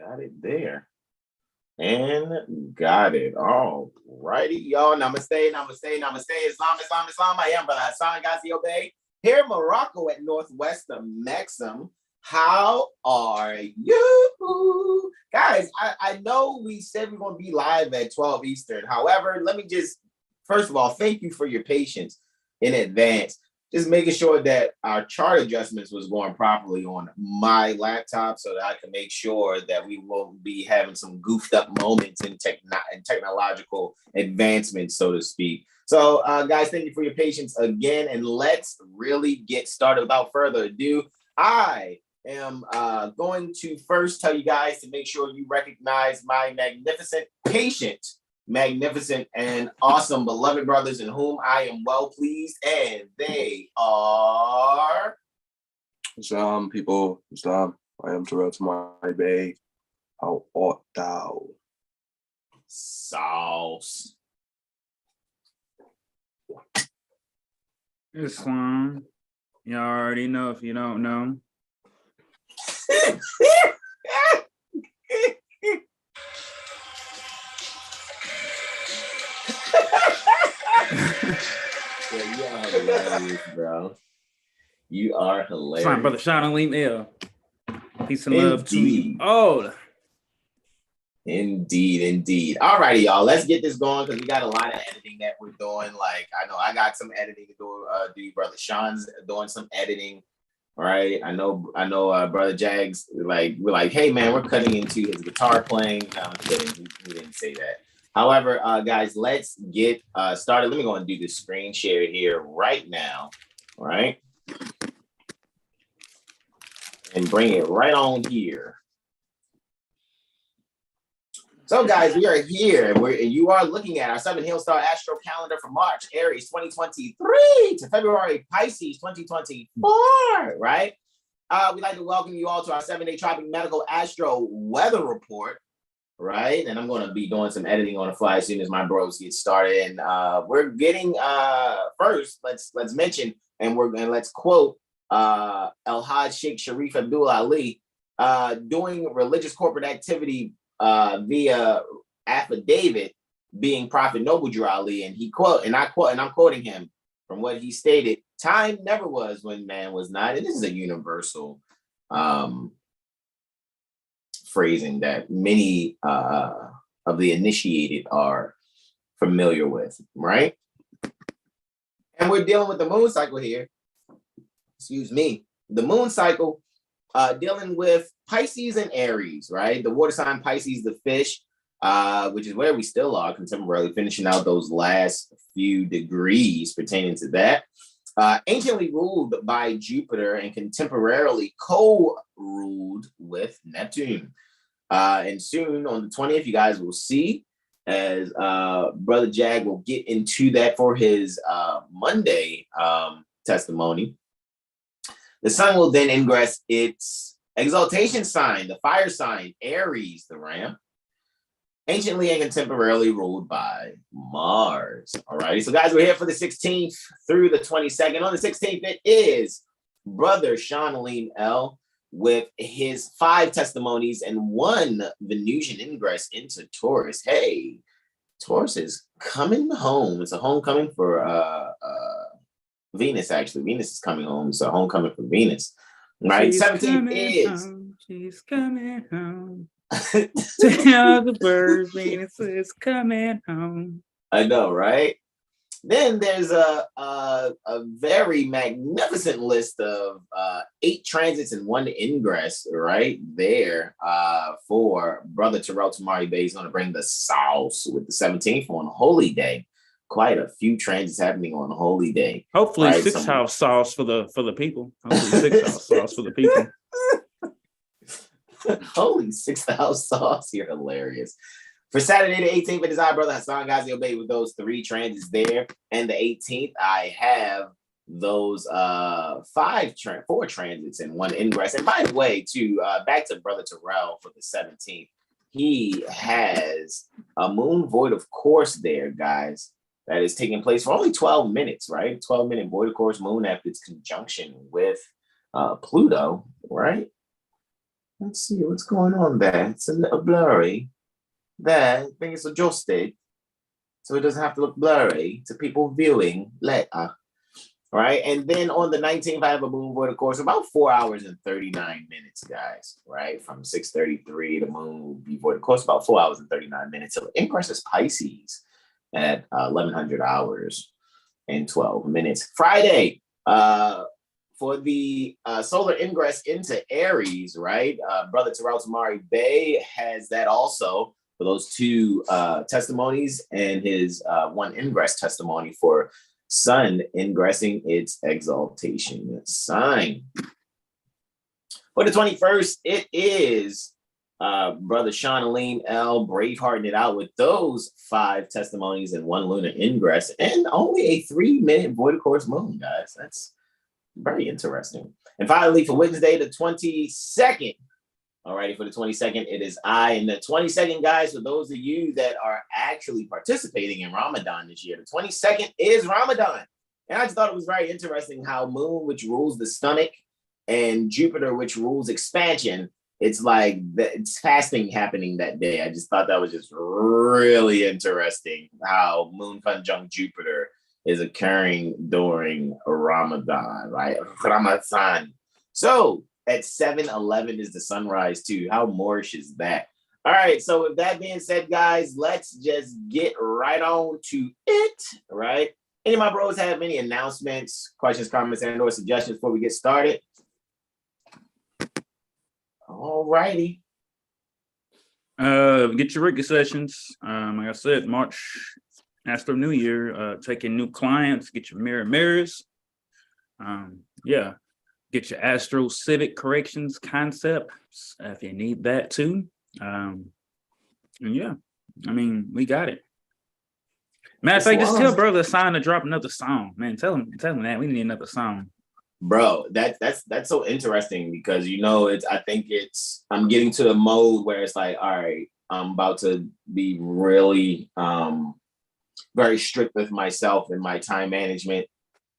Got it there. And got it. All righty, y'all. Namaste, namaste, namaste. Islam, Islam, Islam. I am Brother Hassan Ghazi Obey here in Morocco at Northwest of Maxim. How are you? Guys, I know we said we're going to be live at 12 Eastern. However, let me just, first of all, thank you for your patience in advance. Just making sure that our chart adjustments was going properly on my laptop so that I can make sure that we won't be having some goofed up moments in technological advancements, so to speak. So, guys, thank you for your patience again, and let's really get started. Without further ado, I am going to first tell you guys to make sure you recognize my magnificent, patient, magnificent, and awesome beloved brothers in whom I am well pleased, and they are Islam, people, Islam. I am Terrell to my bay. How art thou? Sauce. Islam. You already know if you don't know. Yeah, you are hilarious, bro. You are hilarious. Fine, brother Sean L. Peace and love to you. Oh, Indeed. All righty, y'all. Let's get this going because we got a lot of editing that we're doing. Like, I know I got some editing to do. Brother Sean's doing some editing. Right. I know, Brother Jags, like, we're like, hey man, we're cutting into his guitar playing. No, I'm kidding. We didn't say that. However, guys, let's get started. Let me go and do the screen share here right now. All right. And bring it right on here. So, guys, we are here. You are looking at our 7 Hill Star Astro calendar for March, Aries 2023 to February, Pisces 2024, right? We'd like to welcome you all to our 7-day Tropic Medical Astro Weather Report, right? And I'm going to be doing some editing on the fly as soon as my bros get started. And we're getting, first, let's mention, and let's quote El Hajj Sheikh Sharif Abdul Ali doing religious corporate activity via affidavit being Prophet Noble Drew Ali, and I'm quoting him from what he stated: time never was when man was not. And this is a universal phrasing that many of the initiated are familiar with, right? And we're dealing with the moon cycle here. Excuse me. The moon cycle dealing with Pisces and Aries, right? The water sign Pisces, the fish, which is where we still are contemporarily, finishing out those last few degrees pertaining to that. Anciently ruled by Jupiter and contemporarily co-ruled with Neptune. And soon on the 20th, you guys will see, as Brother Jag will get into that for his Monday testimony. The sun will then ingress its exaltation sign, the fire sign, Aries, the ram, anciently and contemporarily ruled by Mars. All right, so guys, we're here for the 16th through the 22nd. On the 16th, it is Brother Sean Aleem L with his 5 testimonies and 1 Venusian ingress into Taurus. Hey, Taurus is coming home. It's a homecoming for Venus, actually. Venus is coming home. It's a homecoming for Venus. Right? 17th is. She's coming home. Tell the birds Venus is coming home. I know, right? Then there's a very magnificent list of 8 transits and 1 ingress right there for Brother Terrell Tamari Bay. He's going to bring the sauce with the 17th on Holy Day. Quite a few transits happening on Holy Day. Hopefully, right? 6th house sauce for the people. Hopefully, 6th house sauce for the people. Holy 6th house sauce! You're hilarious. For Saturday the 18th, it is our Brother Hassan Ghazi Obey with those 3 transits there, and the 18th I have those 4 transits and 1 ingress. And by the way, back to Brother Terrell for the 17th, he has a moon void of course there, guys. That is taking place for only 12 minutes, right? 12-minute void of course moon after its conjunction with Pluto, right? Let's see what's going on there. It's a little blurry. There, I think it's adjusted so it doesn't have to look blurry to people viewing later. Right. And then on the 19th, I have a moon void, of course, about 4 hours and 39 minutes, guys. Right. From 6:33, the moon will be void, of course, about 4 hours and 39 minutes. So ingress is Pisces at 1100 hours and 12 minutes. Friday, for the solar ingress into Aries, right? Brother Terrell Tamari Bay has that also for those two testimonies and his one ingress testimony for Sun ingressing its exaltation sign. For the 21st, it is Brother Sean Aline L. Bravehearting it out with those 5 testimonies and 1 lunar ingress and only a 3-minute void of course moon, guys. That's very interesting. And finally, for Wednesday, the 22nd. Alrighty, for the 22nd, it is I. And the 22nd, guys, for those of you that are actually participating in Ramadan this year, the 22nd is Ramadan. And I just thought it was very interesting how Moon, which rules the stomach, and Jupiter, which rules expansion, it's like it's fasting happening that day. I just thought that was just really interesting how Moon conjunct Jupiter is occurring during Ramadan, right? Ramadan. So at 7:11 is the sunrise too. How Moorish is that? All right. So with that being said, guys, let's just get right on to it, right? Any of my bros have any announcements, questions, comments, and or suggestions before we get started? All righty. Get your regular sessions. Like I said, March Astro New Year, taking new clients, get your mirrors. Yeah. Get your AstroCivic corrections concepts if you need that too. And yeah, I mean, we got it. Matter of fact, just tell brother Sign to drop another song, man. Tell him that we need another song. Bro, that's so interesting because I'm getting to the mode where it's like, all right, I'm about to be really very strict with myself and my time management.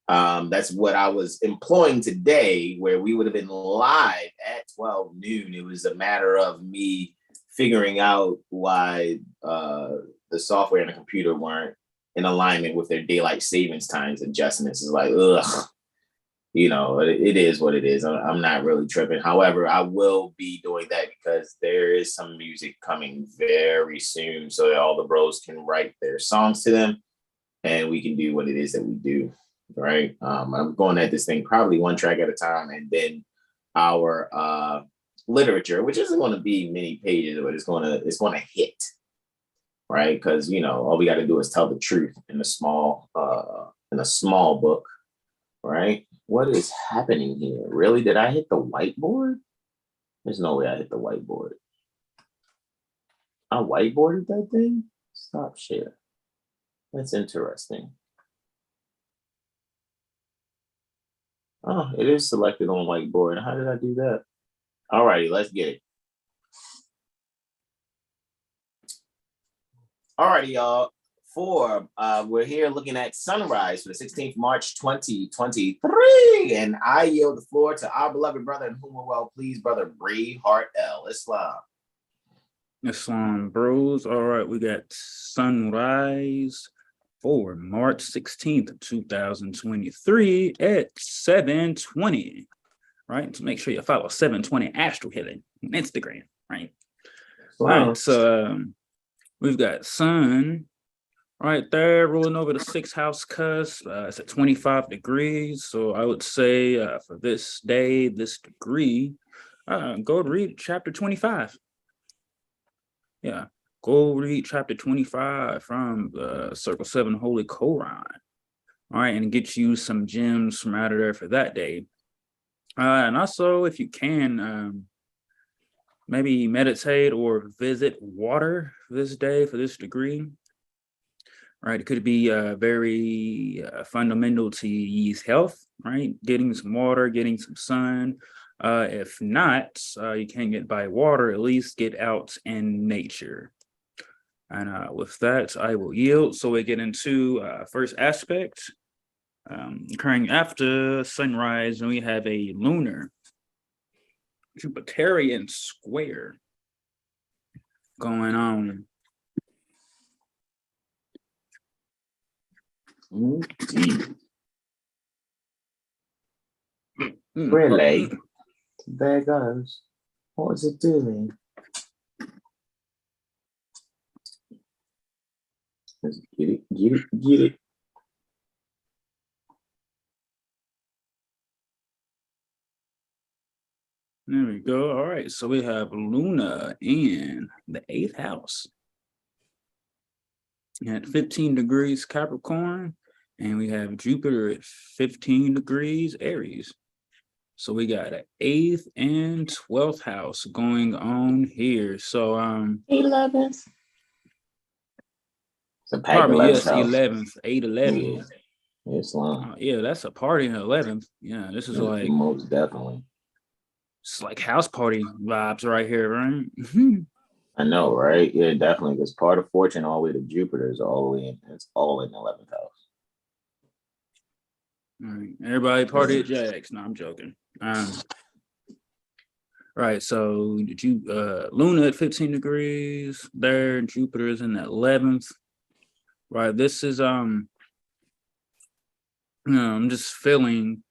That's what I was employing today, where we would have been live at 12 noon. It was a matter of me figuring out why the software and the computer weren't in alignment with their daylight savings times adjustments. It's like, ugh, it is what it is. I'm not really tripping. However, I will be doing that because there is some music coming very soon so that all the bros can write their songs to them and we can do what it is that we do. Right. I'm going at this thing probably one track at a time, and then our literature, which isn't going to be many pages, but it's going to hit. Right. Because, all we got to do is tell the truth in a small book. Right. What is happening here? Really? Did I hit the whiteboard? There's no way I hit the whiteboard. I whiteboarded that thing? Stop share. That's interesting. Oh, it is selected on whiteboard. How did I do that? All righty, let's get it. All righty, y'all. We're here looking at sunrise for the 16th March 2023. And I yield the floor to our beloved brother and whom we're well pleased, Brother Braveheart L. Islam. Islam bros. All right, we got sunrise for March 16th, 2023 at 7:20. Right? To make sure you follow 720 Astro Healing on Instagram, right? Wow. All right, so we've got sun right there rolling over the 6th house cusp. It's at 25 degrees. So I would say for this day, this degree, go read chapter 25. Yeah, go read chapter 25 from the Circle 7 Holy Quran. All right, and get you some gems from out of there for that day. And also, if you can, maybe meditate or visit water this day for this degree. Right, it could be very fundamental to ye's health, right? Getting some water, getting some sun. If not, you can't get by water, at least get out in nature. And with that, I will yield. So we get into first aspect, occurring after sunrise, and we have a lunar. Jupiterian square going on. Really? There it goes. What is it doing? Let's get it, get it, get it. There we go. All right. So we have Luna in the 8th house at 15 degrees Capricorn, and we have Jupiter at 15 degrees Aries. So we got an 8th and 12th house going on here. So 11th. It's a packed probably 11th yes, house. 11th, 8-11. Yeah, it's long. Yeah, that's a party in the 11th. Yeah, this is like most definitely. it's like house party vibes right here, right? I know, right? Yeah, definitely. Because part of fortune all the way to Jupiter is all the way in. It's all in the 11th house. All right, everybody party at Jags. No, I'm joking. Right, so did you Luna at 15 degrees there, and Jupiter is in the 11th. Right, this is I'm just feeling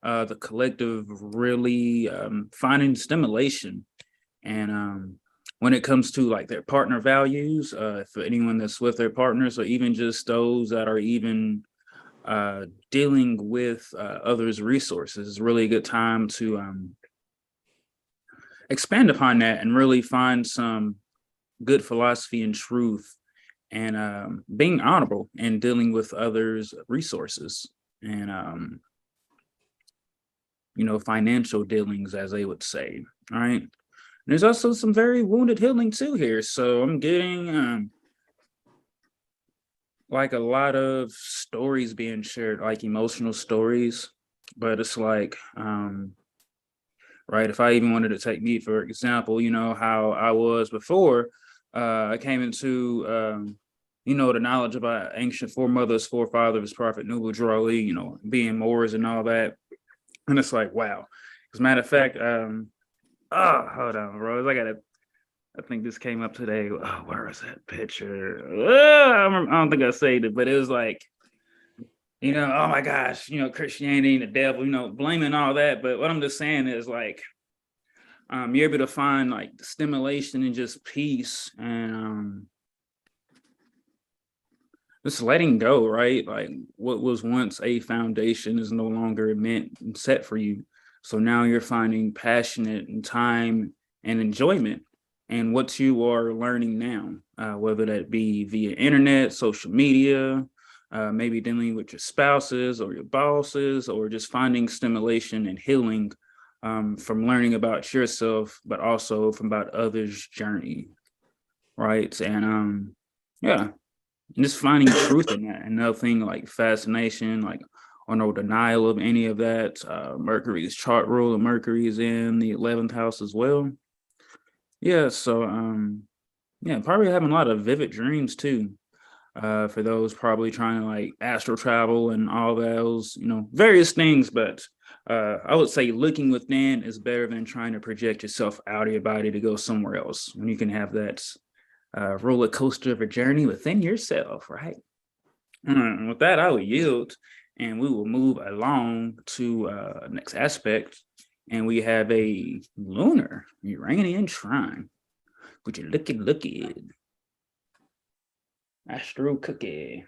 the collective really finding stimulation, and when it comes to like their partner values, for anyone that's with their partners, or even just those that are even dealing with others' resources, is really a good time to expand upon that and really find some good philosophy and truth, and being honorable and dealing with others' resources, and financial dealings, as they would say. All right. There's also some very wounded healing too here. So I'm getting like a lot of stories being shared, like emotional stories. But it's like, right, if I even wanted to take me, for example, how I was before I came into, the knowledge about ancient foremothers, forefathers, Prophet Nubu Drali, being Moors and all that. And it's like, wow. As a matter of fact, hold on, bro. I think this came up today. Oh, where is that picture? I don't think I saved it, but it was like, oh my gosh, Christianity and the devil, blaming all that. But what I'm just saying is like, you're able to find like the stimulation and just peace, and just letting go, right? Like what was once a foundation is no longer meant and set for you. So now you're finding passionate and time and enjoyment in what you are learning now, whether that be via internet, social media, maybe dealing with your spouses or your bosses, or just finding stimulation and healing from learning about yourself, but also from about others' journey, right? And yeah, just finding truth in that, and nothing like fascination, like, or no denial of any of that. Mercury's chart rule, and Mercury is in the 11th house as well. Yeah, so probably having a lot of vivid dreams too. For those probably trying to like astral travel and all those, various things, but I would say looking within is better than trying to project yourself out of your body to go somewhere else, when you can have that roller coaster of a journey within yourself, right? With that, I will yield, and we will move along to next aspect, and we have a lunar Uranian trine. Would you look it? Astro cookie.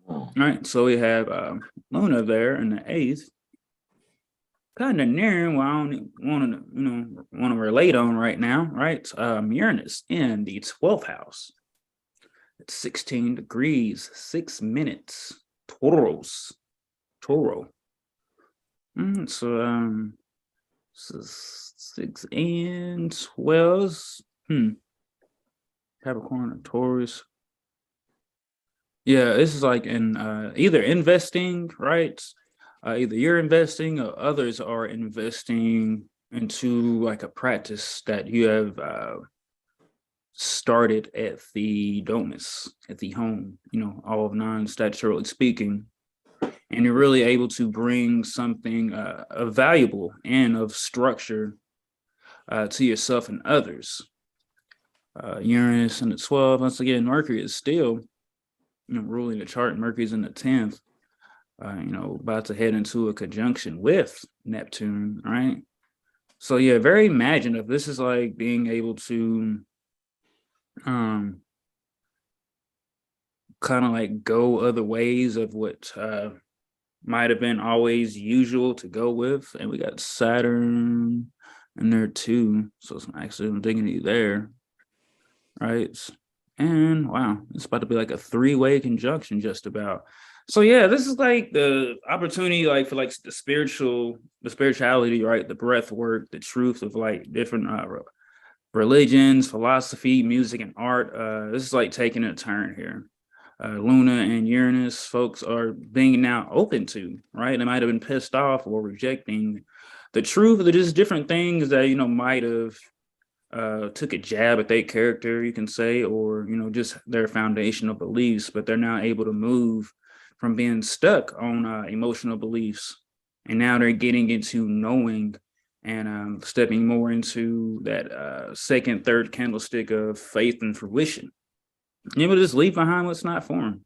All right, so we have Luna there in the 8th, kind of nearing what I don't want to relate on right now, right? Uranus in the 12th house. It's 16 degrees, 6 minutes. Toro. So 6 and 12. Capricorn or Taurus. Yeah, this is like in either investing, right? Either you're investing or others are investing into like a practice that you have started at the domus, at the home, all of non-statutorily speaking. And you're really able to bring something valuable and of structure to yourself and others. Uranus in the 12th. Once again, Mercury is still ruling the chart. Mercury's in the 10th. About to head into a conjunction with Neptune, right? So yeah, very imaginative. This is like being able to kind of like go other ways of what might have been always usual to go with. And we got Saturn in there too. So some accidental dignity there, right? And wow, it's about to be like a three-way conjunction just about. So yeah, this is like the opportunity, like for like the spirituality, right? The breath work, the truth of like different religions, philosophy, music, and art. This is like taking a turn here. Luna and Uranus folks are being now open to, right? They might have been pissed off or rejecting the truth. They're just different things that, might have took a jab at their character, you can say, or, just their foundational beliefs, but they're now able to move from being stuck on emotional beliefs. And now they're getting into knowing and stepping more into that second, third candlestick of faith and fruition. Able to just leave behind what's not for them.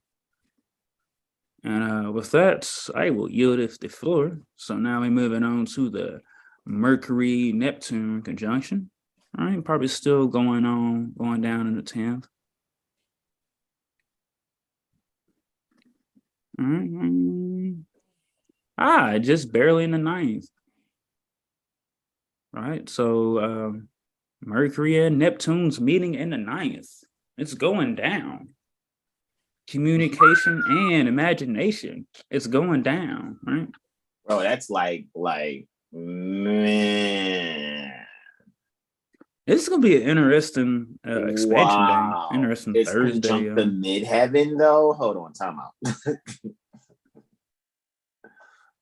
And with that, I will yield it the floor. So now we're moving on to the Mercury-Neptune conjunction. All right, probably still going down in the 10th. All right. Just barely in the 9th. Right, so Mercury and Neptune's meeting in the 9th. It's going down. Communication and imagination. It's going down, right? Bro, that's like, man. This is gonna be an interesting expansion day. Interesting It's Thursday. Conjunct the midheaven though. Hold on, time out.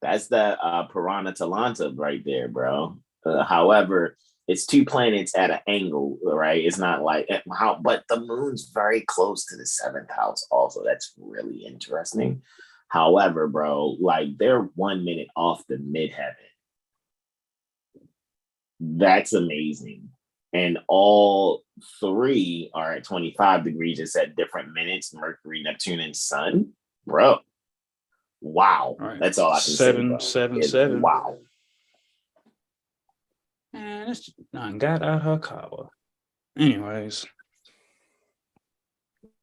That's the Piranha Talanta right there, bro. However, it's two planets at an angle, right? It's not like but the moon's very close to the 7th house also. That's really interesting. However, bro, like they're 1 minute off the midheaven. That's amazing. And all three are at 25 degrees, just at different minutes. Mercury, Neptune, and Sun. Bro. Wow. Right. That's all I can say. 777. Wow. Man, it's not got out her collar. Anyways.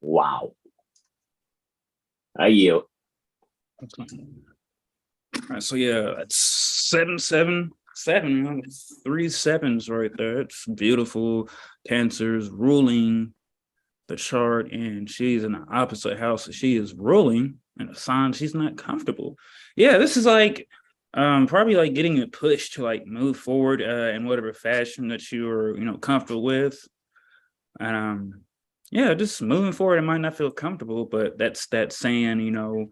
Wow. I yield. All right, so yeah, it's 777. 3 sevens right there. It's beautiful. Cancer's ruling the chart, and she's in the opposite house. So she is ruling in a sign she's not comfortable. Yeah, this is like probably like getting a push to like move forward in whatever fashion that you're comfortable with. And yeah, just moving forward. It might not feel comfortable, but that's that saying, you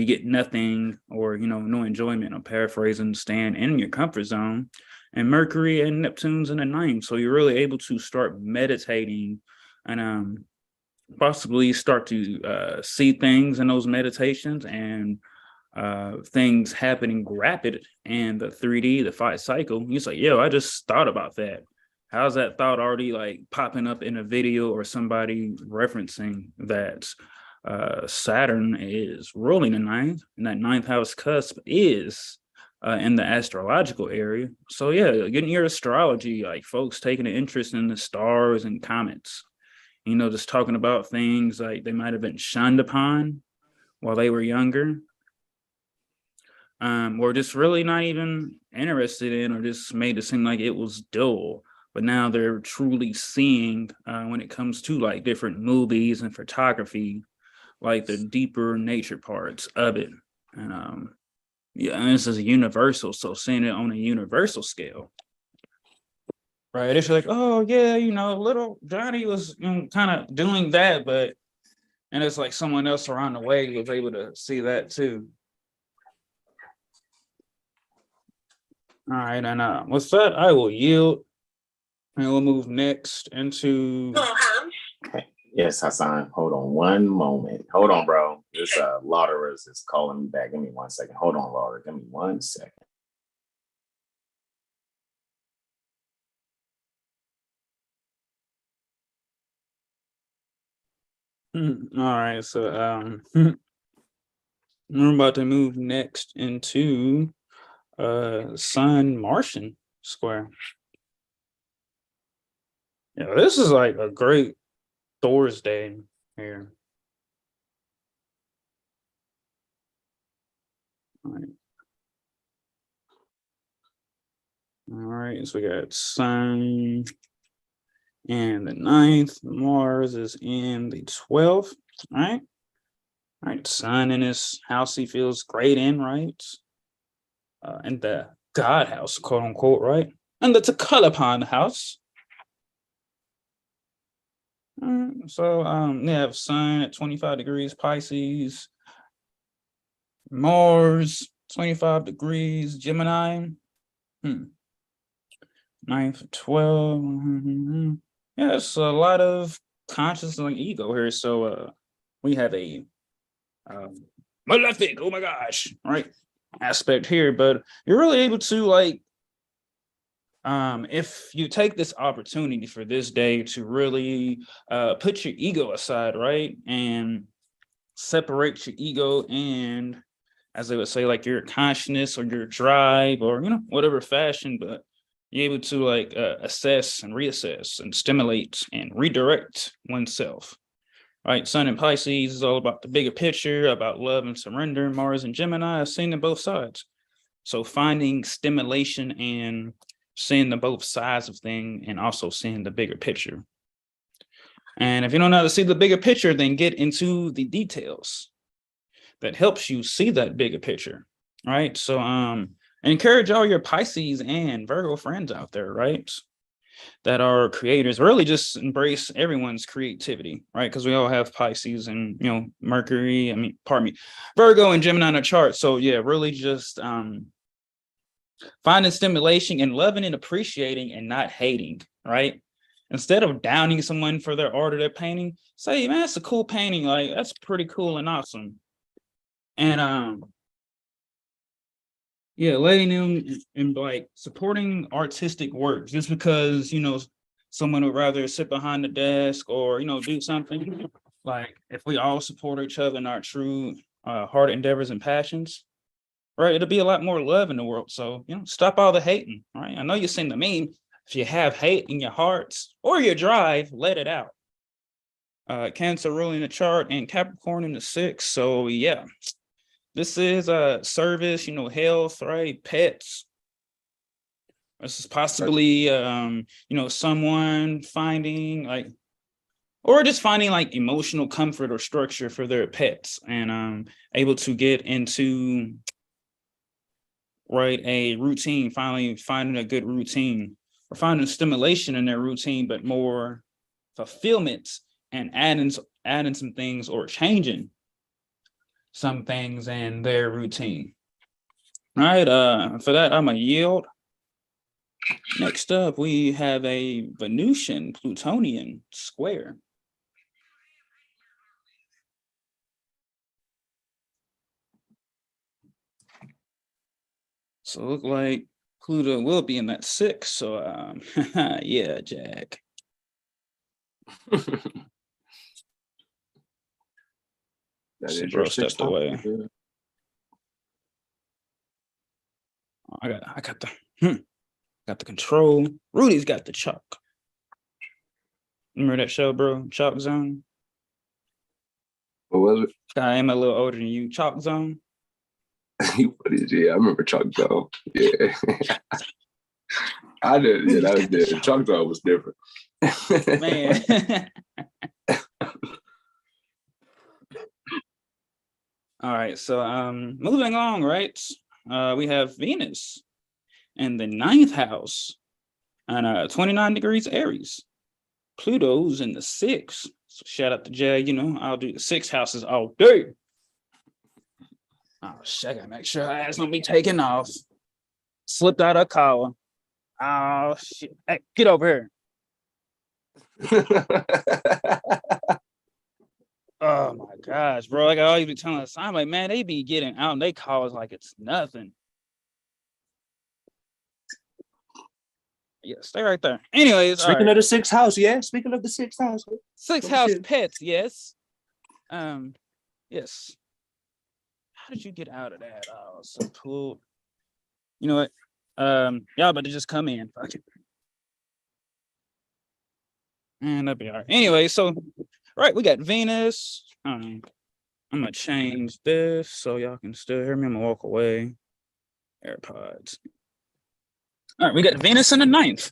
get nothing or no enjoyment. I'm paraphrasing, staying in your comfort zone. And Mercury and Neptune's in the 9th, so you're really able to start meditating and possibly start to see things in those meditations and things happening rapid and the 3D, the 5 cycle. You're like, yo, I just thought about that. How's that thought already like popping up in a video or somebody referencing that Saturn is ruling the 9th, and that 9th house cusp is in the astrological area. So yeah, getting your astrology, like folks taking an interest in the stars and comets, just talking about things like they might have been shunned upon while they were younger, or just really not even interested in, or just made it seem like it was dull. But now they're truly seeing when it comes to like different movies and photography, like the deeper nature parts of it. And and this is universal. So seeing it on a universal scale. Right. It's like, oh yeah, little Johnny was kind of doing that, and it's like someone else around the way was able to see that too. All right, and with that, I will yield. And we'll move next into. Yes, Hassan. Hold on one moment. Hold on, bro. This Lauderers is calling me back. Give me 1 second. Hold on, Lauder. Give me 1 second. All right, so we're about to move next into Sun Martian square. Yeah, this is like a great Thursday here. All right, so we got Sun in the 9th, Mars is in the 12th. All right, Sun in his house he feels great in, right? In the God house, quote unquote, right? And the Caliph house. So they have Sun at 25 degrees Pisces, Mars 25 degrees Gemini. 9th, 12. Yeah, it's a lot of conscious and ego here. So we have a malefic, oh my gosh, right, aspect here, but you're really able to like if you take this opportunity for this day to really put your ego aside, right, and separate your ego and, as they would say, like your consciousness or your drive or whatever fashion, but you're able to like assess and reassess and stimulate and redirect oneself. Right, Sun in Pisces is all about the bigger picture, about love and surrender. Mars and Gemini are seen on both sides. So finding stimulation and seeing the both sides of things and also seeing the bigger picture. And if you don't know how to see the bigger picture, then get into the details that helps you see that bigger picture, right? So encourage all your Pisces and Virgo friends out there, right, that are creators. Really just embrace everyone's creativity, right? Because we all have Pisces and Mercury, Virgo and Gemini on a chart. So yeah, really just finding stimulation and loving and appreciating and not hating, right? Instead of downing someone for their art or their painting, say, man, that's a cool painting, like that's pretty cool and awesome. And yeah, letting them and like supporting artistic work just because someone would rather sit behind the desk or do something. Like if we all support each other in our true heart endeavors and passions, right, it'll be a lot more love in the world. So stop all the hating, right? I know you've seen the meme. If you have hate in your hearts or your drive, let it out. Cancer ruling the chart and Capricorn in the 6th. So yeah, this is service, health, right? Pets. This is possibly someone finding like, or just finding like emotional comfort or structure for their pets and able to get into a routine, finally finding a good routine or finding stimulation in their routine, but more fulfillment and adding some things or changing some things in their routine. All right, for that, I'm gonna yield. Next up, we have a Venusian Plutonian square. So it look like Pluto will be in that 6. So yeah, Jack. That See, is bro your stepped 6th away. house. I got the control. Rudy's got the chalk. Remember that show, bro? Chalk Zone. What was it? I am a little older than you. Chalk Zone. What is it? I remember Chuck Dog. Yeah. I did. Yeah, that was different. Chuck Dog was different. Man. All right, so moving along, right? We have Venus in the 9th house and 29 degrees Aries. Pluto's in the 6th. So shout out to Jay, I'll do the 6 houses all day. Oh shit, I gotta make sure her ass don't be taking off. Slipped out her collar. Oh shit. Hey, get over here. Oh my gosh, bro. Like I always be telling us, I'm like, man, they be getting out and they call us like it's nothing. Yeah, stay right there. Anyways, Speaking of the 6th house, yeah. Speaking of the 6th house. 6th house pets, yes. Yes. How did you get out of that? Oh, so cool. You know what? Y'all better just come in. Fuck it. And that'll be all right. Anyway, so right, we got Venus. I'm gonna change this so y'all can still hear me. I'm gonna walk away. AirPods. All right, we got Venus in the 9th,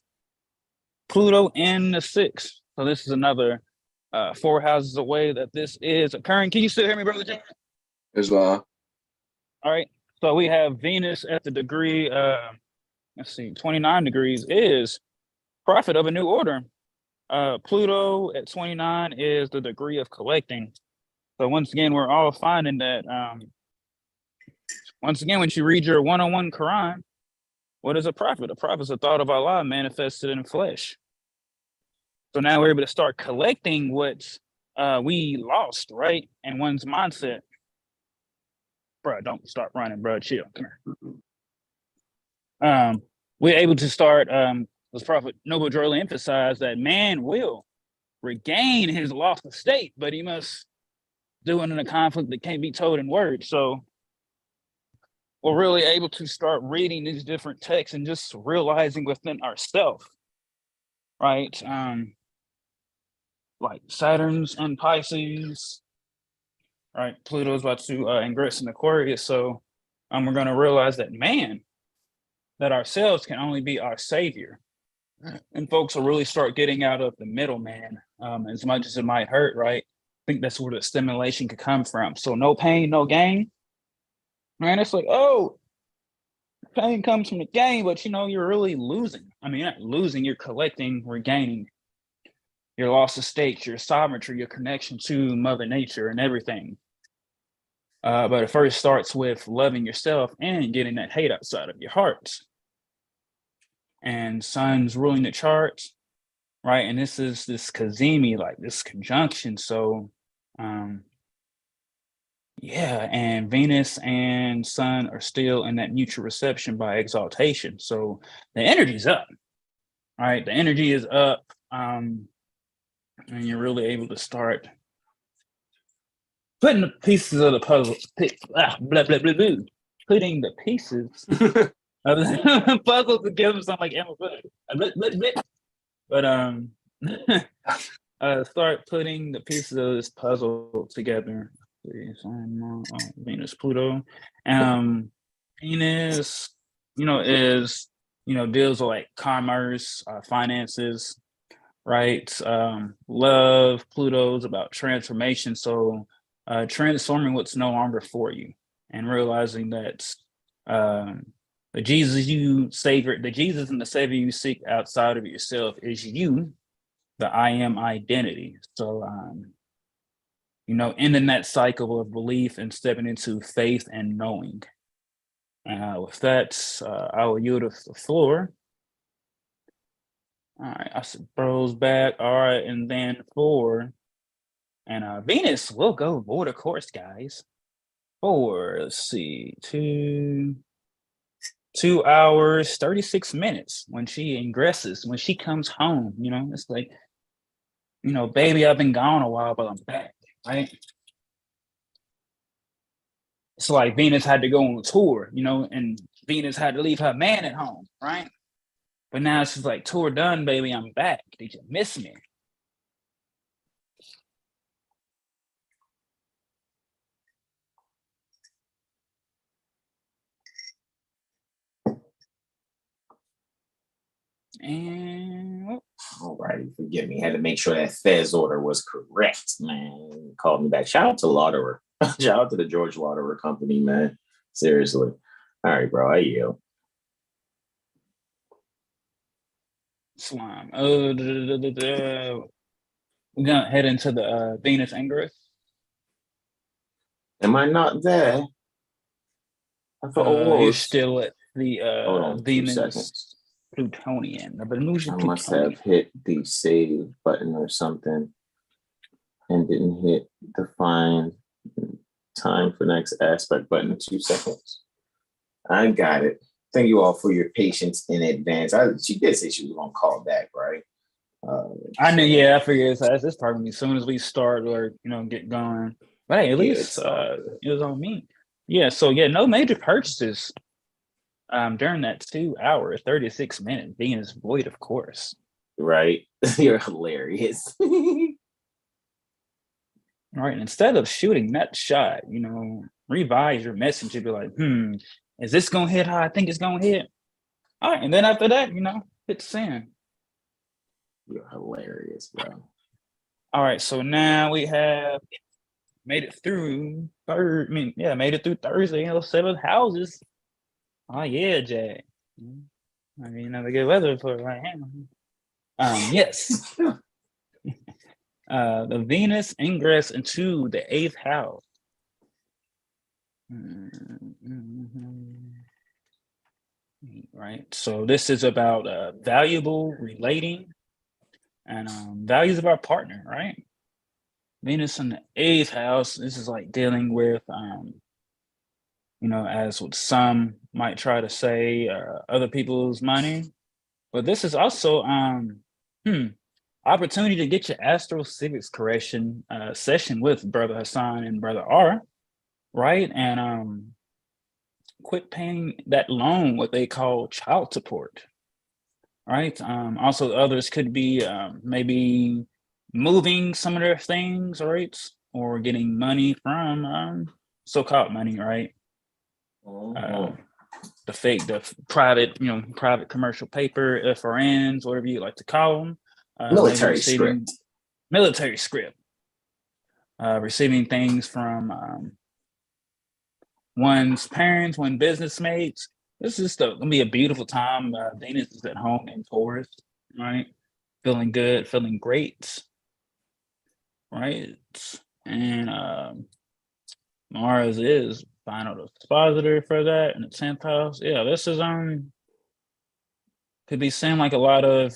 Pluto in the 6th. So this is another 4 houses away that this is occurring. Can you still hear me, brother John? Islam. All right. So we have Venus at the degree, let's see, 29 degrees is prophet of a new order. Pluto at 29 is the degree of collecting. So once again, we're all finding that, once again, when you read your 101 Quran, what is a prophet? A prophet is a thought of Allah manifested in flesh. So now we're able to start collecting what we lost, right? And one's mindset. Bro, don't start running, bro. Chill. Come here. We're able to start, as Prophet Noble Drew emphasized, that man will regain his lost estate, but he must do it in a conflict that can't be told in words. So we're really able to start reading these different texts and just realizing within ourselves, right? Like Saturn's in Pisces, right? Pluto's about to ingress in Aquarius. So we're going to realize that that ourselves can only be our savior. And folks will really start getting out of the middleman, as much as it might hurt, right? I think that's where the stimulation could come from. So no pain, no gain. Man, it's like, oh, pain comes from the gain, but you're really losing. I mean, you're not losing, you're collecting, regaining your lost estates, your sovereignty, your connection to Mother Nature and everything. But it first starts with loving yourself and getting that hate outside of your heart. And Sun's ruling the chart, right? And this is this Kazemi, like this conjunction. So, yeah, and Venus and Sun are still in that mutual reception by exaltation. So the energy's up, right? The energy is up, and you're really able to start putting the pieces of the puzzle, putting the pieces of the puzzle together. Sound like Emma but start putting the pieces of this puzzle together. Venus, Pluto, Venus, is deals with like commerce, finances, right? Love. Pluto's about transformation. So transforming what's no longer for you and realizing that the Jesus and the savior you seek outside of yourself is you, the I am identity. So ending that cycle of belief and stepping into faith and knowing. With that, I will yield the floor. All right, I said Bros back. All right, and then Venus will go border course, guys. Let's see, 2 hours, 36 minutes when she ingresses, when she comes home. It's like, baby, I've been gone a while, but I'm back, right? It's like Venus had to go on a tour, and Venus had to leave her man at home, right? But now she's like, tour done, baby, I'm back. Did you miss me? And all righty, forgive me. Had to make sure that Fez order was correct, man. Called me back. Shout out to Lauderer. Shout out to the George Lauderer Company, man. Seriously. All right, bro. I yield. Slime. We're gonna head into the Venus ingress. Am I not there? I thought you're still at the hold on, Venus Plutonian. I must have hit the save button or something and didn't hit the find time for next aspect button in 2 seconds. I got it. Thank you all for your patience in advance. She did say she was gonna call back, right? I knew, yeah, I figured it's probably as soon as we start or get going. But hey, at Yeah, least it was on me. Yeah, so yeah, no major purchases during that 2 hour, 36 minute Venus void, of course. right. You're hilarious. All right, and instead of shooting that shot, revise your message and be like, is this gonna hit how I think it's gonna hit? All right, and then after that, hit send. You're hilarious, bro. All right, so now we have made it through made it through Thursday, 7 houses. Oh yeah, Jag. I mean, the good weather for right now. Yes. The Venus ingress into the 8th house. Right. So this is about valuable relating and values of our partner, right? Venus in the 8th house. This is like dealing with as what some might try to say, other people's money. But this is also opportunity to get your AstroCivics correction session with Brother Hassan and Brother R, right? And quit paying that loan, what they call child support, right? Also, others could be maybe moving some of their things, right? Or getting money from so-called money, right? The private commercial paper, FRNs, whatever you like to call them. Military script. Military script. Receiving things from one's parents, one business mates. This is gonna be a beautiful time. Venus is at home in Taurus, right? Feeling good, feeling great, right? And Mars is final dispositor for that in the 10th house. Yeah, this is could be seen like a lot of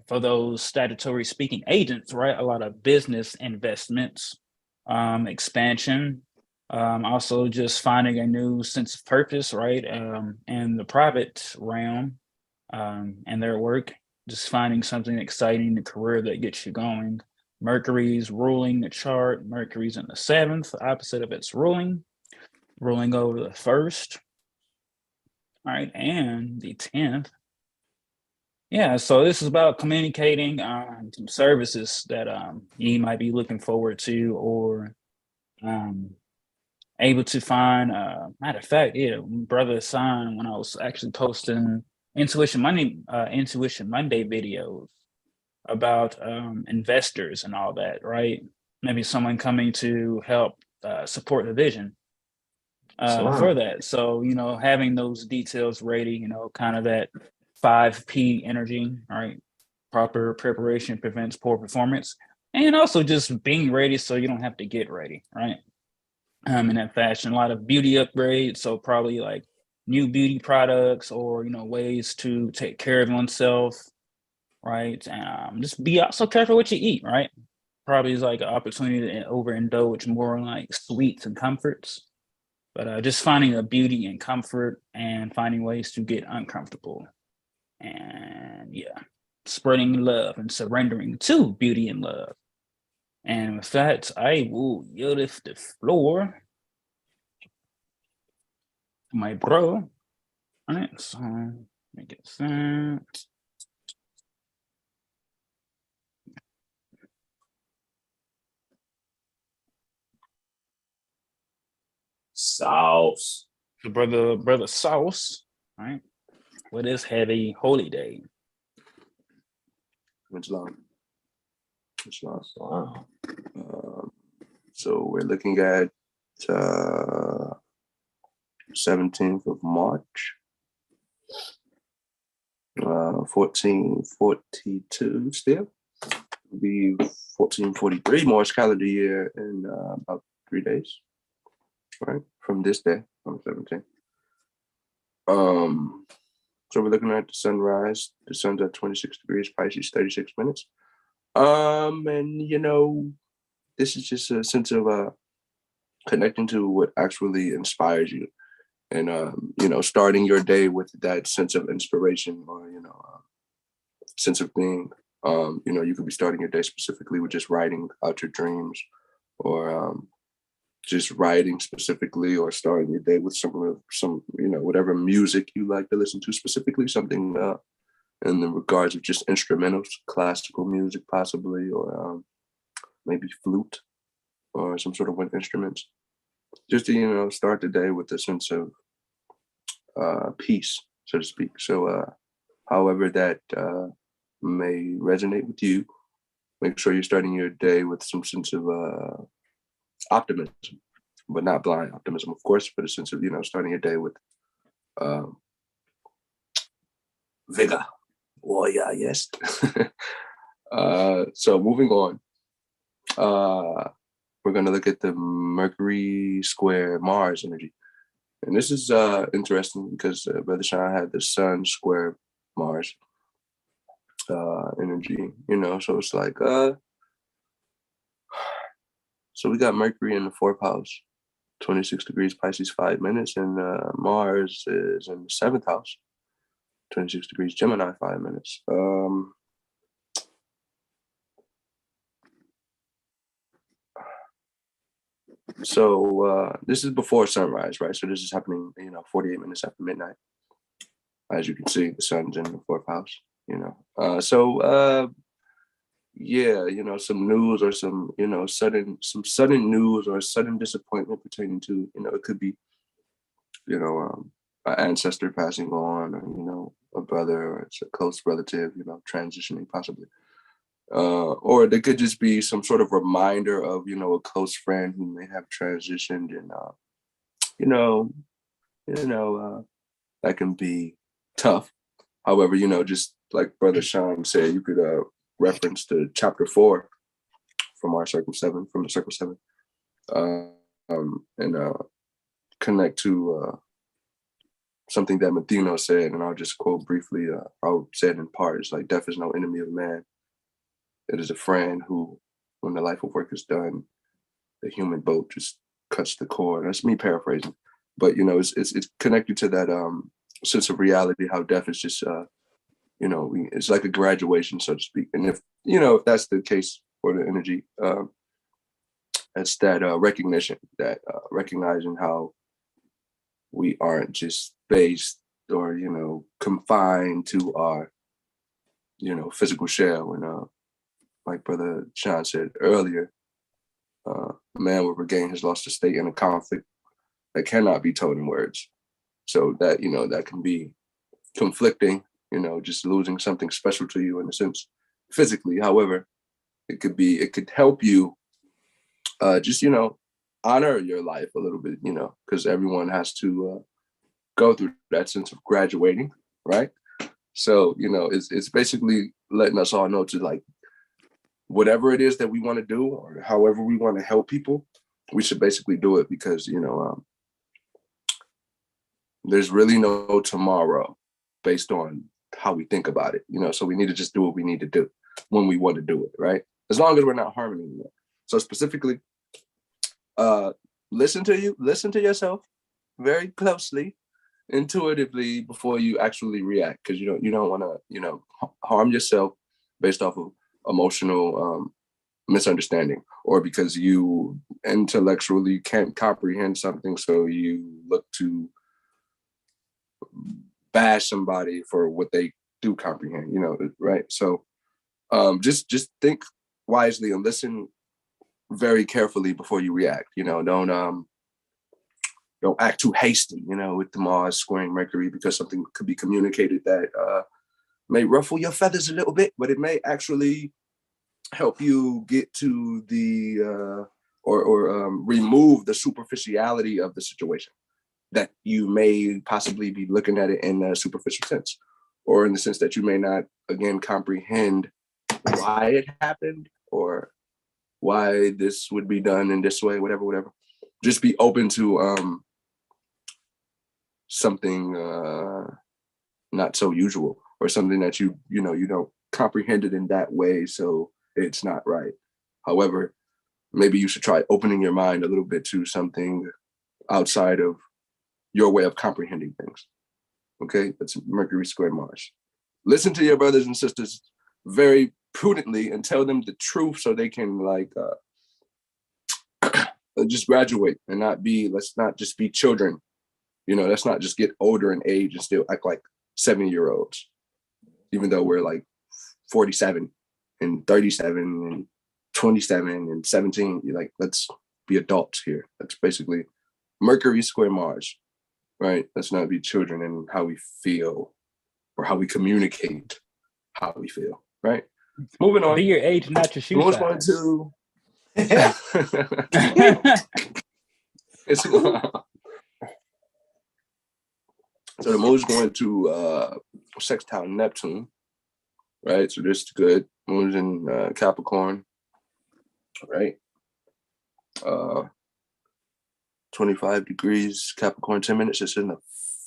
for those statutory speaking agents, right? A lot of business investments, expansion, also just finding a new sense of purpose, right? In the private realm and their work, just finding something exciting, a career that gets you going. Mercury's ruling the chart. Mercury's in the 7th, opposite of its ruling over the 1st, right? And the 10th. Yeah, so this is about communicating some services that you might be looking forward to or able to find. Matter of fact, yeah, Brother Hassan, when I was actually posting Intuition Monday videos about investors and all that, right? Maybe someone coming to help support the vision for that. So, having those details ready, kind of that 5P energy, right? Proper preparation prevents poor performance. And also just being ready so you don't have to get ready, right? In that fashion, a lot of beauty upgrades. So probably like new beauty products or, ways to take care of oneself, right? And just be also careful what you eat, right? Probably is like an opportunity to overindulge more on like sweets and comforts. But just finding a beauty and comfort and finding ways to get uncomfortable. And yeah, spreading love and surrendering to beauty and love. And with that, I will yield the floor to my bro. All right, so let me get that. Sauce. So brother Sauce, all right? What is heavy holy day? Islam. Wow. So we're looking at 17th of March, 1442 still. It'll be 1443 March calendar year in about 3 days, right? From this day, on 17th. So we're looking at the sunrise. The sun's at 26 degrees, Pisces, 36 minutes. And this is just a sense of connecting to what actually inspires you, and starting your day with that sense of inspiration, or sense of being. You could be starting your day specifically with just writing out your dreams, or just writing specifically, or starting your day with some whatever music you like to listen to, specifically something in the regards of just instrumentals, classical music possibly, or maybe flute or some sort of wind instruments. Just to, start the day with a sense of peace, so to speak. So however that may resonate with you, make sure you're starting your day with some sense of optimism, but not blind optimism, of course, but a sense of, starting your day with vigor. Oh, yeah, yes. So moving on, we're going to look at the Mercury square Mars energy. And this is interesting because Brother Sean had the Sun square Mars energy, so it's like, so we got Mercury in the 4th house, 26 degrees Pisces, 5 minutes, and Mars is in the 7th house, 26 degrees Gemini, 5 minutes. So this is before sunrise, right? So this is happening, 48 minutes after midnight. As you can see, the sun's in the 4th house, some news or some sudden news or sudden disappointment pertaining to, it could be, an ancestor passing on, or, a brother, or it's a close relative, transitioning possibly. Or there could just be some sort of reminder of, a close friend who may have transitioned, and, that can be tough. However, just like Brother Sean said, you could reference to chapter 4 from the Circle 7, and connect to something that Mathino said, and I'll just quote briefly. I'll say it in part. It's like, death is no enemy of man. It is a friend who, when the life of work is done, the human boat just cuts the cord. That's me paraphrasing, but it's connected to that sense of reality. How death is just, it's like a graduation, so to speak. And if that's the case for the energy, it's that recognition, that recognizing how we aren't just based or confined to our physical shell. And like Brother Sean said earlier, man will regain his lost estate in a conflict that cannot be told in words. So that that can be conflicting, just losing something special to you in a sense physically. However, it could help you just honor your life a little bit, because everyone has to go through that sense of graduating, right? So it's basically letting us all know to, like, whatever it is that we want to do, or however we want to help people, we should basically do it, because there's really no tomorrow based on how we think about it, so we need to just do what we need to do when we want to do it, right? As long as we're not harming anyone. So specifically, listen to yourself very closely, intuitively, before you actually react, because you don't want to harm yourself based off of emotional misunderstanding, or because you intellectually can't comprehend something, so you look to bash somebody for what they do comprehend, right? So just think wisely and listen very carefully before you react. Don't act too hasty, with the Mars squaring Mercury, because something could be communicated that may ruffle your feathers a little bit, but it may actually help you get to the or remove the superficiality of the situation, that you may possibly be looking at it in a superficial sense, or in the sense that you may not, again, comprehend why it happened, or why this would be done in this way, whatever. Just be open to something not so usual, or something that you don't comprehend it in that way, so it's not right. However, maybe you should try opening your mind a little bit to something outside of your way of comprehending things. Okay, that's Mercury square Mars. listen to your brothers and sisters very prudently and tell them the truth so they can like just graduate and let's not just be children. Let's not just get older in age and still act like 7-year-olds, even though we're like 47 and 37 and 27 and 17. You're like, let's be adults here. That's basically Mercury square Mars, right? Let's not be children in how we feel or how we communicate how we feel, right? Moving on. Be your age, not your shoe size. Going to so the moon's going to sextile Neptune, right? So this is good. Moon's in Capricorn, right? 25 degrees Capricorn, 10 minutes. It's in the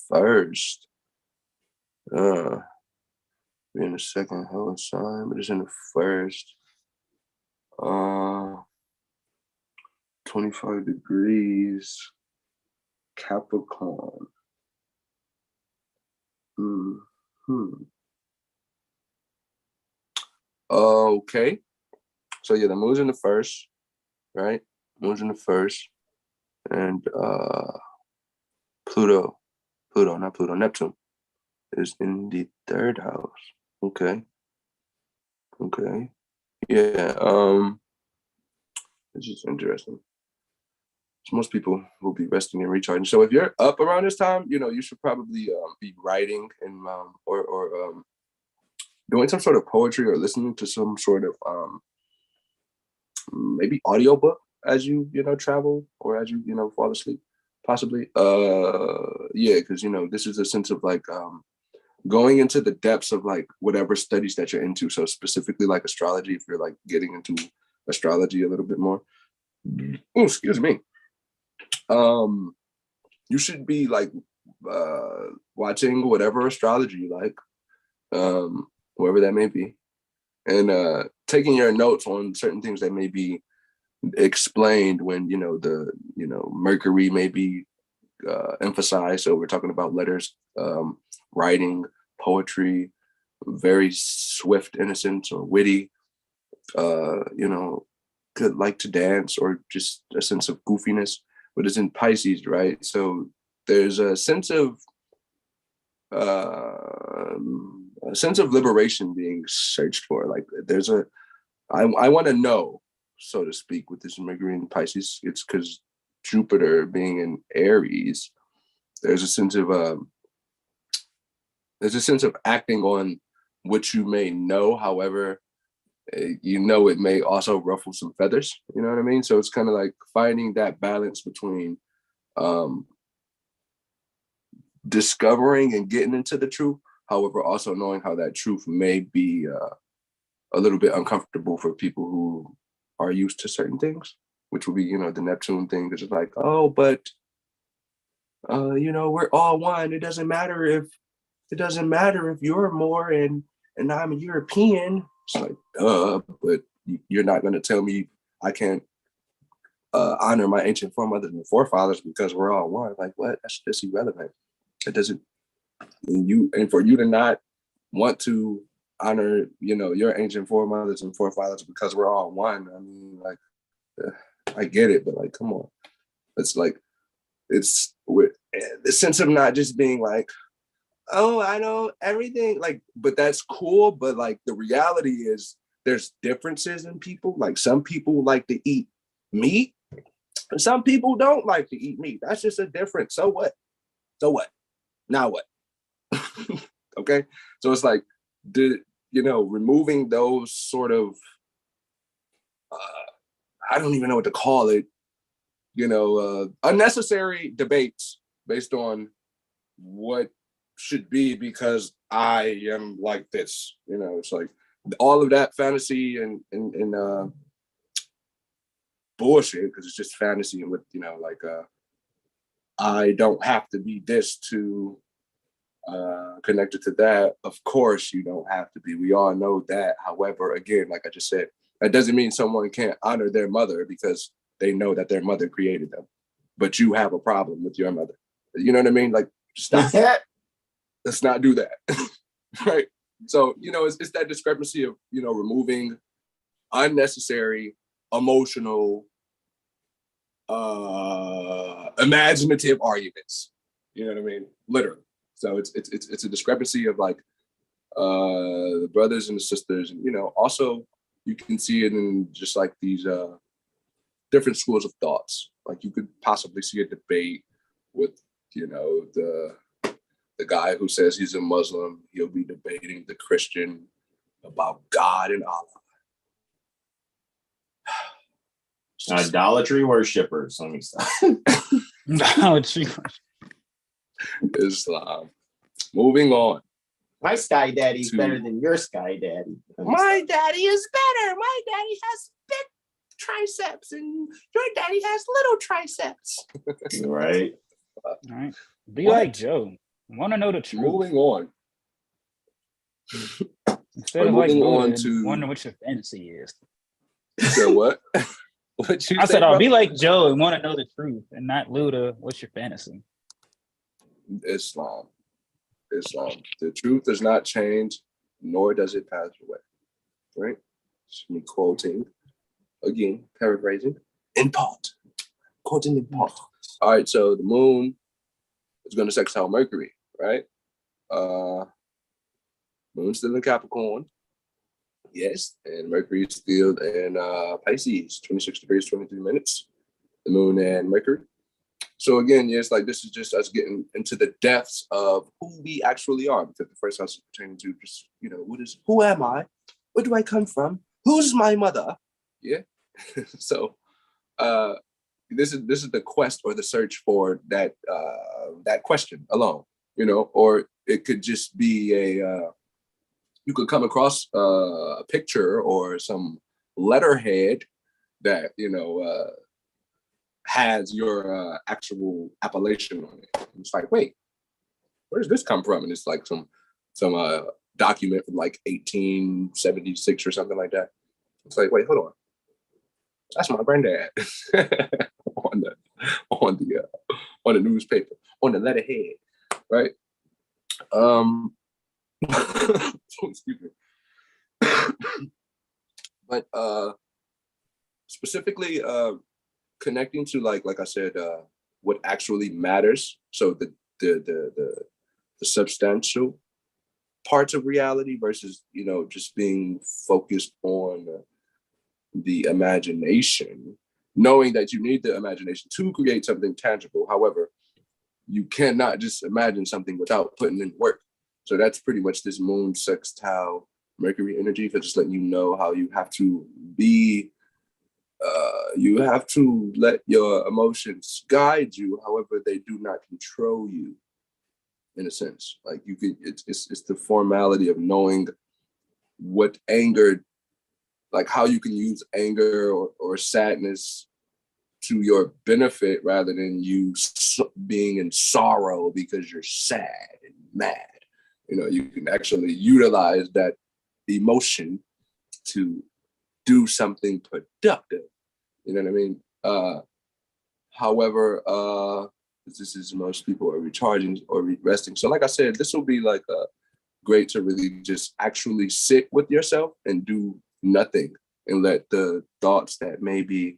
first. We're in the second house sign, but it's in the first. 25 degrees Capricorn. Okay. So yeah, the moon's in the first, right? Moon's in the first. And Neptune is in the third house. Okay. Yeah. It's just interesting. So most people will be resting and recharging. So if you're up around this time, you should probably be writing and or doing some sort of poetry or listening to some sort of maybe audiobook as you travel or as you fall asleep, possibly. Yeah, because this is a sense of like going into the depths of like whatever studies that you're into. So specifically like astrology, if you're like getting into astrology a little bit more. Oh, excuse me. You should be like watching whatever astrology you like, whoever that may be, and taking your notes on certain things that may be explained when the Mercury may be emphasized. So we're talking about letters, writing, poetry, very swift, innocent, or witty. Could like to dance or just a sense of goofiness, but it's in Pisces, right? So there's a sense of liberation being searched for. Like there's I want to know, so to speak, with this Mercury in Pisces. It's because Jupiter being in Aries, there's a sense of acting on what you may know. However, it may also ruffle some feathers. You know what I mean? So it's kind of like finding that balance between discovering and getting into the truth. However, also knowing how that truth may be a little bit uncomfortable for people who are used to certain things, which will be, the Neptune thing. It's like, oh, but, we're all one. It doesn't matter if you're Moor and I'm a European. It's like, but you're not going to tell me I can't honor my ancient foremothers and forefathers because we're all one. Like, what? That's just irrelevant. It doesn't. And for you to not want to honor, your ancient foremothers and forefathers because we're all one. I mean, like, I get it, but like, come on. It's like, it's with the sense of not just being like, oh, I know everything, like, but that's cool. But like the reality is there's differences in people. Like some people like to eat meat and some people don't like to eat meat. That's just a difference. So what? Now what? Okay. So it's like, removing those sort of, I don't even know what to call it, unnecessary debates based on what should be because I am like this. It's like all of that fantasy and bullshit, because it's just fantasy and with, I don't have to be this to connected to that. Of course you don't have to be. We all know that. However, again, like I just said, that doesn't mean someone can't honor their mother because they know that their mother created them. But you have a problem with your mother. You know what I mean? Like, stop that. Let's not do that. Right? So, it's that discrepancy of, removing unnecessary, emotional, imaginative arguments. You know what I mean? Literally. So it's a discrepancy of like the brothers and the sisters, and also you can see it in just like these different schools of thoughts. Like you could possibly see a debate with the guy who says he's a Muslim. He'll be debating the Christian about God and Allah. Idolatry worshippers. Let me stop. Idolatry. Islam. Moving on. My sky daddy's better than your sky daddy. My daddy is better. My daddy has big triceps and your daddy has little triceps. Right. All right. Be like Joe. Want to know the truth. Moving on. Instead of like on Buddha, to wonder what your fantasy is. You said what? I said, I'll be like Joe and want to know the truth, and not Luda. What's your fantasy? Islam. The truth does not change, nor does it pass away. Right? It's me quoting again, paraphrasing in part. Quoting in part. All right, so the moon is going to sextile Mercury, right? Moon's still in Capricorn. Yes, and Mercury is still in Pisces, 26 degrees, 23 minutes. The moon and Mercury. So again, yes, like this is just us getting into the depths of who we actually are, because the first house is pertaining to just, who am I? Where do I come from? Who's my mother? Yeah. So this is the quest or the search for that question alone, or it could just be you could come across a picture or some letterhead that has your actual appellation on it. It's like, wait, where does this come from? And it's like some document from like 1876 or something like that. It's like, wait, hold on, that's my granddad on the newspaper, on the letterhead, right? Excuse me. But specifically connecting to like I said, what actually matters. So the substantial parts of reality versus just being focused on the imagination, knowing that you need the imagination to create something tangible. However, you cannot just imagine something without putting in work. So that's pretty much this moon sextile Mercury energy, for just letting you know how you have to be, you have to let your emotions guide you. However, they do not control you, in a sense. Like you could, it's the formality of knowing what anger, like how you can use anger or sadness to your benefit rather than you being in sorrow because you're sad and mad. You can actually utilize that emotion to do something productive. You know what I mean? However, this is most people are recharging or resting. So like I said, this will be like great to really just actually sit with yourself and do nothing and let the thoughts that may be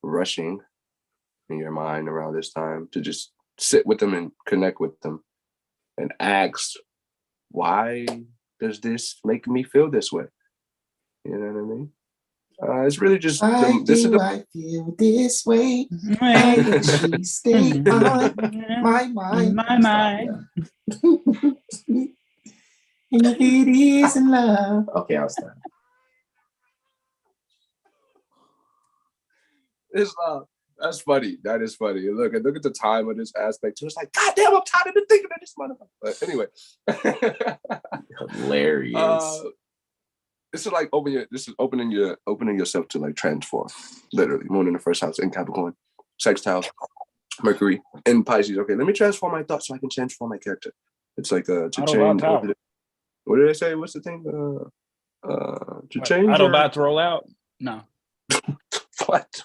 rushing in your mind around this time to just sit with them and connect with them and ask, why does this make me feel this way? You know what I mean? It's really just I feel this way. Why did she stay on my mind? My mind. And it is in love. Okay, I'll stop. It's that's funny. That is funny. Look at the time of this aspect too. It's like, God damn, I'm tired of thinking of this motherfucker. But anyway, hilarious. This is like opening yourself to like transform. Literally, moon in the first house in Capricorn, sextile Mercury in Pisces. Okay, let me transform my thoughts so I can transform my character. It's like to change. What did I say? What's the thing? To change. Autobots roll out. No. What?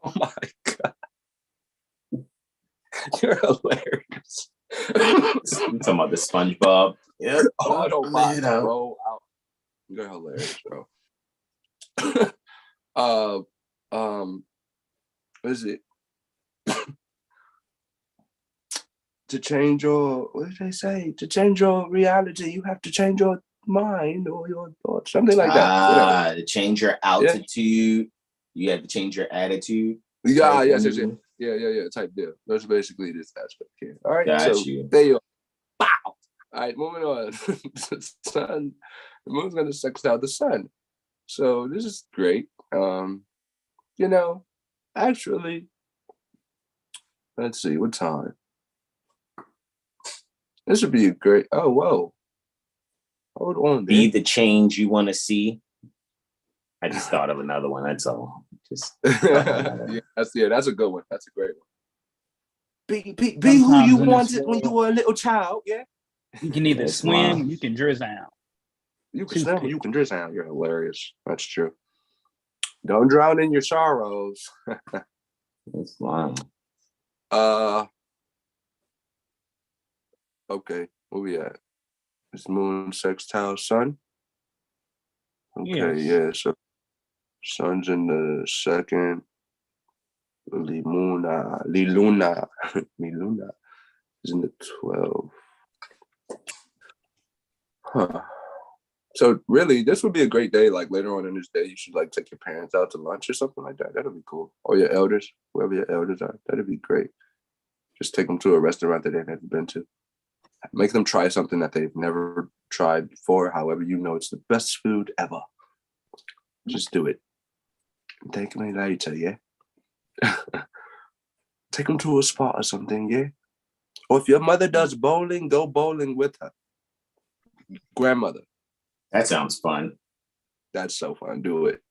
Oh my God. You're hilarious. I'm talking about the SpongeBob. Yep. Autobots, bro. You're hilarious, bro. What is it? To change your, what did they say? To change your reality, you have to change your mind or your thoughts, something like that. To change your altitude, you have to change your attitude. Yeah, yes. Yeah, type deal. That's basically this aspect here. All right, there you are. Bow. All right, moving on. The sun, the moon's gonna sextile the sun. So this is great. Actually, let's see, what time? This would be a great, oh, whoa. Hold on. Be the change you want to see. I just thought of another one, that's all. That's a good one. That's a great one. Be who you wanted when you were a little child, yeah? You can either swim, you can drown. You can swim, you can drown. You're hilarious. That's true. Don't drown in your sorrows. That's fine. Okay, where we at? It's moon sextile sun. Okay, yeah. So sun's in the second. Luna is in the 12th. Huh. So really, this would be a great day. Like later on in this day, you should like take your parents out to lunch or something like that. That'd be cool. Or your elders, whoever your elders are. That'd be great. Just take them to a restaurant that they've never been to. Make them try something that they've never tried before. However, it's the best food ever. Just do it. Take me later, yeah? Take them to a spot or something, yeah? Or if your mother does bowling, go bowling with her. Grandmother. That sounds fun. That's so fun. Do it.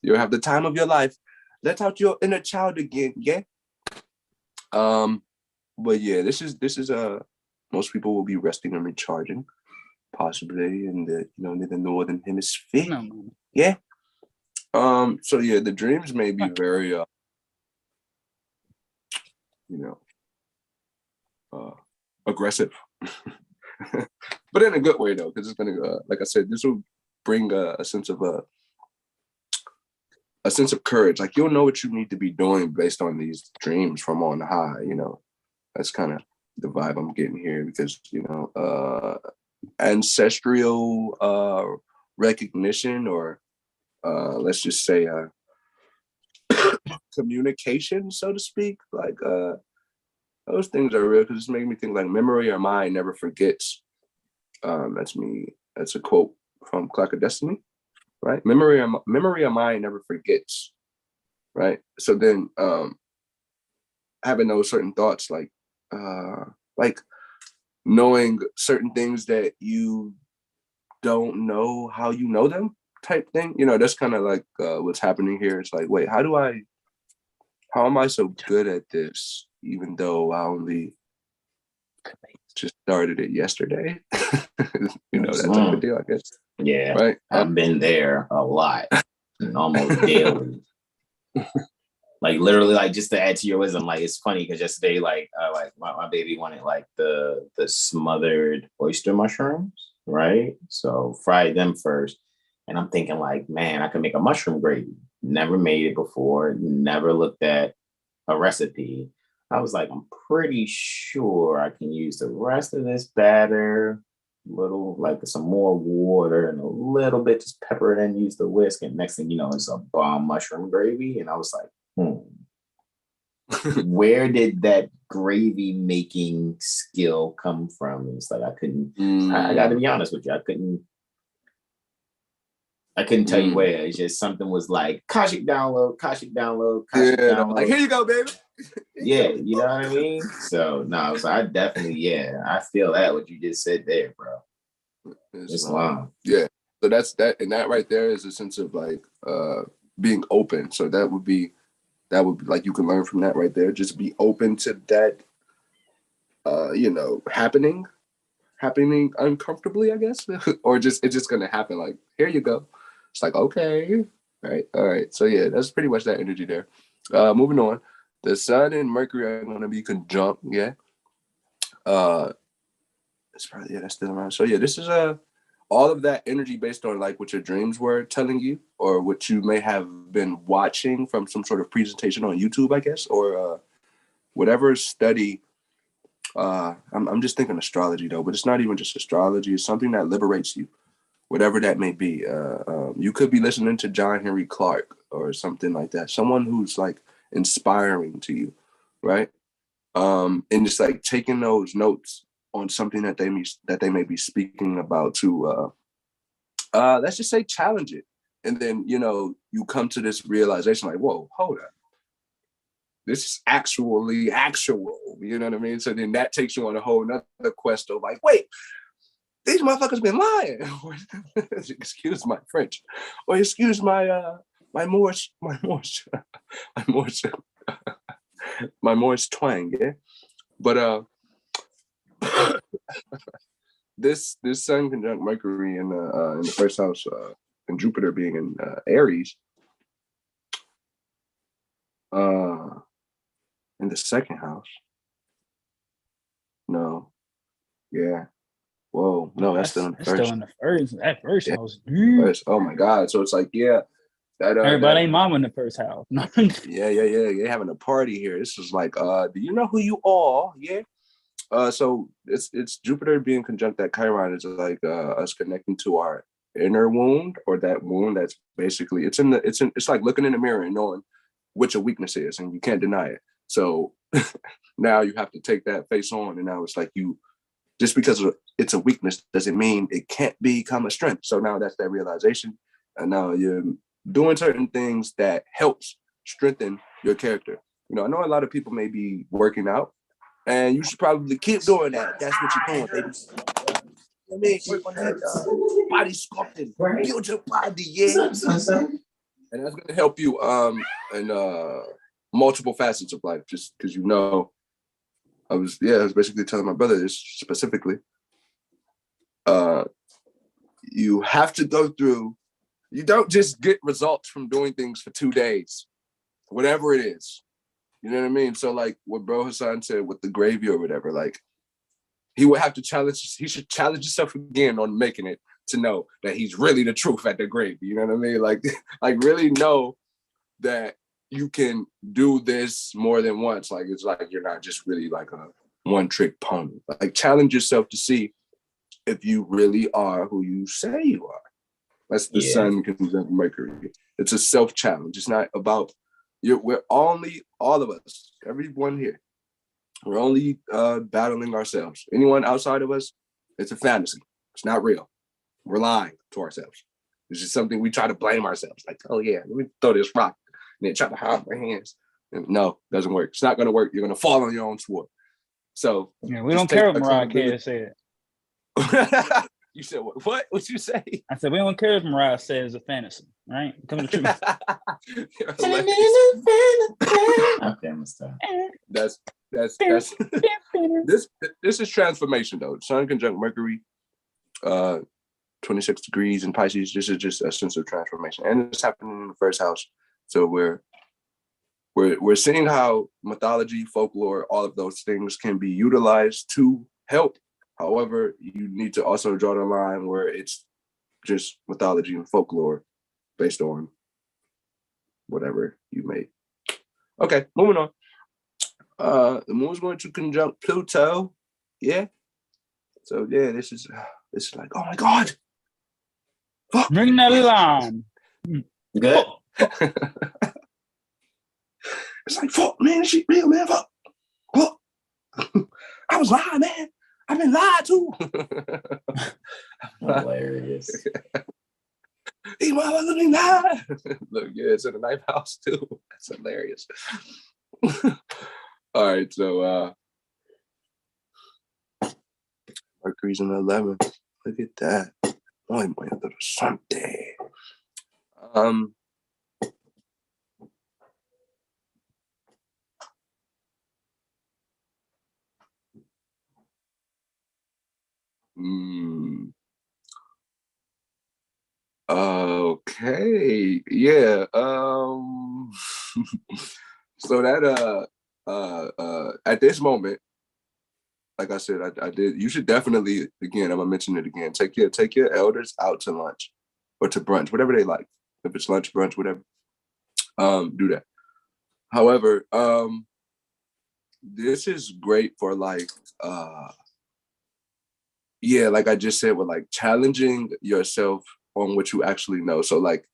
You'll have the time of your life. Let out your inner child again, yeah? But yeah, this is most people will be resting and recharging, possibly in the the northern hemisphere. No. Yeah. So yeah, the dreams may be very aggressive. But in a good way though, because it's gonna like I said, this will bring a sense of courage. Like you'll know what you need to be doing based on these dreams from on high, That's kind of the vibe I'm getting here because, ancestral recognition or let's just say communication, so to speak. Like those things are real because it's making me think like memory or mind never forgets. That's me. That's a quote from Clock of Destiny, right? Memory or mind never forgets, right? So then having those certain thoughts like knowing certain things that you don't know how you know them type thing, that's kind of like what's happening here. It's like, wait, how am I so good at this even though I only just started it yesterday? That type of deal, I guess. Yeah, right. I've been there a lot and almost daily. Like literally, like just to add to your wisdom, like it's funny because yesterday, like my baby wanted like the smothered oyster mushrooms, right? So fried them first, and I'm thinking like, man, I could make a mushroom gravy. Never made it before. Never looked at a recipe. I was like, I'm pretty sure I can use the rest of this batter, little like some more water and a little bit, just pepper it in, use the whisk, and next thing you know, it's a bomb mushroom gravy. And I was like, where did that gravy making skill come from? It's like I couldn't. I got to be honest with you, I couldn't tell you where. It's just something was like Kashik download. Like here you go, baby. Yeah, you know what I mean. So no, so I definitely I feel that what you just said there, bro. It's long. Yeah. So that's that, and that right there is a sense of like being open. So that would be like you can learn from that right there. Just be open to that happening uncomfortably, I guess. Or it's just gonna happen. Like, here you go. It's like, okay. All right. So yeah, that's pretty much that energy there. Moving on. The sun and Mercury are gonna be conjunct, yeah. It's probably, yeah, that's still around. So yeah, this is all of that energy based on like what your dreams were telling you, or what you may have been watching from some sort of presentation on YouTube, I guess, or whatever study. I'm just thinking astrology though, but it's not even just astrology. It's something that liberates you, whatever that may be. You could be listening to John Henry Clark or something like that. Someone who's like inspiring to you, right? And just like taking those notes on something that they may be speaking about to let's just say challenge it. And then, you know, you come to this realization like, whoa, hold up. This is actually actual, you know what I mean? So then that takes you on a whole nother quest of like, wait, these motherfuckers been lying. Excuse my French, or excuse my my Moorish twang, yeah. But this Sun conjunct Mercury in the first house, and Jupiter being in Aries, in the second house. No, yeah. Whoa, no, that's still in the first. Still in the first. That first house. First. Oh my God! So it's like, yeah, that Everybody ain't mama in the first house. yeah. You're having a party here. This is like, do you know who you are? Yeah. So it's Jupiter being conjunct that Chiron is like us connecting to our inner wound, or that wound that's basically it's like looking in the mirror and knowing what your weakness is, and you can't deny it. So now you have to take that face on, and now it's like you. Just because it's a weakness doesn't mean it can't become a strength. So now that's that realization. And now you're doing certain things that helps strengthen your character. You know, I know a lot of people may be working out, and you should probably keep doing that. That's what you're doing, baby. I mean, work on that body sculpting. Build your body, yeah. And that's going to help you in multiple facets of life, just because you know. I was basically telling my brother this specifically. You have to go through, you don't just get results from doing things for 2 days, whatever it is. You know what I mean? So like what Bro Hassan said with the gravy or whatever, like he should challenge himself again on making it to know that he's really the truth at the gravy. You know what I mean? Like really know that you can do this more than once. Like it's like you're not just really like a one-trick pony. Like challenge yourself to see if you really are who you say you are. That's the Sun conjunct Mercury. It's a self-challenge. It's not about we're only, all of us, everyone here, we're only battling ourselves. Anyone outside of us, it's a fantasy. It's not real. We're lying to ourselves. It's just something we try to blame ourselves. Like, oh yeah, let me throw this rock. And then try to hide my hands. And no, doesn't work. It's not going to work. You're going to fall on your own sword. So yeah, we don't care what Mariah Carey said. You said what? What? What'd you say? I said we don't care if Mariah says it's a fantasy, right? Come to truth. This is transformation though. Sun conjunct Mercury, 26 degrees in Pisces. This is just a sense of transformation, and it's happening in the first house. So we're seeing how mythology, folklore, all of those things can be utilized to help. However, you need to also draw the line where it's just mythology and folklore based on whatever you made. Okay, moving on. The moon's going to conjunct Pluto. Yeah. So yeah, this is like, oh my God. Fuck. Bring that line. Good. It's like, fuck, man, this shit real, man. Fuck. Fuck. I was lying, man. I've been lied to. Hilarious. These motherfuckers been lying. Look, yeah, it's in the ninth house too. That's hilarious. All right, so Mercury's in the 11th. Look at that. Muy, muy interesante. Okay. Yeah. So that at this moment, like I said, I did. You should definitely, again, I'm gonna mention it again. Take your elders out to lunch or to brunch, whatever they like. If it's lunch, brunch, whatever, do that. However, this is great for like, yeah, like I just said, with like challenging yourself on what you actually know. So like,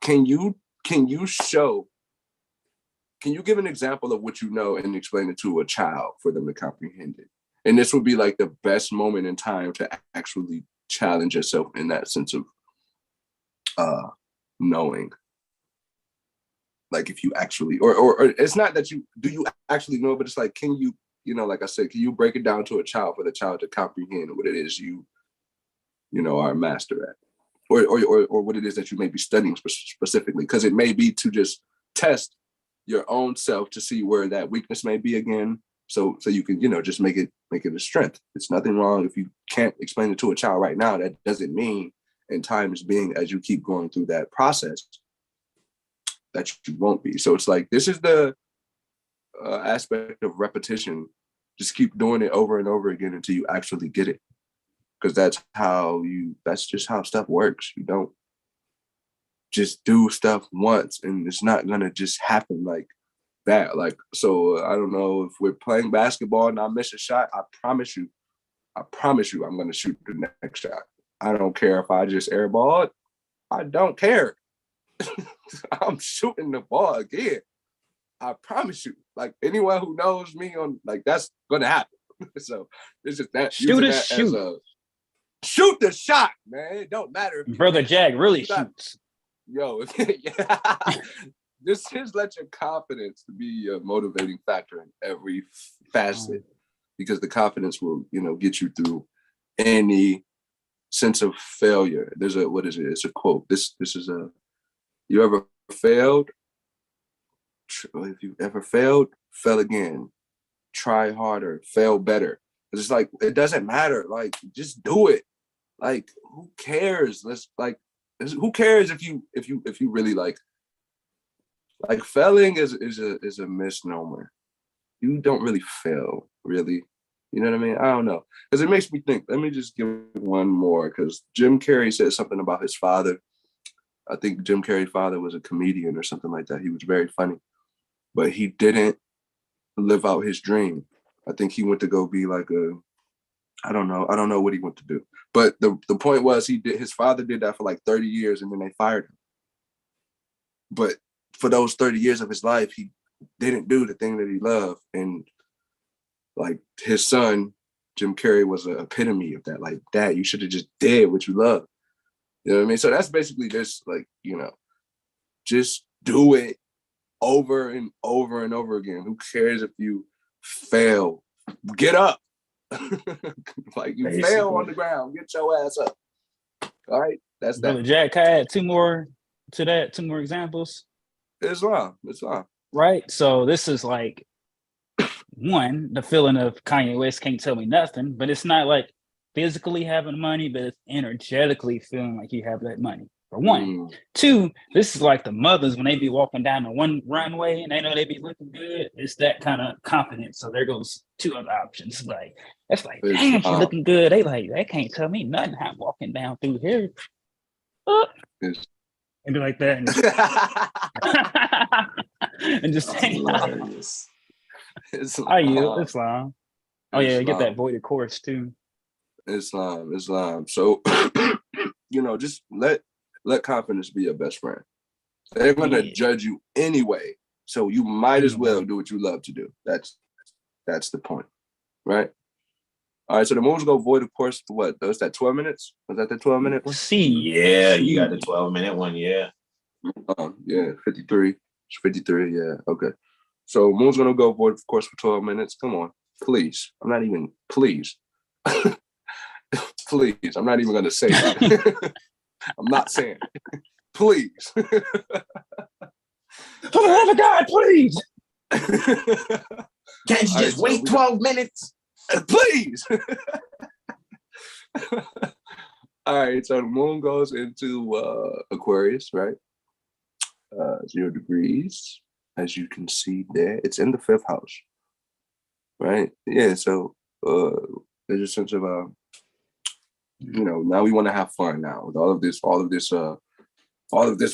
can you give an example of what you know and explain it to a child for them to comprehend it? And this would be like the best moment in time to actually challenge yourself in that sense of knowing. Like if you actually, or it's not that you actually know, but it's like, can you, like I said, can you break it down to a child for the child to comprehend what it is you are a master at, or what it is that you may be studying specifically? Because it may be to just test your own self to see where that weakness may be again, so you can just make it a strength. It's nothing wrong if you can't explain it to a child right now. That doesn't mean in time is being, as you keep going through that process, that you won't be. So it's like, this is the aspect of repetition. Just keep doing it over and over again until you actually get it, because that's just how stuff works. You don't just do stuff once and it's not gonna just happen like that. Like, so I don't know, if we're playing basketball and I miss a shot, I promise you I'm gonna shoot the next shot. I don't care if I just airball it. I don't care. I'm shooting the ball again. I promise you. Like, anyone who knows me, on like, that's gonna happen. So it's just that, Shoot as a shoot the shot, man. It don't matter. Brother Jag really shoots. Yo, yeah. Just let your confidence be a motivating factor in every facet, because the confidence will, get you through any sense of failure. There's what is it? It's a quote. This is you ever failed? If you ever failed, fail again. Try harder, fail better. It's like, it doesn't matter. Like, just do it. Like, who cares? Who cares if you really like failing is a misnomer. You don't really fail, really. You know what I mean? I don't know. Because it makes me think. Let me just give one more, because Jim Carrey said something about his father. I think Jim Carrey's father was a comedian or something like that. He was very funny, but he didn't live out his dream. I think he went to go be like I don't know what he went to do. But the point was, his father did that for like 30 years and then they fired him. But for those 30 years of his life, he didn't do the thing that he loved. And like, his son, Jim Carrey, was an epitome of that. Like, Dad, you should have just did what you love. You know what I mean? So that's basically this, like, just do it over and over and over again. Who cares if you fail? Get up. Like, you basically fail on the ground, get your ass up. All right, that's Brother that. Jack, can I add two more examples? Islam. Right. So this is like, one, the feeling of Kanye West can't tell me nothing, but it's not like physically having money, but it's energetically feeling like you have that money, for one. Two, this is like the mothers when they be walking down the one runway and they know they be looking good. It's that kind of confidence. So there goes two other options. Like, that's like, damn, she's looking good. They can't tell me nothing. I'm walking down through here. And be like that. And just hilarious. I yield. Islam. Oh yeah, Islam. Get that voided course too. Islam. So just let confidence be your best friend. They're gonna judge you anyway, so you might as well do what you love to do. That's the point, right? All right, so the moon's go void of course for what? Was that 12 minutes? Was that the 12-minute one? Yeah, you got the 12-minute one, yeah. Yeah, 53. It's 53, yeah, okay. So moon's gonna go void of course for 12 minutes. Come on, please. I'm not even, please. Please, I'm not even gonna say that. I'm not saying it. Please. For the love of God, please. Can't you just wait 12 minutes? Please. All right, so the moon goes into Aquarius, right? 0 degrees, as you can see there. It's in the 5th house, right? Yeah. So there's a sense of now we want to have fun now with all of this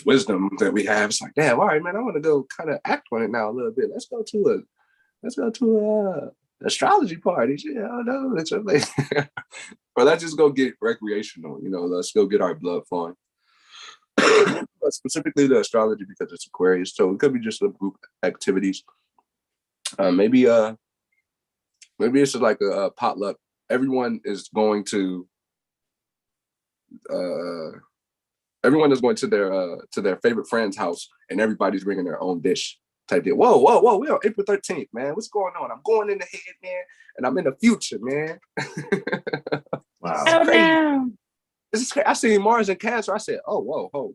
wisdom that we have. It's like, damn, all right, man, I want to go kind of act on it now a little bit. Let's go to astrology parties. Yeah, I know. It's like, or let's just go get recreational. Let's go get our blood flowing. But specifically the astrology because it's Aquarius, so it could be just a group activities. Maybe it's just like a potluck. Everyone is going to their favorite friend's house, and everybody's bringing their own dish type deal. Whoa, we're on April 13th, man. What's going on? I'm going in the head, man, and I'm in the future, man. Wow. It's crazy. This is crazy. I seen Mars and Cancer. I said, oh, whoa.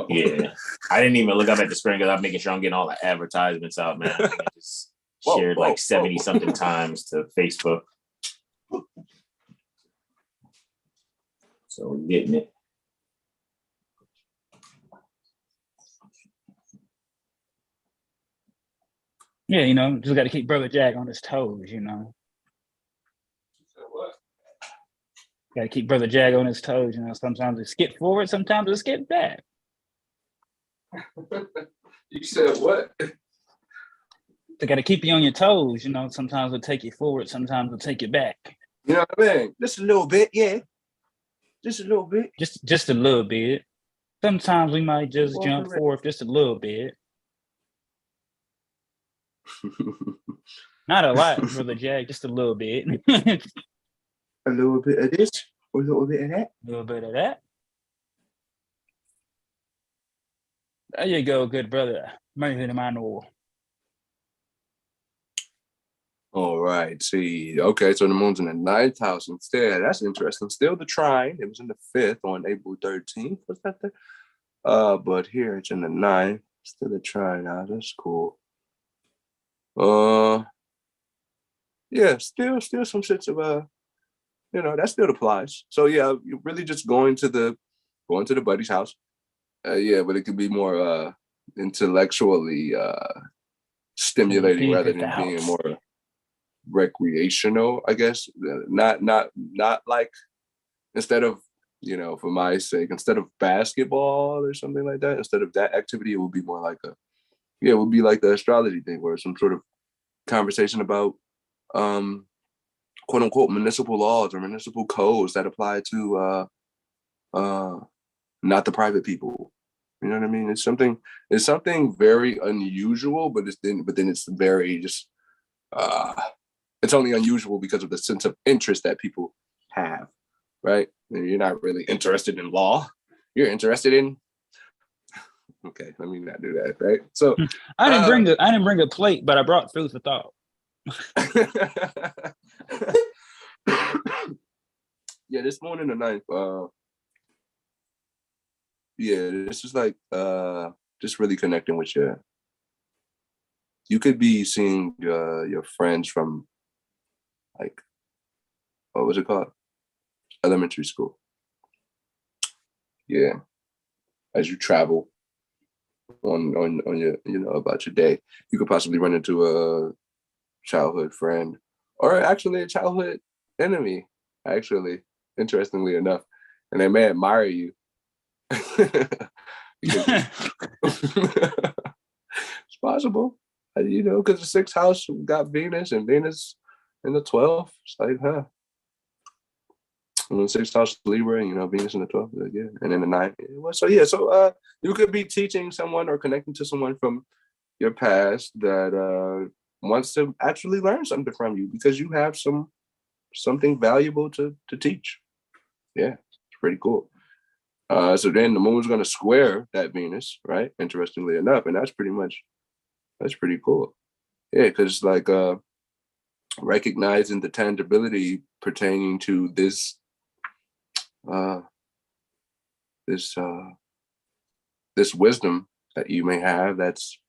Yeah. I didn't even look up at the screen because I'm making sure I'm getting all the advertisements out, man. I think I just shared 70 something times to Facebook. So we're getting it. Yeah, just got to keep Brother Jag on his toes, Got to keep Brother Jag on his toes, Sometimes it skip forward, sometimes it skip back. You said what? They got to keep you on your toes, Sometimes it'll take you forward, sometimes it'll take you back. You know what I mean? Just a little bit, yeah. Just a little bit. Just a little bit. Sometimes we might just jump forward just a little bit. Not a lot, Brother Jag, just a little bit. A little bit of this, or a little bit of that. A little bit of that. There you go, good brother. Manuel. All right, see. Okay, so the moon's in the 9th house instead. That's interesting. Still the trine. It was in the 5th on April 13th. Was that there? But here it's in the 9th. Still the trine now. That's cool. Yeah, still some sense of that still applies. So yeah, you're really just going to the buddy's house. Yeah, but it could be more intellectually stimulating rather than being more recreational, I guess. Not like, instead of, for my sake, instead of basketball or something like that, instead of that activity, it would be more like it would be like the astrology thing, where some sort of conversation about quote unquote municipal laws or municipal codes that apply to not the private people. You know what I mean? It's something very unusual, but then it's very just it's only unusual because of the sense of interest that people have, right? And you're not really interested in law. You're interested in okay, let me not do that, right? So I didn't bring a plate, but I brought food for thought. Yeah, this morning the 9th. Yeah, this is like just really connecting with you could be seeing your friends from, like, what was it called? Elementary school. Yeah. As you travel on your about your day, you could possibly run into a childhood friend, or actually a childhood enemy, actually, interestingly enough. And they may admire you. It's possible, because the 6th house got Venus, and Venus in the 12th. It's like, huh? And the 6th house Libra, Venus in the 12th, yeah, and then the 9th. So you could be teaching someone or connecting to someone from your past that wants to actually learn something from you because you have something valuable to teach. Yeah, it's pretty cool. So then the moon's going to square that Venus, right? Interestingly enough, and that's pretty cool. Yeah, because like recognizing the tangibility pertaining to this wisdom that you may have. That's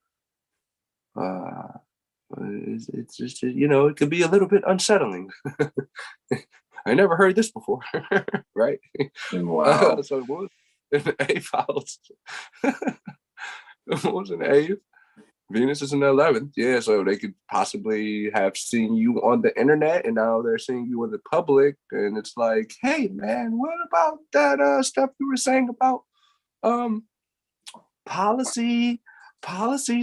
it's just it could be a little bit unsettling. I never heard this before, right? Wow. So what was in the 8th house? What was in the 8th? Venus is in the 11th. Yeah, so they could possibly have seen you on the internet, and now they're seeing you in the public, and it's like, hey man, what about that stuff you were saying about policies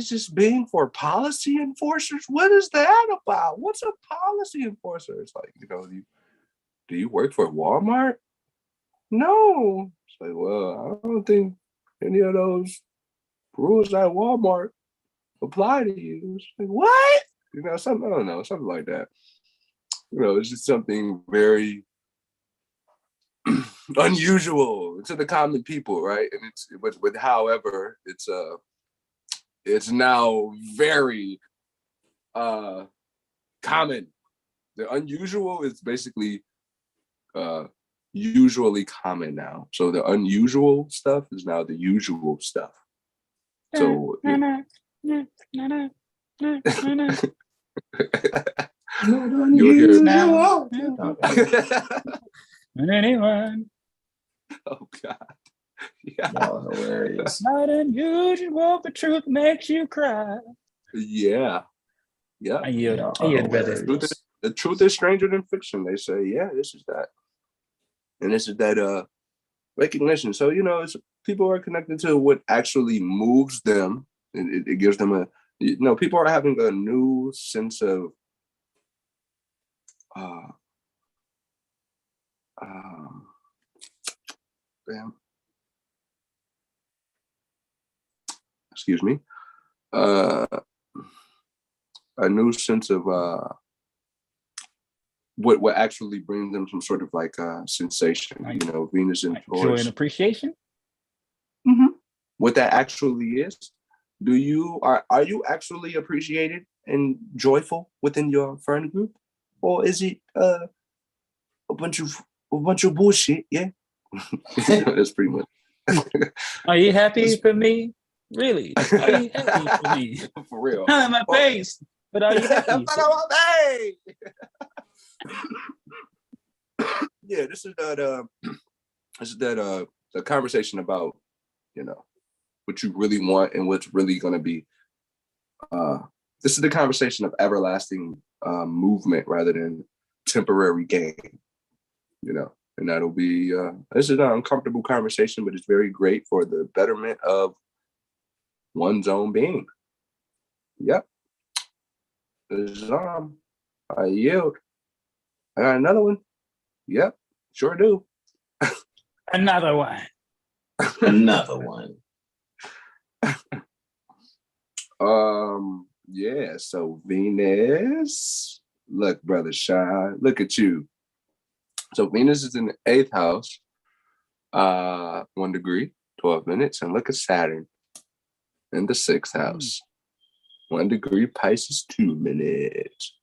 just being for policy enforcers? What is that about? What's a policy enforcer? It's like, do you work for Walmart? No. It's like, well, I don't think any of those rules at Walmart apply to you. It's like, what? Something, I don't know, something like that. It's just something very unusual to the common people, right? And it's with however, it's now very common. The unusual is basically usually common now. So the unusual stuff is now the usual stuff. So you'll hear now. Anyone. Oh God. Yeah. Oh, hilarious. Not unusual, the truth makes you cry. Yeah. Yeah. I yield, brother. The truth is stranger than fiction. They say, yeah, this is that. And this is that recognition. So, people are connected to what actually moves them. It gives them people are having a new sense of excuse me, a new sense of what actually brings them some sort of like sensation, Venus in Taurus. Joy and appreciation. Mm-hmm. What that actually is. Are you actually appreciated and joyful within your friend group, or is it a bunch of bullshit? Yeah. That's pretty much. Are you happy for me? Really? Are you happy for me? For real. Not in my face, but are you happy? Yeah, this is the conversation about, what you really want and what's really going to be. This is the conversation of everlasting movement rather than temporary gain, and that'll be, this is an uncomfortable conversation, but it's very great for the betterment of one's own being. Yep. I yield. I got another one. Yep, sure do. Another one. Another one. Yeah, so Venus, look, brother Sean, look at you. So Venus is in the 8th house, 1 degree, 12 minutes, and look at Saturn in the 6th house, 1 degree, Pisces, 2 minutes.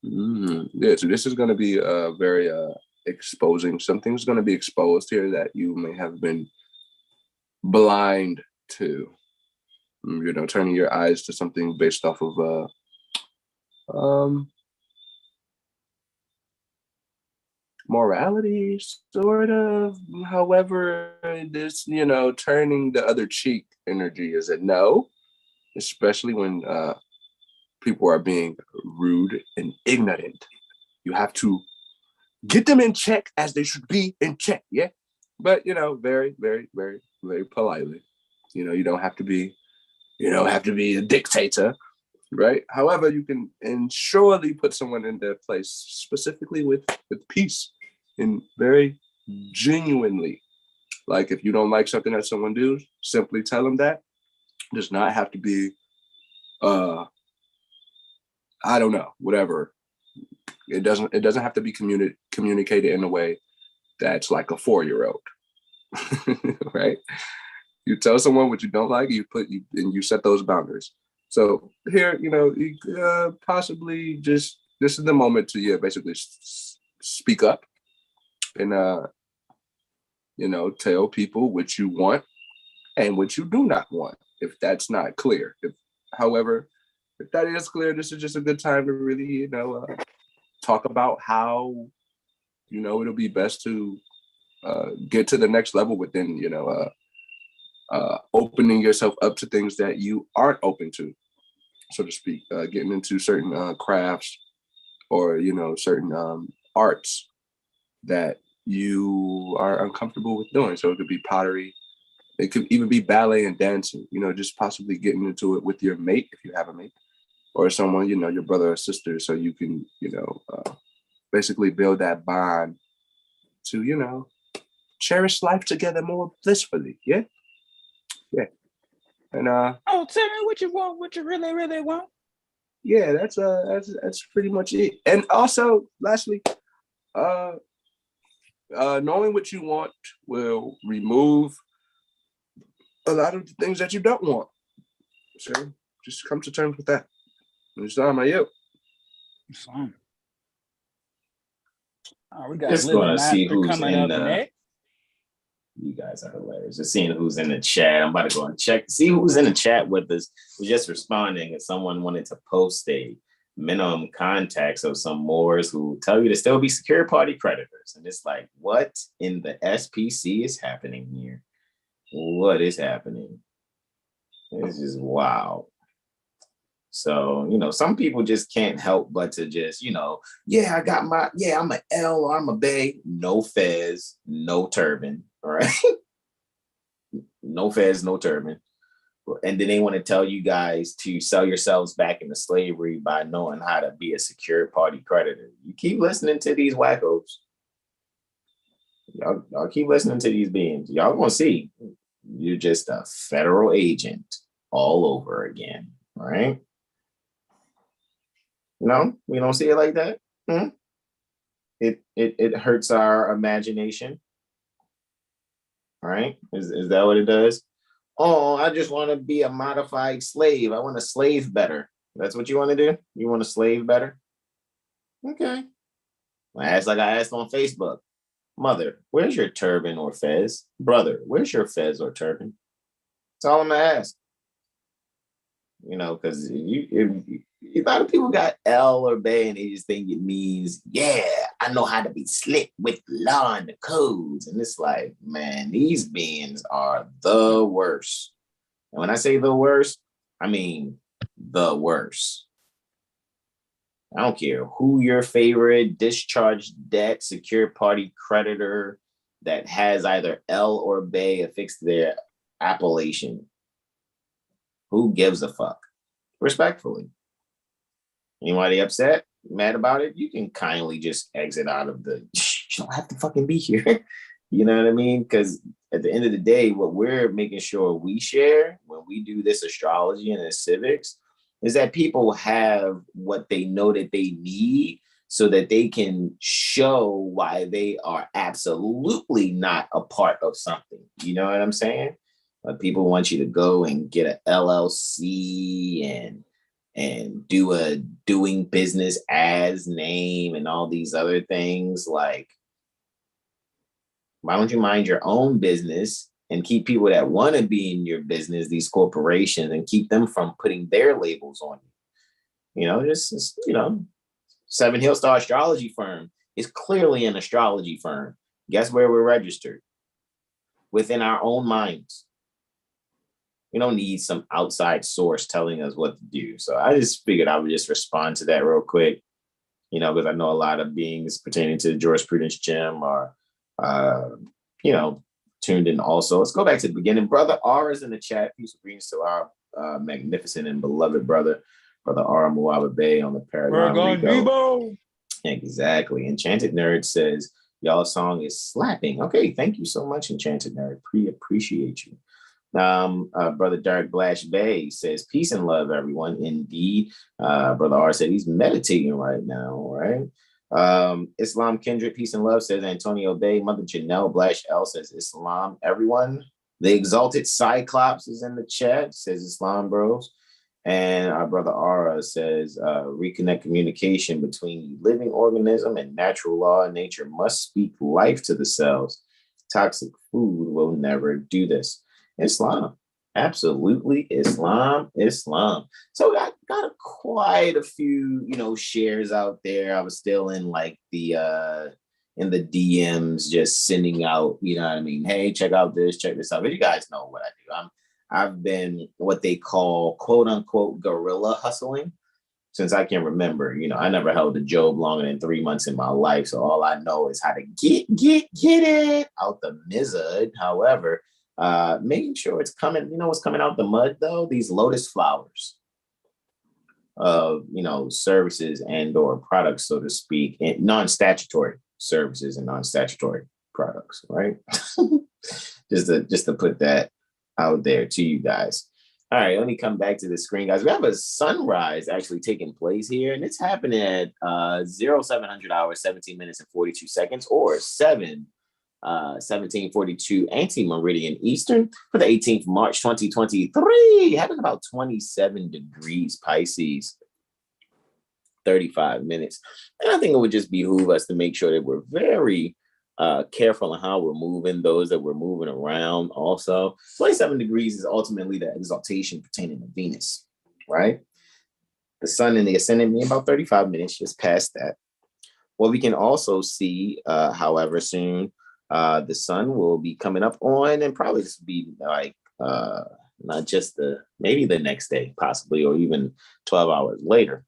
Yeah, so this is going to be very exposing. Something's going to be exposed here that you may have been blind to. Turning your eyes to something based off of morality, sort of. However, this, turning the other cheek energy is a no, especially when people are being rude and ignorant. You have to get them in check as they should be in check, yeah? But, very, very, very, very politely. You don't have to be a dictator, right? However, you can surely put someone in their place, specifically with peace and very genuinely. Like, if you don't like something that someone does, simply tell them that. It does not have to be, I don't know, whatever. It doesn't have to be communicated in a way that's like a 4-year-old, right? You tell someone what you don't like, and you set those boundaries. So here, you possibly just, this is the moment to basically speak up and tell people what you want and what you do not want, if that's not clear. However, if that is clear, this is just a good time to really, talk about how, it'll be best to get to the next level within, opening yourself up to things that you aren't open to, so to speak, getting into certain crafts or, certain arts that you are uncomfortable with doing. So it could be pottery. It could even be ballet and dancing, just possibly getting into it with your mate, if you have a mate, or someone, your brother or sister, so you can, basically build that bond to, cherish life together more blissfully. Yeah. Yeah. And oh, tell me what you want, what you really, really want. Yeah, that's pretty much it. And also, lastly, knowing what you want will remove a lot of the things that you don't want. So just come to terms with that. Islam, Islam. Oh, we got Just gonna see who's coming in up the. next. You guys are hilarious. Just seeing who's in the chat. I'm about to go and check, see who's in the chat with us. We're just responding if someone wanted to post a minimum contacts of some Moors who tell you to still be secure party creditors. And it's like, what in the SPC is happening here? What is happening? It's just wow. So, some people just can't help but to just, I'm an L or I'm a Bay, no fez, no turban, all right? No fez, no turban. And then they want to tell you guys to sell yourselves back into slavery by knowing how to be a secure party creditor. You keep listening to these wackos. Y'all keep listening to these beings. Y'all gonna see you're just a federal agent all over again, right? No, we don't see it like that. It hurts our imagination. All right, is that what it does? Oh, I just want to be a modified slave. I want to slave better. That's what you want to do? You want to slave better? Okay. I asked on Facebook. Mother, where's your turban or fez? Brother, where's your fez or turban? That's all I'm gonna ask. Because a lot of people got L or Bay and they just think it means, I know how to be slick with law and the codes. And it's like, man, these beings are the worst. And when I say the worst, I mean the worst. I don't care who your favorite discharged debt, secure party creditor that has either L or Bay affixed to their appellation. Who gives a fuck? Respectfully. Anybody upset, mad about it? You can kindly just exit out of the, you don't have to fucking be here. You know what I mean? Because at the end of the day, what we're making sure we share when we do this astrology and this civics is that people have what they know that they need so that they can show why they are absolutely not a part of something. You know what I'm saying? People want you to go and get an LLC and do a doing business as name and all these other things. Like, why don't you mind your own business and keep people that want to be in your business, these corporations, and keep them from putting their labels on you? Just 7 Hill Star Astrology Firm is clearly an astrology firm. Guess where we're registered? Within our own minds. We don't need some outside source telling us what to do. So I just figured I would just respond to that real quick, because I know a lot of beings pertaining to the jurisprudence gym are, tuned in also. Let's go back to the beginning. Brother R is in the chat. Peace and greetings to our magnificent and beloved brother R Muaba Bay on the Paragon Rico. Exactly. Enchanted Nerd says, y'all song is slapping. Okay, thank you so much, Enchanted Nerd. Appreciate you. Brother Dark Blash Bay says, peace and love, everyone. Indeed. Brother R said he's meditating right now, right? Islam Kendrick, peace and love, says Antonio Bay. Mother Janelle Blash L says Islam, everyone. The Exalted Cyclops is in the chat, says Islam bros. And our brother Ara says, reconnect communication between living organism and natural law. Nature must speak life to the cells. Toxic food will never do this. Islam, absolutely Islam. So I got quite a few, shares out there. I was still in like the in the DMs, just sending out, you know what I mean? Hey, check out this, check this out. But you guys know what I do. I've been what they call quote unquote guerrilla hustling since I can remember. You know, I never held a job longer than 3 months in my life. So all I know is how to get it out the mizard. However, making sure it's coming, you know what's coming out the mud though? These lotus flowers of, you know, services and or products, so to speak, and non-statutory services and non-statutory products, right? just to put that out there to you guys. All right, let me come back to the screen, guys. We have a sunrise actually taking place here, and it's happening at 0700 hours, 17 minutes and 42 seconds, or 1742 anti-meridian Eastern for the 18th March 2023, having about 27 degrees Pisces, 35 minutes. And I think it would just behoove us to make sure that we're very careful in how we're moving, those that we're moving around also. 27 degrees is ultimately the exaltation pertaining to Venus, right? The sun in the ascendant being about 35 minutes, just past that. What we can also see, however, soon, the sun will be coming up on, and probably this will be like not just maybe the next day, possibly, or even 12 hours later.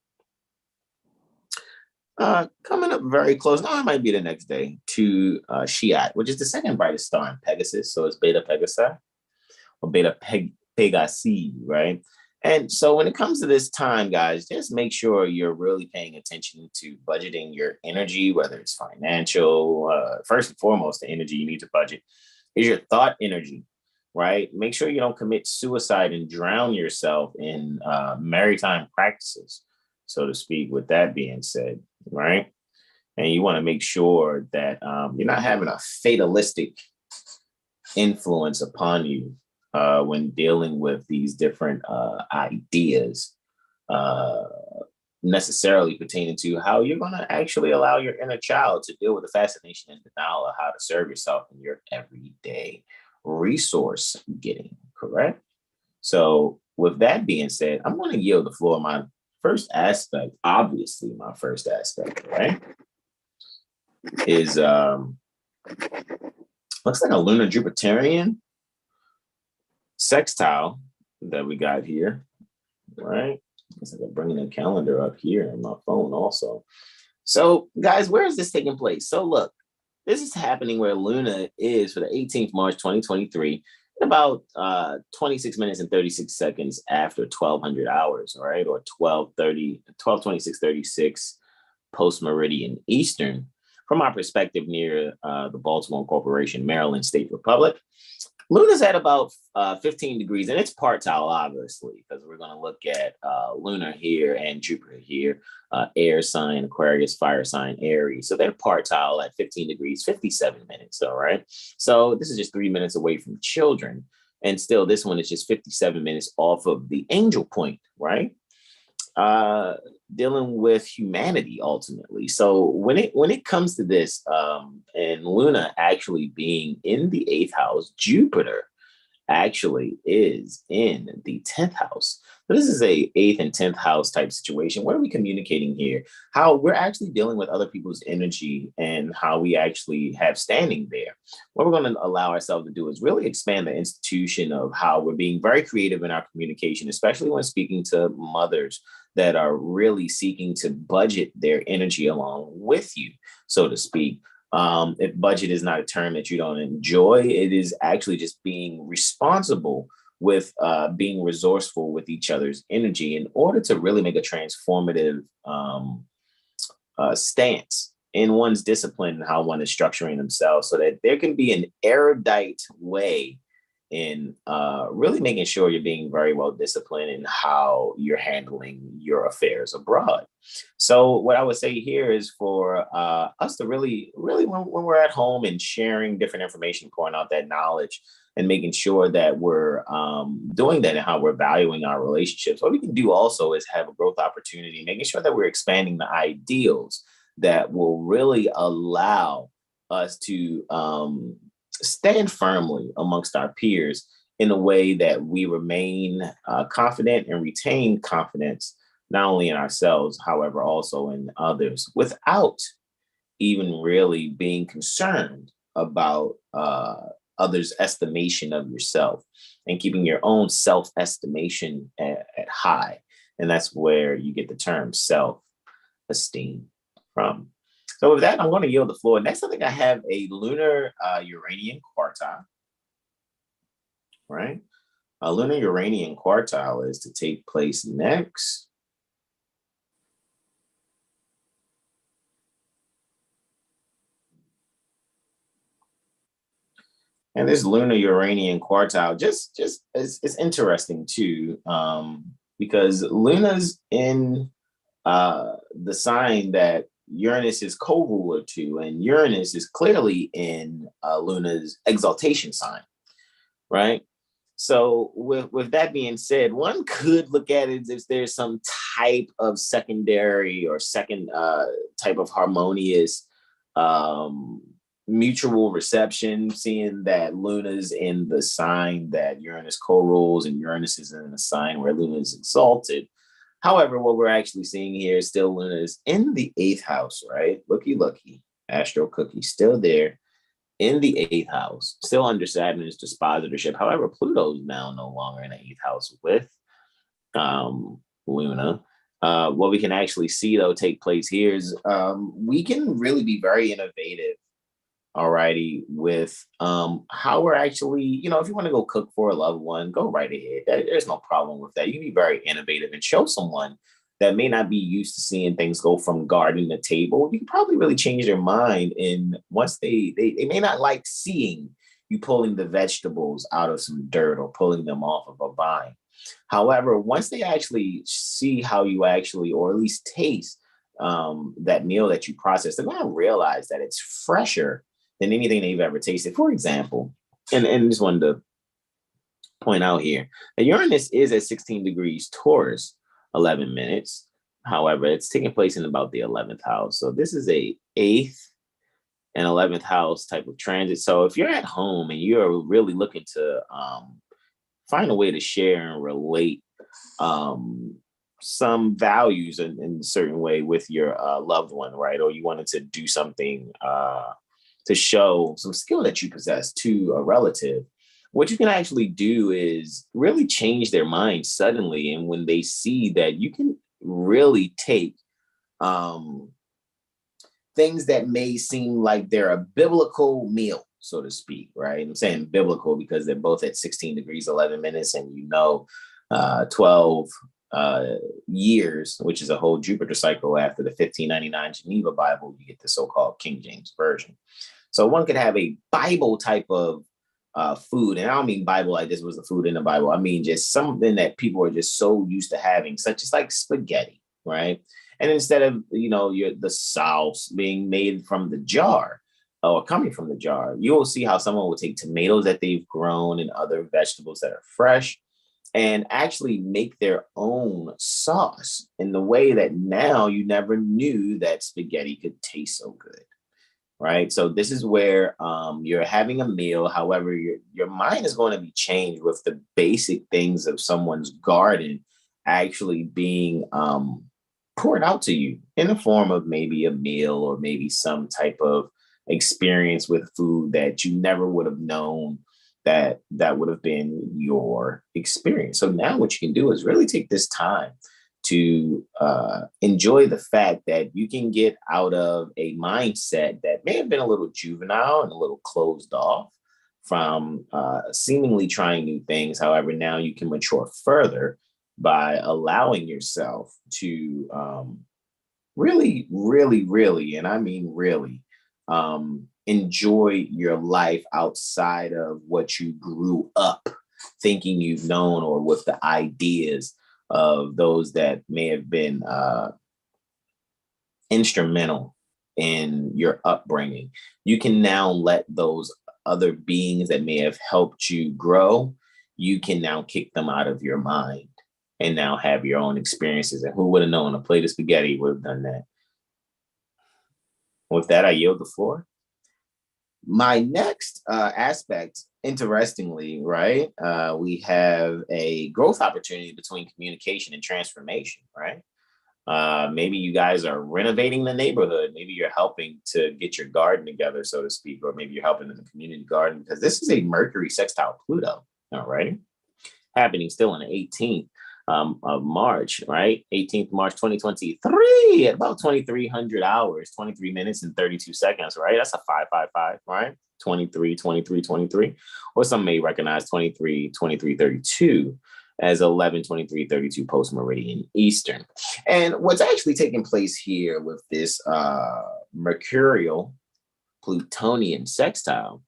Coming up very close, now it might be the next day, to Shiat, which is the second brightest star in Pegasus. So it's Beta Pegasi or Beta Pegasi, right? And so when it comes to this time, guys, just make sure you're really paying attention to budgeting your energy, whether it's financial. First and foremost, the energy you need to budget is your thought energy, right? Make sure you don't commit suicide and drown yourself in maritime practices, so to speak, with that being said, right? And you want to make sure that you're not having a fatalistic influence upon you when dealing with these different ideas, necessarily pertaining to how you're going to actually allow your inner child to deal with the fascination and denial of how to serve yourself in your everyday resource getting, correct? So with that being said, I'm going to yield the floor. My first aspect, obviously my first aspect, right, is looks like a lunar Jupiterian sextile that we got here, right? I guess I'm bringing the calendar up here on my phone also. So guys, where is this taking place? So look, this is happening where Luna is for the 18th March 2023, about 26 minutes and 36 seconds after 1200 hours, all right, or 12:26:36 post-meridian Eastern, from our perspective near the Baltimore Corporation, Maryland State Republic. Luna's at about 15 degrees, and it's partile, obviously, because we're going to look at Luna here and Jupiter here, air sign, Aquarius, fire sign, Aries. So they're partile at 15 degrees, 57 minutes, all right? So this is just 3 minutes away from children. And still, this one is just 57 minutes off of the angel point, right? Dealing with humanity ultimately. So when it comes to this, and Luna actually being in the 8th house, Jupiter actually is in the 10th house. So this is a 8th and 10th house type situation. What are we communicating here? How we're actually dealing with other people's energy and how we actually have standing there. What we're going to allow ourselves to do is really expand the institution of how we're being very creative in our communication, especially when speaking to mothers that are really seeking to budget their energy along with you, so to speak. If budget is not a term that you don't enjoy, it is actually just being responsible with being resourceful with each other's energy in order to really make a transformative stance in one's discipline and how one is structuring themselves, so that there can be an erudite way in really making sure you're being very well disciplined in how you're handling your affairs abroad. So what I would say here is for us to really when we're at home and sharing different information, pouring out that knowledge and making sure that we're doing that and how we're valuing our relationships. What we can do also is have a growth opportunity, making sure that we're expanding the ideals that will really allow us to stand firmly amongst our peers in a way that we remain confident and retain confidence, not only in ourselves, however, also in others, without even really being concerned about others' estimation of yourself and keeping your own self-estimation at high. And that's where you get the term self-esteem from. So with that, I'm going to yield the floor. Next, I think I have a lunar Uranian quartile, right? A lunar Uranian quartile is to take place next. And this lunar Uranian quartile just it's interesting too, because Luna's in the sign that Uranus is co-ruler to, and Uranus is clearly in Luna's exaltation sign, right? So with that being said, one could look at it as if there's some type of secondary or second type of harmonious mutual reception, seeing that Luna's in the sign that Uranus co-rules and Uranus is in the sign where Luna is exalted. However, what we're actually seeing here is still Luna is in the 8th house, right? Looky, Astro Cookie still there in the 8th house, still under Saturn's dispositorship. However, Pluto is now no longer in the 8th house with Luna. What we can actually see, though, take place here is we can really be very innovative, alrighty, with how we're actually, if you want to go cook for a loved one, go right ahead. There's no problem with that. You can be very innovative and show someone that may not be used to seeing things go from garden to table. You can probably really change their mind. And once they may not like seeing you pulling the vegetables out of some dirt or pulling them off of a vine. However, once they actually see how you actually, or at least taste that meal that you process, they're going to realize that it's fresher than anything they've ever tasted. For example, and just wanted to point out here that Uranus is at 16 degrees Taurus, 11 minutes. However, it's taking place in about the 11th house. So this is a 8th and 11th house type of transit. So if you're at home and you're really looking to find a way to share and relate some values in a certain way with your loved one, right? Or you wanted to do something to show some skill that you possess to a relative, what you can actually do is really change their mind suddenly. And when they see that you can really take things that may seem like they're a biblical meal, so to speak, right? I'm saying biblical because they're both at 16 degrees, 11 minutes, and 12 years, which is a whole Jupiter cycle after the 1599 Geneva Bible, you get the so-called King James Version. So one could have a Bible type of food, and I don't mean Bible like this was the food in the Bible. I mean just something that people are just so used to having, such as like spaghetti, right? And instead of the sauce being made from the jar or coming from the jar, you will see how someone will take tomatoes that they've grown and other vegetables that are fresh and actually make their own sauce in the way that now you never knew that spaghetti could taste so good. Right. So this is where you're having a meal. However, your mind is going to be changed with the basic things of someone's garden actually being poured out to you in the form of maybe a meal or maybe some type of experience with food that you never would have known that would have been your experience. So now what you can do is really take this time to enjoy the fact that you can get out of a mindset that may have been a little juvenile and a little closed off from seemingly trying new things. However, now you can mature further by allowing yourself to really, really, really, and I mean really, enjoy your life outside of what you grew up thinking you've known or with the ideas of those that may have been instrumental in your upbringing. You can now let those other beings that may have helped you grow, you can now kick them out of your mind and now have your own experiences. And who would have known a plate of spaghetti would have done that? With that, I yield the floor. My next aspect, interestingly, right, we have a growth opportunity between communication and transformation, right? Maybe you guys are renovating the neighborhood. Maybe you're helping to get your garden together, so to speak, or maybe you're helping in the community garden, because this is a Mercury sextile Pluto, all right? Happening still on the 18th of March, right? 18th March 2023 at about 2300 hours, 23 minutes and 32 seconds, right? That's a 555, right? 23, 23, 23. Or some may recognize 23, 23, 32 as 11, 23, 32 post meridian Eastern. And what's actually taking place here with this Mercurial Plutonian sextile,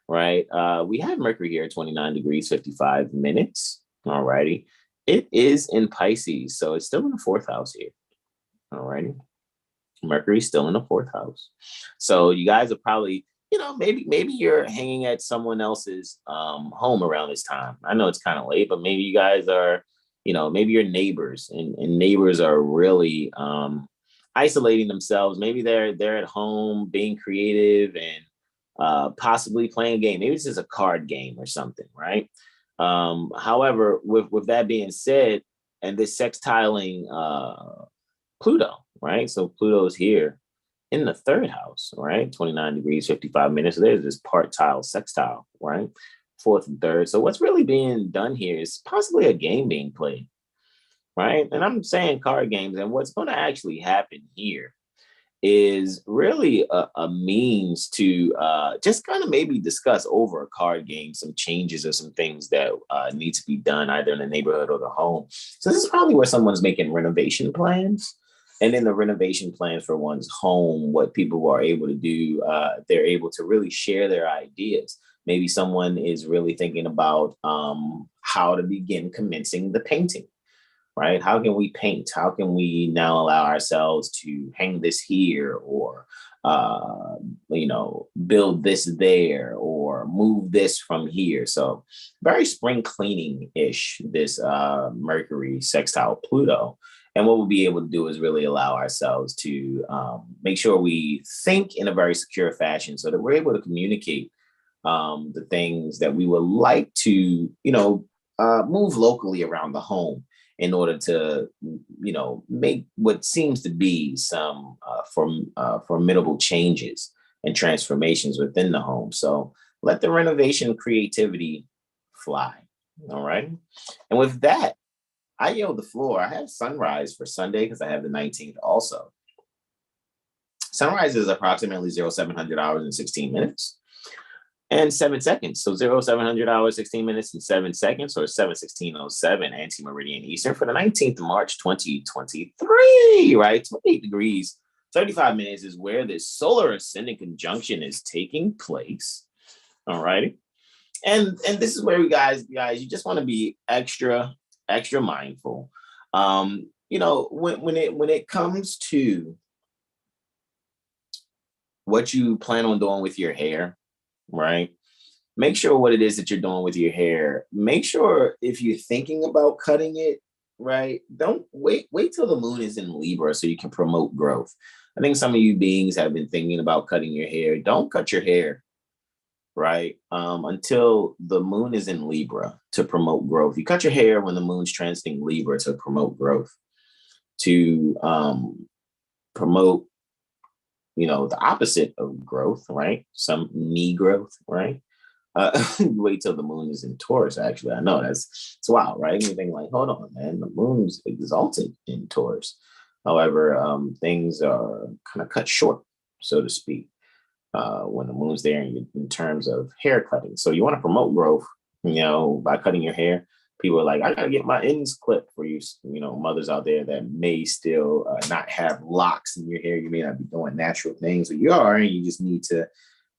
right? We have Mercury here at 29 degrees, 55 minutes. All righty. It is in Pisces, so it's still in the fourth house here. All righty. Mercury's still in the fourth house. So you guys are probably, maybe you're hanging at someone else's home around this time. I know it's kind of late, but maybe you guys are, maybe your neighbors, and neighbors are really isolating themselves. Maybe they're at home being creative and possibly playing a game. Maybe this is a card game or something, right? However, with that being said, and this sextiling Pluto, right? So Pluto is here in the third house, right? 29 degrees, 55 minutes. So there's this part-tile sextile, right? Fourth and third. So what's really being done here is possibly a game being played, right? And I'm saying card games. And what's going to actually happen here is really a means to just kind of maybe discuss over a card game some changes or some things that need to be done either in the neighborhood or the home. So this is probably where someone's making renovation plans. And in the renovation plans for one's home, what people are able to do, they're able to really share their ideas. Maybe someone is really thinking about how to begin commencing the painting. Right? How can we paint? How can we now allow ourselves to hang this here, or, build this there, or move this from here? So very spring cleaning-ish, this Mercury sextile Pluto. And what we'll be able to do is really allow ourselves to make sure we think in a very secure fashion so that we're able to communicate the things that we would like to, move locally around the home, in order to, make what seems to be some formidable changes and transformations within the home. So let the renovation creativity fly. All right. And with that, I yield the floor. I have sunrise for Sunday because I have the 19th also. Sunrise is approximately 0700 hours and 16 minutes. And 7 seconds. So 0700 hours, 16 minutes, and 7 seconds, or 7:16:07 anti-meridian Eastern for the 19th of March, 2023, right? 28 degrees, 35 minutes is where this solar ascendant conjunction is taking place. All righty. And this is where you guys, you just want to be extra mindful. When it comes to what you plan on doing with your hair, right? Make sure what it is that you're doing with your hair. Make sure if you're thinking about cutting it, right? Don't wait till the moon is in Libra so you can promote growth. I think some of you beings have been thinking about cutting your hair. Don't cut your hair, right? Until the moon is in Libra to promote growth. You cut your hair when the moon's transiting Libra to promote growth, to promote the opposite of growth, right? Some knee growth, right? Wait till the moon is in Taurus. Actually, I know it's wild, right? You think like, hold on, man, the moon's exalted in Taurus. However, things are kind of cut short, so to speak, when the moon's there in terms of hair cutting. So you want to promote growth, by cutting your hair. People are like, I gotta get my ends clipped. For you, mothers out there that may still not have locks in your hair. You may not be doing natural things, or you are, and you just need to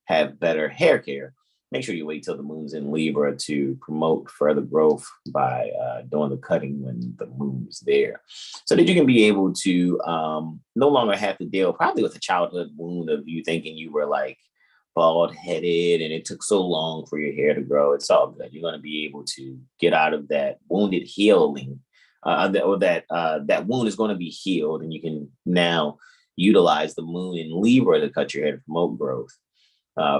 have better hair care. Make sure you wait till the moon's in Libra to promote further growth by doing the cutting when the moon's there, so that you can be able to no longer have to deal probably with a childhood wound of you thinking you were like bald headed and it took so long for your hair to grow. It's all good. You're going to be able to get out of that wounded healing, that wound is going to be healed, and you can now utilize the moon in Libra to cut your hair to promote growth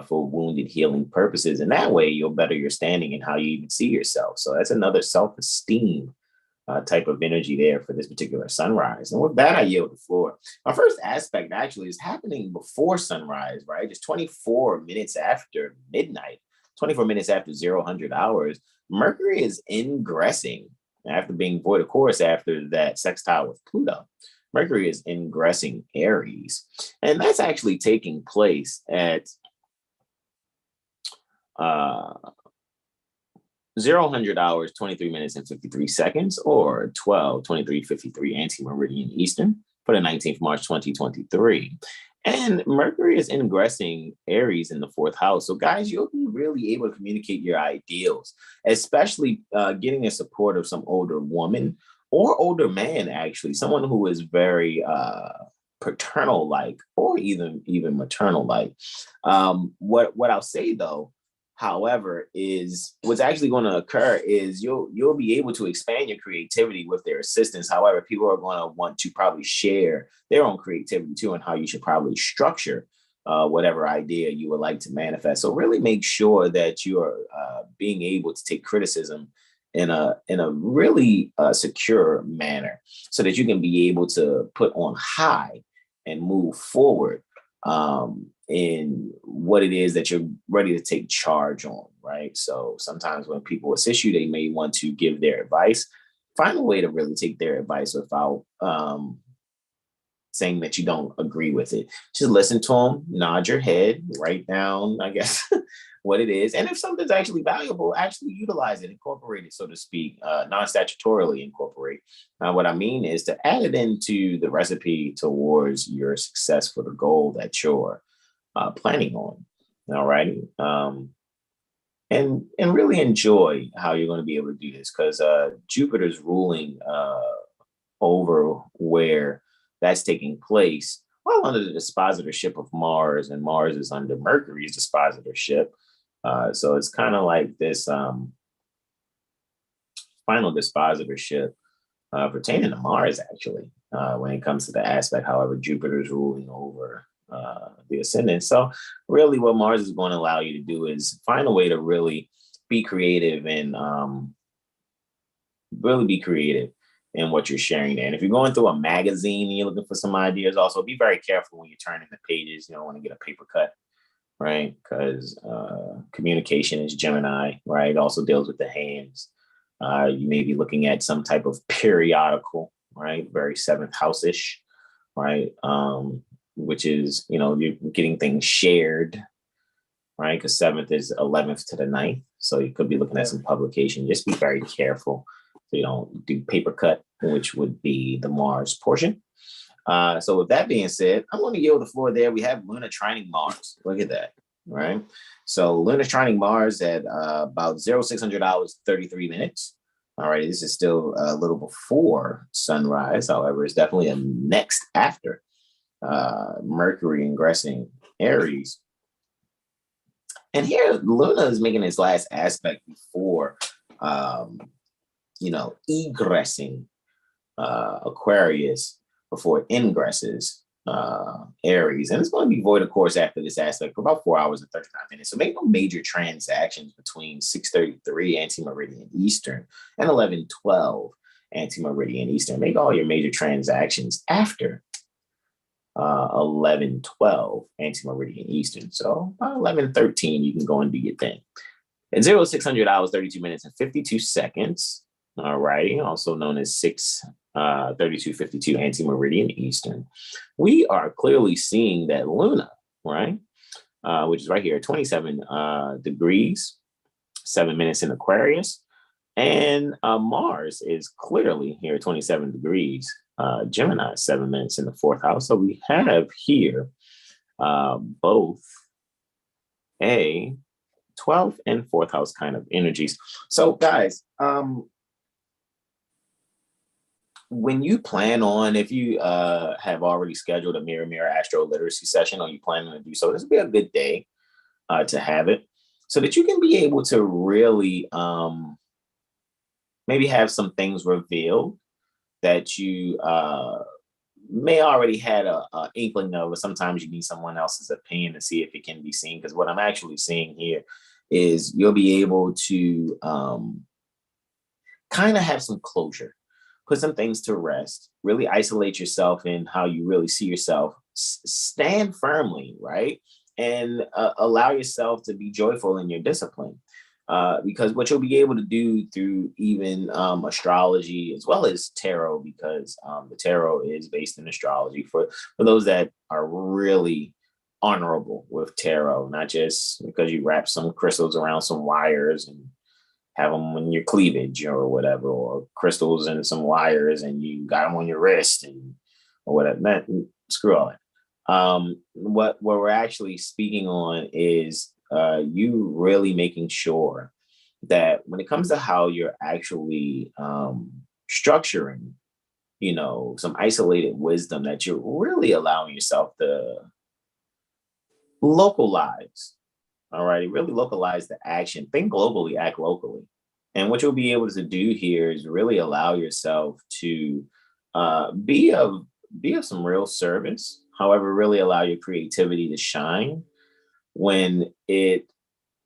for wounded healing purposes. And that way you'll better your standing and how you even see yourself. So that's another self-esteem type of energy there for this particular sunrise. And with that, I yield the floor. Our first aspect actually is happening before sunrise, right? Just 24 minutes after midnight, 24 minutes after 0000 hours. Mercury is ingressing after being void of course after that sextile with Pluto. Mercury is ingressing Aries, and that's actually taking place at 0000 hours, 23 minutes and 53 seconds, or 12:23:53 anti-meridian Eastern for the 19th March 2023. And Mercury is ingressing Aries in the fourth house. So guys, you'll be really able to communicate your ideals, especially getting the support of some older woman or older man, actually, someone who is very paternal-like or even maternal-like. What I'll say though, however, is what's actually going to occur is you'll be able to expand your creativity with their assistance. However, people are going to want to probably share their own creativity too, and how you should probably structure whatever idea you would like to manifest. So really make sure that you are being able to take criticism in a really secure manner, so that you can be able to put on high and move forward in what it is that you're ready to take charge on, right? So sometimes when people assist you, they may want to give their advice. Find a way to really take their advice without saying that you don't agree with it. Just listen to them, nod your head, write down, I guess, what it is. And if something's actually valuable, actually utilize it, incorporate it, so to speak, non-statutorily incorporate. Now, what I mean is to add it into the recipe towards your success for the goal that you're planning on. All righty. And really enjoy how you're going to be able to do this, because Jupiter's ruling over where that's taking place while under the dispositorship of Mars, and Mars is under Mercury's dispositorship. So it's kind of like this final dispositorship pertaining to Mars, actually, when it comes to the aspect. However, Jupiter's ruling over the ascendant. So really what Mars is going to allow you to do is find a way to really be creative and really be creative in what you're sharing there. And if you're going through a magazine and you're looking for some ideas, also be very careful when you're turning the pages. You don't want to get a paper cut, right? Because communication is Gemini, right? It also deals with the hands. You may be looking at some type of periodical, right? Very seventh house-ish, right? Which is, you're getting things shared, right? Because 7th is 11th to the 9th. So you could be looking at some publication. Just be very careful so you don't do paper cut, which would be the Mars portion. So with that being said, I'm going to yield the floor there. We have Luna trining Mars. Look at that, right? So Luna trining Mars at about 0600 hours, 33 minutes. All right, this is still a little before sunrise. However, it's definitely a next after Mercury ingressing Aries. And here Luna is making its last aspect before, egressing Aquarius before it ingresses Aries. And it's going to be void, of course, after this aspect for about 4 hours and 39 minutes. So make no major transactions between 6:33 anti-meridian Eastern and 11:12 anti-meridian Eastern. Make all your major transactions after 11:12 anti-meridian Eastern. So 11:13, you can go and do your thing. At 0600 hours, 32 minutes and 52 seconds. All righty, also known as 6:32:52 anti-meridian Eastern. We are clearly seeing that Luna, right, which is right here, 27 degrees, 7 minutes in Aquarius, and Mars is clearly here, 27 degrees, Gemini, 7 minutes in the fourth house. So we have here both a 12th and fourth house kind of energies. So guys, when you plan on, if you have already scheduled a Mirror AstroLiteracy session, or you plan to do so, this would be a good day to have it, so that you can be able to really maybe have some things revealed that you may already had a inkling of, but sometimes you need someone else's opinion to see if it can be seen. Because what I'm actually seeing here is you'll be able to kind of have some closure put some things to rest, really isolate yourself in how you really see yourself, stand firmly, right? And allow yourself to be joyful in your discipline. Because what you'll be able to do through even astrology as well as tarot, because the tarot is based in astrology, for those that are really honorable with tarot, not just because you wrap some crystals around some wires and have them in your cleavage or whatever, or crystals and some wires and you got them on your wrist and or whatever. Man, screw all that. What we're actually speaking on is you really making sure that when it comes to how you're actually structuring, some isolated wisdom, that you're really allowing yourself to localize. All right, really localize the action. Think globally, act locally. And what you'll be able to do here is really allow yourself to be of some real service. However, really allow your creativity to shine when it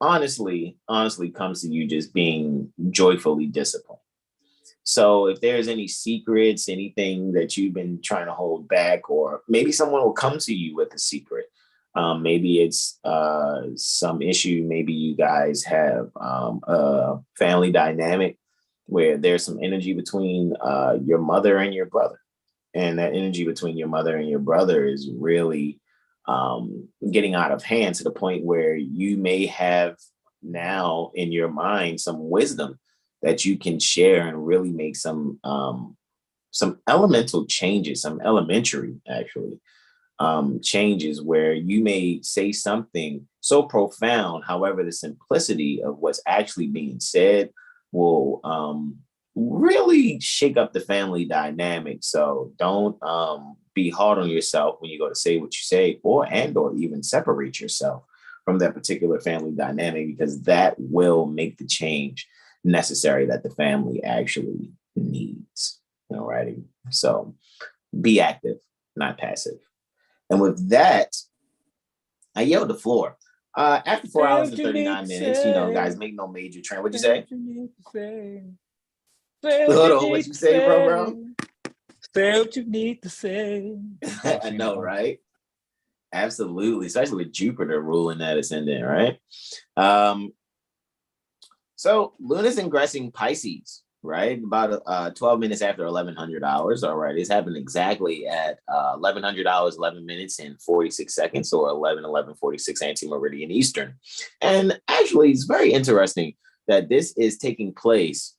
honestly comes to you just being joyfully disciplined. So if there's any secrets, anything that you've been trying to hold back, or maybe someone will come to you with a secret. Maybe it's some issue. Maybe you guys have a family dynamic where there's some energy between your mother and your brother. And that energy between your mother and your brother is really getting out of hand, to the point where you may have now in your mind some wisdom that you can share and really make some elemental changes, some elementary actually changes, where you may say something so profound. However, the simplicity of what's actually being said will really shake up the family dynamic. So don't be hard on yourself when you go to say what you say, or even separate yourself from that particular family dynamic, because that will make the change necessary that the family actually needs. Alrighty. So be active, not passive. And with that, I yield the floor. After 4 hours and 39 minutes, guys, make no major trend. What'd you say? Hold on, what you say, bro? Say what you need to say. I know, right? Absolutely, especially with Jupiter ruling that ascendant, right? So Luna's ingressing Pisces, right? About 12 minutes after 1100 hours. All right, it's happened exactly at 1100 hours, 11 minutes and 46 seconds, or 11:46 anti-meridian Eastern. And actually, it's very interesting that this is taking place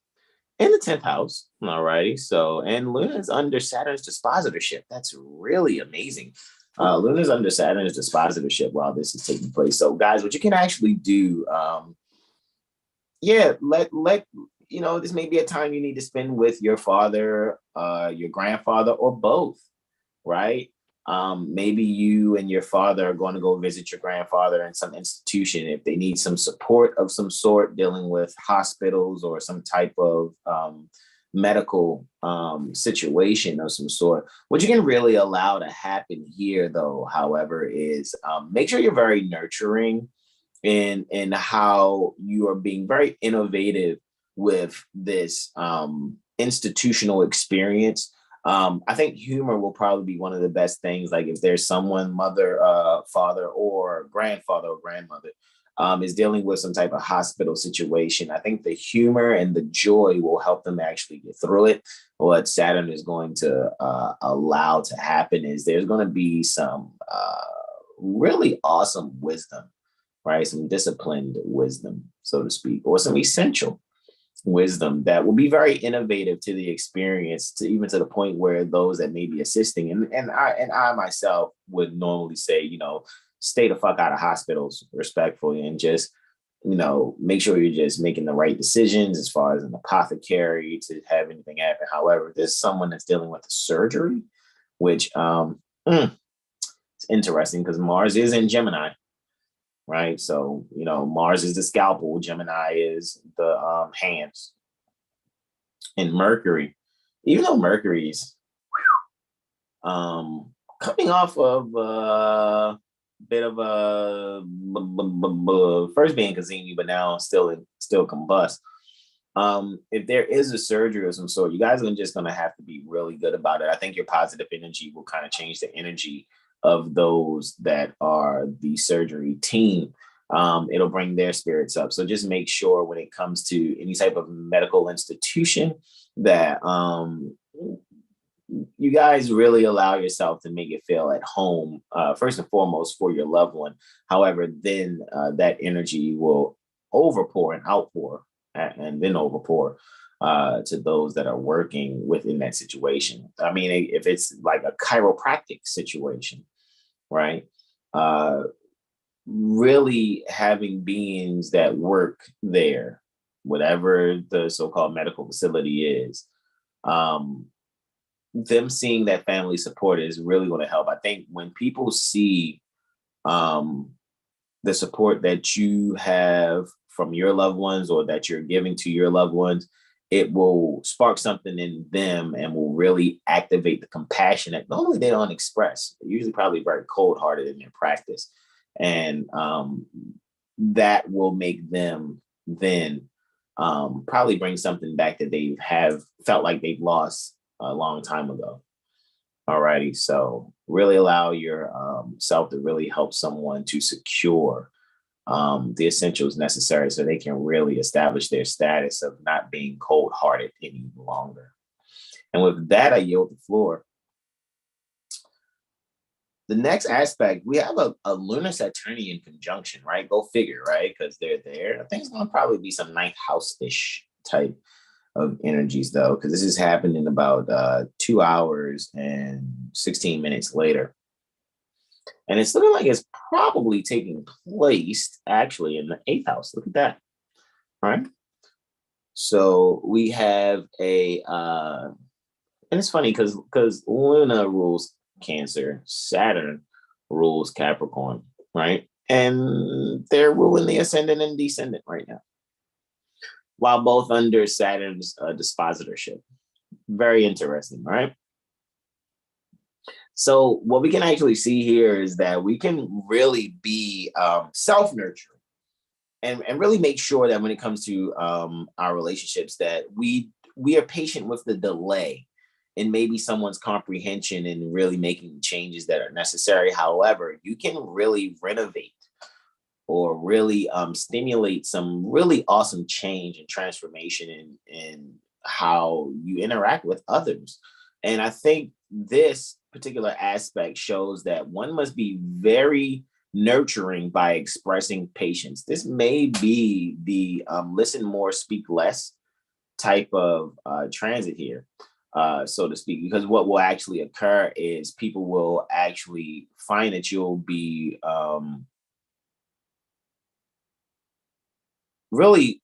in the 10th house. All righty. So, and Luna's under Saturn's dispositorship. That's really amazing. Luna's under Saturn's dispositorship while this is taking place. So, guys, what you can actually do, this may be a time you need to spend with your father, your grandfather, or both, right? Maybe you and your father are going to go visit your grandfather in some institution if they need some support of some sort, dealing with hospitals or some type of medical situation of some sort. What you can really allow to happen here, though, however, is make sure you're very nurturing in how you are being very innovative with this institutional experience. I think humor will probably be one of the best things. Like if there's someone, mother, father, or grandfather or grandmother is dealing with some type of hospital situation, I think the humor and the joy will help them actually get through it. What Saturn is going to allow to happen is there's going to be some really awesome wisdom, right? Some disciplined wisdom, so to speak, or some essential wisdom that will be very innovative to the experience, to even to the point where those that may be assisting and I myself would normally say, stay the fuck out of hospitals respectfully, and just make sure you're just making the right decisions as far as an apothecary to have anything happen. However, there's someone that's dealing with a surgery, which it's interesting because Mars is in Gemini. Right. So, Mars is the scalpel, Gemini is the hands. And Mercury, even though Mercury's coming off of a bit of a first being Cazimi, but now still combust. if there is a surgery of some sort, you guys are just going to have to be really good about it. I think your positive energy will kind of change the energy of those that are the surgery team. It'll bring their spirits up. So just make sure when it comes to any type of medical institution that you guys really allow yourself to make it feel at home, first and foremost for your loved one. However, then that energy will overpour and outpour and then overpour to those that are working within that situation. I mean, if it's like a chiropractic situation, right? Really having beings that work there, whatever the so-called medical facility is, them seeing that family support is really going to help. I think when people see the support that you have from your loved ones or that you're giving to your loved ones, it will spark something in them and will really activate the compassion that normally they don't express. They're usually probably very cold-hearted in their practice. And that will make them then probably bring something back that they have felt like they've lost a long time ago. Alrighty, so really allow your self to really help someone to secure the essentials necessary so they can really establish their status of not being cold-hearted any longer. And with that, I yield the floor. The next aspect, we have a lunar Saturnian conjunction, right? Go figure, right? Because they're there. I think it's going to probably be some ninth house-ish type of energies, though, because this has happened in about 2 hours and 16 minutes later. And it's looking like it's probably taking place actually in the 8th house. Look at that. All right. So we have and it's funny because Luna rules Cancer, Saturn rules Capricorn, right? And they're ruling the ascendant and descendant right now, while both under Saturn's dispositorship. Very interesting, right? So what we can actually see here is that we can really be self-nurturing and really make sure that when it comes to our relationships that we are patient with the delay and maybe someone's comprehension and really making changes that are necessary. However, you can really renovate or really stimulate some really awesome change and transformation in how you interact with others. And I think this particular aspect shows that one must be very nurturing by expressing patience. This may be the listen more, speak less type of transit here. So to speak, because what will actually occur is people will actually find that you'll be really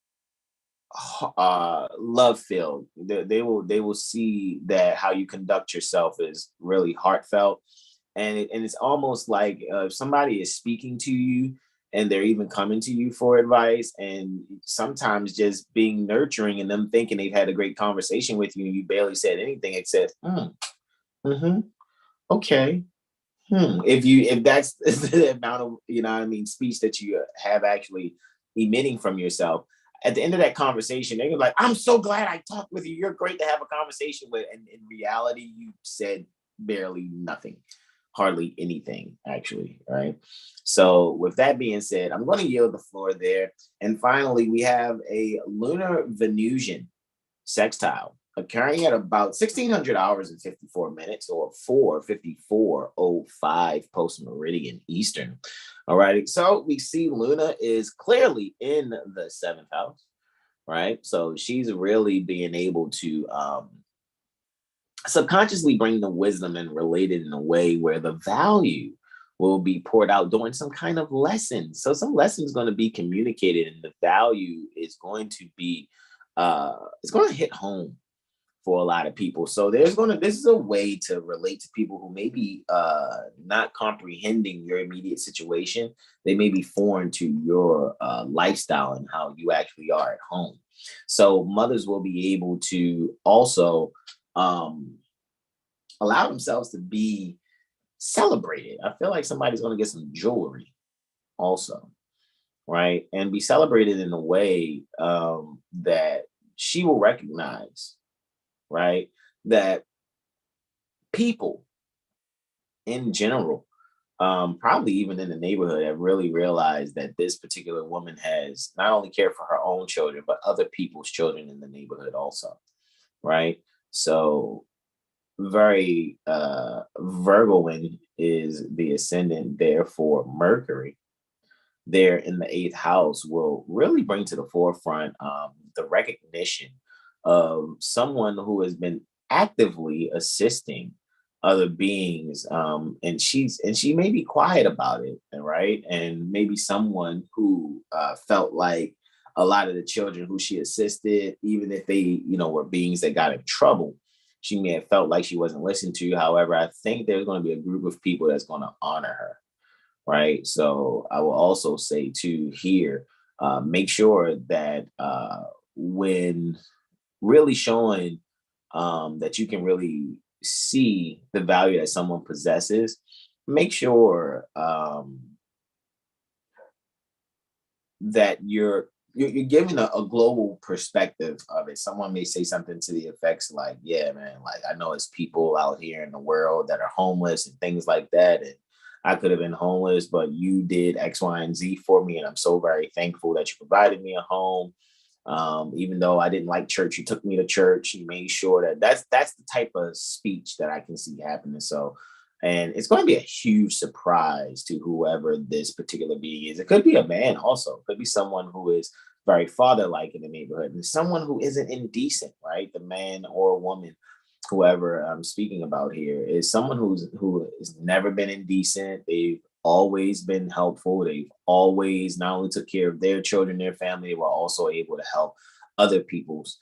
love filled. They will see that how you conduct yourself is really heartfelt, and it's almost like if somebody is speaking to you and they're even coming to you for advice, and sometimes just being nurturing and them thinking they've had a great conversation with you and you barely said anything except okay. If that's the amount of speech that you have actually emitting from yourself, at the end of that conversation, they're like, I'm so glad I talked with you. You're great to have a conversation with. And in reality, you said barely nothing, hardly anything, actually. Right. So with that being said, I'm going to yield the floor there. And finally, we have a lunar Venusian sextile occurring at about 1600 hours and 54 minutes or 4:54:05 post meridian Eastern. All right. So we see Luna is clearly in the 7th house, right? So she's really being able to subconsciously bring the wisdom and relate it in a way where the value will be poured out during some kind of lesson. So some lesson is going to be communicated and the value is going to be, it's going to hit home for a lot of people. So this is a way to relate to people who may be not comprehending your immediate situation. They may be foreign to your lifestyle and how you actually are at home. So mothers will be able to also allow themselves to be celebrated. I feel like somebody's going to get some jewelry also, right? And be celebrated in a way that she will recognize, right, that people in general, probably even in the neighborhood, have really realized that this particular woman has not only cared for her own children, but other people's children in the neighborhood also, right? So very Virgoing is the ascendant, therefore Mercury there in the eighth house will really bring to the forefront the recognition of someone who has been actively assisting other beings, and she may be quiet about it, right? And maybe someone who felt like a lot of the children who she assisted, even if they, were beings that got in trouble, she may have felt like she wasn't listened to. However, I think there's going to be a group of people that's going to honor her, right? So I will also say too here, make sure that when really showing that you can really see the value that someone possesses, make sure that you're giving a global perspective of it. Someone may say something to the effects like, yeah, man, like I know it's people out here in the world that are homeless and things like that. And I could have been homeless, but you did X, Y, and Z for me. And I'm so very thankful that you provided me a home. Even though I didn't like church, you took me to church. You made sure that that's the type of speech that I can see happening. So, and it's going to be a huge surprise to whoever this particular being is. It could be a man also. It could be someone who is very father-like in the neighborhood, and someone who isn't indecent, right? The man or woman, whoever I'm speaking about here, is someone who has never been indecent. They've always been helpful. They've always not only took care of their children, their family, they were also able to help other people's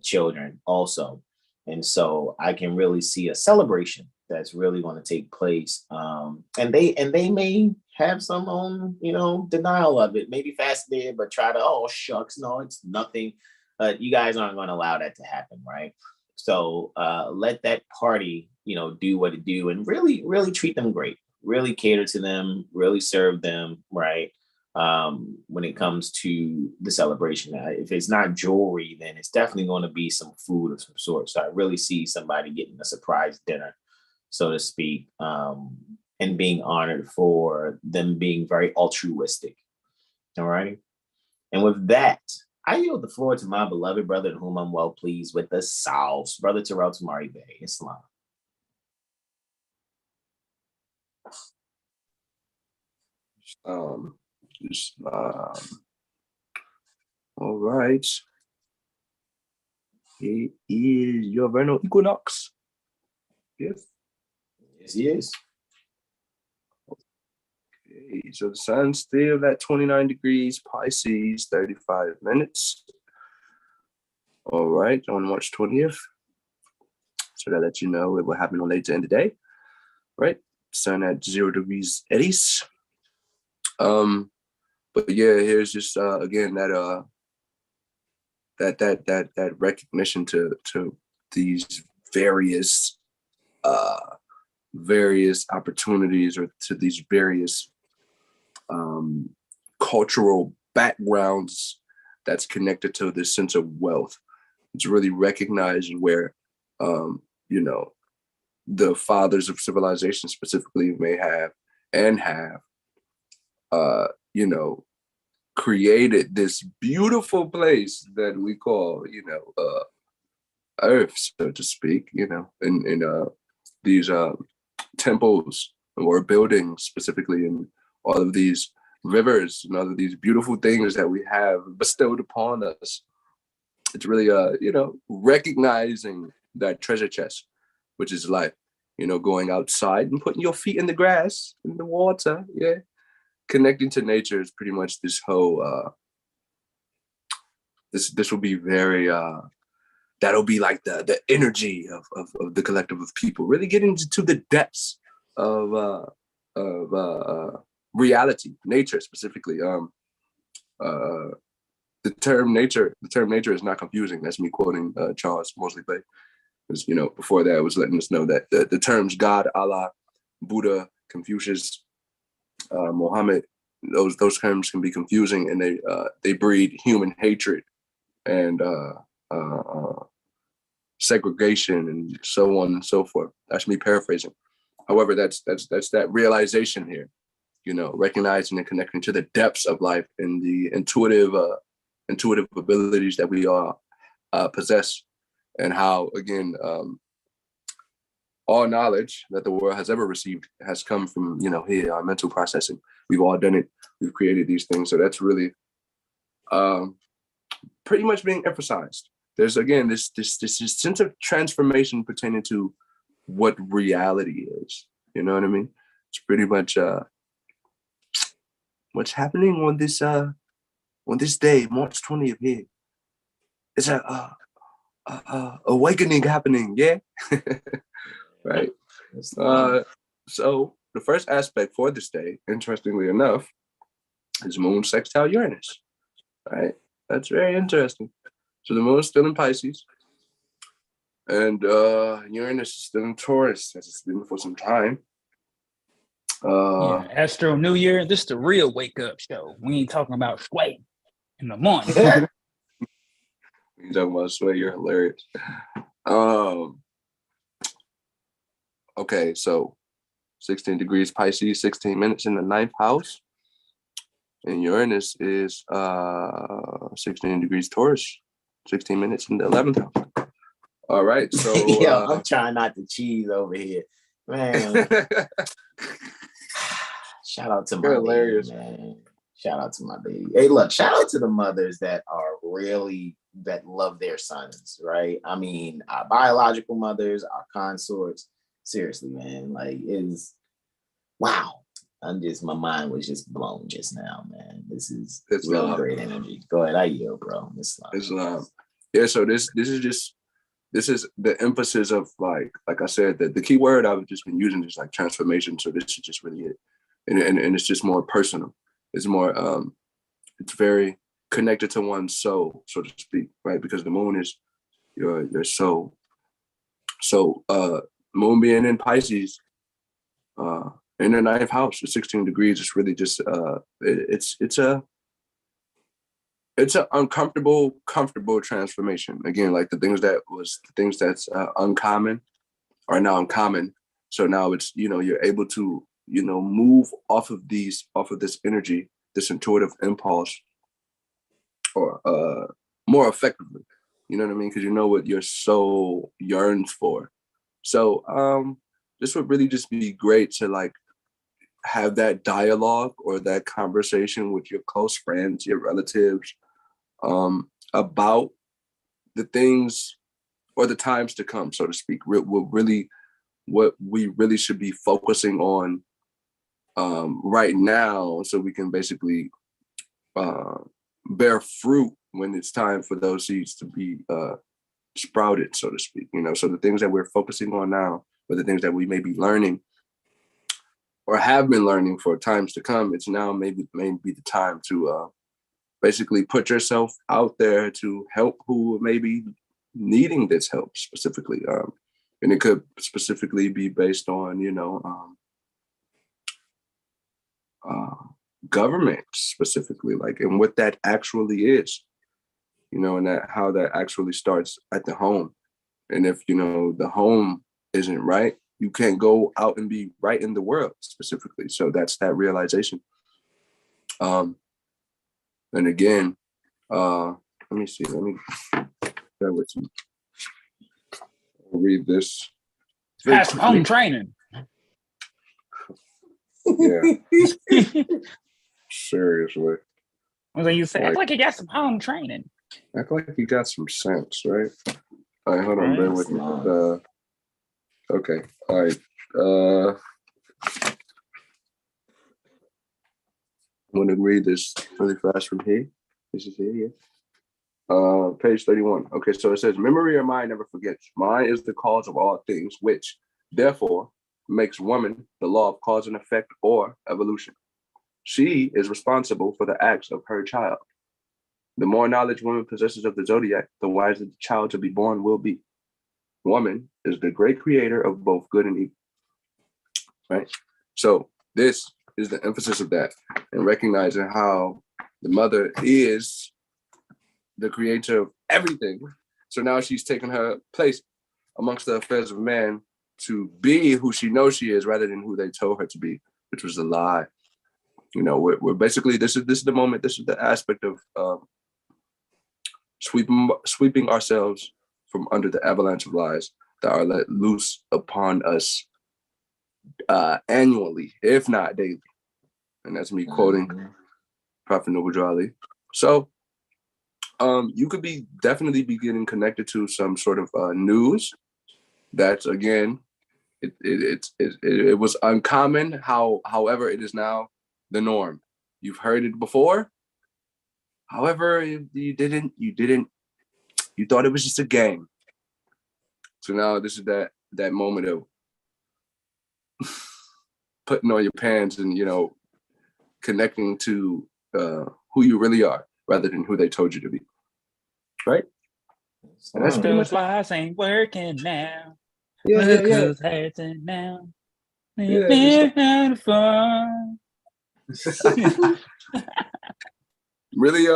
children also. And so I can really see a celebration that's really going to take place. And they may have some denial of it, maybe fascinated, but try to, oh shucks, no, it's nothing. You guys aren't going to allow that to happen, right? So let that party, do what it do, and really, really treat them great. Really cater to them, really serve them, right? When it comes to the celebration. If it's not jewelry, then it's definitely going to be some food of some sort. So I really see somebody getting a surprise dinner, so to speak, and being honored for them being very altruistic. All right. And with that, I yield the floor to my beloved brother, in whom I'm well pleased with the South, Brother Terrell Tamari Bay. Islam. All right. It is your vernal equinox. Yes. Yes, he is. Okay, so the sun's still at 29 degrees Pisces, 35 minutes. All right, on March 20th. So that lets you know it will happen on later in the day. Right? Sun at 0 degrees Aries. But yeah, here's just again that recognition to these various opportunities, or to these various cultural backgrounds that's connected to this sense of wealth. It's really recognizing where the fathers of civilization specifically may have created this beautiful place that we call, Earth, so to speak, in these temples or buildings, specifically in all of these rivers and all of these beautiful things that we have bestowed upon us. It's really, recognizing that treasure chest, which is life, going outside and putting your feet in the grass, in the water, yeah. Connecting to nature is pretty much this whole, this will be very, that'll be like the energy of the collective of people, really getting to the depths of reality, nature specifically. The term nature is not confusing. That's me quoting Charles Mosley Bay. Because, before that, it was letting us know that the terms God, Allah, Buddha, Confucius, Muhammad, those terms can be confusing, and they breed human hatred and segregation and so on and so forth. That's me paraphrasing. However, that's that realization here, recognizing and connecting to the depths of life and the intuitive abilities that we all possess, and how, again, all knowledge that the world has ever received has come from, here, our mental processing. We've all done it. We've created these things. So that's really pretty much being emphasized. There's, again, this sense of transformation pertaining to what reality is. You know what I mean? It's pretty much what's happening on this day, March 20th here. It's a awakening happening, yeah. Right. So the first aspect for this day, interestingly enough, is Moon sextile Uranus. Right. That's very interesting. So the moon is still in Pisces, and Uranus is still in Taurus, as it's been for some time. Astro New Year, this is the real wake up show. We ain't talking about sway in the morning. You talking about sway? You're hilarious. Okay, so 16 degrees Pisces, 16 minutes in the 9th house, and Uranus is 16 degrees Taurus, 16 minutes in the 11th house. All right, so I'm trying not to cheese over here, man. Shout out to my baby, man. Shout out to my baby. Hey, look, shout out to the mothers that love their sons, right? I mean, our biological mothers, our consorts. Seriously, man, like, wow. My mind was just blown just now, man. This is really great energy. Go ahead, I yield, bro. Islam. Yeah, so this is the emphasis of, like I said, the key word I've just been using is like transformation. So this is just really it. And it's just more personal. It's more it's very connected to one's soul, so to speak, right? Because the moon is your soul. So moon being in Pisces, in the 9th house, the 16 degrees, is really just it's an uncomfortable, comfortable transformation. Again, like the things that's uncommon are now uncommon. So now it's, you're able to, move off of this energy, this intuitive impulse, or more effectively. You know what I mean? Because you know what your soul yearns for. So this would really just be great to, like, have that dialogue or that conversation with your close friends, your relatives, about the things or the times to come, so to speak. What we really should be focusing on right now, so we can basically bear fruit when it's time for those seeds to be sprouted, so to speak. So the things that we're focusing on now, or the things that we may be learning or have been learning for times to come, it's now maybe the time to basically put yourself out there to help who may be needing this help specifically. And it could specifically be based on, government specifically, like, and what that actually is, and that how that actually starts at the home. And if, the home isn't right, you can't go out and be right in the world specifically. So that's that realization. And again, let me see. Let me bear with you. I'll read this. That's home training. Yeah. Seriously. When you say, act like you got some home training. Act like you got some sense, right? All right, hold on, bear with me. Okay, all right. I'm going to read this really fast from here. This is here, yeah. Page 31. Okay, so it says, memory or mind never forgets. Mind is the cause of all things, which, therefore, makes woman the law of cause and effect or evolution. She is responsible for the acts of her child. The more knowledge woman possesses of the zodiac, the wiser the child to be born will be. Woman is the great creator of both good and evil. Right? So this is the emphasis of that, and recognizing how the mother is the creator of everything. So now she's taken her place amongst the affairs of man to be who she knows she is rather than who they told her to be, which was a lie. You know, we're basically, this is the moment, this is the aspect of sweeping ourselves from under the avalanche of lies that are let loose upon us annually, if not daily. And that's me quoting Prophet Noble Ali. So you could definitely be getting connected to some sort of news that's, again, it was uncommon. However, it is now the norm. You've heard it before. However, you thought it was just a game. So now this is that moment of putting on your pants and, you know, connecting to who you really are rather than who they told you to be. Right? And that's pretty much lies ain't working now. Yeah. Now. Really,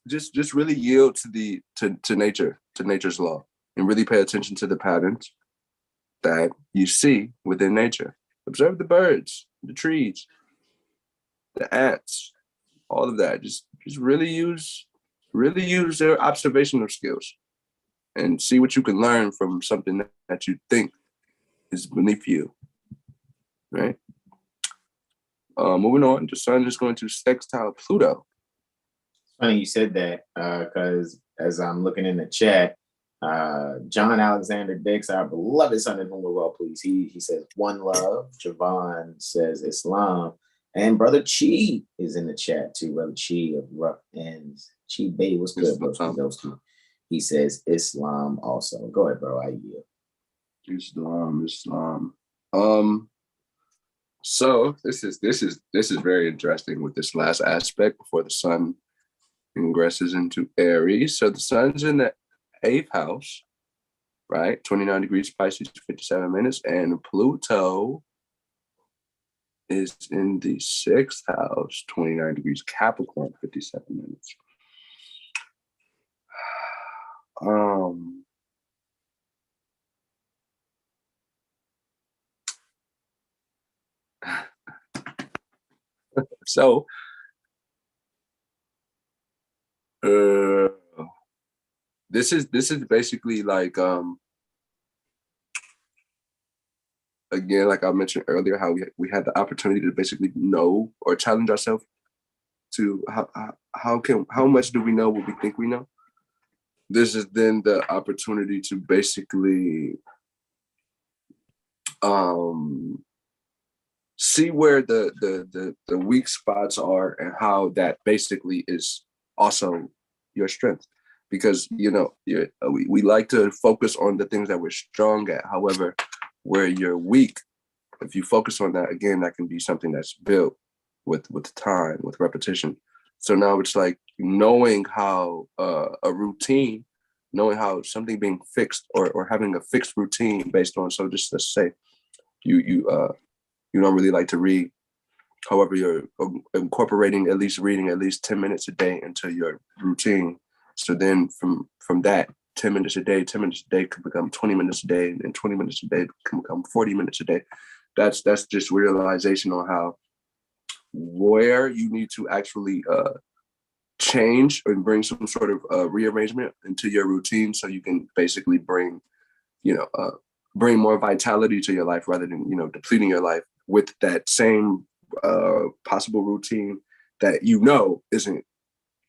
just really yield to nature, to nature's law, and really pay attention to the patterns that you see within nature. Observe the birds, the trees, the ants, all of that. Just really use their observational skills and see what you can learn from something that you think is beneath you. Right? Moving on, the sun is going to sextile Pluto. Funny you said that, because as I'm looking in the chat, John Alexander Dix, our beloved son in whom we're well pleased, he says one love. Javon says Islam, and brother Chi is in the chat too. Brother Chi of Rough Ends. Chi Bay, what's good, bro? He says Islam also. Go ahead, bro. I yield. Islam. So this is very interesting with this last aspect before the sun ingresses into Aries. So the sun's in the 8th house, right? 29 degrees Pisces, 57 minutes, and Pluto is in the 6th house, 29 degrees Capricorn, 57 minutes. So this is basically like again, like I mentioned earlier, how we had the opportunity to basically know or challenge ourselves to how much do we know what we think we know. This is then the opportunity to basically see where the weak spots are and how that basically is also your strength. Because, you know, we like to focus on the things that we're strong at. However, where you're weak, if you focus on that, again, that can be something that's built with time, with repetition. So now it's like knowing how a routine, knowing how something being fixed or having a fixed routine based on, so just let's say you don't really like to read. However, you're incorporating at least reading at least 10 minutes a day into your routine. So then from that, 10 minutes a day can become 20 minutes a day, and 20 minutes a day can become 40 minutes a day. That's just realization on how, where you need to actually change and bring some sort of rearrangement into your routine, so you can basically bring more vitality to your life rather than, depleting your life with that same possible routine that isn't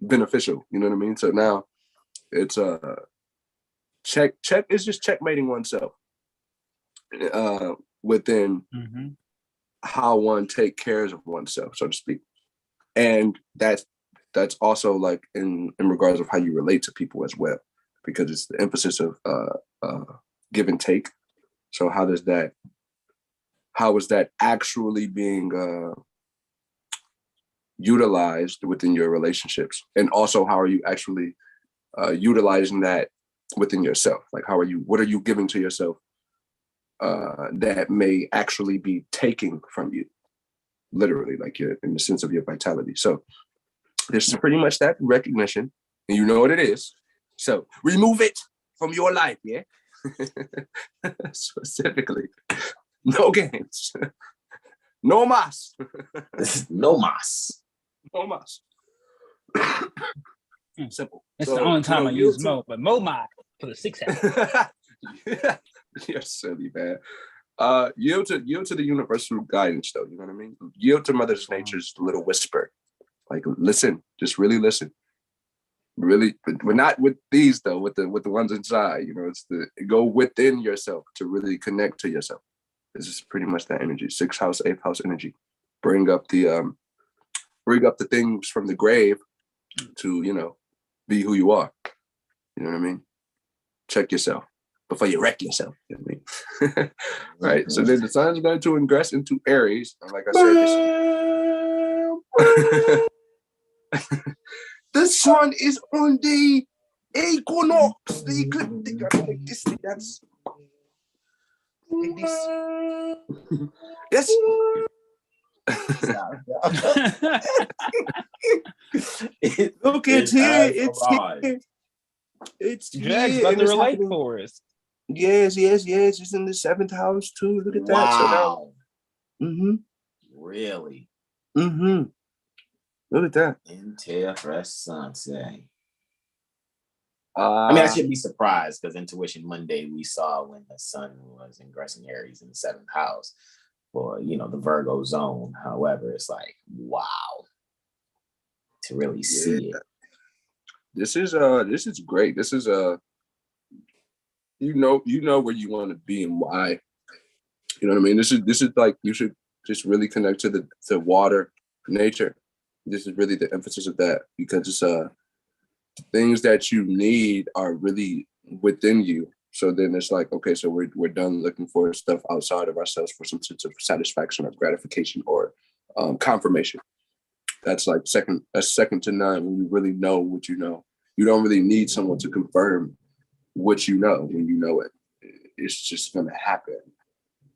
beneficial. You know what I mean? So now it's check is just checkmating oneself within how one take cares of oneself, so to speak. And that's also like in regards of how you relate to people as well, because it's the emphasis of give and take. So how is that actually being utilized within your relationships? And also, how are you actually utilizing that within yourself? Like, what are you giving to yourself that may actually be taking from you, literally, like you're in the sense of your vitality. So there's pretty much that recognition. and you know what it is. So remove it from your life, yeah? Specifically, no games. No mas. No mas. No mas. Simple. It's So, the only time I yield use to- Mo, but Mo for the 6th house. You're silly, man. Yield to the universal guidance, though. You know what I mean? Yield to Mother Nature's little whisper. Like, listen, just really listen. Really, but not with these though. With the ones inside. You know, it's go within yourself to really connect to yourself. This is pretty much that energy. 6th house, 8th house energy. Bring up the things from the grave to, you know, be who you are. You know what I mean? Check yourself before you wreck yourself. You know what I mean? Right. So then the sun is going to ingress into Aries. And like I said, the sun is on the equinox, the ecliptic. I take this thing. That's take this. Yes. Look, it's here. It's here. It's Jag's here. about And to it's relate happening. for us. Yes. It's in the 7th house too. Look at that. Wow. So Really? Look at that. Interest sunset. I I mean, I shouldn't be surprised because Intuition Monday we saw when the sun was ingressing Aries in the 7th house for, you know, the Virgo zone. However, it's like, wow, to really see it. This is great. This is you know where you want to be and why. You know what I mean? This is like, you should just really connect to the water, nature. This is really the emphasis of that, because it's things that you need are really within you. So then it's like, okay, so we're done looking for stuff outside of ourselves for some sense of satisfaction or gratification or confirmation. That's like second to none when you really know what you know. You don't really need someone to confirm what you know when you know it. It's just gonna happen.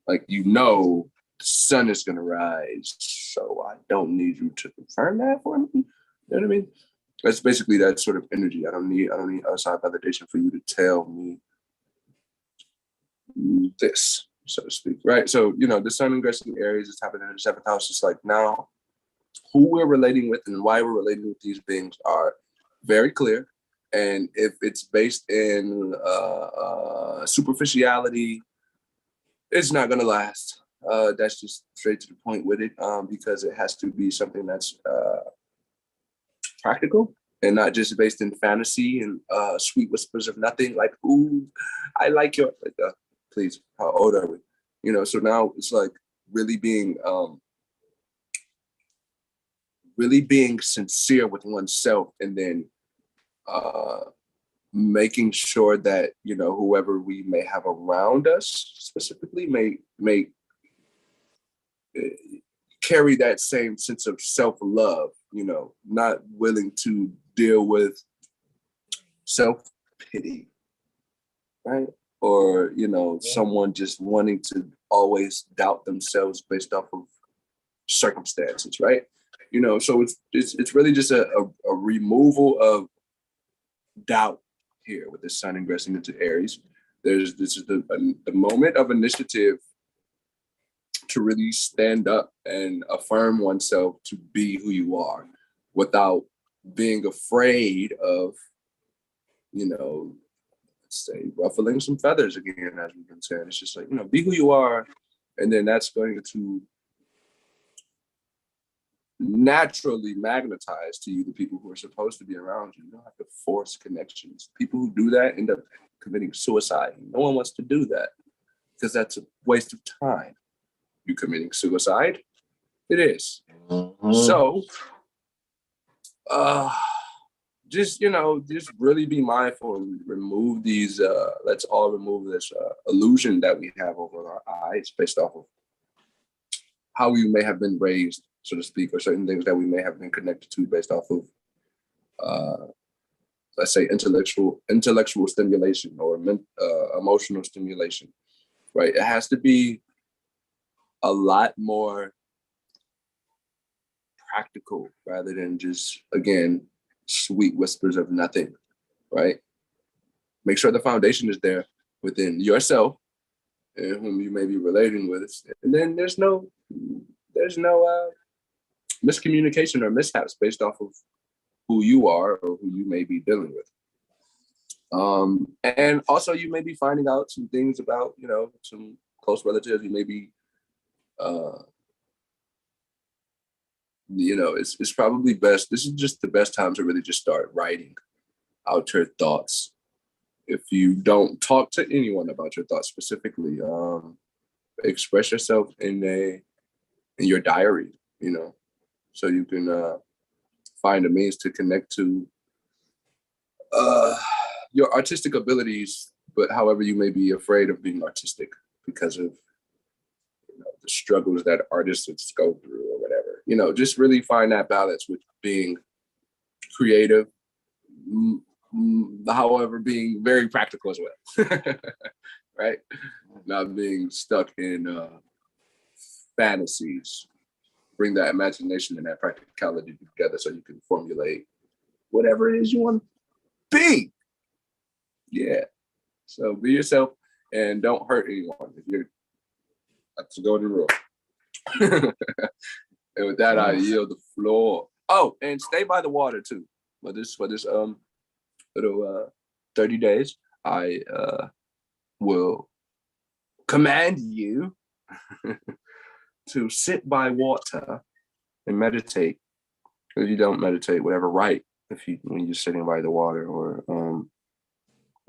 Like, you know, the sun is gonna rise, so I don't need you to confirm that for me. You know what I mean? That's basically that sort of energy. I don't need outside validation for you to tell me this, so to speak. Right. So, you know, the sun ingressing Aries is happening in the 7th house. It's like, now who we're relating with and why we're relating with these beings are very clear. And if it's based in superficiality, it's not gonna last. That's just straight to the point with it, because it has to be something that's practical and not just based in fantasy and sweet whispers of nothing. Like, ooh, I like your, like, please, how old are we? You know, so now it's like really being sincere with oneself, and then making sure that, you know, whoever we may have around us specifically may carry that same sense of self-love, you know, not willing to deal with self-pity, right? Or, you know, someone just wanting to always doubt themselves based off of circumstances, right? You know, so it's really just a removal of doubt here with the sun ingressing into Aries. This is the moment of initiative to really stand up and affirm oneself to be who you are without being afraid of, you know, let's say, ruffling some feathers again, as we've been saying. It's just like, you know, be who you are, and then that's going to naturally magnetize to you the people who are supposed to be around you. You don't have to force connections. People who do that end up committing suicide. No one wants to do that because that's a waste of time. You committing suicide? It is. Mm-hmm. So, just, you know, just really be mindful and remove these, let's all remove this illusion that we have over our eyes based off of how we may have been raised, so to speak, or certain things that we may have been connected to based off of, let's say, intellectual stimulation or emotional stimulation, right? It has to be a lot more practical rather than just, again, sweet whispers of nothing, right? Make sure the foundation is there within yourself and whom you may be relating with. And then there's no miscommunication or mishaps based off of who you are or who you may be dealing with. And also you may be finding out some things about, some close relatives. You may be, it's probably best. This is just the best time to really just start writing out your thoughts. If you don't talk to anyone about your thoughts specifically, express yourself in your diary, so you can find a means to connect to your artistic abilities, but however you may be afraid of being artistic because of the struggles that artists go through or whatever. Just really find that balance with being creative, however, being very practical as well, right? Not being stuck in fantasies. Bring that imagination and that practicality together so you can formulate whatever it is you want to be. Yeah. So be yourself and don't hurt anyone. That's the golden rule. And with that, I yield the floor. Oh, and stay by the water too. For this little 30 days, I will command you to sit by water and meditate. If you don't meditate, whatever, write when you're sitting by the water, or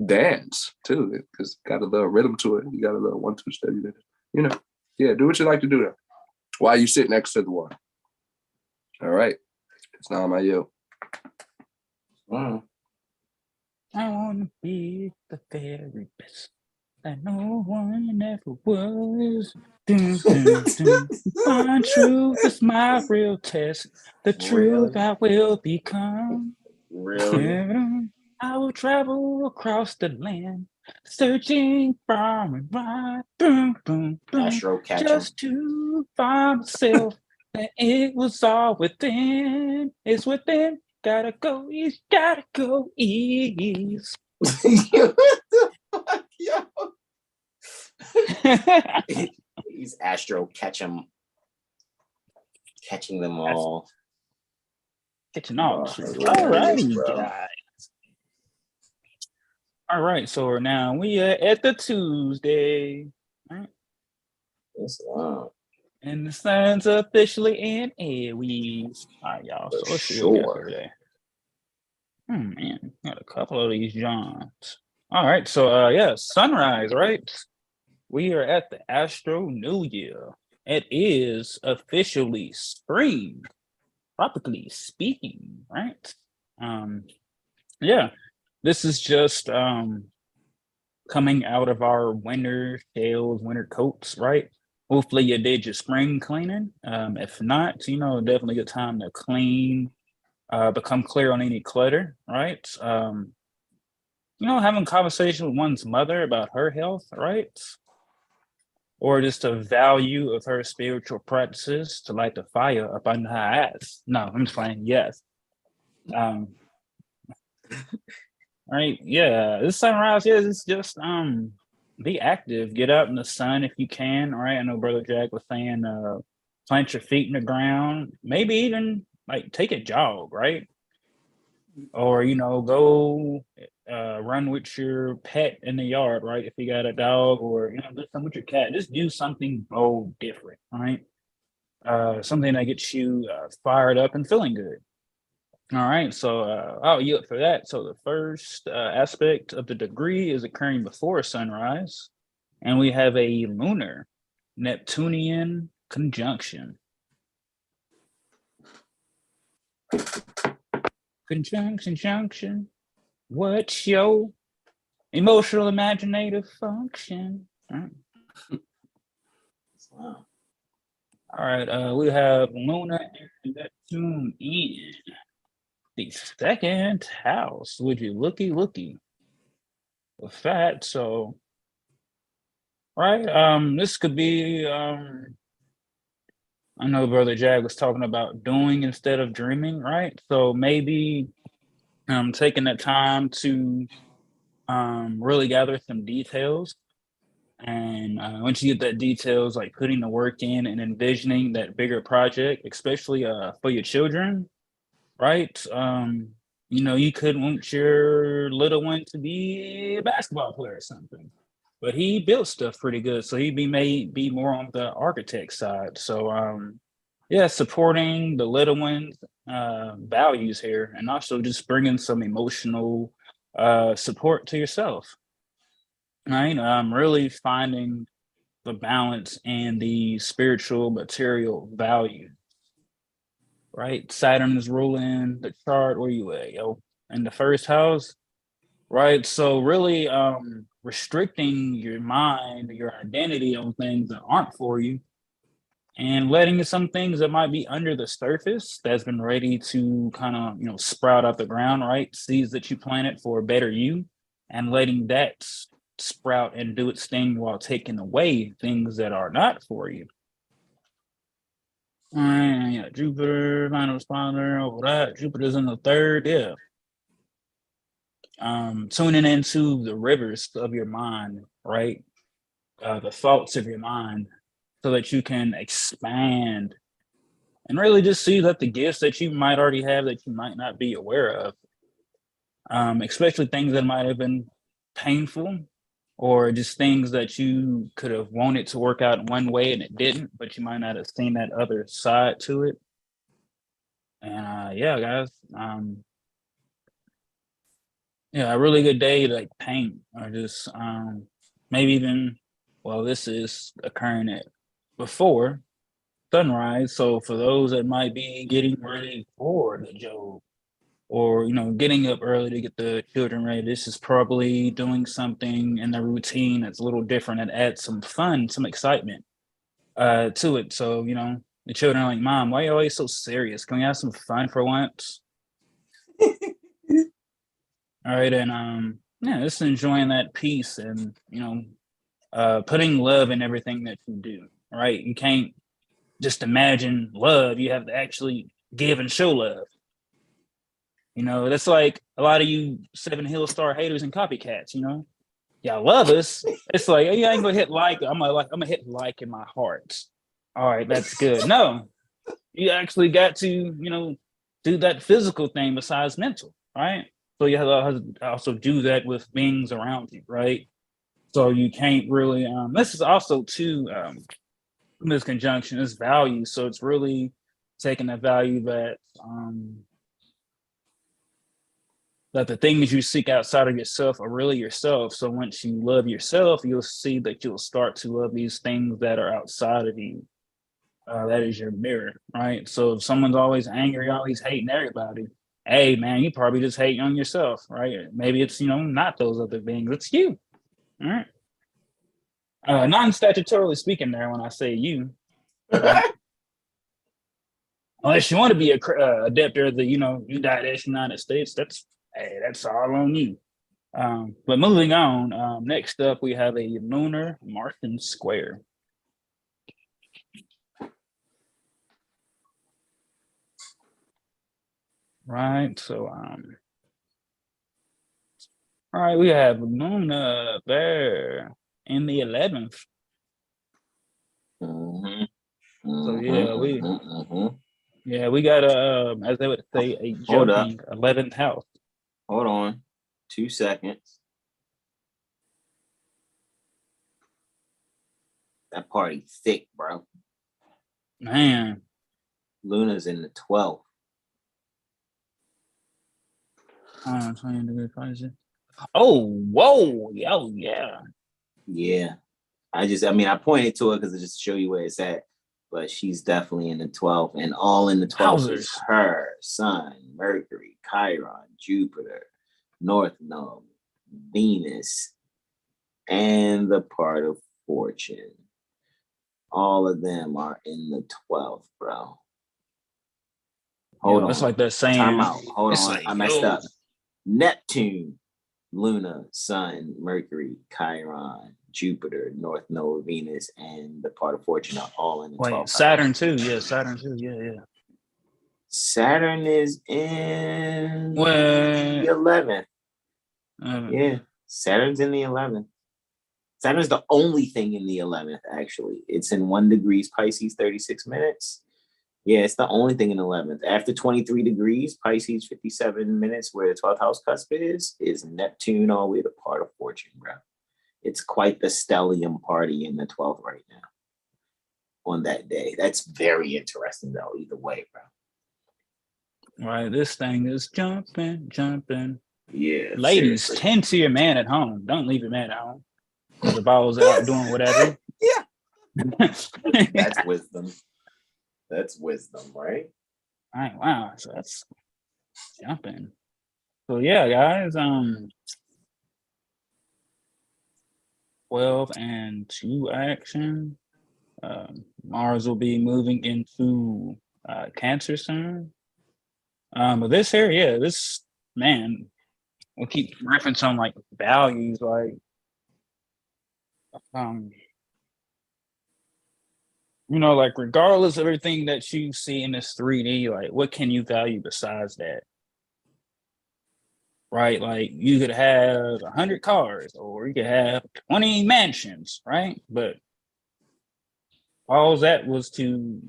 dance too, because got a little rhythm to it. You got a little 1-2 step. Yeah, do what you like to do there while you sit next to the water. All right, it's now my yield. I want to be the very best that no one ever was. Dun, dun, dun. Find truth is my real test. The truth I will become. Really? I will travel across the land, searching far and wide, boom, boom, boom, Astro catch 'em. just to find myself. And it was all within. It's within. Gotta go east. Gotta go east. What the fuck, yo? He's Astro catching them all. Catching all Oh, shit. yeah, All right, yes, bro. guys. All right, so now we are at the Tuesday, right? It's long. And the sun's officially in Aries. All right, y'all. So let's see what we got for today. Man, got a couple of these Johns. All right, so sunrise, right? We are at the Astro New Year. It is officially spring, tropically speaking, right? This is just coming out of our winter shells, winter coats, right? Hopefully you did your spring cleaning. If not, definitely a good time to clean, become clear on any clutter, right? Having conversation with one's mother about her health, right? Or just the value of her spiritual practices to light the fire up under her ass. No, I'm just playing. Yes. Right. Yeah. This sunrise, it's just be active. Get out in the sun if you can. All right. I know Brother Jack was saying plant your feet in the ground. Maybe even like take a jog, right? Or go run with your pet in the yard, right? If you got a dog, or do something with your cat. Just do something bold, different, right? Something that gets you fired up and feeling good. All right, so I'll yield for that. So the first aspect of the degree is occurring before sunrise, and we have a lunar Neptunian conjunction. Conjunction. What's your emotional imaginative function? All right. Wow. All right, we have lunar and Neptune in the second house. Would you looky with that? So, right, this could be I know Brother Jag was talking about doing instead of dreaming, right? So maybe taking that time to really gather some details. And once you get that details, like putting the work in and envisioning that bigger project, especially for your children, right? You could want your little one to be a basketball player or something, but he built stuff pretty good, so he'd be more on the architect side. So yeah, supporting the little one's values here, and also just bringing some emotional support to yourself, right? Really finding the balance and the spiritual material value, right? Saturn is ruling the chart. Where you at, yo? In the first house, right? So really restricting your mind, your identity on things that aren't for you, and letting some things that might be under the surface that's been ready to kind of sprout out the ground, right? Seeds that you planted for a better you, and letting that sprout and do its thing while taking away things that are not for you. All right, yeah, Jupiter, final responder over that. Jupiter's in the third, yeah. Tuning into the rivers of your mind, right? The thoughts of your mind, so that you can expand and really just see that the gifts that you might already have that you might not be aware of, especially things that might have been painful, or just things that you could have wanted to work out one way and it didn't, but you might not have seen that other side to it. And yeah, guys, yeah, a really good day to like paint or just maybe even, well, this is occurring at before sunrise. So for those that might be getting ready for the job, or getting up early to get the children ready, this is probably doing something in the routine that's a little different and adds some fun, some excitement to it. So the children are like, "Mom, why are you always so serious? Can we have some fun for once?" All right, and yeah, just enjoying that peace and putting love in everything that you do. Right, you can't just imagine love; you have to actually give and show love. That's like a lot of you 7 Hill Star haters and copycats. Y'all love us. It's like, yeah, I ain't gonna hit like. I'm gonna hit like in my heart. All right, that's good. No, you actually got to do that physical thing besides mental, right? So you have to also do that with beings around you, right? So you can't really. This is also too this conjunction is value. So it's really taking the value that the things you seek outside of yourself are really yourself. So once you love yourself, you'll see that you'll start to love these things that are outside of you. That is your mirror, right? So if someone's always angry, always hating everybody, hey man, you probably just hate on yourself, right? Maybe it's not those other things, it's you. All right. Non-statutorily speaking there when I say you. Right? Unless you want to be a adepter of the United States, that's all on you. But moving on, next up we have a lunar Martian square. Right, so all right, we have Luna there in the 11th. So yeah, we got as they would say, a joking 11th house. Hold on 2 seconds. That party thick, bro. Man. Luna's in the 12th. 20 degree Pisces. Oh, whoa, yo, yeah. Yeah. I pointed to it because it just show you where it's at. But she's definitely in the 12th. And all in the 12th is her, Sun, Mercury, Chiron, Jupiter, North Node, Venus, and the part of Fortune. All of them are in the 12th, bro. Hold on. It's like that saying. Time out. Hold on. I messed up. Neptune, Luna, Sun, Mercury, Chiron, Jupiter, North Node, Venus, and the part of Fortune are all in the 12th. Saturn too. Yeah, Saturn too. Yeah. Saturn is in What? the 11th. Yeah, Saturn's in the 11th. Saturn's the only thing in the 11th, actually. It's in 1 degrees Pisces, 36 minutes. Yeah, it's the only thing in 11th. After 23 degrees Pisces, 57 minutes, where the 12th house cusp is Neptune all the way to part of fortune, bro. It's quite the stellium party in the 12th right now on that day. That's very interesting, though, either way, bro. Right, this thing is jumping. Yeah. Ladies, seriously. tend to your man at home. Don't leave your man at home. The ball's out doing whatever. Yeah. That's wisdom. That's wisdom, right? All right, wow. So that's jumping. So yeah, guys. 12 and 2 action. Mars will be moving into Cancer soon. But this here, yeah, this man, we'll keep reference on like values, like like regardless of everything that you see in this 3D, like what can you value besides that? Right? Like you could have 100 cars or you could have 20 mansions, right? But all that was to,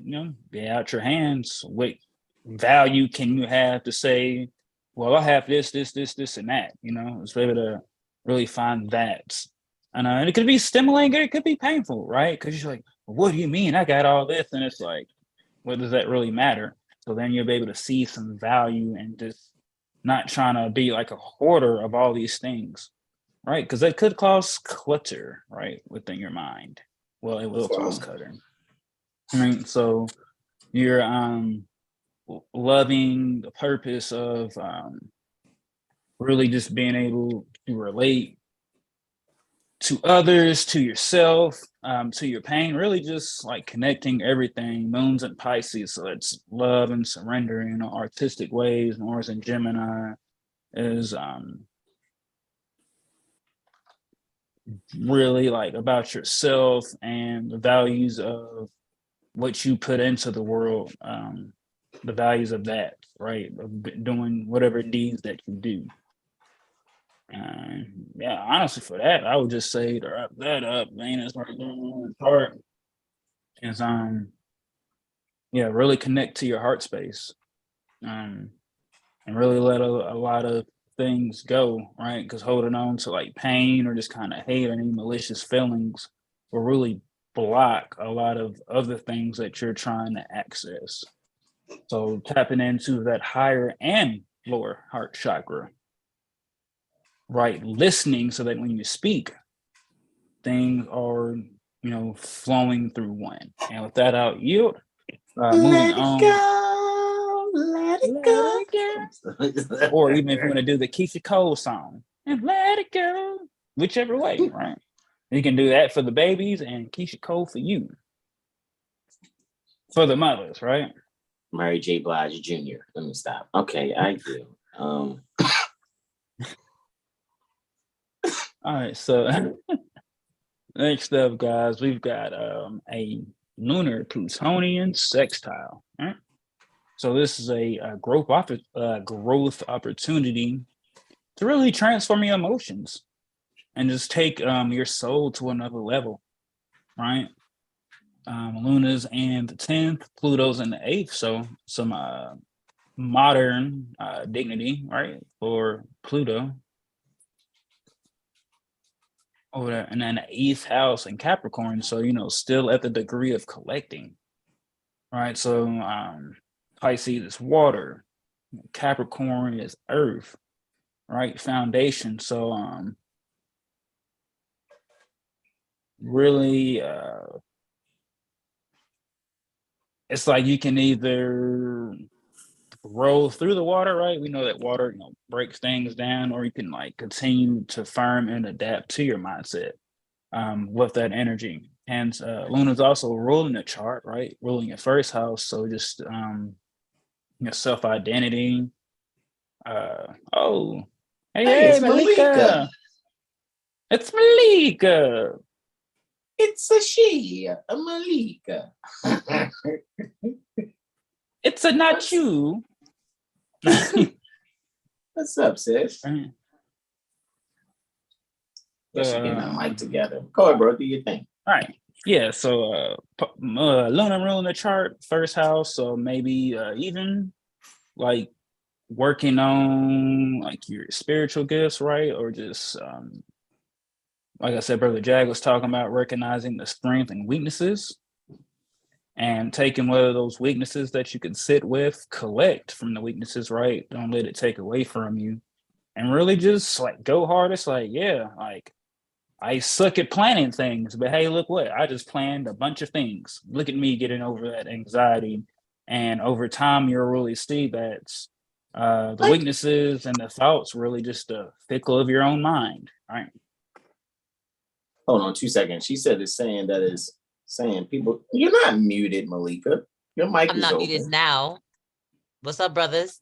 get out your hands. What value can you have to say, well, I have this, and that, it's able to really find that. And it could be stimulating, it could be painful, right? Because you're like, what do you mean I got all this? And it's like, what does that really matter? So then you'll be able to see some value and just not trying to be like a hoarder of all these things, right? Because that could cause clutter, right, within your mind. Well, it will cause clutter. Right? So you're loving the purpose of really just being able to relate to others, to yourself, to your pain, really just like connecting everything. Moon's in Pisces, so it's love and surrendering, artistic ways. Mars in Gemini is really like about yourself and the values of what you put into the world, the values of that, right? Of doing whatever deeds that you do. Yeah, honestly, for that, I would just say to wrap that up, man, it's right there on the part is really connect to your heart space. And really let a lot of things go, right? Because holding on to like pain or just kind of hate or any malicious feelings will really block a lot of other things that you're trying to access. So tapping into that higher and lower heart chakra, right? Listening so that when you speak, things are, flowing through one. And with that, I'll yield. Moving on. Let it go. Or even if you want to do the Keisha Cole song, and let it go, whichever way, right? You can do that for the babies and Keisha Cole for you. For the mothers, right? Mary J. Blige Jr. Let me stop. Okay, I do. All right, so next up, guys, we've got a lunar Plutonian sextile. Right? So this is a growth opportunity to really transform your emotions and just take your soul to another level, right? Luna's in the 10th, Pluto's in the 8th, so some modern dignity, right, for Pluto. Over there, and then the 8th house in Capricorn, so still at the degree of collecting, right? So Pisces is water, Capricorn is earth, right? Foundation. So really it's like you can either roll through the water, right? We know that water breaks things down, or you can like continue to firm and adapt to your mindset with that energy. And Luna's also ruling the chart, right? Ruling your first house. So just your self-identity. Hey, it's Malika. It's Malika. It's a she, a Malika. It's a not you. What's up, sis? Guess you're getting that mic together. Go ahead, bro. Do your thing. All right. Yeah. So, lunar ruling the chart, first house. So maybe even like working on like your spiritual gifts, right? Or just like I said, Brother Jag was talking about recognizing the strength and weaknesses and taking one of those weaknesses that you can sit with, collect from the weaknesses, right? Don't let it take away from you. And really just like go hard. It's like, yeah, like I suck at planning things, but hey, look what, I just planned a bunch of things. Look at me getting over that anxiety. And over time, you'll really see that the weaknesses and the thoughts really just a fickle of your own mind, right? Hold on 2 seconds. She said it's saying that is saying people, you're not muted, Malika. Your mic I'm is not open. muted now. What's up, brothers?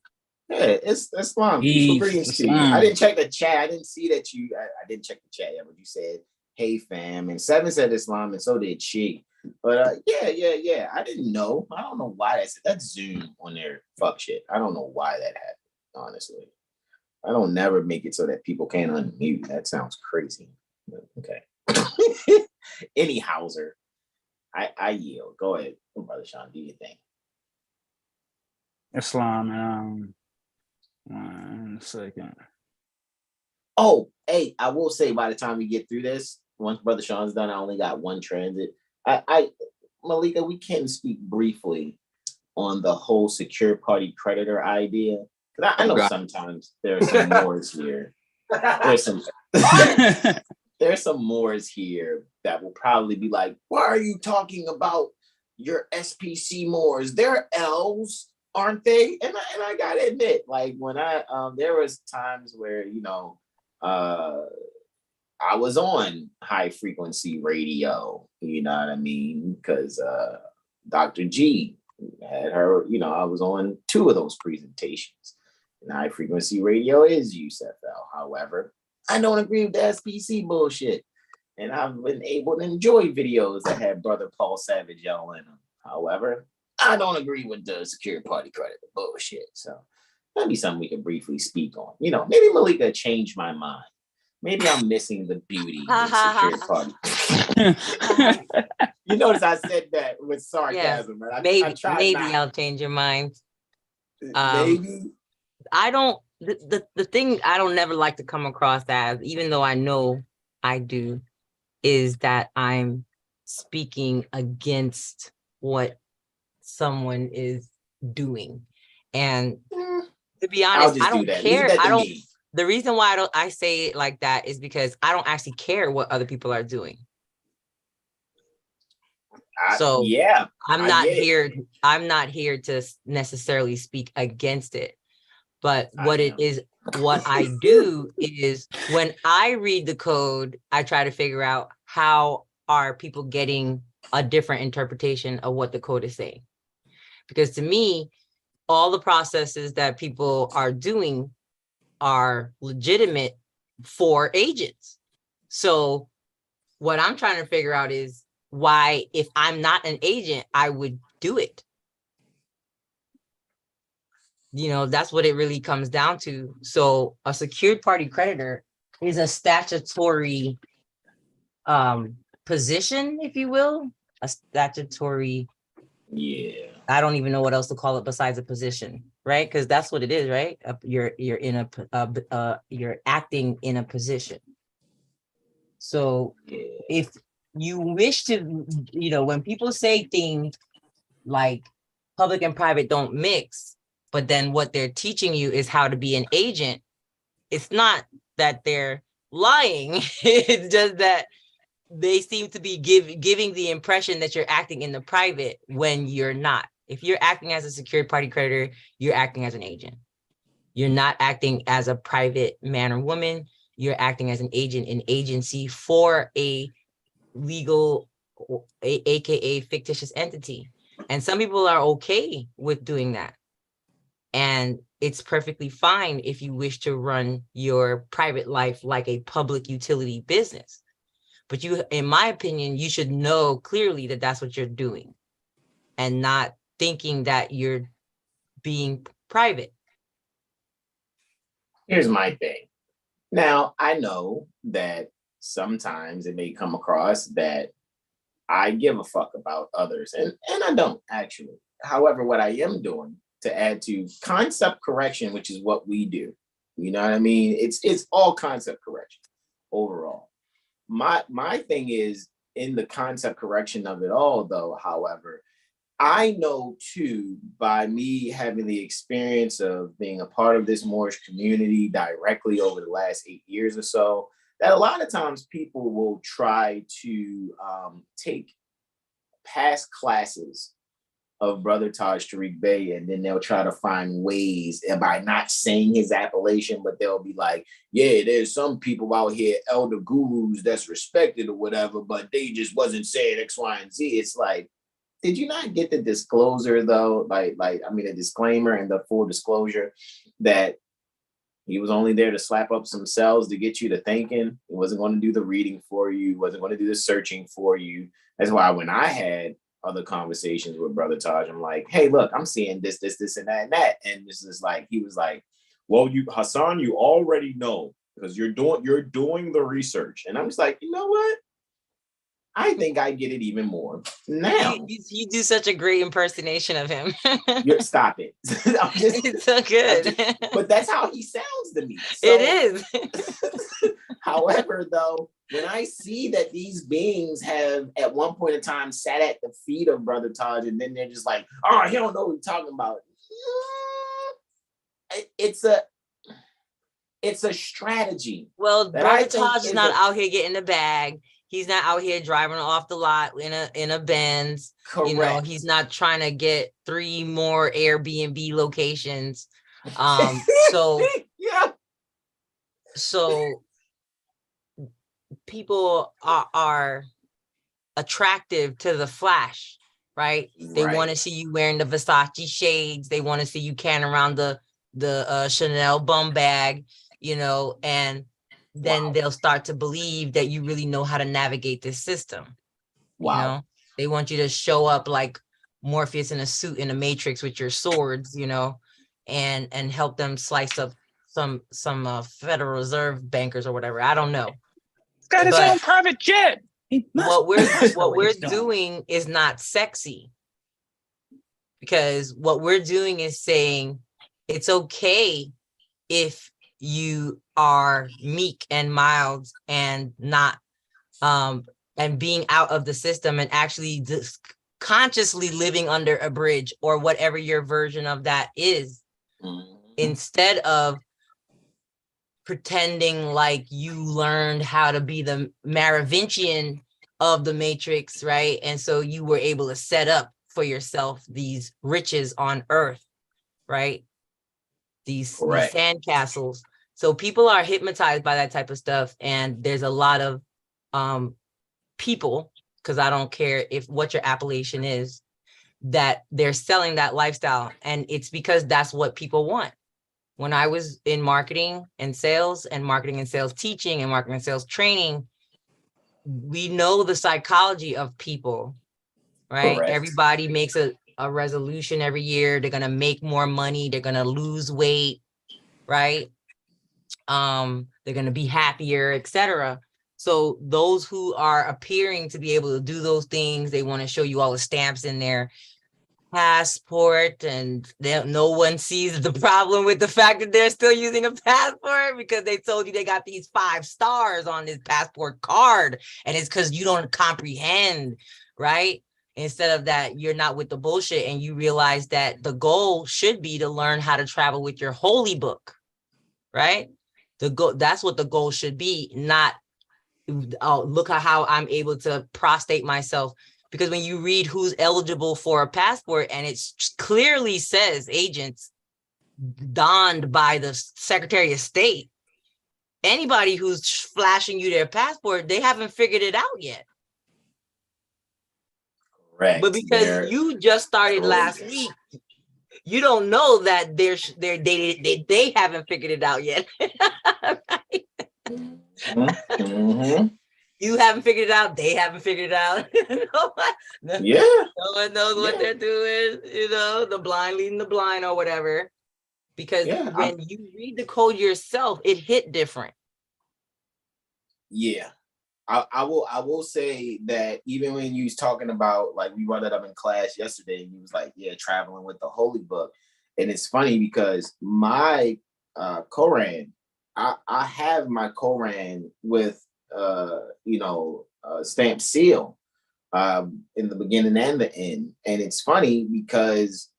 Yeah, it's Islam. Peaceful greetings to you. I didn't check the chat. I didn't see that you, I didn't check the chat yet, but you said, hey fam, and Seven said Islam, and so did she. But yeah. I didn't know. I don't know why that's Zoom on their fuck shit. I don't know why that happened, honestly. I don't never make it so that people can't unmute. That sounds crazy. Okay. Anyhowser. I yield. Go ahead, Brother Sean, do your thing. Islam, 1 second. Oh, hey, I will say by the time we get through this, once Brother Sean's done, I only got one transit. Malika, we can speak briefly on the whole secure party creditor idea. Because I know sometimes there are some Moors here. There's some Moors here that will probably be like, why are you talking about your SPC Moors? They're elves, aren't they? And I gotta admit, like when there was times where, I was on high frequency radio, you know what I mean? Because Dr. G had her, I was on 2 of those presentations. And high frequency radio is USFL. However, I don't agree with the SPC bullshit. And I've been able to enjoy videos that had Brother Paul Savage yell in them. However, I don't agree with the secure party credit bullshit. So that'd be something we could briefly speak on. Maybe Malika changed my mind. Maybe I'm missing the beauty in secure party. You notice I said that with sarcasm, yeah, right? Maybe I'll change your mind. Maybe. I don't, the thing I don't never like to come across as, even though I know I do, is that I'm speaking against what someone is doing. And to be honest, I don't care. The reason why I say it like that is because I don't actually care what other people are doing. Yeah, I'm not here to necessarily speak against it. But what I do is when I read the code, I try to figure out how are people getting a different interpretation of what the code is saying. Because to me, all the processes that people are doing are legitimate for agents. So what I'm trying to figure out is why, if I'm not an agent, I would do it. That's what it really comes down to. So a secured party creditor is a statutory position, if you will, a statutory. Yeah. I don't even know what else to call it besides a position, right? Because that's what it is, right? You're you're acting in a position. So if you wish to, when people say things like public and private don't mix, but then what they're teaching you is how to be an agent, it's not that they're lying. It's just that they seem to be giving the impression that you're acting in the private when you're not. If you're acting as a secured party creditor, you're acting as an agent. You're not acting as a private man or woman. You're acting as an agent in agency for a legal, aka fictitious entity. And some people are okay with doing that. And it's perfectly fine if you wish to run your private life like a public utility business. But in my opinion, you should know clearly that that's what you're doing and not thinking that you're being private. Here's my thing. Now, I know that sometimes it may come across that I give a fuck about others, and I don't actually. However, what I am doing to add to concept correction, which is what we do, you know what I mean? It's all concept correction overall. My thing is in the concept correction of it all, though, however, I know too, by me having the experience of being a part of this Moorish community directly over the last 8 years or so, that a lot of times people will try to take past classes of Brother Taj Tariq Bey, and then they'll try to find ways, and by not saying his appellation, but they'll be like, yeah, there's some people out here, elder gurus that's respected or whatever, but they just wasn't saying X, Y, and Z. It's like, did you not get the disclosure though? A disclaimer and the full disclosure that he was only there to slap up some cells to get you to thinking. He wasn't going to do the reading for you. He wasn't going to do the searching for you. That's why when I had other conversations with Brother Taj, I'm like, hey, look, I'm seeing this, and that, and that. And this is like, he was like, well, Hassan, you already know because you're doing the research. And I was like, you know what? I think I get it even more now. You do such a great impersonation of him. Stop it. It's so good. But that's how he sounds to me. So, it is. However, though, when I see that these beings have at one point in time sat at the feet of Brother Taj, and then they're just like, oh, he don't know what he's talking about. It's a strategy. Well, Brother Taj is not out here getting the bag. He's not out here driving off the lot in a Benz. Correct. You know, he's not trying to get 3 more Airbnb locations. So yeah. So people are attractive to the flash, right? They want to see you wearing the Versace shades. They want to see you carrying around the Chanel bum bag, you know, and then they'll start to believe that you really know how to navigate this system. Wow. You know, they want you to show up like Morpheus in a suit in a Matrix with your swords, you know, and help them slice up some Federal Reserve bankers or whatever. I don't know. It's got his own private jet. What we're doing is not sexy, because what we're doing is saying it's okay if you are meek and mild and not and being out of the system and actually consciously living under a bridge or whatever your version of that is, instead of pretending like you learned how to be the Merovingian of the Matrix, right? And so you were able to set up for yourself these riches on earth, right? These sandcastles. So people are hypnotized by that type of stuff. And there's a lot of people, because I don't care what your appellation is, that they're selling that lifestyle. And it's because that's what people want. When I was in marketing and sales teaching and marketing and sales training, we know the psychology of people, right? Correct. Everybody makes a resolution every year. They're going to make more money. They're going to lose weight, right? They're going to be happier, etc. So those who are appearing to be able to do those things, they want to show you all the stamps in their passport, and no one sees the problem with the fact that they're still using a passport because they told you they got these 5 stars on this passport card, and it's because you don't comprehend, right? Instead of that, you're not with the bullshit, and you realize that the goal should be to learn how to travel with your holy book, right? That's what the goal should be, not, oh, look at how I'm able to prostrate myself. Because when you read who's eligible for a passport, and it clearly says agents donned by the Secretary of State, anybody who's flashing you their passport, they haven't figured it out yet. Correct. But because you just started last week, you don't know that they haven't figured it out yet. Right? Mm-hmm. You haven't figured it out. They haven't figured it out. Yeah. No one knows what Yeah. they're doing. The blind leading the blind or whatever. Because when you read the code yourself, it hit different. Yeah. I will say that even when you was talking about, like, we brought that up in class yesterday, and you was like, yeah, traveling with the holy book. And it's funny because my Quran, I have my Quran with stamped seal in the beginning and the end. And it's funny because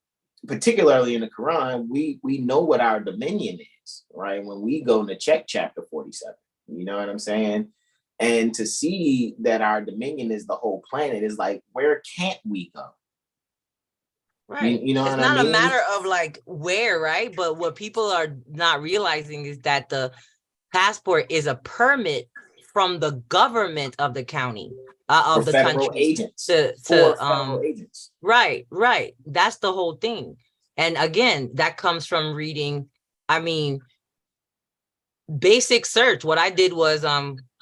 particularly in the Quran, we know what our dominion is, right? When we go to check chapter 47, you know what I'm saying? And to see that our dominion is the whole planet is like, where can't we go? Right. You know it's what not I mean? a matter of like where, right? But what people are not realizing is that the passport is a permit from the government of the county, of the federal country. agents. To federal agents. Right. That's the whole thing. And again, that comes from reading, basic search. What I did was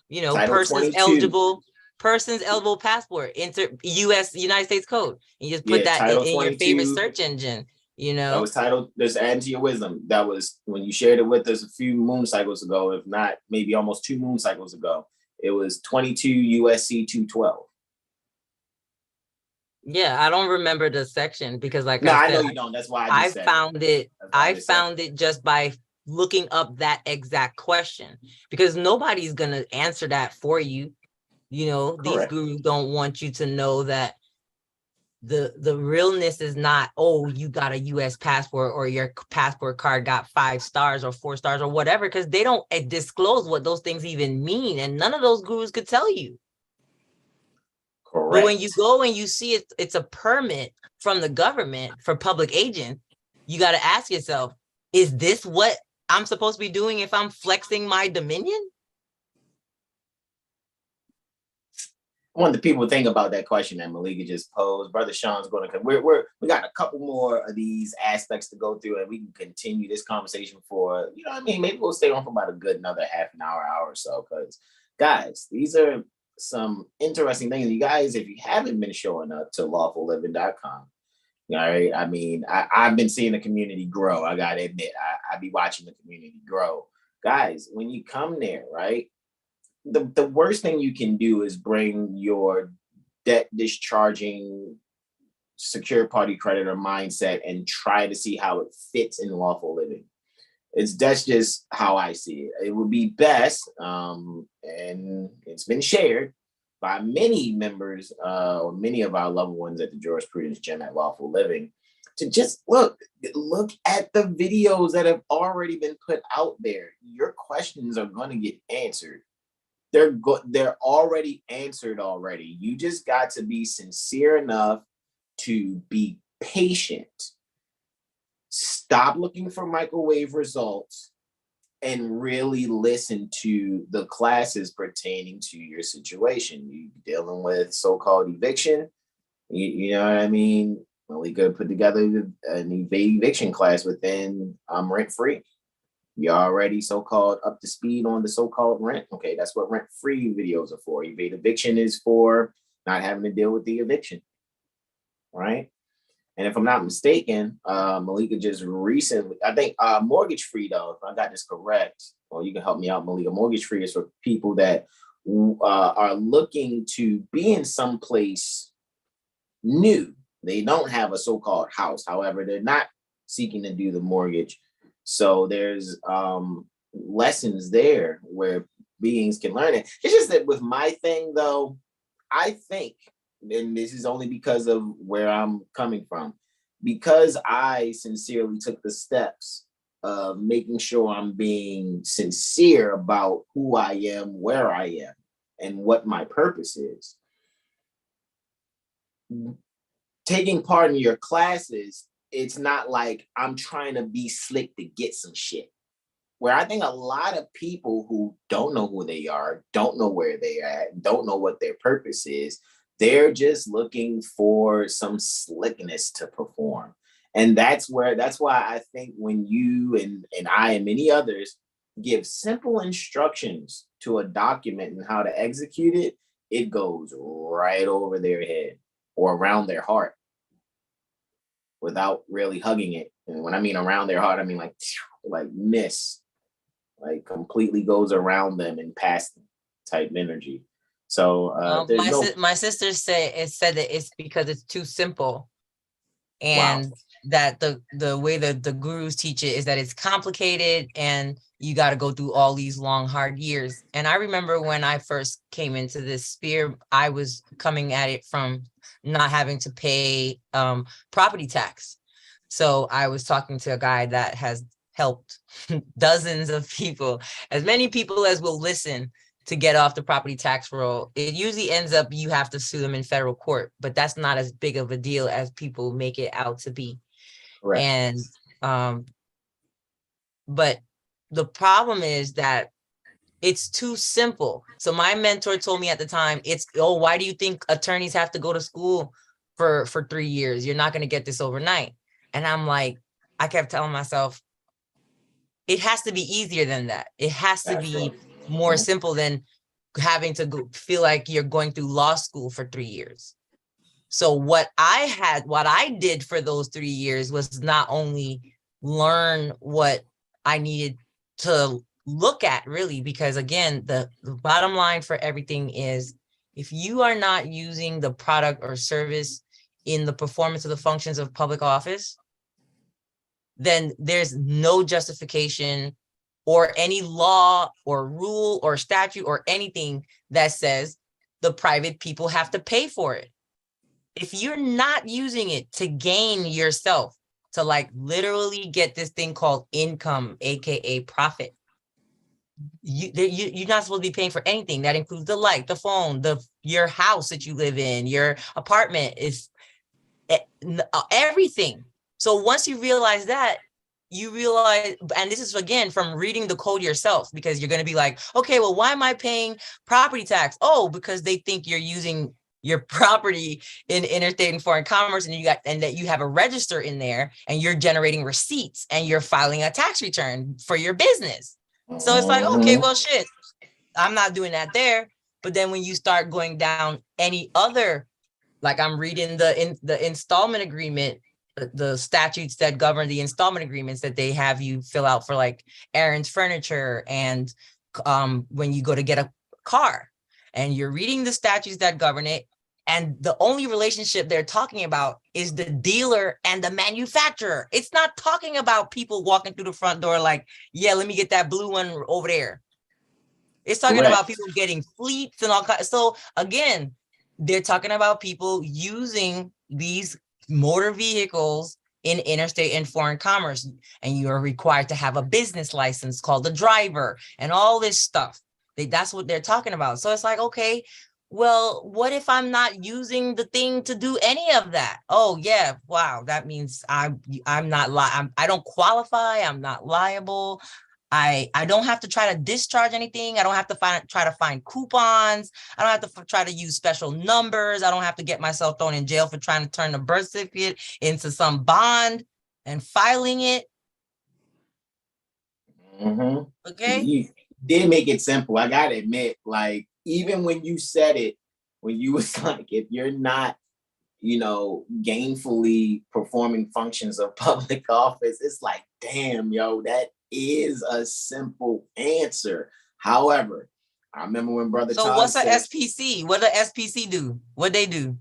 persons eligible passport, enter United States code. You just put that in your favorite search engine, That was titled, just add to your wisdom. That was when you shared it with us a few moon cycles ago, if not maybe almost 2 moon cycles ago. It was 22 USC 212. Yeah, I don't remember the section because I know you don't. That's why I found it just by looking up that exact question, because nobody's gonna answer that for you. These gurus don't want you to know that the realness is not, oh, you got a US passport or your passport card got 5 stars or 4 stars or whatever, because they don't disclose what those things even mean, and none of those gurus could tell you. Correct. But when you go and you see it's a permit from the government for public agent, you got to ask yourself, is this what I'm supposed to be doing if I'm flexing my dominion? I want the people to think about that question that Malika just posed. Brother Sean's going to come. We got a couple more of these aspects to go through, and we can continue this conversation for, maybe we'll stay on for about a good another half an hour or so. Because, guys, these are some interesting things. You guys, if you haven't been showing up to lawfulliving.com, all right, I've been seeing the community grow. I got to admit, I be watching the community grow. Guys, when you come there, right, the worst thing you can do is bring your debt discharging secure party creditor mindset and try to see how it fits in lawful living. That's just how I see it. It would be best, and it's been shared by many members or many of our loved ones at the Jurisprudence Gym at Lawful Living, to just look at the videos that have already been put out there. Your questions are going to get answered. They're already answered already. You just got to be sincere enough to be patient. Stop looking for microwave results and really listen to the classes pertaining to your situation. You dealing with so-called eviction, you know what I mean? Malika put together an eviction class within rent-free. You're already so-called up to speed on the so-called rent. Okay, that's what rent-free videos are for. Evade eviction is for not having to deal with the eviction, right? And if I'm not mistaken, Malika just recently, I think mortgage-free, though, if I got this correct, or you can help me out, Malika, mortgage-free is for people that are looking to be in some place new. They don't have a so-called house. However, they're not seeking to do the mortgage. So there's lessons there where beings can learn it. It's just that with my thing, though, I think, and this is only because of where I'm coming from, because I sincerely took the steps of making sure I'm being sincere about who I am, where I am, and what my purpose is. Taking part in your classes, it's not like I'm trying to be slick to get some shit. Where I think a lot of people who don't know who they are, don't know where they're at, don't know what their purpose is, they're just looking for some slickness to perform. And that's why I think when you and I and many others give simple instructions to a document and how to execute it, it goes right over their head or around their heart without really hugging it. And when I mean around their heart, I mean like miss, like completely goes around them and past them type energy. So my sister said that it's because it's too simple, and wow. that the way that the gurus teach it is that it's complicated and you got to go through all these long, hard years. And I remember when I first came into this sphere, I was coming at it from not having to pay property tax. So I was talking to a guy that has helped dozens of people, as many people as will listen, to get off the property tax roll. It usually ends up you have to sue them in federal court, but that's not as big of a deal as people make it out to be. Right. And but the problem is that it's too simple. So my mentor told me at the time, why do you think attorneys have to go to school for 3 years? You're not going to get this overnight. And I'm like, I kept telling myself, it has to be easier than that. It has to be more simple than having to feel like you're going through law school for 3 years. So what I did for those 3 years was not only learn what I needed to look at, really, because again, the bottom line for everything is if you are not using the product or service in the performance of the functions of public office, then there's no justification or any law or rule or statute or anything that says the private people have to pay for it. If you're not using it to gain yourself, to like literally get this thing called income, aka profit, you're not supposed to be paying for anything. That includes the light, the phone, your house that you live in, your apartment, is everything. So once you realize that, you realize, and this is again from reading the code yourself, because you're going to be like, okay, well, why am I paying property tax? Oh, because they think you're using your property in interstate and foreign commerce, and that you have a register in there, and you're generating receipts, and you're filing a tax return for your business. So it's like, okay, well, shit, I'm not doing that there. But then when you start going down any other, like I'm reading the installment agreement, the statutes that govern the installment agreements that they have you fill out for like Aaron's Furniture, and when you go to get a car, and you're reading the statutes that govern it, and the only relationship they're talking about is the dealer and the manufacturer. It's not talking about people walking through the front door like, yeah, let me get that blue one over there. It's talking about people getting fleets and all kinds. So again, they're talking about people using these motor vehicles in interstate and foreign commerce, and you are required to have a business license called the driver and all this stuff. That's what they're talking about. So it's like, okay, well, what if I'm not using the thing to do any of that? Oh yeah, wow, that means I don't qualify. I'm not liable. I don't have to try to discharge anything. I don't have to try to find coupons. I don't have to try to use special numbers. I don't have to get myself thrown in jail for trying to turn the birth certificate into some bond and filing it. Mm-hmm. Okay. You did make it simple. I gotta admit, like, even when you said it, when you was like, if you're not, gainfully performing functions of public office, it's like, damn, yo, that is a simple answer. However, I remember when Brother So Todd what's said, an SPC? What does SPC do? What they do?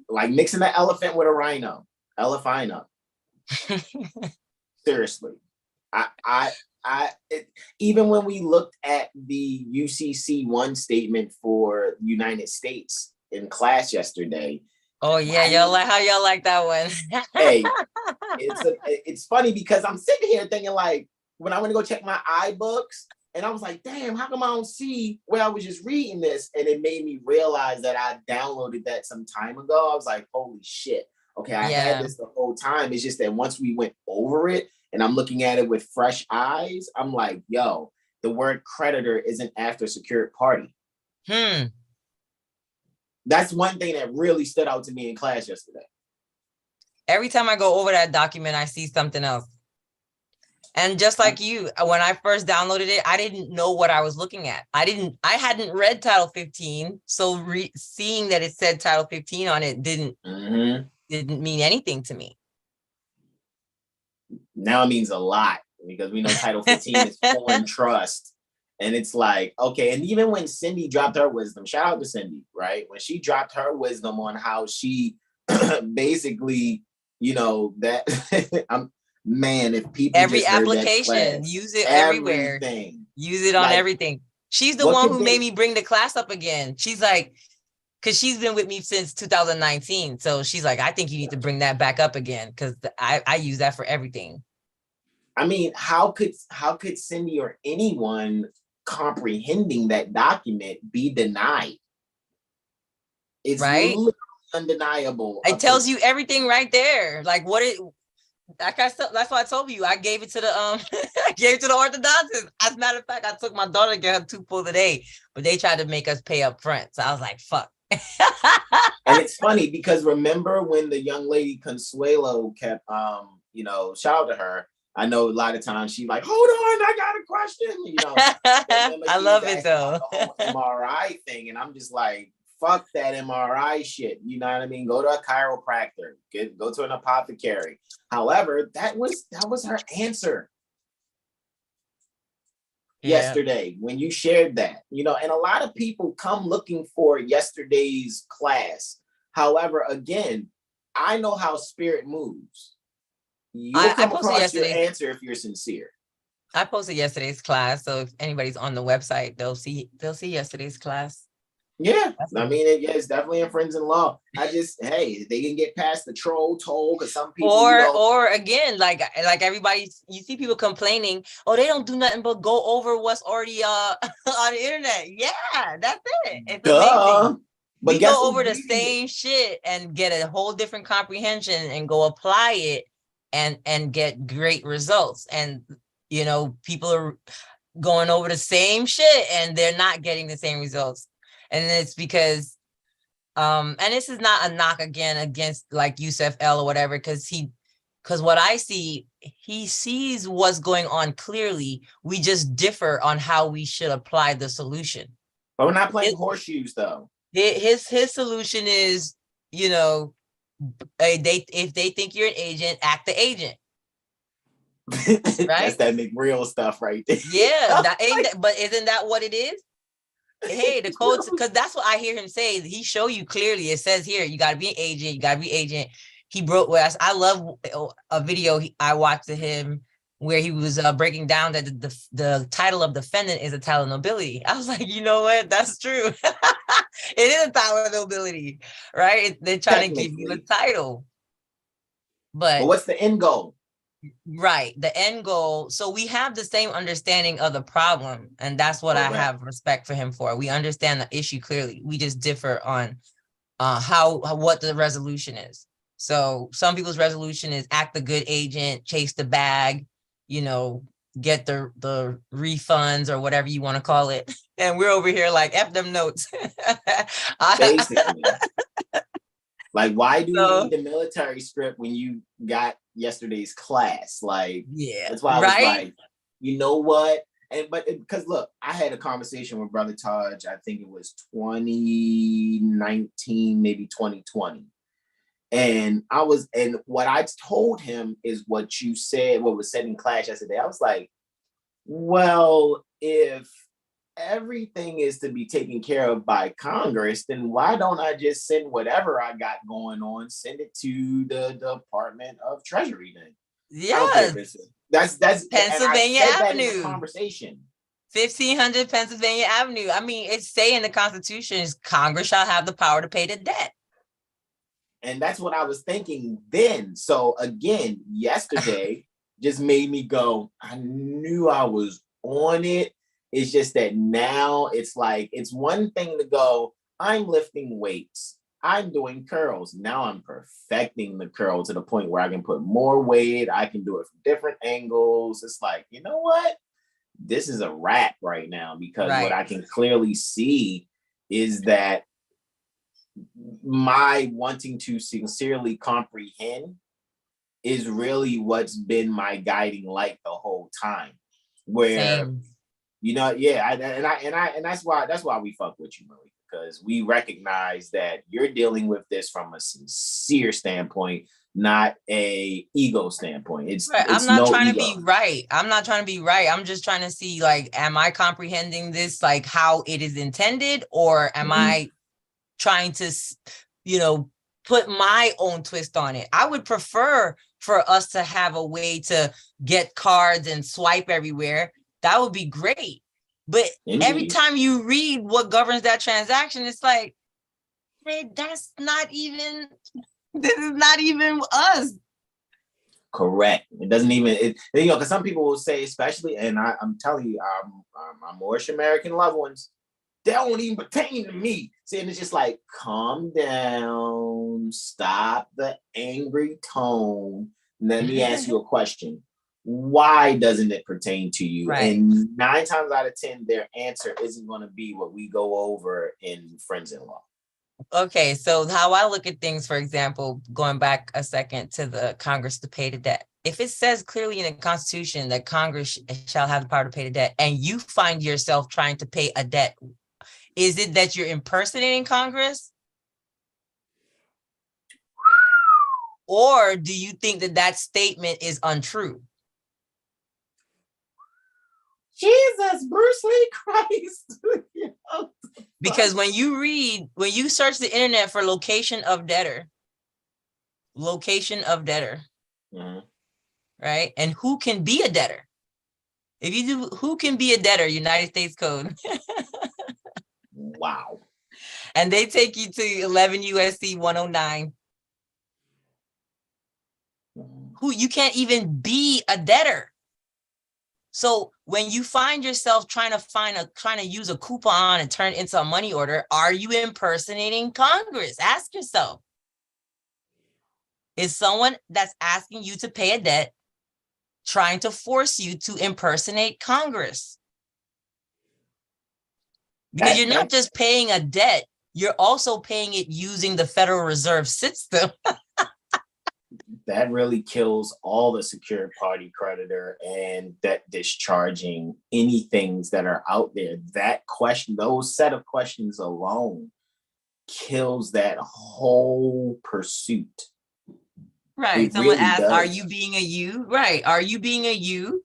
like mixing the elephant with a rhino. Elephino. Seriously. Even when we looked at the UCC1 statement for United States in class yesterday. Oh yeah, y'all like that one. Hey, it's funny because I'm sitting here thinking, like, when I went to go check my iBooks, and I was like, damn, how come I don't see where I was just reading this? And it made me realize that I downloaded that some time ago. I was like, holy shit. Okay, I had this the whole time. It's just that once we went over it and I'm looking at it with fresh eyes, I'm like, yo, the word creditor isn't after secured party. That's one thing that really stood out to me in class yesterday. Every time I go over that document, I see something else. And just like you, when I first downloaded it, I didn't know what I was looking at. I hadn't read Title 15. So seeing that it said Title 15 on it didn't mean anything to me. Now it means a lot, because we know Title 15 is foreign trust. And it's like, okay, and even when Cindy dropped her wisdom, shout out to Cindy, right? When she dropped her wisdom on how she basically, you know, that man, if people Every just heard that application, class, use it everywhere. everything. Use it on Like, everything. She's the what one could who they- made me bring the class up again. She's like, because she's been with me since 2019. So she's like, I think you need to bring that back up again, because I use that for everything. I mean, how could Cindy or anyone comprehending that document be denied? It's Right? literally undeniable. It tells you everything right there. Like what it, like I said, that's why I told you I gave it to the I gave it to the orthodontist. As a matter of fact, I took my daughter to get her tooth pulled today, but they tried to make us pay up front. So I was like, fuck. And it's funny because remember when the young lady Consuelo kept you know, shout out to her. I know a lot of times she's like, hold on, I got a question. You know, I love it though. The whole MRI thing, and I'm just like, fuck that MRI shit. You know what I mean? Go to a chiropractor, go to an apothecary. However, that was her answer yesterday when you shared that. You know, and a lot of people come looking for yesterday's class. However, again, I know how spirit moves. You'll come across your answer if you're sincere. I posted yesterday's class, so if anybody's on the website, they'll see yesterday's class. Yeah, I mean, it's definitely in Friends in Law. I just, hey, they can get past the troll toll, because some people, or again, like everybody, you see people complaining, oh, they don't do nothing but go over what's already on the internet. Yeah, that's it. It's amazing. But we go over the same shit and get a whole different comprehension and go apply it and get great results. And you know, people are going over the same shit and they're not getting the same results. And it's because and this is not a knock again against like Yusuf L or whatever, because what I see, he sees what's going on clearly. We just differ on how we should apply the solution. But we're not playing horseshoes though. His solution is, you know, if they think you're an agent, act the agent. Right? That's that McReal stuff right there. Yeah, but isn't that what it is? Hey, the codes, because that's what I hear him say. He show you clearly. It says here, you got to be an agent. You got to be agent. He broke. I love a video I watched of him where he was breaking down that the title of defendant is a title of nobility. I was like, you know what? That's true. It is a title of nobility, right? They're trying to give you a title. But what's the end goal? Right, the end goal. So we have the same understanding of the problem, and that's what I have respect for him for. We understand the issue clearly. We just differ on what the resolution is. So some people's resolution is act the good agent, chase the bag, you know, get the refunds or whatever you want to call it. And we're over here like F them notes. Basically. Like, why do you need the military script when you got yesterday's class? Like, yeah, that's why I was like, you know what? Because look, I had a conversation with Brother Taj, I think it was 2019, maybe 2020. And what I told him is what you said, what was said in class yesterday. I was like, well, if everything is to be taken care of by Congress, then why don't I just send whatever I got going on, send it to the Department of Treasury then? Yeah, that's Pennsylvania Avenue conversation. 1500 Pennsylvania Avenue. I mean, it's saying in the Constitution is Congress shall have the power to pay the debt. And that's what I was thinking then. So again, yesterday just made me go, I knew I was on it. It's just that now it's like, it's one thing to go, I'm lifting weights, I'm doing curls. Now I'm perfecting the curl to the point where I can put more weight. I can do it from different angles. It's like, you know what? This is a wrap right now, because what I can clearly see is that my wanting to sincerely comprehend is really what's been my guiding light the whole time. Where Same. you know, yeah, and that's why we fuck with you, Marie, because we recognize that you're dealing with this from a sincere standpoint, not a ego standpoint. Right. It's I'm not no trying ego. to be right. I'm not trying to be right. I'm just trying to see, like, am I comprehending this like how it is intended, or am I trying to, you know, put my own twist on it? I would prefer for us to have a way to get cards and swipe everywhere. That would be great. But every Indeed. time you read what governs that transaction, it's like, hey, that's not even, this is not even us. Correct. It doesn't even, you know, because some people will say, especially, and I'm telling you, my Moorish American loved ones, they don't even pertain to me. See, and it's just like, calm down, stop the angry tone. Let me ask you a question. Why doesn't it pertain to you? Right. And 9 times out of 10, their answer isn't going to be what we go over in Friends-in-Law. Okay, so how I look at things, for example, going back a second to the Congress to pay the debt. If it says clearly in the Constitution that Congress shall have the power to pay the debt, and you find yourself trying to pay a debt, is it that you're impersonating Congress? Or do you think that that statement is untrue? Jesus, Bruce Lee Christ. Because when you search the internet for location of debtor, right? And who can be a debtor? If you do, who can be a debtor? United States Code. Wow. And they take you to 11 USC 109. Who you can't even be a debtor. So when you find yourself trying to use a coupon and turn it into a money order, are you impersonating Congress? Ask yourself. Is someone that's asking you to pay a debt trying to force you to impersonate Congress? Because you're not just paying a debt, you're also paying it using the Federal Reserve System. That really kills all the secured party creditor and debt discharging anything that are out there. That question, those set of questions alone kills that whole pursuit. Right. It Someone really asked, does. are you being a you? Right. Are you being a you?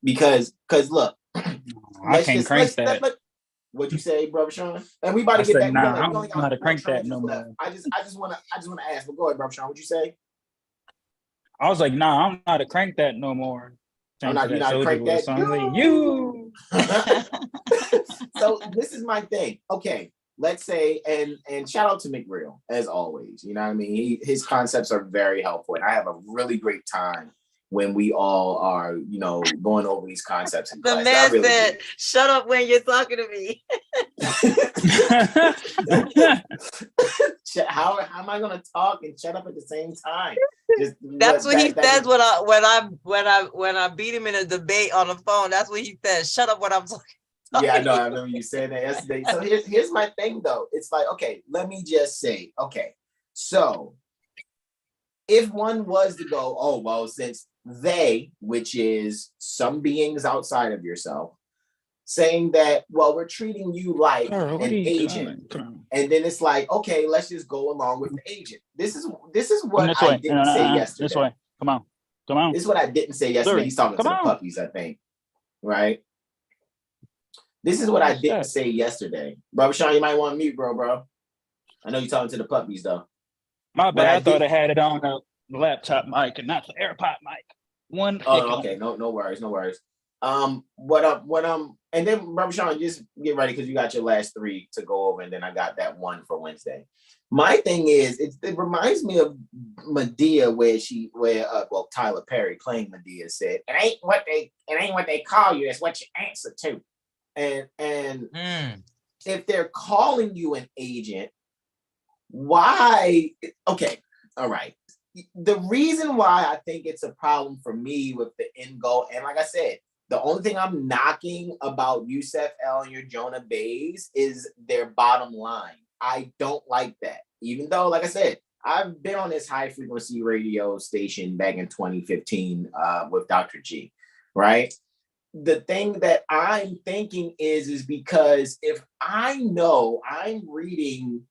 Because look, I can't crank that. What'd you say, brother Sean? And we about to I get said, back. nah, We I only don't know how to crank that no left. more. I just want to ask. But go ahead, brother Sean. What'd you say? I was like, nah, I don't know how to crank that no more. I'm not. You're not to crank that. You. So this is my thing. Okay, let's say, and shout out to McReal as always. You know what I mean? His concepts are very helpful, and I have a really great time when we all are, you know, going over these concepts in The class. man really said, shut up when you're talking to me. How am I gonna talk and shut up at the same time? That's what he says when I beat him in a debate on the phone. That's what he says. Shut up when I'm talking. Yeah, I know. I remember you saying that yesterday. So here's my thing though. It's like, okay, let me just say, okay, so if one was to go, oh well, since they, which is some beings outside of yourself, saying that, well, we're treating you like an agent, and then it's like, okay, let's just go along with the agent. This is what I didn't say yesterday. This way, come on. This is what I didn't say yesterday. He's talking to the puppies, I think, right? This is what I didn't say yesterday, brother Sean. You might want to mute, bro. I know you're talking to the puppies though. My bad. I thought I had it on the laptop mic and not the AirPod mic. Oh, okay. No worries. And then brother Sean, just get ready because you got your last 3 to go over, and then I got that one for Wednesday. My thing is, it reminds me of Medea, where Tyler Perry playing Medea said, "It ain't what they call you; it's what you answer to." And if they're calling you an agent, why? Okay, all right. The reason why I think it's a problem for me with the end goal, and like I said, the only thing I'm knocking about Yusef El and your Jonah Bays is their bottom line. I don't like that. Even though, like I said, I've been on this high frequency radio station back in 2015 with Dr. G, right? The thing that I'm thinking is because if I know I'm reading,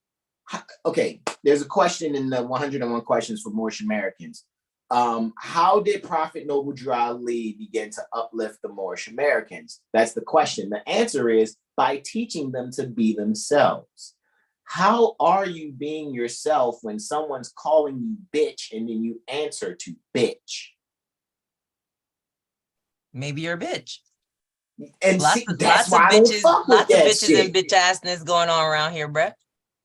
okay, there's a question in the 101 questions for Moorish Americans. How did Prophet Noble Drew Ali begin to uplift the Moorish Americans? That's the question. The answer is by teaching them to be themselves. How are you being yourself when someone's calling you bitch and then you answer to bitch? Maybe you're a bitch. And Lots see, of, that's lots of why I don't bitches, fuck with lots of that bitches shit. and bitch assness going on around here, bruh.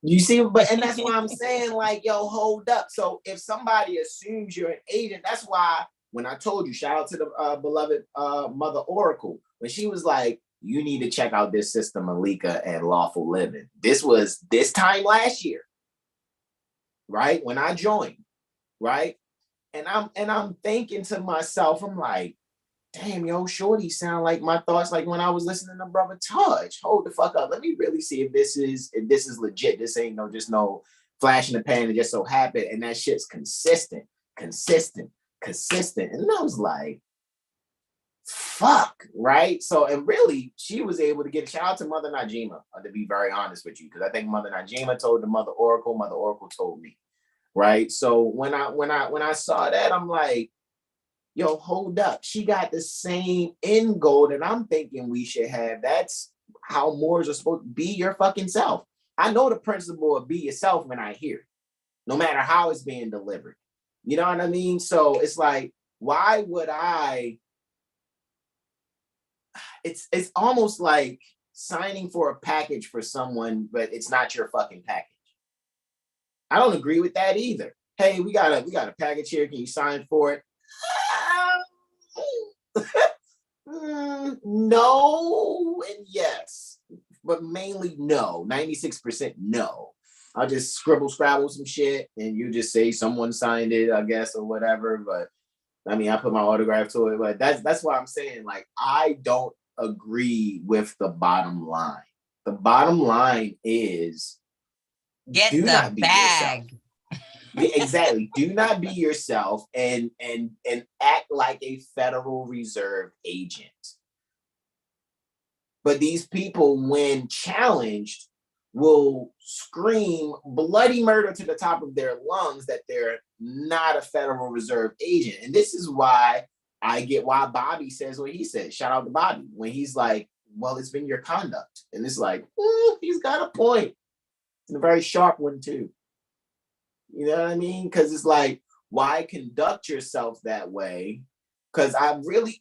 You see, but and that's why I'm saying, like, yo, hold up. So if somebody assumes you're an agent, that's why when I told you, shout out to the beloved Mother Oracle, when she was like, you need to check out this system, Malika, and Lawful Living. This was this time last year, right? When I joined, right? And I'm thinking to myself, I'm like, damn, yo, shorty sound like my thoughts like when I was listening to Brother Taj. Hold the fuck up. Let me really see if this is legit. This ain't just no flash in the pan and just so happened. And that shit's consistent. And I was like, fuck, right? So, and really, she was able to get a shout out to Mother Najima, to be very honest with you, because I think Mother Najima told the Mother Oracle told me, right? So when I saw that, I'm like, yo, hold up. She got the same end goal that I'm thinking we should have. That's how Moors are supposed to be your fucking self. I know the principle of be yourself when I hear it, no matter how it's being delivered. You know what I mean? So it's like, why would I? It's almost like signing for a package for someone, but it's not your fucking package. I don't agree with that either. Hey, we got a package here. Can you sign for it? No and yes, but mainly no. 96% no. I'll just scrabble some shit and you just say someone signed it, I guess, or whatever. But I mean, I put my autograph to it. But that's why I'm saying, like, I don't agree with the bottom line. The bottom line is Get do the not be bag. yourself. Exactly. Do not be yourself and act like a Federal Reserve agent. But these people, when challenged, will scream bloody murder to the top of their lungs that they're not a Federal Reserve agent. And this is why I get why Bobby says what he says. Shout out to Bobby when he's like, well, it's been your conduct. And it's like, he's got a point. And a very sharp one too. You know what I mean? Because it's like, why conduct yourself that way? Because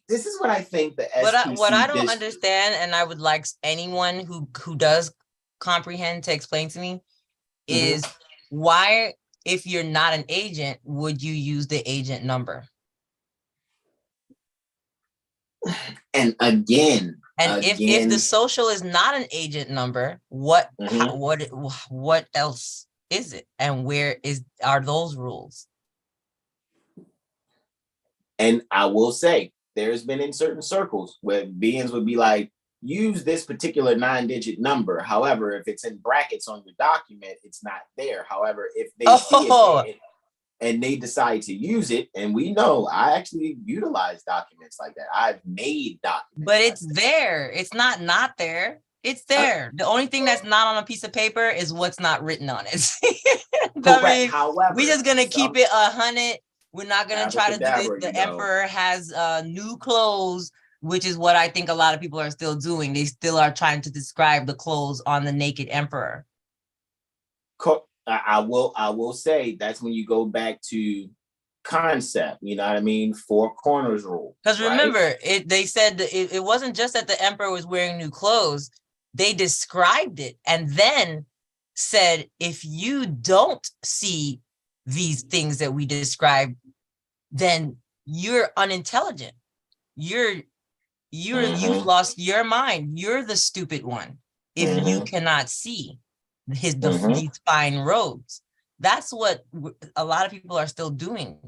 this is what I think the SPC. What I don't understand, and I would like anyone who does comprehend to explain to me, is why, if you're not an agent, would you use the agent number? And again, if the social is not an agent number, what else is it, and where are those rules? And I will say, there's been in certain circles where beings would be like, use this particular 9-digit number. However, if it's in brackets on your document, it's not there. However, if they see it and they decide to use it, and we know I actually utilize documents like that. I've made documents. But it's there. It's not there. It's there. The only thing that's not on a piece of paper is what's not written on it. Correct. I mean, However, we're just gonna keep it 100. We're not gonna try to do it. The emperor has new clothes, which is what I think a lot of people are still doing. They still are trying to describe the clothes on the naked emperor. I will say that's when you go back to concept. You know what I mean? Four corners rule. Because remember, they said that it wasn't just that the emperor was wearing new clothes. They described it and then said, if you don't see these things that we described, then you're unintelligent. You've lost your mind. You're the stupid one if you cannot see these fine robes. That's what a lot of people are still doing.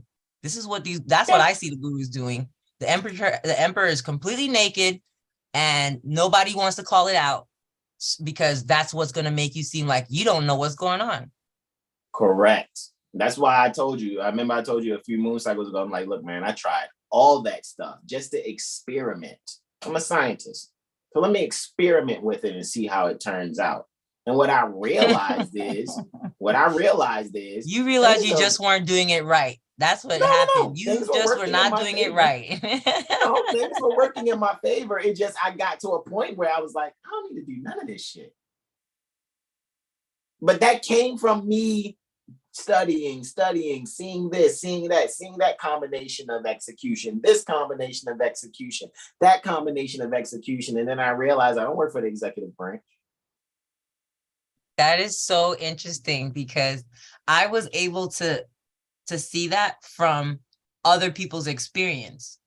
That's what I see the gurus doing. The emperor is completely naked and nobody wants to call it out because that's what's going to make you seem like you don't know what's going on. Correct. That's why I told you. I remember I told you a few moon cycles ago. I'm like, look, man, I tried all that stuff just to experiment. I'm a scientist, so let me experiment with it and see how it turns out. And what I realized is, you realize you things just weren't doing it right. That's what no, happened. no, You things were just were working in not my doing it favor. right. No, things were working in my favor. It just, I got to a point where I was like, I don't need to do none of this shit. But that came from me studying, seeing this, seeing that combination of execution, this combination of execution, that combination of execution. And then I realized I don't work for the executive branch. That is so interesting because I was able to see that from other people's experience.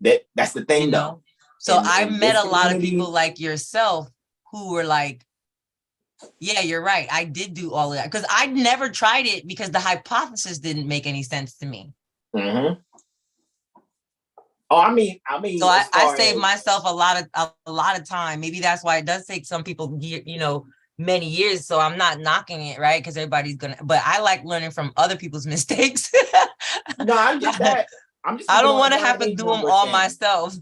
That's the thing, You though. know? So I met this a lot of community- people like yourself who were like, yeah, you're right. I did do all of that because I never tried it because the hypothesis didn't make any sense to me. Mhm. Oh, I mean, So as I far saved as- myself a lot of time. Maybe that's why it does take some people, you know, many years. So I'm not knocking it, right? Because everybody's gonna. But I like learning from other people's mistakes. No, I'm just that. I don't want to have to do them all myself.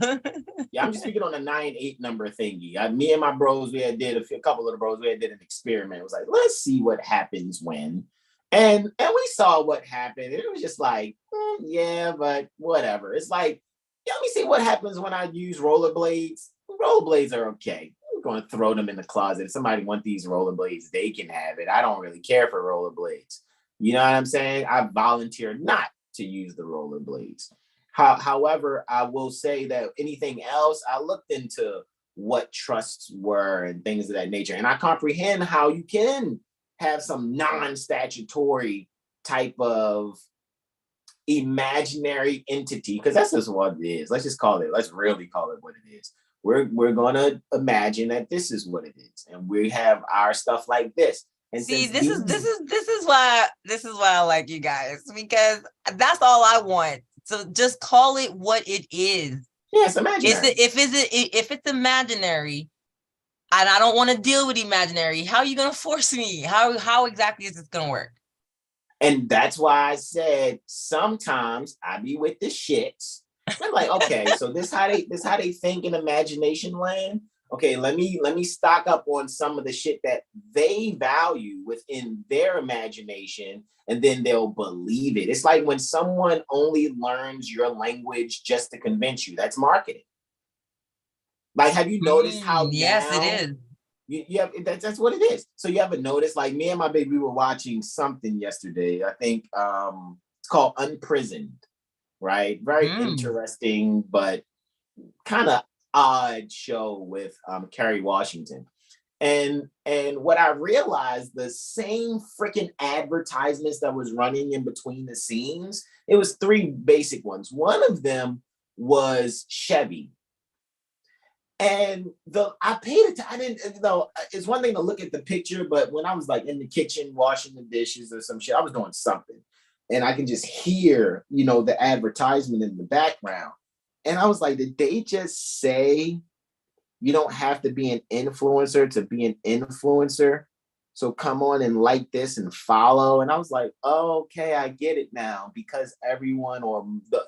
Yeah, I'm just speaking on the 9-8 number thingy. Me and my bros, we had did a couple of the bros, we had did an experiment. It was like, let's see what happens when. And we saw what happened. It was just like, yeah, but whatever. It's like, yeah, let me see what happens when I use rollerblades. Rollerblades are okay. I'm going to throw them in the closet. If somebody wants these rollerblades, they can have it. I don't really care for rollerblades. You know what I'm saying? I volunteer not to use the rollerblades. However, I will say that anything else, I looked into what trusts were and things of that nature. And I comprehend how you can have some non-statutory type of imaginary entity, because that's just what it is. Let's really call it what it is. We're gonna imagine that this is what it is. And we have our stuff like this. And see, this is why I like you guys, because that's all I want. So just call it what it is. Yeah, it's imaginary. If it's imaginary, and I don't want to deal with imaginary, how are you gonna force me? How exactly is this gonna work? And that's why I said sometimes I be with the shits. I'm like, okay, so this how they think in imagination land. Okay, let me stock up on some of the shit that they value within their imagination, and then they'll believe it. It's like when someone only learns your language just to convince you. That's marketing. Like, have you noticed how yes, now, it is. you have that's what it is. So you haven't noticed, like me and my baby were watching something yesterday. I think it's called Unprisoned, right? Very interesting, but kind of odd show with Kerry Washington. And what I realized, the same freaking advertisements that was running in between the scenes, it was three basic ones. One of them was Chevy. And I paid it. I didn't, it's one thing to look at the picture, but when I was like in the kitchen washing the dishes or some shit, I was doing something. And I can just hear, the advertisement in the background. And I was like, did they just say you don't have to be an influencer to be an influencer? So come on and like this and follow. And I was like, oh, okay, I get it now, because everyone, or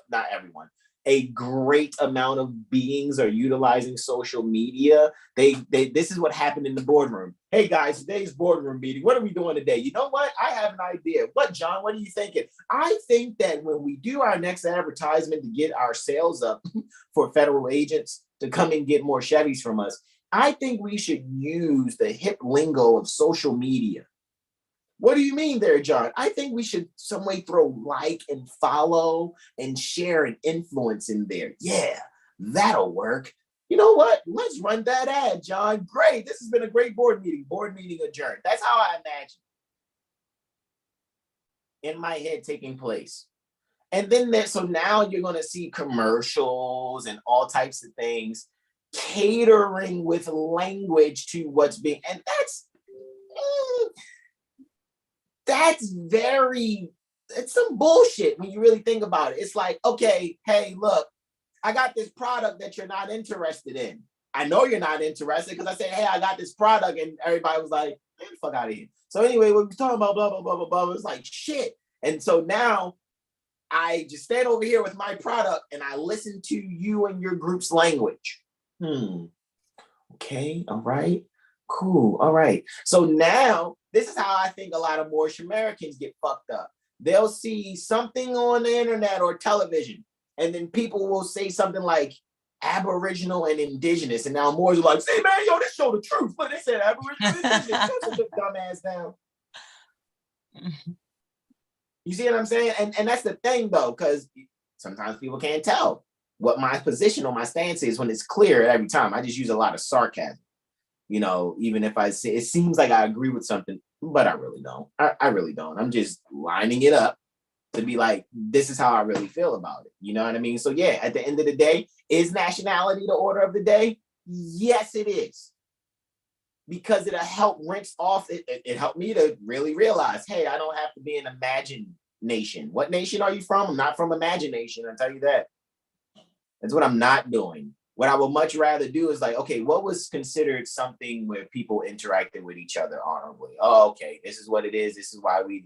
not everyone, a great amount of beings are utilizing social media. This is what happened in the boardroom. Hey guys, today's boardroom meeting. What are we doing today? You know what? I have an idea. What, John? What are you thinking? I think that when we do our next advertisement to get our sales up for federal agents to come and get more Chevys from us, I think we should use the hip lingo of social media. What do you mean there, John? I think we should some way throw like and follow and share and influence in there. Yeah, that'll work. You know what? Let's run that ad, John. Great. This has been a great board meeting. Board meeting adjourned. That's how I imagine in my head taking place. And then so now you're going to see commercials and all types of things catering with language to what's being, and it's some bullshit when you really think about it. It's like, okay, hey, look, I got this product that you're not interested in. I know you're not interested because I said, hey, I got this product, and everybody was like, the fuck out of here. So anyway, we were talking about blah, blah, blah, blah, blah. It's like shit. And so now I just stand over here with my product and I listen to you and your group's language. Okay, all right, cool, all right. So now this is how I think a lot of Moorish Americans get fucked up. They'll see something on the internet or television, and then people will say something like Aboriginal and Indigenous, and now Moors are like, "Say, man, yo, this show the truth." But they said Aboriginal and Indigenous. Shut your dumbass down. You see what I'm saying? And that's the thing, though, because sometimes people can't tell what my position or my stance is when it's clear every time. I just use a lot of sarcasm. You know, even if I say it seems like I agree with something, but I really don't. I really don't. I'm just lining it up to be like, this is how I really feel about it. You know what I mean? So yeah, at the end of the day, is nationality the order of the day? Yes, it is. Because it'll help rinse off, it helped me to really realize, hey, I don't have to be an imagined nation. What nation are you from? I'm not from imagination, I'll tell you that. That's what I'm not doing. What I would much rather do is like, okay, what was considered something where people interacted with each other honorably? Oh, okay, this is what it is. This is why we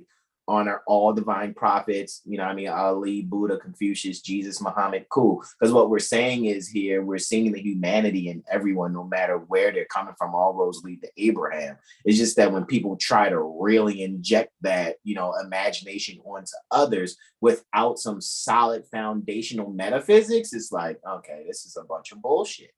honor all divine prophets. You know what I mean? Ali, Buddha, Confucius, Jesus, Muhammad. Cool. Because what we're saying is here, we're seeing the humanity in everyone, no matter where they're coming from. All roads lead to Abraham. It's just that when people try to really inject that, you know, imagination onto others without some solid foundational metaphysics, it's like, okay, this is a bunch of bullshit.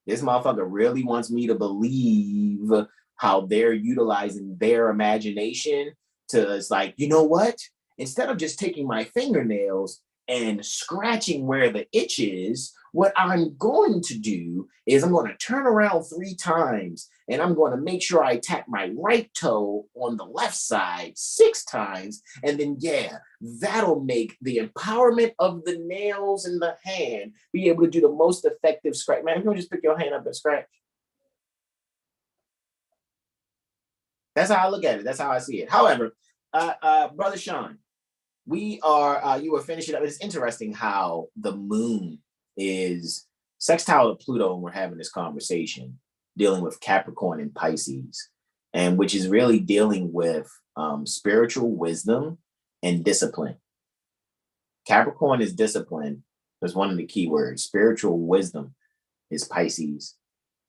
This motherfucker really wants me to believe how they're utilizing their imagination to, it's like, you know what? Instead of just taking my fingernails and scratching where the itch is, what I'm going to do is I'm going to turn around 3 times and I'm going to make sure I tap my right toe on the left side 6 times. And then, yeah, that'll make the empowerment of the nails in the hand be able to do the most effective scratch. Man, you don't just pick your hand up and scratch. That's how I look at it. That's how I see it. However, Brother Sean, we are, you were finishing up. It's interesting how the moon is sextile to Pluto, and we're having this conversation dealing with Capricorn and Pisces, and which is really dealing with spiritual wisdom and discipline. Capricorn is discipline. That's one of the key words. Spiritual wisdom is Pisces.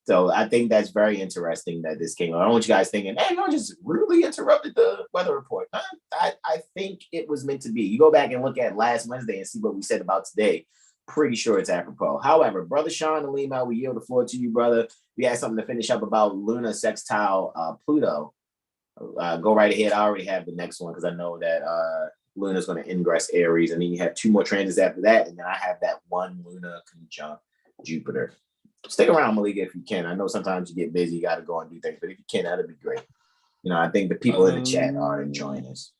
So I think that's very interesting that this came out. I don't want you guys thinking, hey, you just rudely interrupted the weather report. I think it was meant to be. You go back and look at last Wednesday and see what we said about today. Pretty sure it's apropos. However, Brother Sean and Lima, we yield the floor to you, brother. We had something to finish up about Luna sextile Pluto. Go right ahead. I already have the next one because I know that Luna's going to ingress Aries, and then you have 2 more transits after that, and then I have that one Luna conjunct Jupiter. Stick around, Malika, if you can. I know sometimes you get busy, you got to go and do things, but if you can, that'd be great. You know, I think the people in the chat are enjoying this.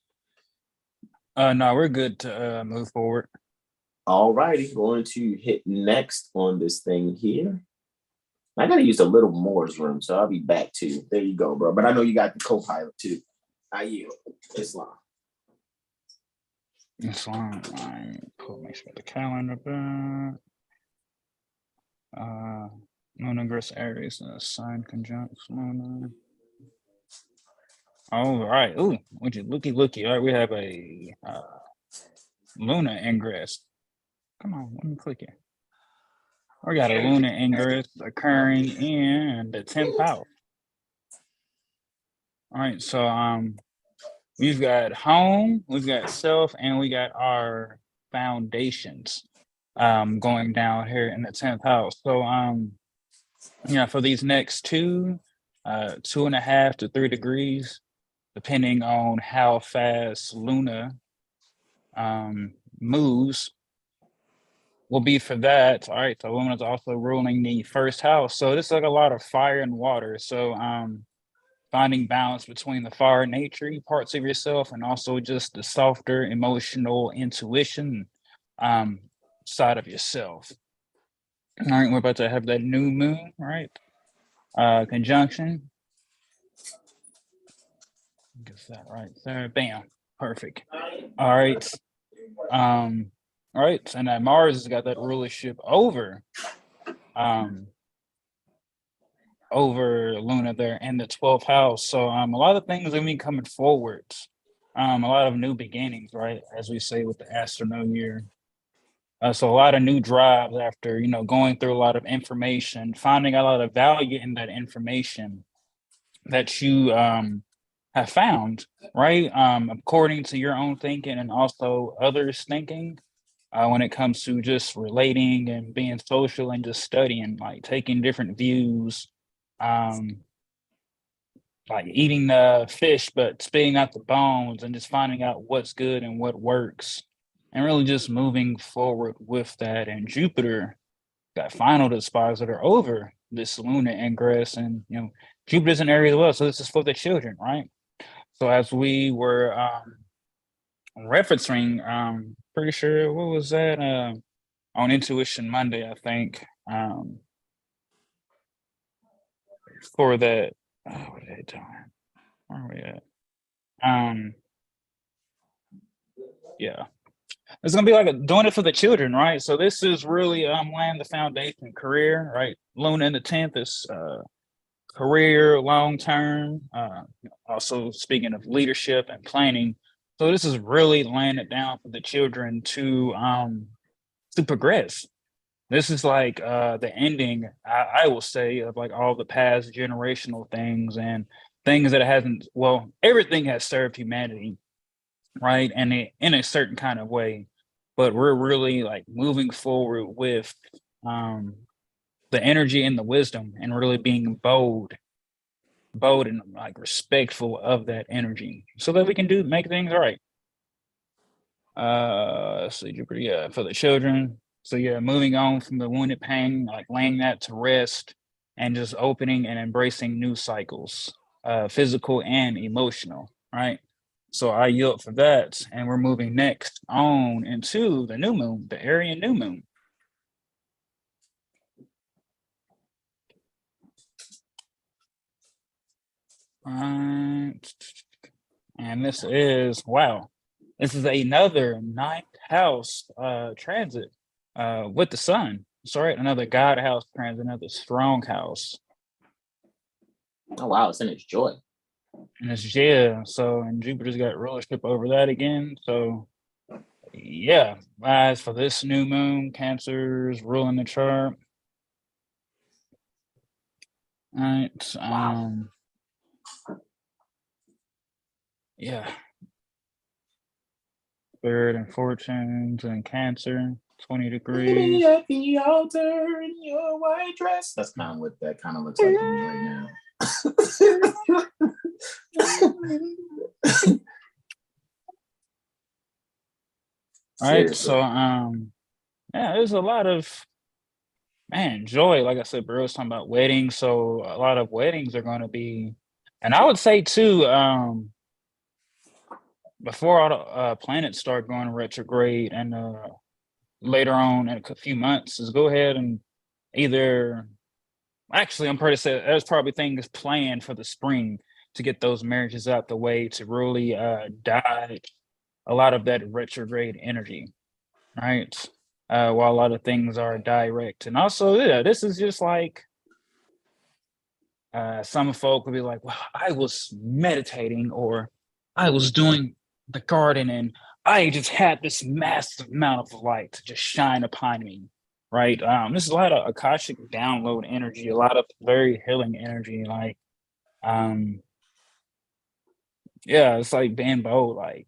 No, we're good to move forward. All righty, going to hit next on this thing here. I got to use a little Moor's room, so I'll be back too. There you go, bro. But I know you got the co-pilot too. I yield. Islam. Islam. Make sure the calendar back. Moon ingress Aries, sign conjunct Luna. All right. Ooh, would you looky. All right, we have a Luna ingress. Come on, let me click it. We got a Luna ingress occurring in the 10th house. All right, so we've got home, we've got self, and we got our foundations going down here in the 10th house. So yeah, for these next 2.5 to 3 degrees, depending on how fast Luna moves, will be for that. All right, so Luna's also ruling the 1st house. So this is like a lot of fire and water. So finding balance between the fire nature parts of yourself and also just the softer emotional intuition side of yourself. All right, we're about to have that new moon, right? Conjunction. Get that right there. Bam. Perfect. All right. All right. And then Mars has got that rulership over over Luna there in the 12th house. So a lot of things are coming forwards. A lot of new beginnings, right? As we say with the Astro year. So a lot of new drives after, going through a lot of information, finding a lot of value in that information that you have found, right? According to your own thinking and also others' thinking, when it comes to just relating and being social and just studying, like taking different views, like eating the fish but spitting out the bones and just finding out what's good and what works, and really just moving forward with that. And Jupiter got final dispositor that are over this lunar ingress, and Jupiter's an Aries as well, so this is for the children, right? So as we were referencing, pretty sure, what was that, on Intuition Monday, I think, for that, what are they doing? Where are we at? Yeah, it's gonna be like doing it for the children, right? So this is really laying the foundation, career, right? Luna in the 10th is career, long term. Also speaking of leadership and planning, so this is really laying it down for the children to progress. This is like the ending, I will say, of like all the past generational things and things that hasn't. Well, everything has served humanity, right? And in a certain kind of way, but we're really like moving forward with the energy and the wisdom, and really being bold and like respectful of that energy, so that we can make things right. Let's see, Jupiter, yeah, for the children. So yeah, moving on from the wounded pain, like laying that to rest, and just opening and embracing new cycles, physical and emotional, right? So I yield for that, and we're moving next on into the new moon, the Aryan new moon. And this is, wow, this is another ninth house transit with the sun. Sorry, another God house transit, another strong house. Oh wow, it's in its joy. And it's, yeah, so, and Jupiter's got rulership over that again. So yeah, as for this new moon, Cancer's ruling the chart. All right. Wow. Yeah. Spirit and fortunes and Cancer, 20 degrees. At the altar in your white dress. That's kind of what that kind of looks like to me right now. All right, so yeah, there's a lot of joy. Like I said, bro was talking about weddings, so a lot of weddings are going to be, and I would say too, before all the planets start going retrograde, and later on in a few months, is go ahead and either, actually, I'm pretty sure there's probably things planned for the spring to get those marriages out the way, to really dodge a lot of that retrograde energy, right? While a lot of things are direct. And also, yeah, this is just like, some folk will be like, well, I was meditating, or I was doing the garden, and I just had this massive amount of light to just shine upon me, right? This is a lot of Akashic download energy, a lot of very healing energy. Like, yeah, it's like being bold, like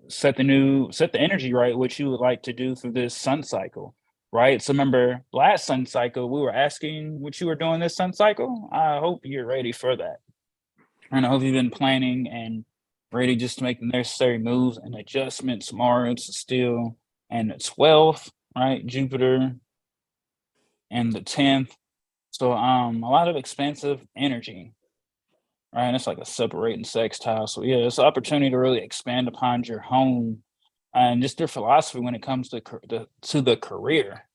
set the energy right, what you would like to do through this sun cycle, right? So remember last sun cycle, we were asking what you were doing this sun cycle. I hope you're ready for that. And I hope you've been planning and ready just to make the necessary moves and adjustments. Mars is still and the 12th, right? Jupiter and the 10th. So a lot of expansive energy, right? And it's like a separating sextile. So yeah, it's an opportunity to really expand upon your home and just their philosophy when it comes to the career,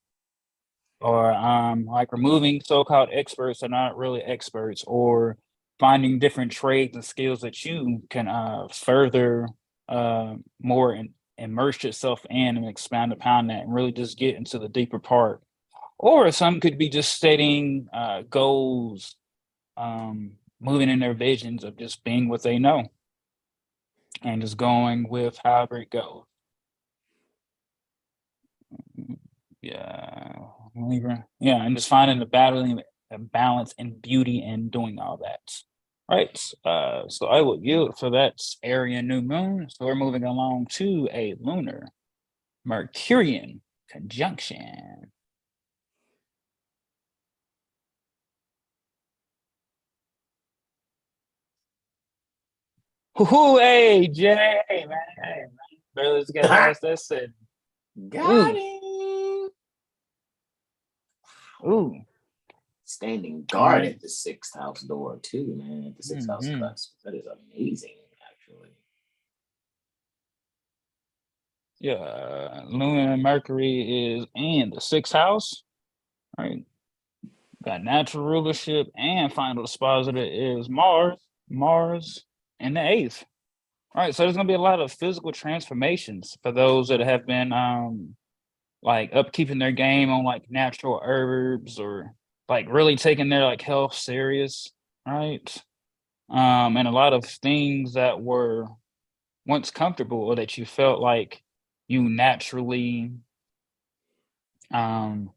or like removing so-called experts that are not really experts, or finding different trades and skills that you can further more and immerse yourself in and expand upon that, and really just get into the deeper part. Or some could be just setting goals moving in their visions of just being what they know and just going with however it goes. Yeah, Libra. Yeah, and just finding the balance and beauty in doing all that. Right. So I will yield for that area new moon. So we're moving along to a lunar Mercurian conjunction. Hoo-hoo, hey, Jay, man, barely just got past that said. Got it. Ooh. Standing guard Right. at the 6th house door too, man. At the 6th house cusp. That is amazing, actually. Yeah, Luna and Mercury is in the 6th house. Right. Got natural rulership and final dispositor is Mars in the 8th. All right, so there's gonna be a lot of physical transformations for those that have been like upkeeping their game on like natural herbs or like really taking their like health serious, right? And a lot of things that were once comfortable or that you felt like you naturally were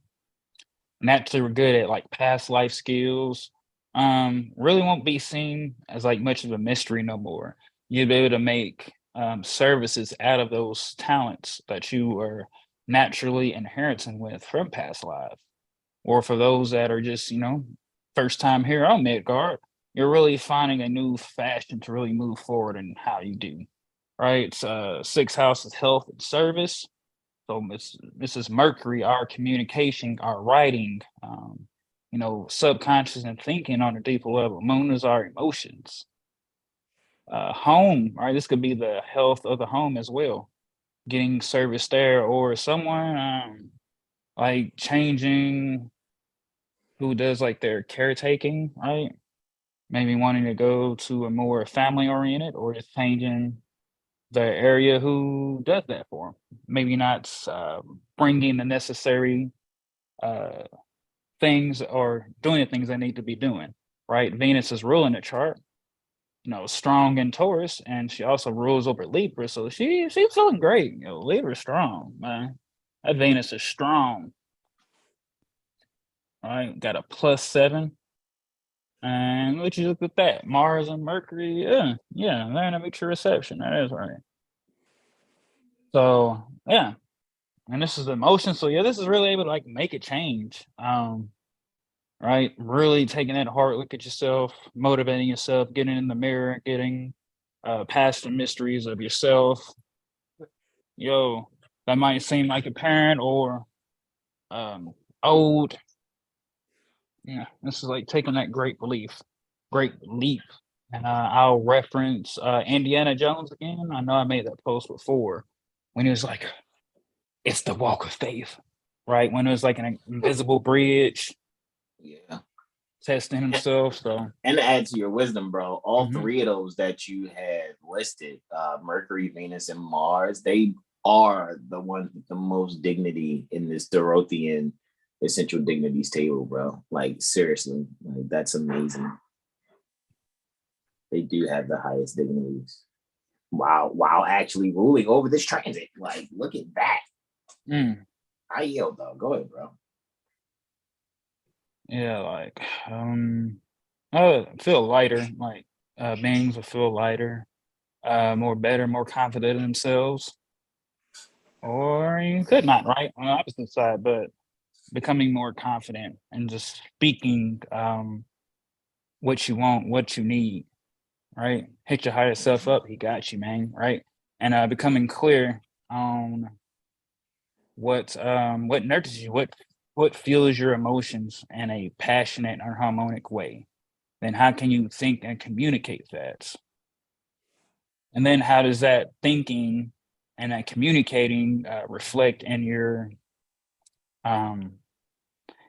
good at, like past life skills, really won't be seen as like much of a mystery no more. You'll be able to make services out of those talents that you were naturally inheriting with from past lives. Or for those that are just, first time here on Midgard, you're really finding a new fashion to really move forward in how you do. Right? 6th house is health and service. So Mrs. Mercury, our communication, our writing, subconscious and thinking on a deeper level. Moon is our emotions. Home, right? This could be the health of the home as well. Getting service there, or someone like changing who does like their caretaking, right? Maybe wanting to go to a more family oriented, or just changing the area who does that for them. Maybe not bringing the necessary things or doing the things they need to be doing, right? Venus is ruling the chart, strong in Taurus, and she also rules over Libra, so she's feeling great. Libra's strong, man. That Venus is strong. All right, got a +7. And what you look at that? Mars and Mercury, yeah, they're in a mixture reception. That is right. So yeah, and this is emotion. So yeah, this is really able to like make a change. Right, really taking that hard look at yourself, motivating yourself, getting in the mirror, getting past the mysteries of yourself. That might seem like a parent or old. Yeah, this is like taking that great leap. And I'll reference Indiana Jones again. I know I made that post before when he was like, it's the walk of faith, right? When it was like an invisible bridge. Yeah. Testing himself. So, and to add to your wisdom, bro, all three of those that you had listed, Mercury, Venus, and Mars, they are the ones with the most dignity in this Dorothean essential dignities table, bro. Like seriously, like that's amazing. They do have the highest dignities. While actually ruling over this transit. Like, look at that. I yield though. Go ahead, bro. Yeah, like I feel lighter, like beings will feel lighter, more better, more confident in themselves. Or you could not, right? On the opposite side, but becoming more confident and just speaking what you want, what you need, right? Hit your higher self up, he got you, man, right? And becoming clear on what nurtures you, what fuels your emotions in a passionate or harmonic way. Then how can you think and communicate that? And then how does that thinking and that communicating reflect in your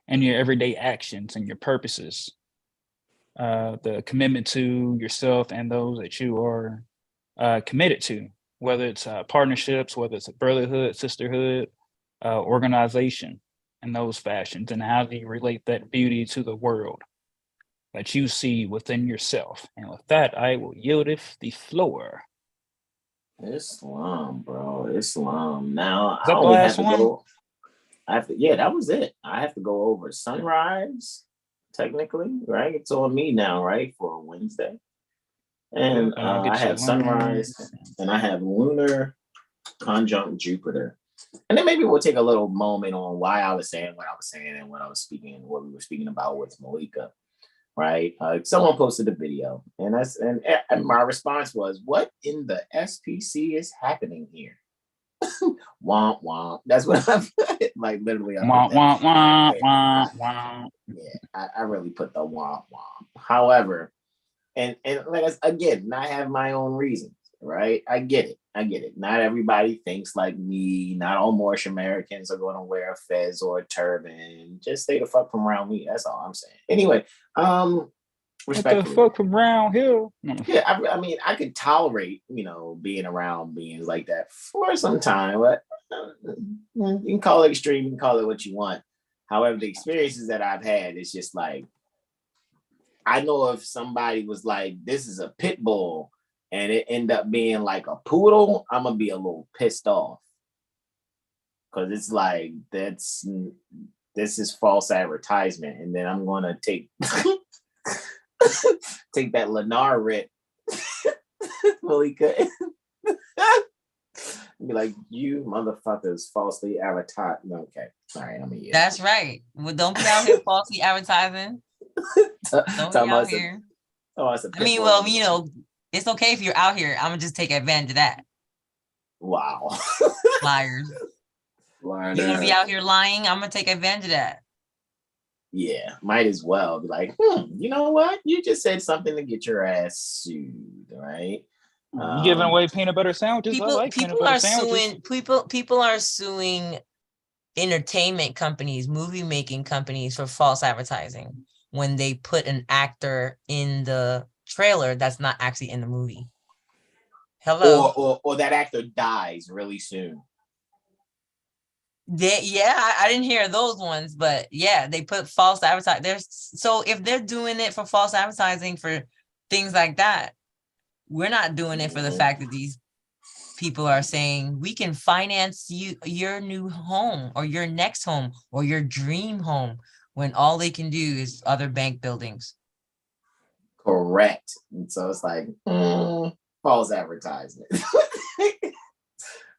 everyday actions and your purposes? The commitment to yourself and those that you are committed to, whether it's partnerships, whether it's a brotherhood, sisterhood, organization, and those fashions, and how do you relate that beauty to the world? that you see within yourself. And with that, I will yieldeth the floor. Islam, bro. Islam. Now Is I that the only have last to one? go. I have to, yeah, that was it. I have to go over sunrise, technically, right? It's on me now, right? For Wednesday. And I'll get I your have sunrise and I have lunar conjunct Jupiter. And then maybe we'll take a little moment on why I was saying what I was saying and what I was speaking and what we were speaking about with Malika, right? Someone posted a video and my response was, what in the SPC is happening here? Womp womp. That's what I put. Like literally. Wah, wah, wah, wah, wah. Yeah, I really put the womp womp. However, and like again, I have my own reasons, right? I get it. Not everybody thinks like me. Not all Moorish Americans are going to wear a fez or a turban. Just stay the fuck from around me. That's all I'm saying. Anyway, What the fuck from round here? Yeah, I mean, I could tolerate, being around beings like that for some time, but you can call it extreme, you can call it what you want. However, the experiences that I've had, it's just like, I know if somebody was like, this is a pit bull, and it end up being like a poodle, I'm gonna be a little pissed off. Because it's like, this is false advertisement. And then I'm gonna take take that Lennar writ, Malika. Be like, you motherfuckers falsely advertise. Okay, sorry, I'm a That's right. Well, don't be out here falsely advertising. Don't be out here. I mean, well, it's okay if you're out here. I'm gonna just take advantage of that. Wow. Liars. You're gonna be out here lying. I'm gonna take advantage of that. Yeah, might as well be like, you know what? You just said something to get your ass sued, right? You giving away peanut butter sandwiches? People are suing entertainment companies, movie making companies for false advertising when they put an actor in the trailer that's not actually in the movie. Hello. Or that actor dies really soon. I didn't hear those ones, but yeah, they put false advertising. So if they're doing it for false advertising for things like that, we're not doing it for the fact that these people are saying we can finance your new home or your next home or your dream home when all they can do is other bank buildings. Correct. And so it's like false advertisement.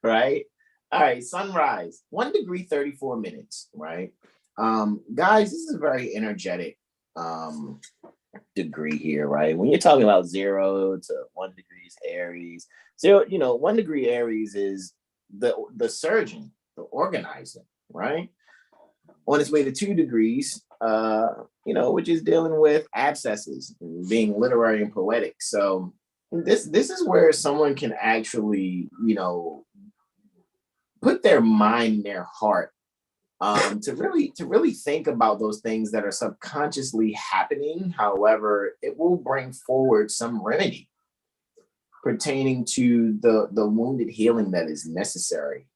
Right? All right, sunrise, 1 degree, 34 minutes, right? Guys, this is a very energetic degree here, right? When you're talking about 0 to 1 degrees Aries, 1 degree Aries is the surgeon, the organizer, right? On its way to 2 degrees, which is dealing with abscesses, and being literary and poetic. So this is where someone can actually, put their mind and their heart to really think about those things that are subconsciously happening. However, it will bring forward some remedy pertaining to the wounded healing that is necessary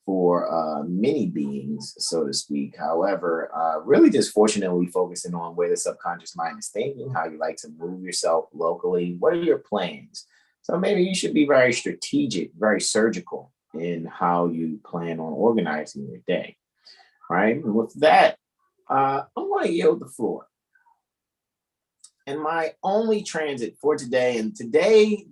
for many beings, so to speak. However, really just fortunately focusing on where the subconscious mind is thinking, how you like to move yourself locally, what are your plans? So maybe you should be very strategic, very surgical in how you plan on organizing your day, right? And with that, I'm going to yield the floor. And my only transit for today,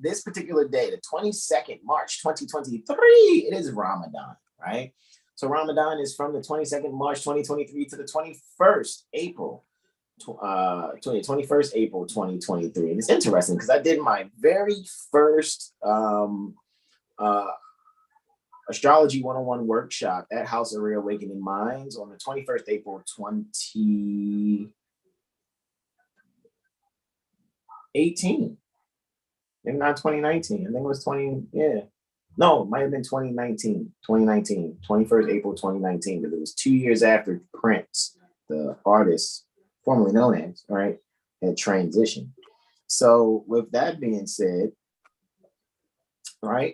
this particular day, the 22nd, March 2023, it is Ramadan, right? So Ramadan is from the 22nd March 2023 to the 21st April 2023. And it's interesting because I did my very first Astrology 101 workshop at House of Reawakening Minds on the 21st April 2018. Maybe not 2019. I think it was 20. Yeah. No, it might have been 2019. 21st April 2019, because it was 2 years after Prince, the artist formerly known as, right, had transitioned. So with that being said, right,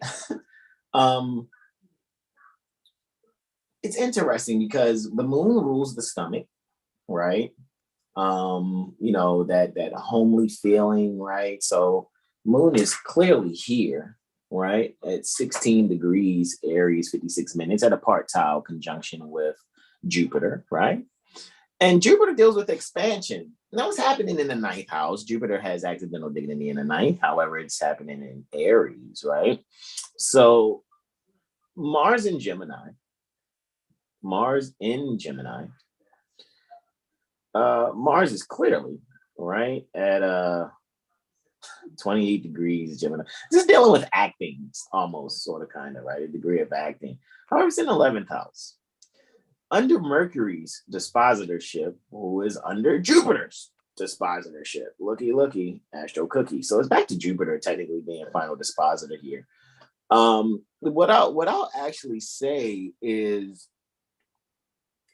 it's interesting because the moon rules the stomach, right? you know, that homely feeling, right? So moon is clearly here, right? At 16 degrees Aries, 56 minutes at a partile conjunction with Jupiter, right? And Jupiter deals with expansion. Now, what's happening in the ninth house? Jupiter has accidental dignity in the ninth. However, it's happening in Aries, right? So Mars in Gemini. Mars is clearly, right, at 28 degrees Gemini. This is dealing with acting, almost, sort of, kind of, right? A degree of acting. However, it's in the 11th house. Under Mercury's dispositorship, who is under Jupiter's dispositorship. Looky, Astro Cookie. So it's back to Jupiter technically being final dispositor here. What I'll actually say is,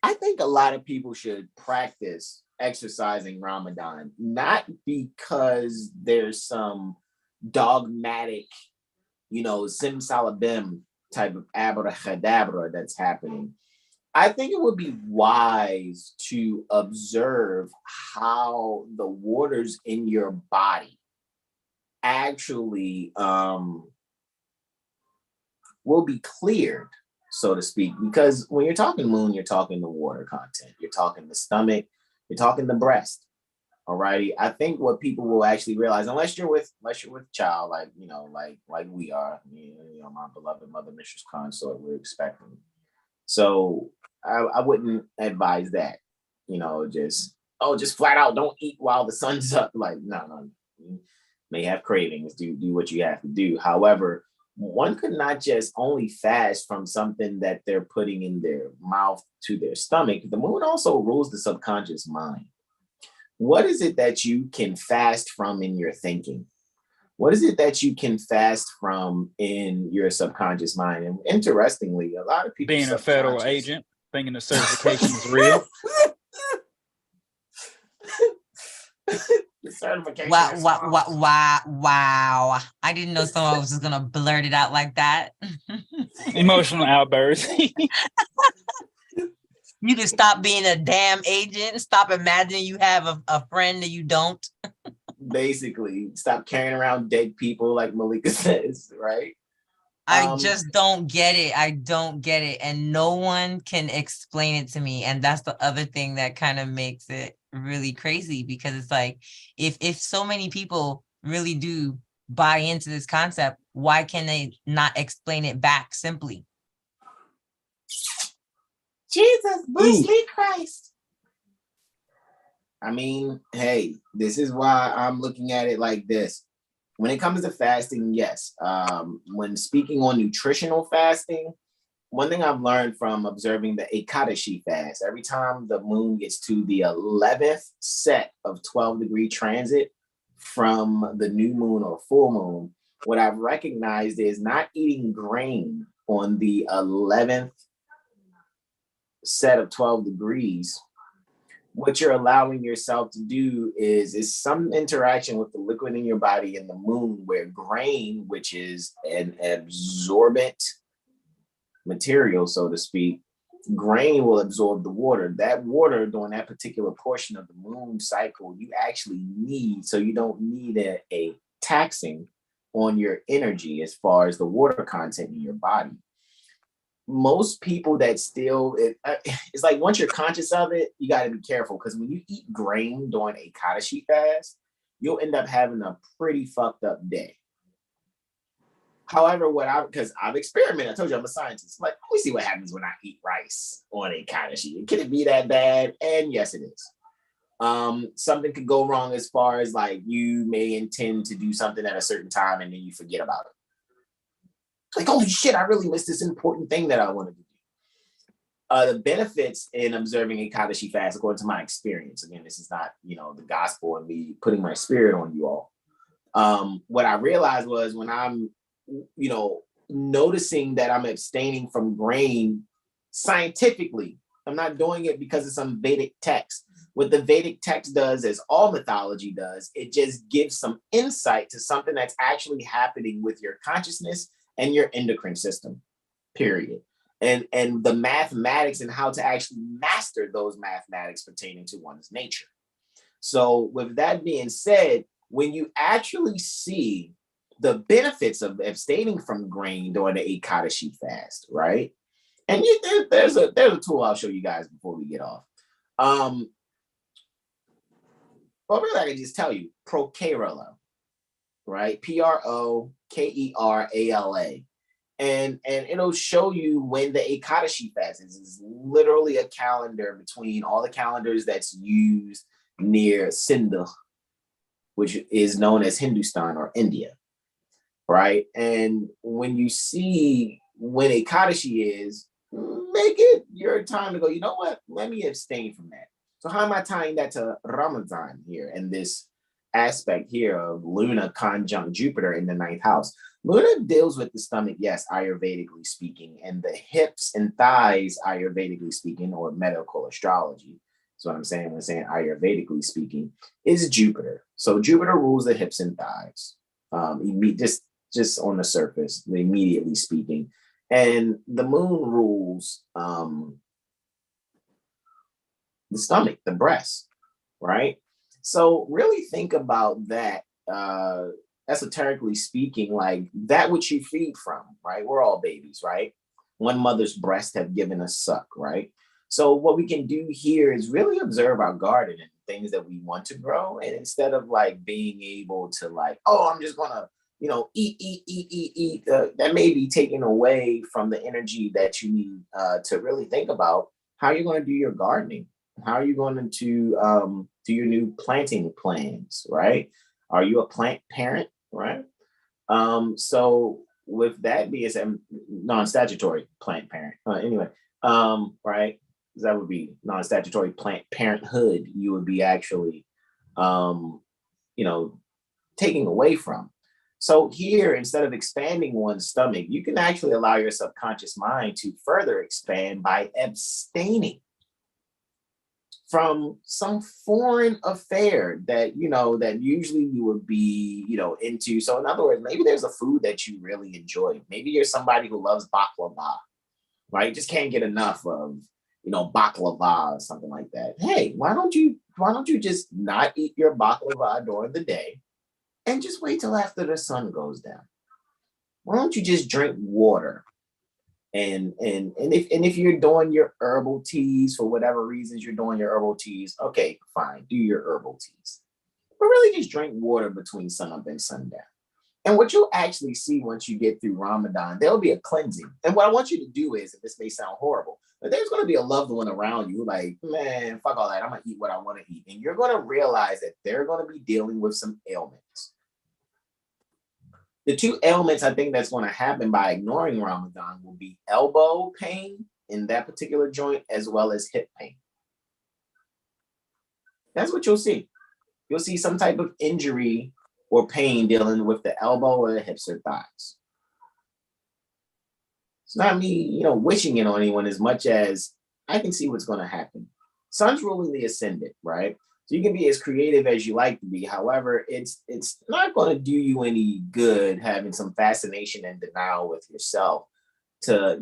I think a lot of people should practice exercising Ramadan, not because there's some dogmatic, you know, simsalabim type of abracadabra that's happening. I think it would be wise to observe how the waters in your body actually will be cleared, so to speak, because when you're talking moon, you're talking the water content, you're talking the stomach, you're talking the breast. Alrighty. I think what people will actually realize, unless you're with child, like, you know, like we are, you know, my beloved mother, Mistress Consort, we're expecting. So I wouldn't advise that, you know, just flat out don't eat while the sun's up. Like, no, you may have cravings, do what you have to do. However, one could not just only fast from something that they're putting in their mouth to their stomach. The moon also rules the subconscious mind. What is it that you can fast from in your thinking? What is it that you can fast from in your subconscious mind? And interestingly, a lot of people Being a federal agent, thinking the certification is real. The certification. Wow. I didn't know someone was just gonna blurt it out like that. Emotional outburst. You can stop being a damn agent. Stop imagining you have a friend that you don't. Basically, stop carrying around dead people, like Malika says, right? I just don't get it. I don't get it. And no one can explain it to me. And that's the other thing that kind of makes it really crazy, because it's like, if so many people really do buy into this concept, why can they not explain it back simply? Jesus, Bruce Lee Christ. I mean, hey, this is why I'm looking at it like this. When it comes to fasting, yes. When speaking on nutritional fasting, one thing I've learned from observing the Ekadashi fast, every time the moon gets to the 11th set of 12-degree transit from the new moon or full moon, what I've recognized is not eating grain on the 11th set of 12 degrees. What you're allowing yourself to do is some interaction with the liquid in your body and the moon, where grain, which is an absorbent material, so to speak, grain will absorb the water. That water during that particular portion of the moon cycle, you actually need, so you don't need a taxing on your energy as far as the water content in your body. Most people that still, it's like once you're conscious of it, you got to be careful, because when you eat grain during a Kadashi fast, you'll end up having a pretty fucked up day. However, because I've experimented, I told you I'm a scientist. Like, let me see what happens when I eat rice on a Kadashi. Can it be that bad? And yes, it is. Something could go wrong as far as, like, you may intend to do something at a certain time and then you forget about it. Like, holy shit, I really missed this important thing that I wanted to do. The benefits in observing a Kadashi fast, according to my experience, again, this is not, you know, the gospel and me putting my spirit on you all. What I realized was, when I'm, you know, noticing that I'm abstaining from grain scientifically, I'm not doing it because of some Vedic text. What the Vedic text does, as all mythology does, it just gives some insight to something that's actually happening with your consciousness and your endocrine system, period. And the mathematics and how to actually master those mathematics pertaining to one's nature. So with that being said, when you actually see the benefits of abstaining from grain during the Ekadashi fast, right? And there's a tool I'll show you guys before we get off. Well, really, I can just tell you, Prokerala, right? Prokerala. And it'll show you when the Ekadashi fast is. It's literally a calendar between all the calendars that's used near Sindh, which is known as Hindustan or India, right? And when you see when Ekadashi is, make it your time to go, you know what? Let me abstain from that. So how am I tying that to Ramadan here and this aspect here of Luna conjunct Jupiter in the 9th house? Luna deals with the stomach, yes, Ayurvedically speaking, and the hips and thighs, Ayurvedically speaking, or medical astrology. That's what I'm saying when I'm saying Ayurvedically speaking, is Jupiter. So Jupiter rules the hips and thighs, just on the surface, immediately speaking. And the moon rules the stomach, the breast, right? So really think about that, esoterically speaking, like that which you feed from, right? We're all babies, right? One mother's breast have given us suck, right? So what we can do here is really observe our garden and things that we want to grow. And instead of like being able to like, oh, I'm just gonna, eat, that may be taken away from the energy that you need to really think about how you're going to do your gardening. How are you going to do your new planting plans, right? Are you a plant parent, right? So with that being said, non-statutory plant parent, right? That would be non-statutory plant parenthood. You would be actually, taking away from. So here, instead of expanding one's stomach, you can actually allow your subconscious mind to further expand by abstaining from some foreign affair that, that usually you would be, into. So in other words, maybe there's a food that you really enjoy. Maybe you're somebody who loves baklava, right? Just can't get enough of, baklava or something like that. Hey, why don't you just not eat your baklava during the day and just wait till after the sun goes down? Why don't you just drink water? And if you're doing your herbal teas for whatever reasons you're doing your herbal teas, okay, fine, do your herbal teas. But really just drink water between sunup and sundown. And what you'll actually see once you get through Ramadan, there'll be a cleansing. And what I want you to do is, and this may sound horrible, but there's going to be a loved one around you like, man, fuck all that. I'm going to eat what I want to eat. And you're going to realize that they're going to be dealing with some ailments. The two ailments I think that's going to happen by ignoring Ramadan will be elbow pain in that particular joint, as well as hip pain. That's what you'll see. You'll see some type of injury or pain dealing with the elbow or the hips or thighs. It's not me, wishing it on anyone as much as I can see what's going to happen. Sun's ruling the ascendant, right? So you can be as creative as you like to be. However, it's not going to do you any good having some fascination and denial with yourself to,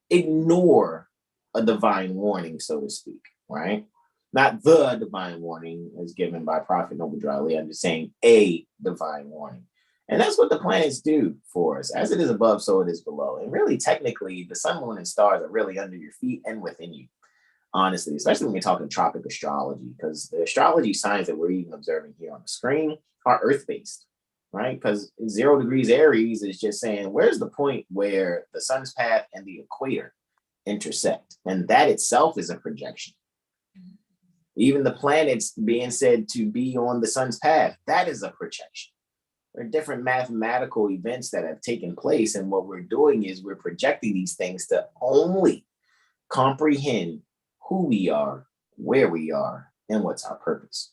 ignore a divine warning, so to speak, right? Not the divine warning as given by Prophet Noble Drew. I'm just saying a divine warning. And that's what the planets do for us. As it is above, so it is below. And really, technically, the sun, moon, and stars are really under your feet and within you. Honestly, especially when you're talking tropic astrology, because the astrology signs that we're even observing here on the screen are earth-based, right? Because 0 degrees Aries is just saying, where's the point where the sun's path and the equator intersect? And that itself is a projection. Even the planets being said to be on the sun's path, that is a projection. There are different mathematical events that have taken place. And what we're doing is we're projecting these things to only comprehend who we are, where we are, and what's our purpose.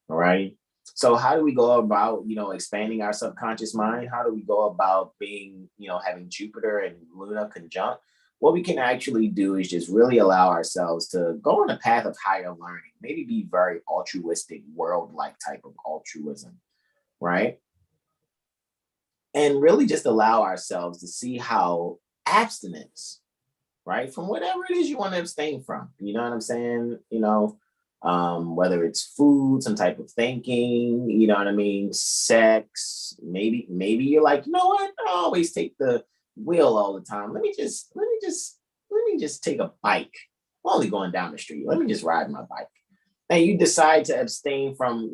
All right. So how do we go about, expanding our subconscious mind? How do we go about being, having Jupiter and Luna conjunct? What we can actually do is just really allow ourselves to go on a path of higher learning, maybe be very altruistic, world-like type of altruism, right? And really just allow ourselves to see how abstinence, right, from whatever it is you want to abstain from, you know what I'm saying? whether it's food, some type of thinking, you know what I mean, sex. Maybe you're like, you know what? I always take the wheel all the time. Let me just take a bike. I'm only going down the street. Let me just ride my bike. And you decide to abstain from,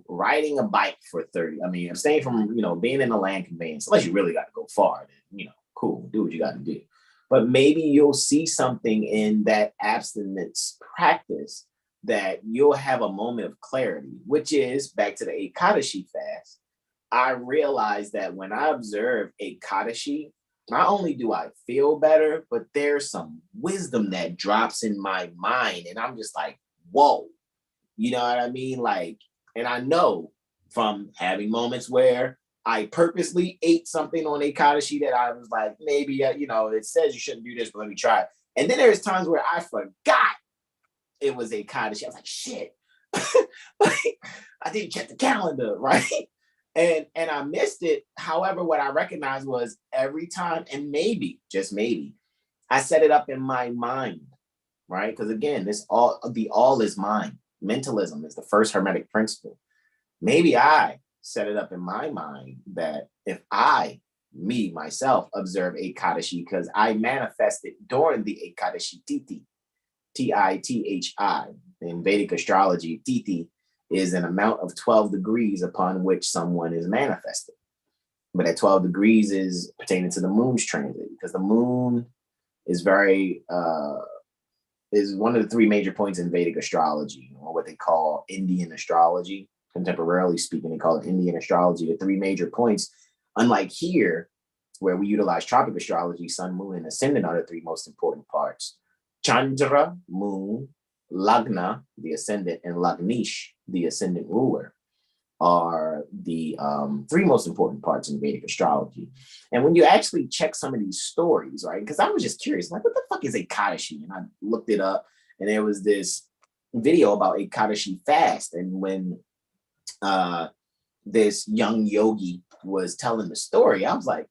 riding a bike for 30. I mean, abstain from, being in a land conveyance, unless you really got to go far, then, cool, do what you got to do. But maybe you'll see something in that abstinence practice that you'll have a moment of clarity, which is back to the Ekadashi fast. I realized that when I observe Ekadashi, not only do I feel better, but there's some wisdom that drops in my mind. And I'm just like, whoa. You know what I mean? Like, and I know from having moments where I purposely ate something on Ekadashi that I was like, maybe, it says you shouldn't do this, but let me try it. And then there's times where I forgot it was Ekadashi. I was like, shit. Like, I didn't check the calendar, right? And I missed it. However, what I recognized was every time, and maybe, just maybe, I set it up in my mind, right? Because again, the all is mind. Mentalism is the first hermetic principle. Maybe I set it up in my mind that if I, myself, observe Ekadashi, because I manifested during the Ekadashi Tithi, Tithi. In Vedic astrology, Tithi is an amount of 12 degrees upon which someone is manifested. But at 12 degrees is pertaining to the moon's transit, because the moon is is one of the three major points in Vedic astrology, or what they call Indian astrology. Contemporarily speaking, they call it Indian astrology. The three major points, unlike here, where we utilize tropic astrology, sun, moon, and ascendant are the three most important parts. Chandra, moon, Lagna, the ascendant, and Lagnish, the ascendant ruler, are the three most important parts in Vedic astrology. And when you actually check some of these stories, right, because I was just curious, like, what the fuck is Ekadashi? And I looked it up, and there was this video about Ekadashi fast. And when this young yogi was telling the story, I was like,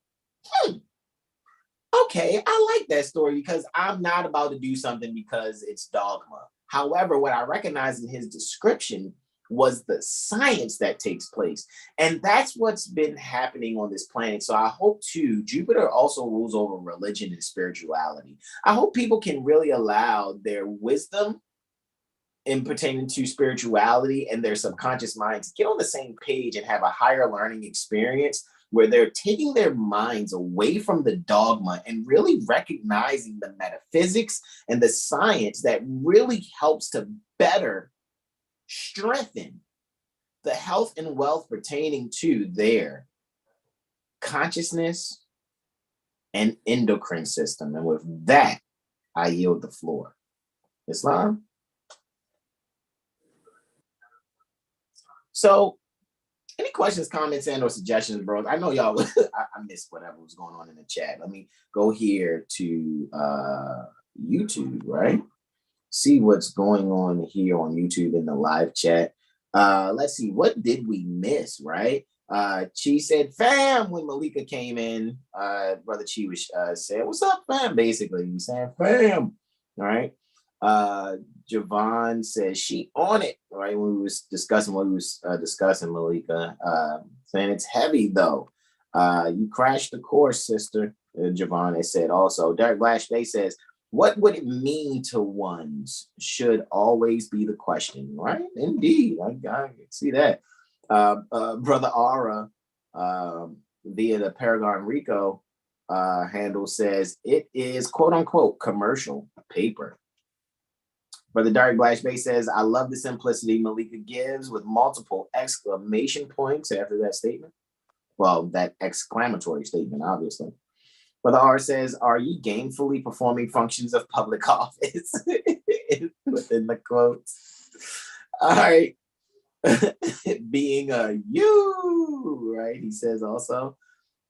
okay, I like that story, because I'm not about to do something because it's dogma. However, what I recognized in his description was the science that takes place. And that's what's been happening on this planet. So I hope too, Jupiter also rules over religion and spirituality. I hope people can really allow their wisdom in pertaining to spirituality and their subconscious minds to get on the same page and have a higher learning experience where they're taking their minds away from the dogma and really recognizing the metaphysics and the science that really helps to better strengthen the health and wealth pertaining to their consciousness and endocrine system. And with that, I yield the floor. Islam? So, any questions, comments, and or suggestions, bros? I know y'all, I missed whatever was going on in the chat. Let me go here to YouTube, right? See what's going on here on YouTube in the live chat. Let's see, what did we miss, right? Chi said, fam, when Malika came in. Brother Chi was said, what's up, fam? Basically, he's saying, fam, all right? Javon says she on it, right? When we was discussing what we was discussing, Malika, saying it's heavy though. You crashed the course, sister. Javon has said also. Derek Blash Day says, what would it mean to ones should always be the question, right? Indeed, I can see that. Brother Aura, via the Paragon Rico handle, says it is quote unquote commercial paper. Brother Dark Blash Bay says, I love the simplicity Malika gives with multiple exclamation points after that statement. Well, that exclamatory statement, obviously. Brother R says, are you gainfully performing functions of public office? Within the quotes. All right. Being a you, right? He says also.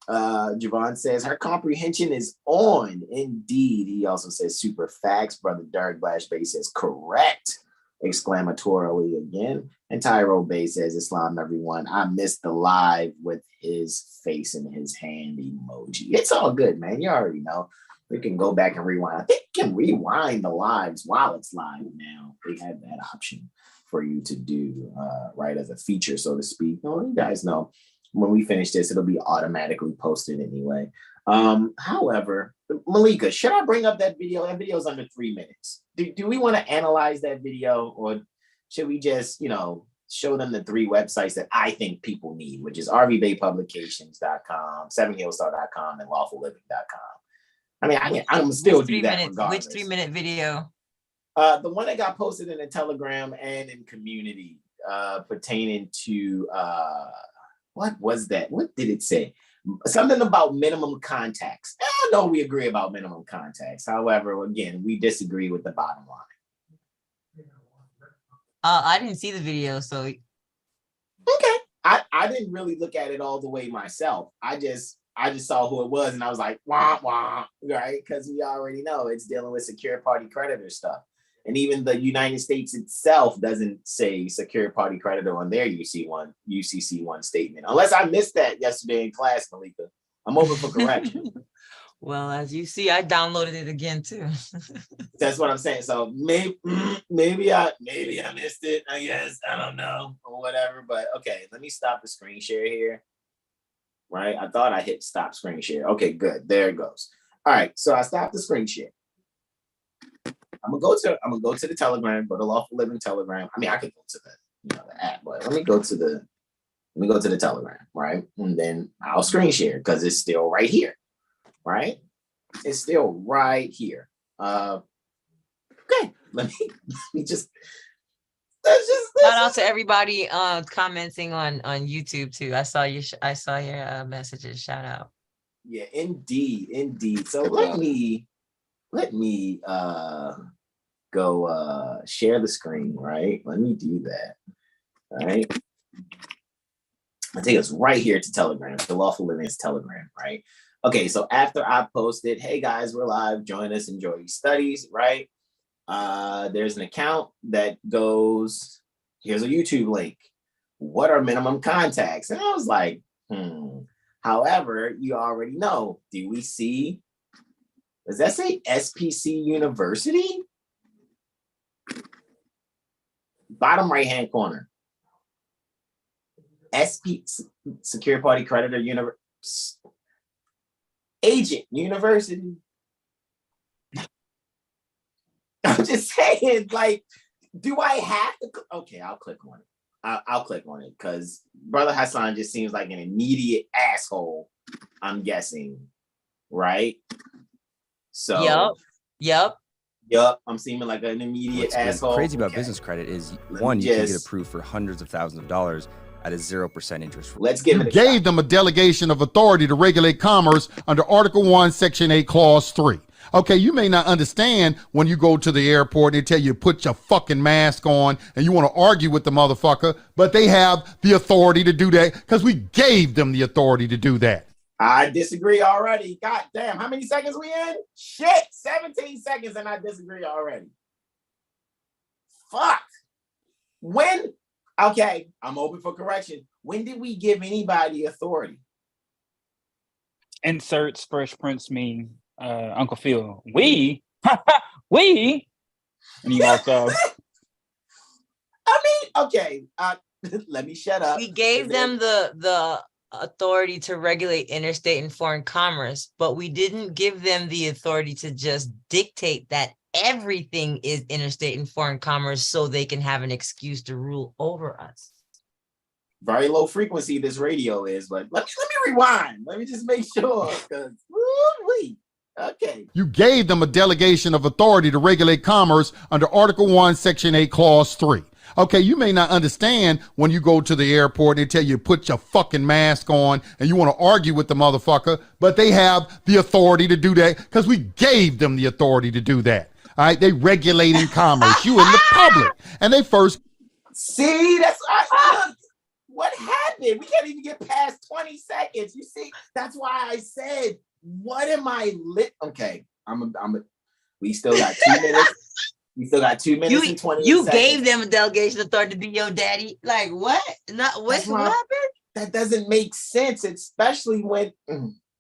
Javon says her comprehension is on. Indeed. He also says super facts. Brother Dark Blash Bay says correct, exclamatorily again. And Tyro Bay says Islam, everyone. I missed the live with his face in his hand emoji. It's all good, man. You already know. We can go back and rewind. I think you can rewind the lives while it's live now. They have that option. for you to do, right, as a feature, so to speak. Well, you guys know when we finish this, it'll be automatically posted anyway. However, Malika, should I bring up that video? That video is under 3 minutes. Do we want to analyze that video, or should we just, show them the 3 websites that I think people need, which is rvbaypublications.com, 7hillstar.com, and lawfulliving.com? I mean, I'm still do that regardless. Which 3-minute video? The one that got posted in the Telegram and in community, pertaining to what was that? What did it say? Something about minimum contacts. I know we agree about minimum contacts. However, again, we disagree with the bottom line. I didn't see the video, so okay. I didn't really look at it all the way myself. I just saw who it was, and I was like, wah, wah, right? Because we already know it's dealing with secure party creditor stuff. And even the United States itself doesn't say secure party creditor on their UCC1 statement. Unless I missed that yesterday in class, Malika. I'm open for correction. Well, as you see, I downloaded it again too. That's what I'm saying. So maybe I missed it. I guess I don't know or whatever. But okay, let me stop the screen share here. Right, I thought I hit stop screen share. Okay, good. There it goes. All right, so I stopped the screen share. I'm gonna go to the Telegram, go to Lawful Living Telegram. I mean, I could go to the app, but let me go to the Telegram, right? And then I'll screen share because it's still right here. Right? It's still right here. Okay, let me just shout out to everybody commenting on YouTube too. I saw your messages. Shout out. Yeah, indeed. So let me go share the screen, right? Let me do that. All right. I take us right here to Telegram, the Lawful Living's Telegram, right? Okay, so after I posted, hey guys, we're live, join us, enjoy these studies, right? There's an account that goes, here's a YouTube link. What are minimum contacts? And I was like, However, you already know, do we see, does that say SPC University? Bottom right-hand corner. SP, Secure Party Creditor University. Agent University. I'm just saying, like, do I have to? Okay, I'll click on it. I'll click on it because Brother Hassan just seems like an immediate asshole, I'm guessing, right? So, Yep. I'm seeming like an immediate asshole. What's crazy about business credit is, one, you can get approved for hundreds of thousands of dollars at a 0% interest rate. Let's give it a gave shot. them a delegation of authority to regulate commerce under Article 1, Section 8, Clause 3. Okay, you may not understand when you go to the airport and they tell you put your fucking mask on and you want to argue with the motherfucker, but they have the authority to do that because we gave them the authority to do that. I disagree already. God damn, how many seconds we in? Shit, 17 seconds and I disagree already. Fuck. When? Okay, I'm open for correction. When did we give anybody authority? Inserts Fresh Prince meme. Uncle Phil, we, and he walked off. I mean, okay, let me shut up. We gave them the authority to regulate interstate and foreign commerce, but we didn't give them the authority to just dictate that everything is interstate and foreign commerce so they can have an excuse to rule over us. Very low frequency this radio is, but let me rewind. Let me just make sure, because okay. You gave them a delegation of authority to regulate commerce under Article 1, Section 8, Clause 3. Okay, you may not understand when you go to the airport and they tell you put your fucking mask on and you want to argue with the motherfucker, but they have the authority to do that because we gave them the authority to do that. All right, they regulating commerce, you and the public. And they first. See, that's what happened. We can't even get past 20 seconds. You see, that's why I said, what am I lit? Okay, we still got 2 minutes. We still got 2 minutes and 20 You seconds. gave them a delegation authority to be your daddy. Like what? Not what happened? That doesn't make sense, especially when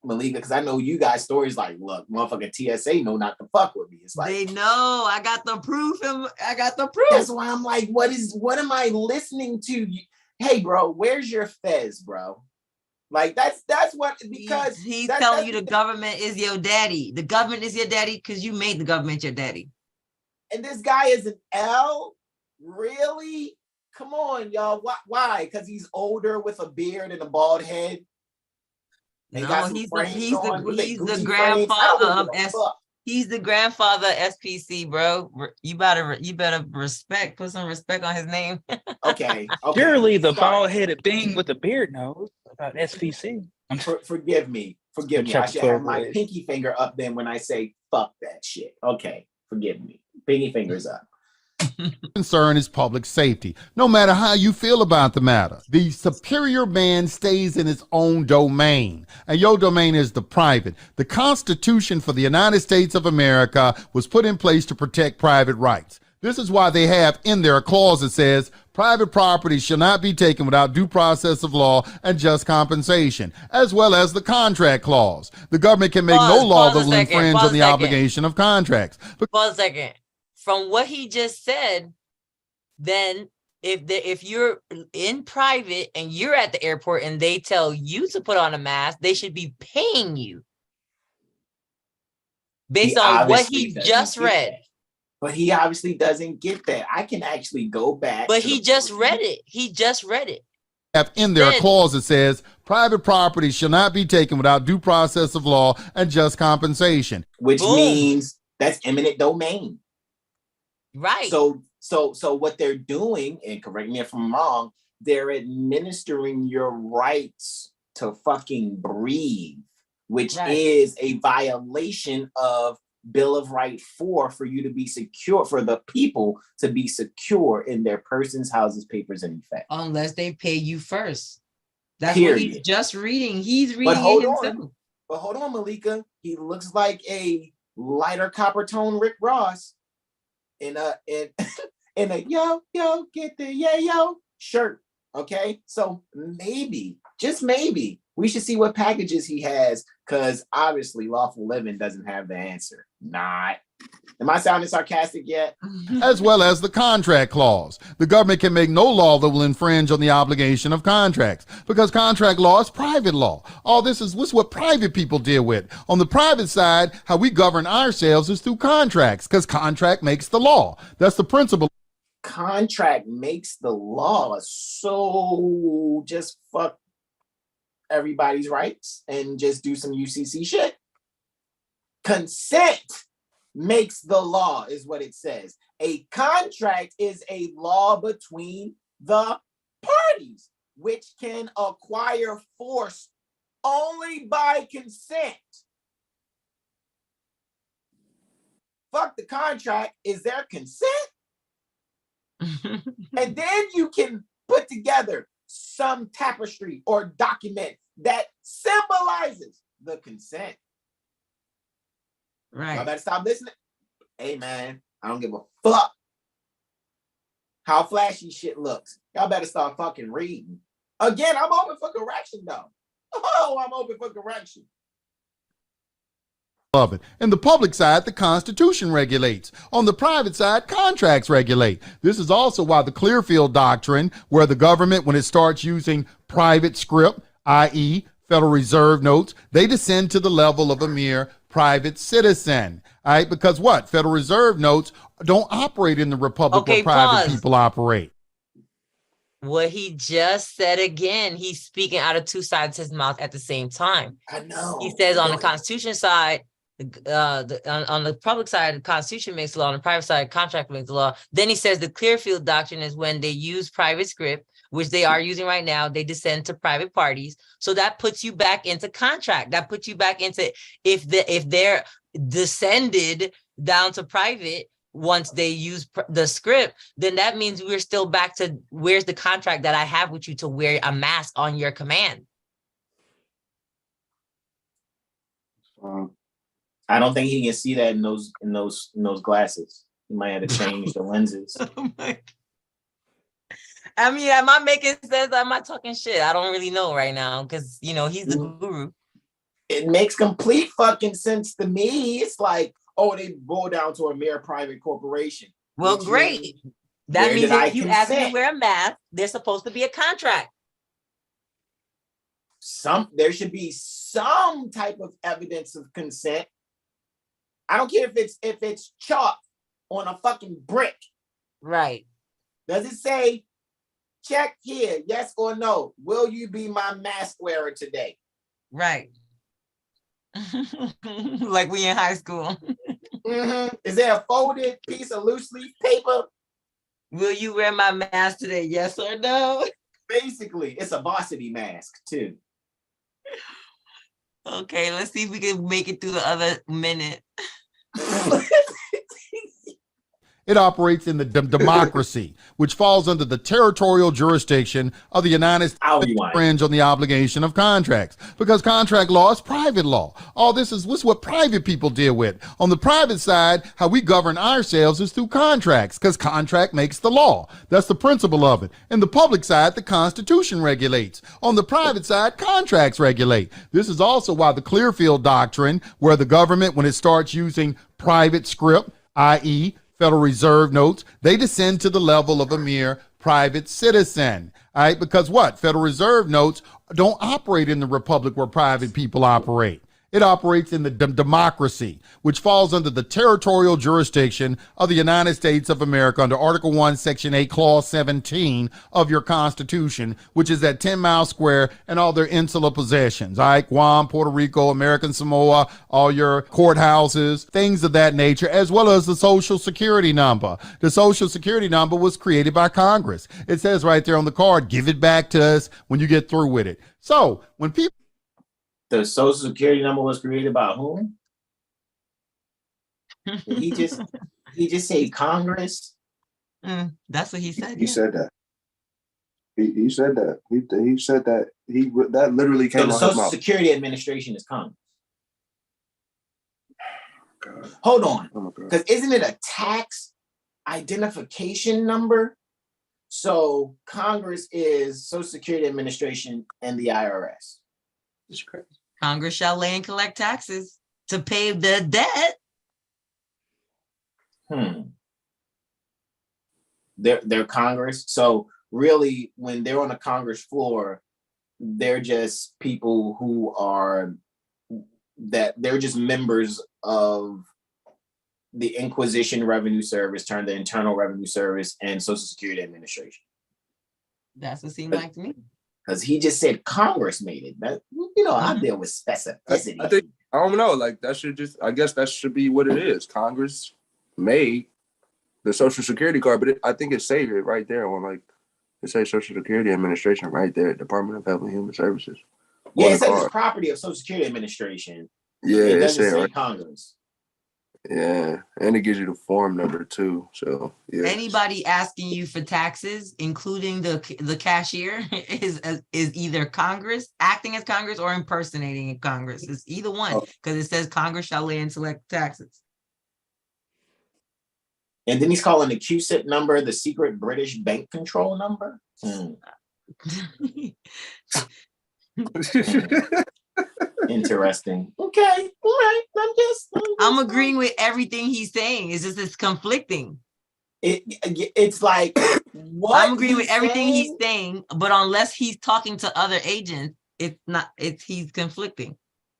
Malika, because I know you guys stories like, look, motherfucking TSA know not to fuck with me. It's like They know I got the proof. I got the proof. that's why I'm like, what am I listening to? Hey, bro, where's your fez, bro? Like that's what, because he's telling you the government is your daddy. The government is your daddy because you made the government your daddy. And this guy is an L? Really? Come on, y'all. Why? Because he's older with a beard and a bald head. And No, he's the grandfather of he's the grandfather of SPC, bro. You better respect, put some respect on his name. Okay. Surely the bald-headed being with the beard knows about SPC. Forgive me. I should have my pinky finger up then when I say fuck that shit. Okay, forgive me. Pinky fingers up. Concern is public safety, no matter how you feel about the matter. The superior man stays in his own domain, and your domain is the private. The Constitution for the United States of America was put in place to protect private rights. This is why they have in there a clause that says private property shall not be taken without due process of law and just compensation, as well as the contract clause. The government can make no law that will infringe on the obligation of contracts. Pause a second. From what he just said, then if you're in private and you're at the airport and they tell you to put on a mask, they should be paying you based on what he just read. But he obviously doesn't get that. I can actually go back. But he just read it. He just read it. Have in there a clause that says private property shall not be taken without due process of law and just compensation. Which means that's eminent domain. Right. So what they're doing, and correct me if I'm wrong, they're administering your rights to fucking breathe, which is a violation of Bill of Right 4 for you to be secure, for the people to be secure in their persons, houses, papers, and effect. Unless they pay you first. That's what he's just reading. He's reading But hold on, Malika. He looks like a lighter copper tone Rick Ross in a yo get the yo shirt. Okay, so maybe, just maybe, we should see what packages he has, because obviously Lawful Living doesn't have the answer. Not. Am I sounding sarcastic yet? As well as the contract clause. The government can make no law that will infringe on the obligation of contracts, because contract law is private law. All this is what private people deal with. On the private side, how we govern ourselves is through contracts, because contract makes the law. That's the principle. Contract makes the law. So just fuck everybody's rights and just do some UCC shit. Consent makes the law is what it says. A contract is a law between the parties, which can acquire force only by consent. Fuck the contract. Is there consent? And then you can put together some tapestry or document that symbolizes the consent. Right. Y'all better stop listening. Hey man, I don't give a fuck how flashy shit looks. Y'all better start fucking reading. Again, I'm open for correction though. Oh, I'm open for correction. Of it. In the public side, the Constitution regulates. On the private side, contracts regulate. This is also why the Clearfield Doctrine, where the government, when it starts using private script, i.e. Federal Reserve notes, they descend to the level of a mere private citizen. All right, because what? Federal Reserve notes don't operate in the republic where private people operate. What he just said again, he's speaking out of two sides of his mouth at the same time. I know. He says on the Constitution side, on the public side, the Constitution makes the law. On the private side, contract makes the law. Then he says the Clearfield Doctrine is when they use private script, which they are using right now. They descend to private parties. So that puts you back into contract. That puts you back into if they're descended down to private once they use the script, then that means we're still back to where's the contract that I have with you to wear a mask on your command. I don't think he can see that in those glasses. He might have to change the lenses. I mean, am I making sense? Am I talking shit? I don't really know right now because he's the guru. It makes complete fucking sense to me. It's like, oh, they boil down to a mere private corporation. Well, which great. means, That where means did I if you ask me to consent? wear a mask, there's supposed to be a contract. There should be some type of evidence of consent. I don't care if it's chalk on a fucking brick. Right. Does it say, check here, yes or no? Will you be my mask wearer today? Right. Like we in high school. Is there a folded piece of loose leaf paper? Will you wear my mask today? Yes or no? Basically, it's a varsity mask too. Okay, let's see if we can make it through the other minute. It operates in the democracy, which falls under the territorial jurisdiction of the United States. Infringe on the obligation of contracts, because contract law is private law. All this is what private people deal with. On the private side, how we govern ourselves is through contracts, because contract makes the law. That's the principle of it. In the public side, the Constitution regulates. On the private side, contracts regulate. This is also why the Clearfield Doctrine, where the government, when it starts using private script, i.e., Federal Reserve notes, they descend to the level of a mere private citizen. All right, because what? Federal Reserve notes don't operate in the republic where private people operate. It operates in the democracy, which falls under the territorial jurisdiction of the United States of America under Article 1, Section 8, Clause 17 of your Constitution, which is that 10 mile square and all their insular possessions. All right, Guam, Puerto Rico, American Samoa, all your courthouses, things of that nature, as well as the Social Security number. The Social Security number was created by Congress. It says right there on the card, give it back to us when you get through with it. So when people the Social Security number was created by whom? Did he just say Congress? That's what he said. He said that. He said that. He said that. That literally came So the out his Social mouth. Security Administration is Congress. God. Hold on, Oh my God. because isn't it a tax identification number? So Congress is Social Security Administration and the IRS. It's crazy. Congress shall lay and collect taxes to pay the debt. They're Congress. So really, when they're on the Congress floor, they're just people who are they're just members of the Inquisition Revenue Service, turned the Internal Revenue Service, and Social Security Administration. That's what it seemed like to me. Because he just said Congress made it. That, I deal with specificity. I think, I don't know, like that should just, I guess that should be what it is. Congress made the Social Security card, but I think it says it right there on like, it says Social Security Administration right there, Department of Health and Human Services. Yeah, it says it's property of Social Security Administration. Yeah, it doesn't say right. Congress. Yeah, and it gives you the form number too. So yeah. Anybody asking you for taxes, including the cashier, is either Congress, acting as Congress, or impersonating Congress. It's either one, because it says Congress shall lay and select taxes. And then he's calling the QSIP number the secret British bank control number. Interesting. Okay, all right. I'm agreeing with everything he's saying. It's just it's conflicting. It's like what I'm agreeing with everything he's saying, but unless he's talking to other agents, it's not. He's conflicting.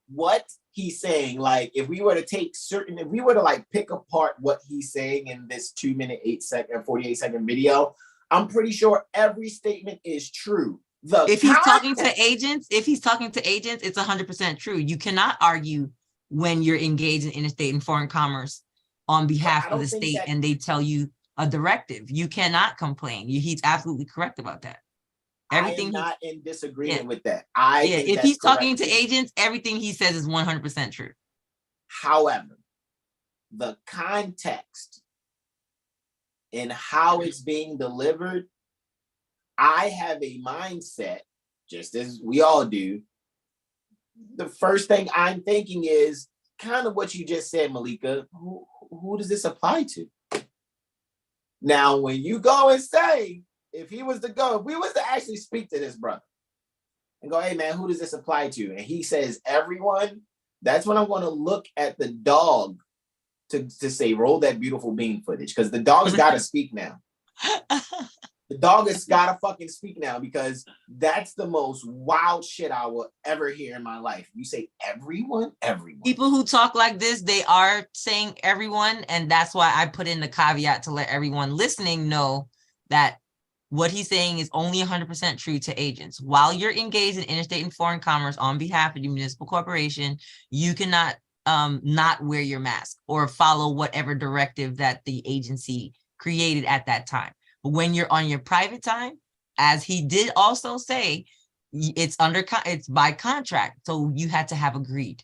What he's saying, like if we were to like pick apart what he's saying in this 2-minute 48-second video, I'm pretty sure every statement is true. If he's talking to agents, it's 100% true. You cannot argue when you're engaged in interstate and foreign commerce on behalf of the state and they tell you a directive. You cannot complain. He's absolutely correct about that. Everything I'm not in disagreement with that. If he's talking to agents, everything he says is 100% true. However, the context and how it's being delivered, I have a mindset, just as we all do. The first thing I'm thinking is kind of what you just said, Malika. Who does this apply to? Now, when you go and say, if we was to actually speak to this brother, and go, hey man, who does this apply to? And he says everyone, that's when I'm going to look at the dog to say, roll that beautiful bean footage, because the dog's got to speak now. The dog has got to fucking speak now, because that's the most wild shit I will ever hear in my life. You say everyone. People who talk like this, they are saying everyone. And that's why I put in the caveat to let everyone listening know that what he's saying is only 100% true to agents. While you're engaged in interstate and foreign commerce on behalf of the municipal corporation, you cannot not wear your mask or follow whatever directive that the agency created at that time. But when you're on your private time, as he did also say, it's by contract. So you had to have agreed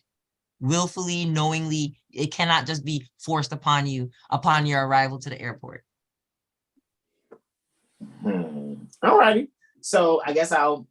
willfully, knowingly. It cannot just be forced upon you upon your arrival to the airport. All righty. So I guess I'll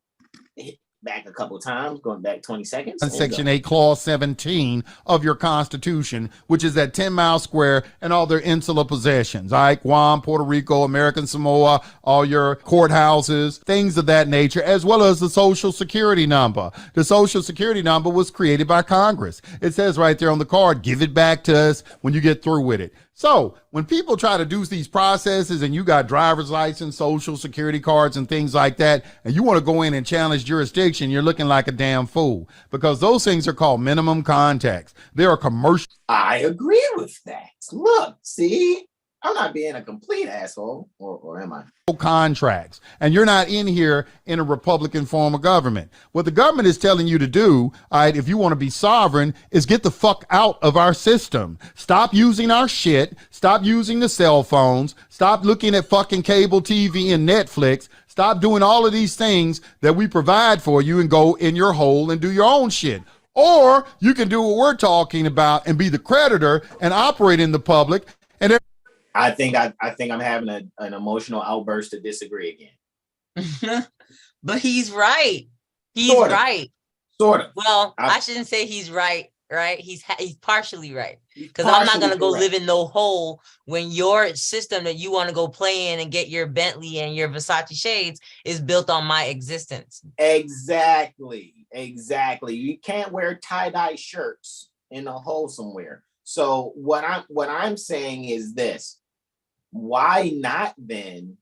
hit back a couple times, going back 20 seconds. Section 8, Clause 17 of your Constitution, which is at 10 Mile Square and all their insular possessions. All right, Guam, Puerto Rico, American Samoa, all your courthouses, things of that nature, as well as the Social Security number. The Social Security number was created by Congress. It says right there on the card, give it back to us when you get through with it. So when people try to do these processes and you got driver's license, social security cards and things like that, and you want to go in and challenge jurisdiction, you're looking like a damn fool, because those things are called minimum contacts. They're a commercial. I agree with that. Look, see, I'm not being a complete asshole, or am I? Contracts, and you're not in here in a Republican form of government. What the government is telling you to do, all right, if you want to be sovereign, is get the fuck out of our system. Stop using our shit. Stop using the cell phones. Stop looking at fucking cable TV and Netflix. Stop doing all of these things that we provide for you and go in your hole and do your own shit. Or you can do what we're talking about and be the creditor and operate in the public. And I think I'm having an emotional outburst to disagree again. But he's right. He's Sort of. right. Sort of. Well, I shouldn't say he's right. Right? He's partially right. Because I'm not gonna go live in no hole when your system that you want to go play in and get your Bentley and your Versace shades is built on my existence. Exactly. You can't wear tie-dye shirts in a hole somewhere. So what I'm saying is this. Why not then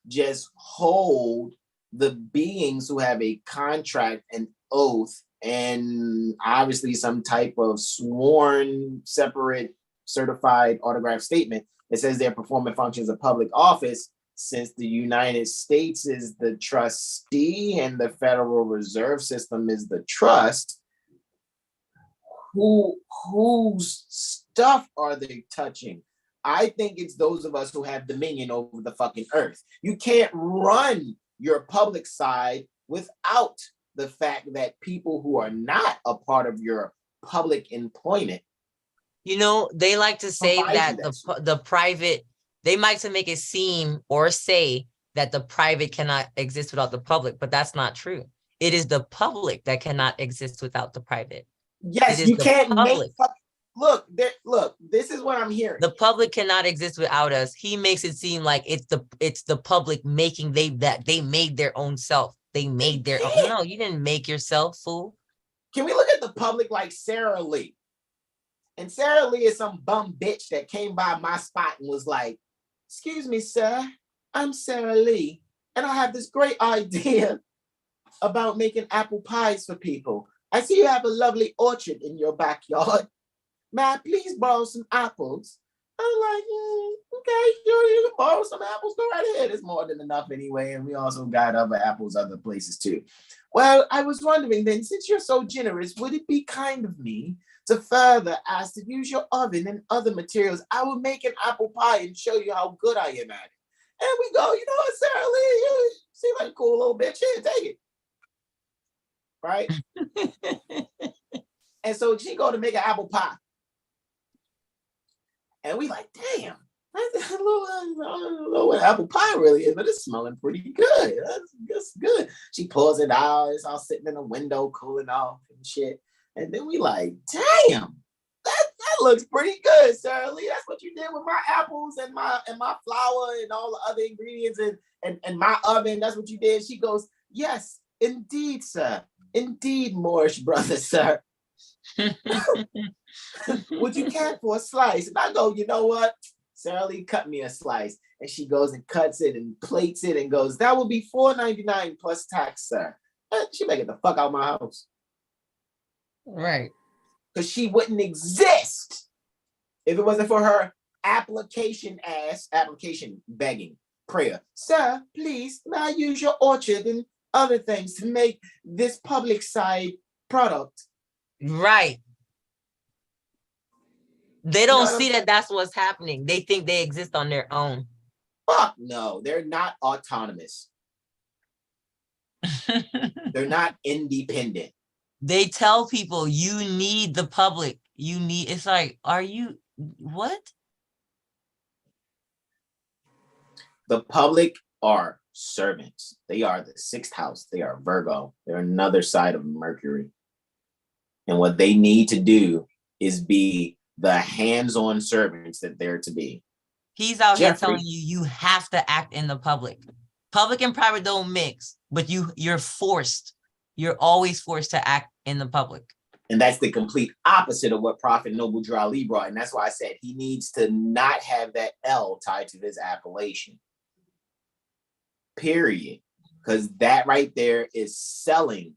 just hold the beings who have a contract, an oath, and obviously some type of sworn, separate, certified autograph statement that says they're performing functions of public office, since the United States is the trustee and the Federal Reserve System is the trust. Whose stuff are they touching? I think it's those of us who have dominion over the fucking earth. You can't run your public side without the fact that people who are not a part of your public employment. You know, they like to say that the private, they might to make it seem or say that the private cannot exist without the public, but that's not true. It is the public that cannot exist without the private. Yes, you can't make look, this is what I'm hearing. The public cannot exist without us. He makes it seem like it's the public making they made their own self. They made their own. No, you didn't make yourself, fool. Can we look at the public like Sarah Lee? And Sarah Lee is some bum bitch that came by my spot and was like, excuse me, sir, I'm Sarah Lee, and I have this great idea about making apple pies for people. I see you have a lovely orchard in your backyard. May I please borrow some apples? I'm like, okay, you can borrow some apples. Go right ahead. It's more than enough anyway. And we also got other apples other places too. Well, I was wondering then, since you're so generous, would it be kind of me to further ask to use your oven and other materials? I will make an apple pie and show you how good I am at it. And we go, you know what, Sarah Lee, you seem like a cool little bitch. Here, take it. Right? And so she go to make an apple pie. And we like, damn, that's a little, I don't know what apple pie really is, but it's smelling pretty good. That's good. She pours it out. It's all sitting in the window, cooling off and shit. And then we like, damn, that looks pretty good, Sarah Lee. That's what you did with my apples and my flour and all the other ingredients and my oven. That's what you did. She goes, yes, indeed, sir. Indeed, Moorish brother, sir. Would you care for a slice? And I go, you know what? Sarah Lee, cut me a slice. And she goes and cuts it and plates it and goes, that will be $4.99 plus tax, sir. And she make it the fuck out of my house. Right. Because she wouldn't exist if it wasn't for her application begging prayer. Sir, please, may I use your orchard and other things to make this public side product? Right. They don't No. see that that's what's happening. They think they exist on their own. Fuck no, they're not autonomous. They're not independent. They tell people you need the public. You need, it's like, are you, what? The public are servants. They are the sixth house. They are Virgo. They're another side of Mercury. And what they need to do is be the hands-on servants that they're to be. He's out Jeffrey, here telling you, you have to act in the public. Public and private don't mix, but you're forced. You're always forced to act in the public. And that's the complete opposite of what Prophet Noble Drew Ali brought. And that's why I said he needs to not have that L tied to his appellation. Period. Because that right there is selling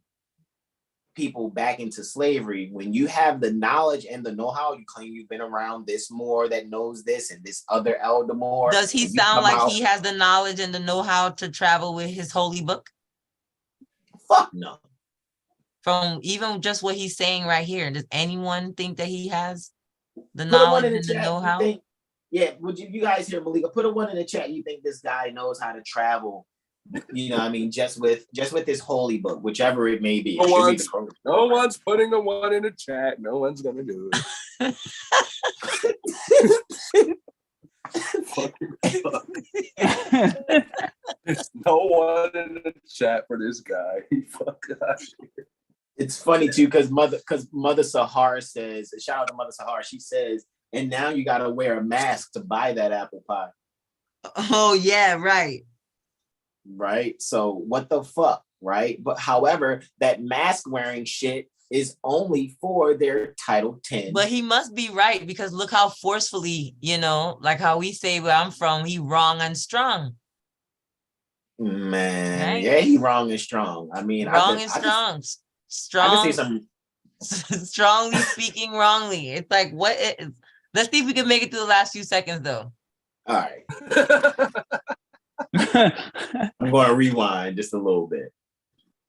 people back into slavery. When you have the knowledge and the know-how, you claim you've been around this Moor that knows this and this other elder Moor. Does he sound like he has the knowledge and the know-how to travel with his holy book? Fuck no. From even just what he's saying right here, does anyone think that he has the knowledge and the know-how? Yeah, would you guys hear Malika? Put a one in the chat. You think this guy knows how to travel? You know, I mean, just with his holy book, whichever it may be. No one's putting a one in the chat. No one's gonna do it. There's no one in the chat for this guy. Fuck gosh. It's funny too, because Mother Sahar says, shout out to Mother Sahar, she says, and now you gotta wear a mask to buy that apple pie. Oh yeah, right. Right? So what the fuck, right? But however, that mask wearing shit is only for their Title 10. But he must be right, because look how forcefully, like how we say where I'm from, he wrong and strong. Man, right? Yeah, he wrong and strong. I mean, wrong and strong. Strong. I can say some strongly speaking wrongly. It's like, what is, let's see if we can make it through the last few seconds though. All right. I'm going to rewind just a little bit.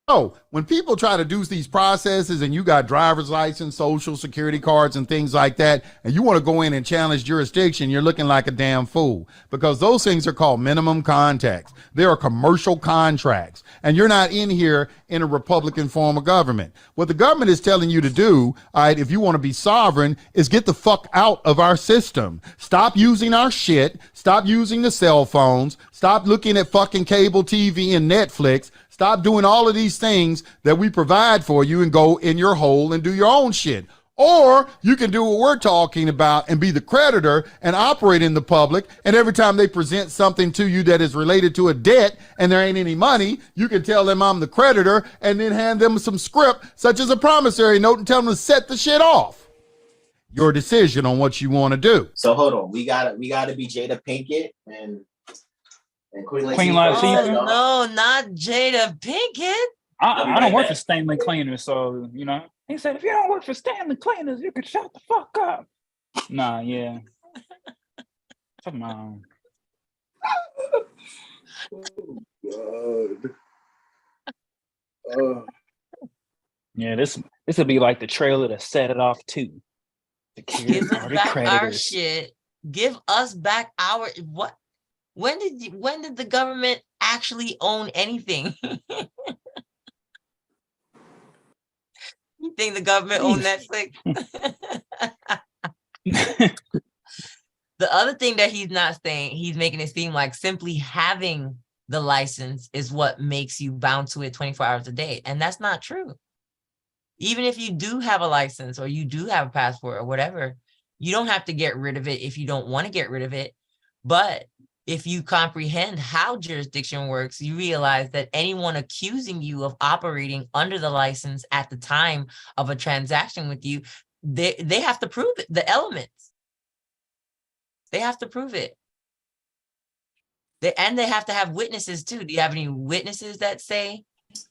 So when people try to do these processes and you got driver's license, social security cards and things like that, and you want to go in and challenge jurisdiction, you're looking like a damn fool, because those things are called minimum contacts. They are commercial contracts, and you're not in here in a Republican form of government. What the government is telling you to do, all right, if you want to be sovereign, is get the fuck out of our system. Stop using our shit. Stop using the cell phones. Stop looking at fucking cable TV and Netflix. Stop doing all of these things that we provide for you and go in your hole and do your own shit. Or you can do what we're talking about and be the creditor and operate in the public. And every time they present something to you that is related to a debt and there ain't any money, you can tell them I'm the creditor and then hand them some script such as a promissory note and tell them to set the shit off. Your decision on what you want to do. So hold on. We gotta be Jada Pinkett and Queen Latifah. Oh, no, not Jada Pinkett. I don't work for Stanley Cleaners, so he said if you don't work for Stanley Cleaners, you can shut the fuck up. Nah, yeah. Come on. Oh God. Yeah, this would be like the trailer to set it off too. Give us back our shit. Give us back our what? When did the government actually own anything? You think the government owned Netflix? The other thing that he's not saying, he's making it seem like simply having the license is what makes you bound to it 24 hours a day. And that's not true. Even if you do have a license or you do have a passport or whatever, you don't have to get rid of it if you don't want to get rid of it. But if you comprehend how jurisdiction works, you realize that anyone accusing you of operating under the license at the time of a transaction with you, they have to prove it, the elements. They have to prove it. They have to have witnesses too. Do you have any witnesses that say,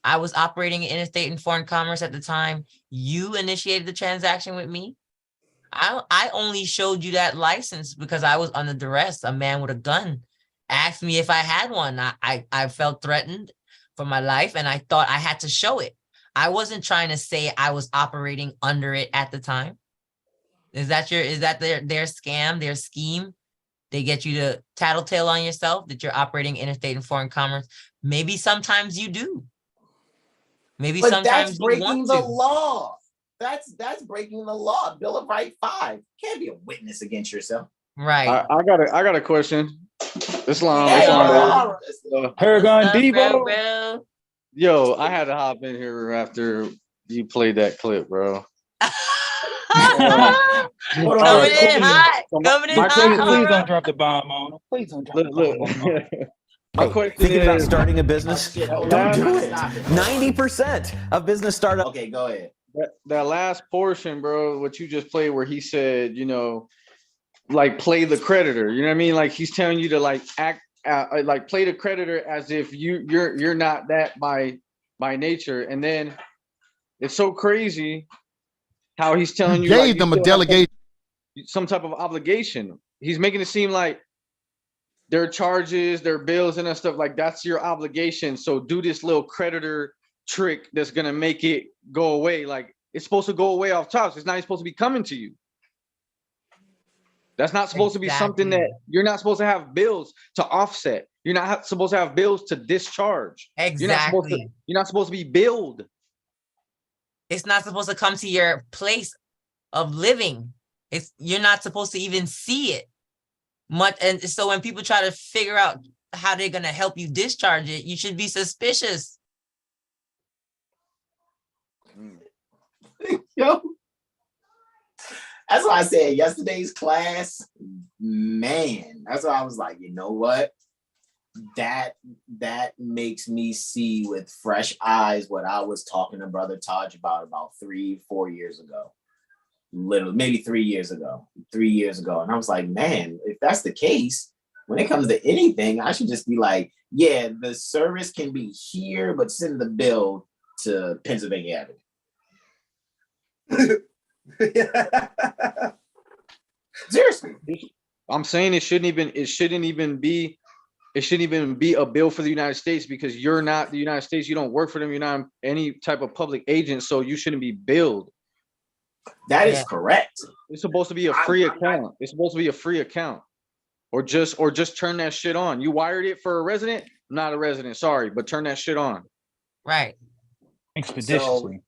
I was operating in interstate and foreign commerce at the time you initiated the transaction with me? I only showed you that license because I was under duress. A man with a gun asked me if I had one. I felt threatened for my life and I thought I had to show it. I wasn't trying to say I was operating under it at the time. Is that their scam, their scheme? They get you to tattletale on yourself that you're operating interstate and foreign commerce. Maybe sometimes you do. Maybe but sometimes that's breaking you want the to. law. That's breaking the law. Bill of Right 5. Can't be a witness against yourself. Right. I got a question. Islam. Hey, Islam. Paragon What's up, Debo. bro? Yo, I had to hop in here after you played that clip, bro. Hold on, Coming hold on. in hot. So Coming in my hot. question Please is- don't drop the bomb on him. Please don't drop Look, the look. bomb on him. My question Thinking about is, starting a business? Shit, hold Don't on, do it. stop it. 90% of business startups. Okay, go ahead. that last portion, bro, what you just played where he said, like play the creditor. You know what I mean? Like he's telling you to like act like play the creditor as if you're not that by nature. And then it's so crazy how he's telling you Gave like, them you a still have delegation. some type of obligation. He's making it seem like their charges, their bills and that stuff, like that's your obligation. So do this little creditor trick that's gonna make it go away. Like it's supposed to go away off top. It's not supposed to be coming to you. That's not supposed to be something that you're not supposed to have bills to offset. You're not supposed to have bills to discharge. Exactly. You're not supposed to be billed. It's not supposed to come to your place of living. You're not supposed to even see it much. And so when people try to figure out how they're going to help you discharge it, you should be suspicious. Yo. That's why I said yesterday's class, man, that's why I was like, you know what? That makes me see with fresh eyes what I was talking to Brother Taj about 3-4 years ago. Literally, maybe 3 years ago. 3 years ago. And I was like, man, if that's the case, when it comes to anything, I should just be like, yeah, the service can be here, but send the bill to Pennsylvania Avenue. Seriously. I'm saying it shouldn't even be a bill for the United States because you're not the United States. You don't work for them. You're not any type of public agent, so you shouldn't be billed. That is correct. It's supposed to be a free account. It's supposed to be a free account. Or just turn that shit on. You wired it for a resident? I'm not a resident, sorry, but turn that shit on. Right. Expeditiously.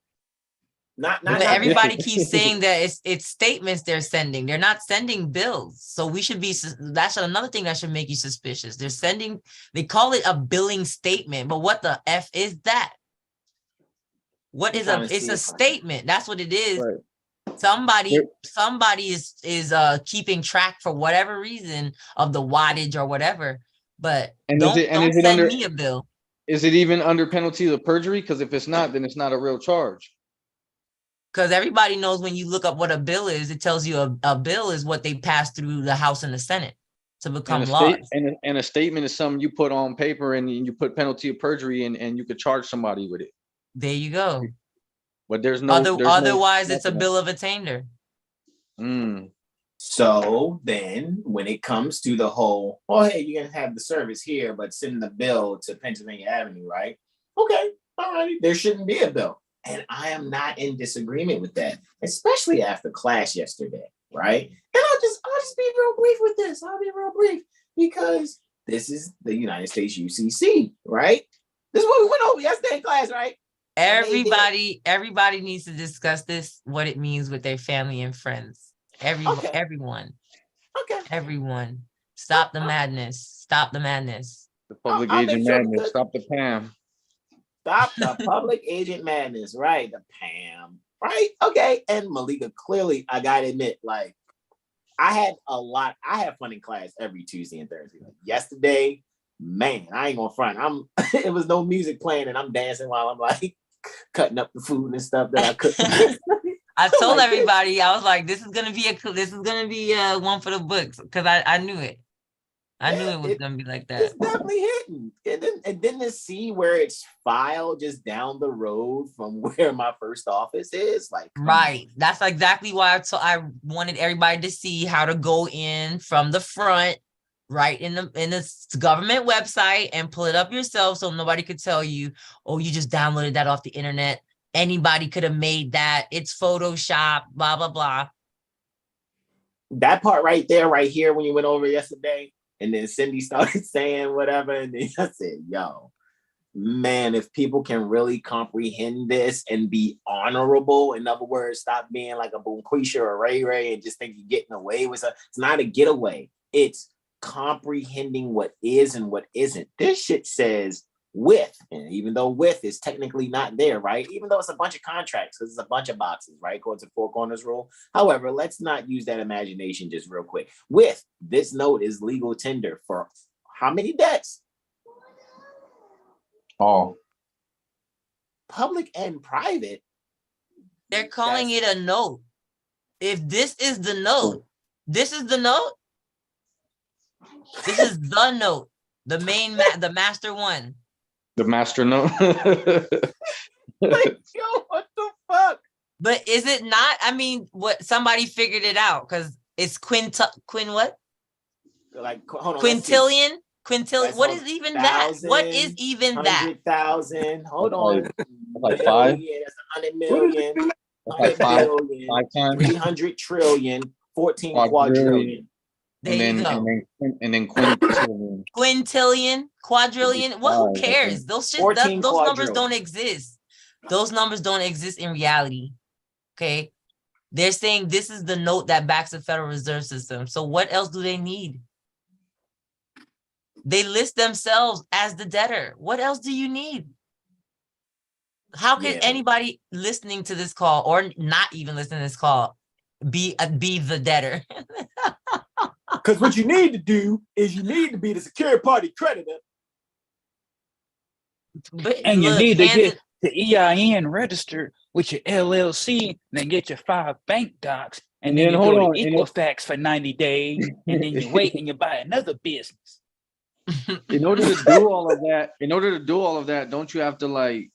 Not But everybody keeps saying that it's statements they're sending. They're not sending bills. So we should be, that's another thing that should make you suspicious. They call it a billing statement, but what the F is that? It's a statement. That's what it is. Right. Somebody is keeping track for whatever reason of the wattage or whatever, but don't send me a bill. Is it even under penalty of perjury? Because if it's not, then it's not a real charge. Because everybody knows when you look up what a bill is, it tells you a bill is what they pass through the House and the Senate to become laws. And a statement is something you put on paper and you put penalty of perjury and you could charge somebody with it. There you go. But there's no. Otherwise, it's a bill of attainder. So then when it comes to the whole, oh, hey, you're going to have the service here, but send the bill to Pennsylvania Avenue, right? Okay, all right. There shouldn't be a bill. And I am not in disagreement with that, especially after class yesterday, right? And I'll just be real brief with this. I'll be real brief because this is the United States UCC, right? This is what we went over yesterday in class, right? Everybody needs to discuss this, what it means with their family and friends. Everyone. Okay. Everyone. Stop the madness. Stop the madness. The public agent madness. Stop the PAM. Stop the public agent madness, right? The PAM, right? Okay. And Malika, clearly, I gotta admit, like, I have fun in class every Tuesday and Thursday. Like yesterday, man, I ain't gonna front. It was no music playing and I'm dancing while I'm like cutting up the food and stuff that I cooked. I told everybody, I was like, this is gonna be one for the books, because I knew it. I knew it was gonna be like that. It's definitely hitting. And then to see where it's filed just down the road from where my first office is, like right. That's exactly why I wanted everybody to see how to go in from the front, right in the government website, and pull it up yourself, so nobody could tell you, oh, you just downloaded that off the internet. Anybody could have made that. It's Photoshop, blah blah blah. That part right there, right here, when you went over yesterday. And then Cindy started saying whatever. And then I said, yo, man, if people can really comprehend this and be honorable, in other words, stop being like a Boomquisha or Ray Ray and just think you're getting away with it. It's not a getaway. It's comprehending what is and what isn't. This shit says with, and even though with is technically not there, right? Even though it's a bunch of contracts, because it's a bunch of boxes, right? According to the Four Corners rule. However, let's not use that imagination just real quick. With, this note is legal tender for how many debts? Oh, Public and private. They're calling it a note. If this is the note, this is the note. This is the note, the main, the master one. the master note. Like, yo, what the fuck? But is it not? I mean, what, somebody figured it out, because it's quin what? Like, hold on. Quintillion? That's What is even that? What is 1,000, even that? 100,000. Hold on. Like five? Yeah, that's 100 million. Like 100 five billion, times. 300 trillion, 14 Quadrillion. quadrillion. There you go. And then quintillion. Quintillion, quadrillion. Well, who cares? Those numbers quadrillion. don't exist. Those numbers don't exist in reality. Okay. They're saying this is the note that backs the Federal Reserve System. So what else do they need? They list themselves as the debtor. What else do you need? How can anybody listening to this call, or not even listening to this call, be the debtor? Because what you need to do is you need to be the secured party creditor. And you need to get the EIN registered with your LLC, and then get your 5 bank docs, and then you go to Equifax for 90 days, and then you wait and you buy another business. In order to do all of that, don't you have to like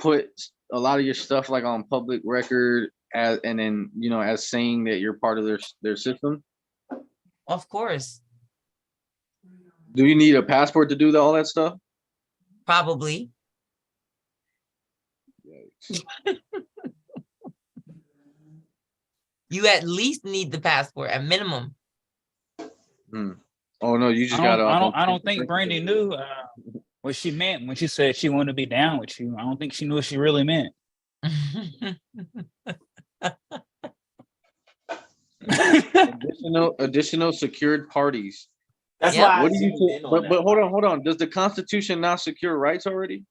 put a lot of your stuff like on public record as, and then, you know, as saying that you're part of their system? Of course. Do you need a passport to do all that stuff? Probably. You at least need the passport at minimum. Oh no, you just gotta. I don't think Brandy knew what she meant when she said she wanted to be down with you. I don't think she knew what she really meant. Additional secured parties. That's why. What do you think? But hold on. Does the Constitution not secure rights already?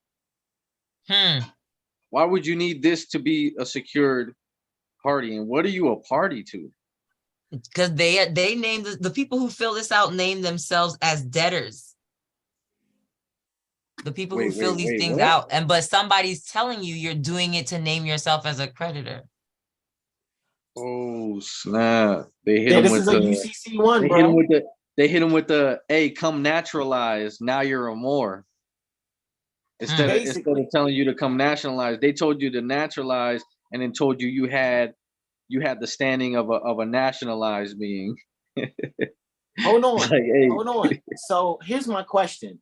Why would you need this to be a secured party? And what are you a party to? Because they named the people who fill this out name themselves as debtors. The people who fill these things out, but somebody's telling you you're doing it to name yourself as a creditor. Oh snap! They hit him with the UCC one, bro. They hit him with the "Hey, come naturalize." Now you're a Moor. Instead of telling you to come nationalize, they told you to naturalize, and then told you you had the standing of a nationalized being. Hold on, like, hey. Hold on. So here's my question: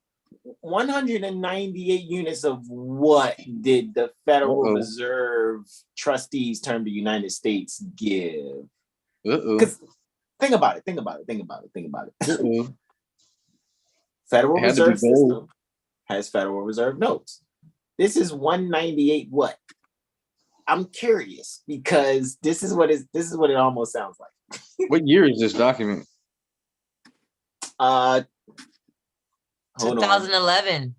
198 units of what did the Federal Reserve trustees term the United States give? Because think about it. Federal Reserve System has Federal Reserve notes. This is 198 what? I'm curious because this is what it almost sounds like. What year is this document? 2011.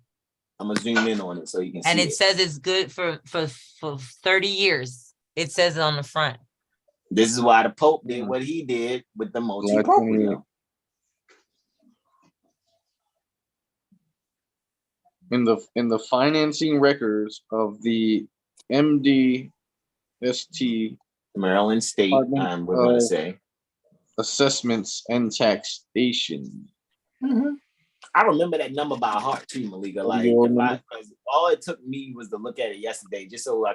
I'm gonna zoom in on it so you can see. And it says it's good for 30 years. It says it on the front. This is why the Pope did what he did with the multi July 28th. In the financing records of the MDST Maryland State, Department we're going to of say Assessments and Taxation. I remember that number by heart too, Malika. Like, because all it took me was to look at it yesterday, just so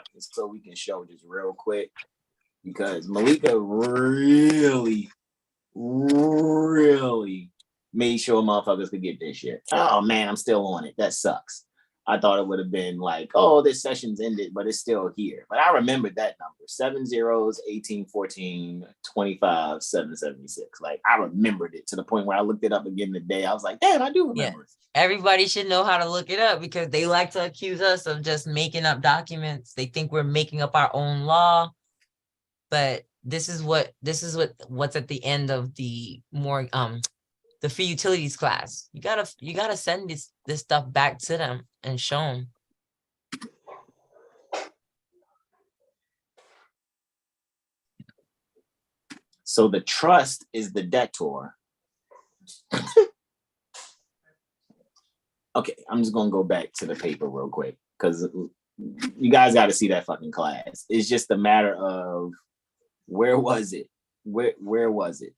we can show just real quick, because Malika really made sure motherfuckers could get this shit. Oh man, I'm still on it. That sucks. I thought it would have been like, oh, this session's ended, but it's still here. But I remembered that number: 7 zeros, 18, 14, 25, 776. Like, I remembered it to the point where I looked it up again today. I was like, damn, I do remember it. Everybody should know how to look it up because they like to accuse us of just making up documents. They think we're making up our own law. But this is what's at the end of the more the free utilities class. You gotta send this stuff back to them and show them. So the trust is the debtor. Okay, I'm just gonna go back to the paper real quick because you guys got to see that fucking class. It's just a matter of where was it? Where was it,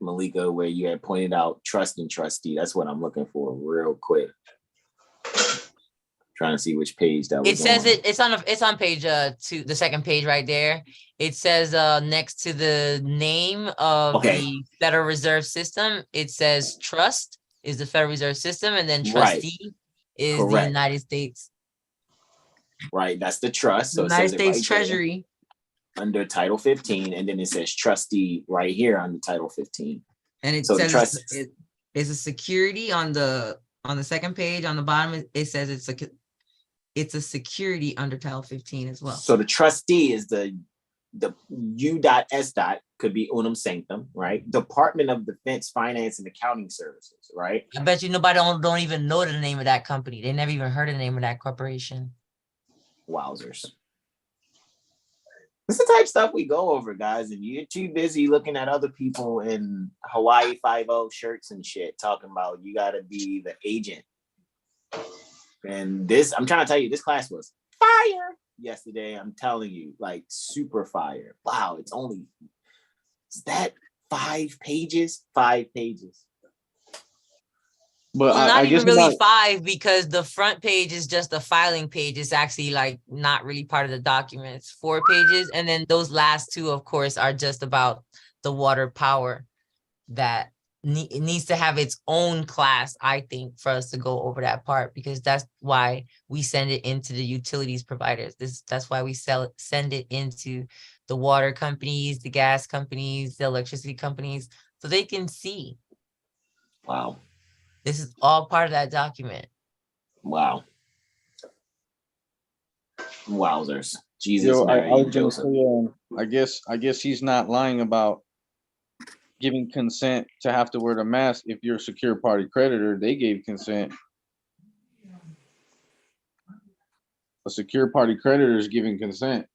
Malika? Where you had pointed out trust and trustee. That's what I'm looking for real quick. Trying to see which page that was. It says it's on page 2, the second page right there. It says next to the name of the Federal Reserve System, it says trust is the Federal Reserve System, and then trustee is the United States. Right, that's the trust. So United States Treasury under Title 15, and then it says trustee right here under Title 15. And it says it's a security on the second page. On the bottom, it says it's a security under Title 15 as well. So the trustee is the U.S. could be unum sanctum, right? Department of Defense Finance and Accounting Services, right? I bet you nobody don't even know the name of that company. They never even heard of the name of that corporation. Wowzers. This is the type of stuff we go over, guys, and you're too busy looking at other people in Hawaii 5-0 shirts and shit, talking about you got to be the agent. And this, I'm trying to tell you, this class was fire yesterday. I'm telling you, like super fire. Wow, is that 5 pages? 5 pages. But well, not I even guess really 5 because the front page is just a filing page. It's actually like not really part of the document. It's 4 pages. And then those last 2, of course, are just about the water power that it needs to have its own class, I think, for us to go over that part, because that's why we send it into the utilities providers. That's why we send it into the water companies, the gas companies, the electricity companies, so they can see. Wow. This is all part of that document. Wow. Wowzers. Jesus, Yo, Mary, I was and gonna Joseph. say, I guess he's not lying about giving consent to have to wear the mask. If you're a secure party creditor, they gave consent. A secure party creditor is giving consent.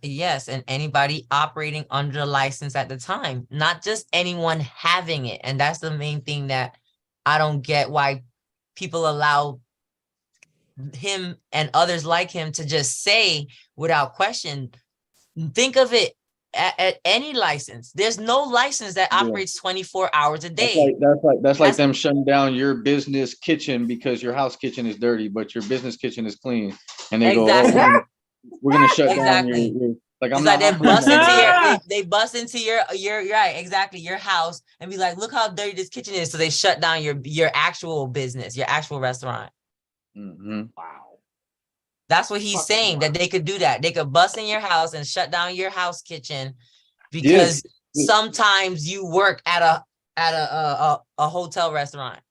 Yes, and anybody operating under the license at the time, not just anyone having it. And that's the main thing that I don't get, why people allow him and others like him to just say without question. Think of it at any license. There's no license that operates 24 hours a day. That's like them shutting down your business kitchen because your house kitchen is dirty, but your business kitchen is clean. And they go, oh, we're gonna shut down your like I'm not. They bust into your right, exactly, your house and be like, look how dirty this kitchen is. So they shut down your actual business, your actual restaurant. Mm-hmm. Wow. That's what he's saying, that they could do that. They could bust in your house and shut down your house kitchen because sometimes you work at a hotel restaurant.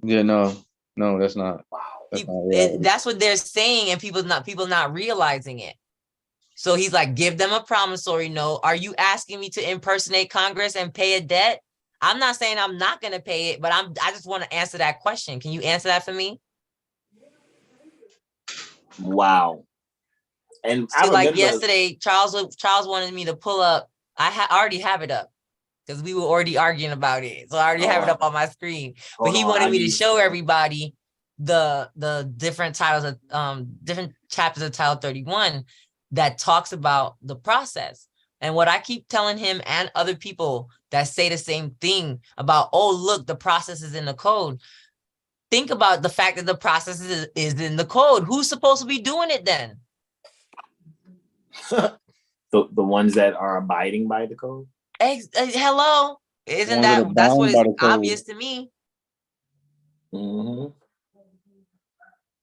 Yeah, no, that's not. Wow. That's what they're saying, and people not realizing it. So he's like, give them a promissory note. Are you asking me to impersonate Congress and pay a debt? I'm not saying I'm not going to pay it, but I just want to answer that question. Can you answer that for me? Wow. And I See, like remember yesterday, Charles wanted me to pull up. I already have it up because we were already arguing about it. So I already have it up on my screen. But he wanted me to show everybody the different titles of different chapters of Title 31 that talks about the process. And what I keep telling him and other people that say the same thing about, oh, look, the process is in the code. Think about the fact that the process is in the code. Who's supposed to be doing it then? the ones that are abiding by the code. Hello, isn't Ones that are that's what bound by is the code. obvious to me? Mm-hmm.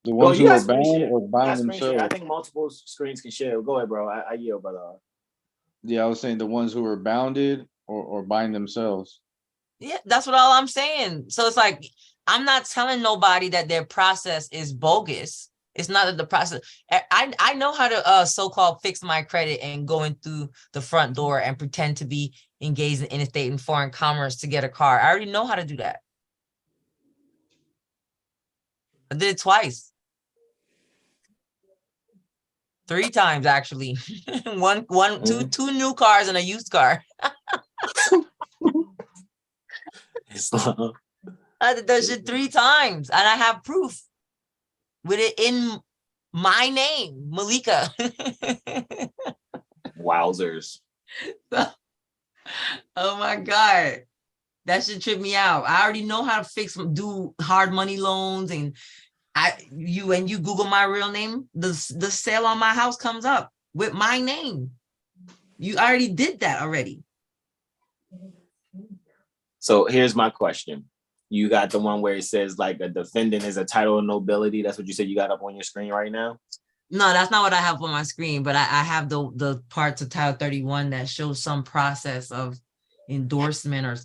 The ones who are bound share. or bind themselves. I think multiple screens can share. Go ahead, bro. I yield, brother. Yeah, I was saying the ones who are bounded or bind themselves. Yeah, that's what all I'm saying. So it's like, I'm not telling nobody that their process is bogus. It's not that the process, I know how to so-called fix my credit and go in through the front door and pretend to be engaged in interstate and foreign commerce to get a car. I already know how to do that. I did it twice. 3 times actually. Two new cars and a used car. I did that shit 3 times and I have proof with it in my name, Malika. Wowzers. Oh my God. That should trip me out. I already know how to do hard money loans, and when you Google my real name, the sale on my house comes up with my name. You already did that already. So here's my question. You got the one where it says like a defendant is a title of nobility. That's what you said you got up on your screen right now? No, that's not what I have on my screen, but I have the parts of Title 31 that show some process of endorsement or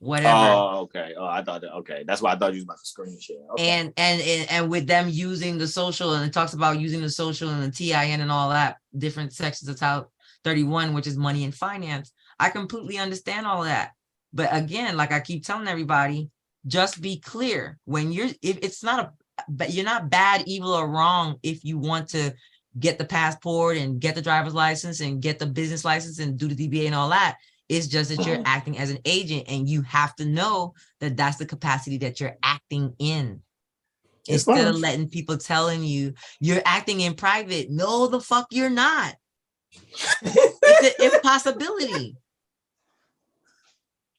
whatever. Oh, okay. Oh, I thought that, okay. That's why I thought you was about to screen share. Okay. And with them using the social, and it talks about using the social and the TIN and all that, different sections of Title 31, which is money and finance. I completely understand all of that. But again, like I keep telling everybody, just be clear when if it's not but you're not bad, evil, or wrong if you want to get the passport and get the driver's license and get the business license and do the DBA and all that. It's just that you're acting as an agent, and you have to know that that's the capacity that you're acting in. Instead of letting people telling you you're acting in private. No, the fuck you're not. It's an impossibility.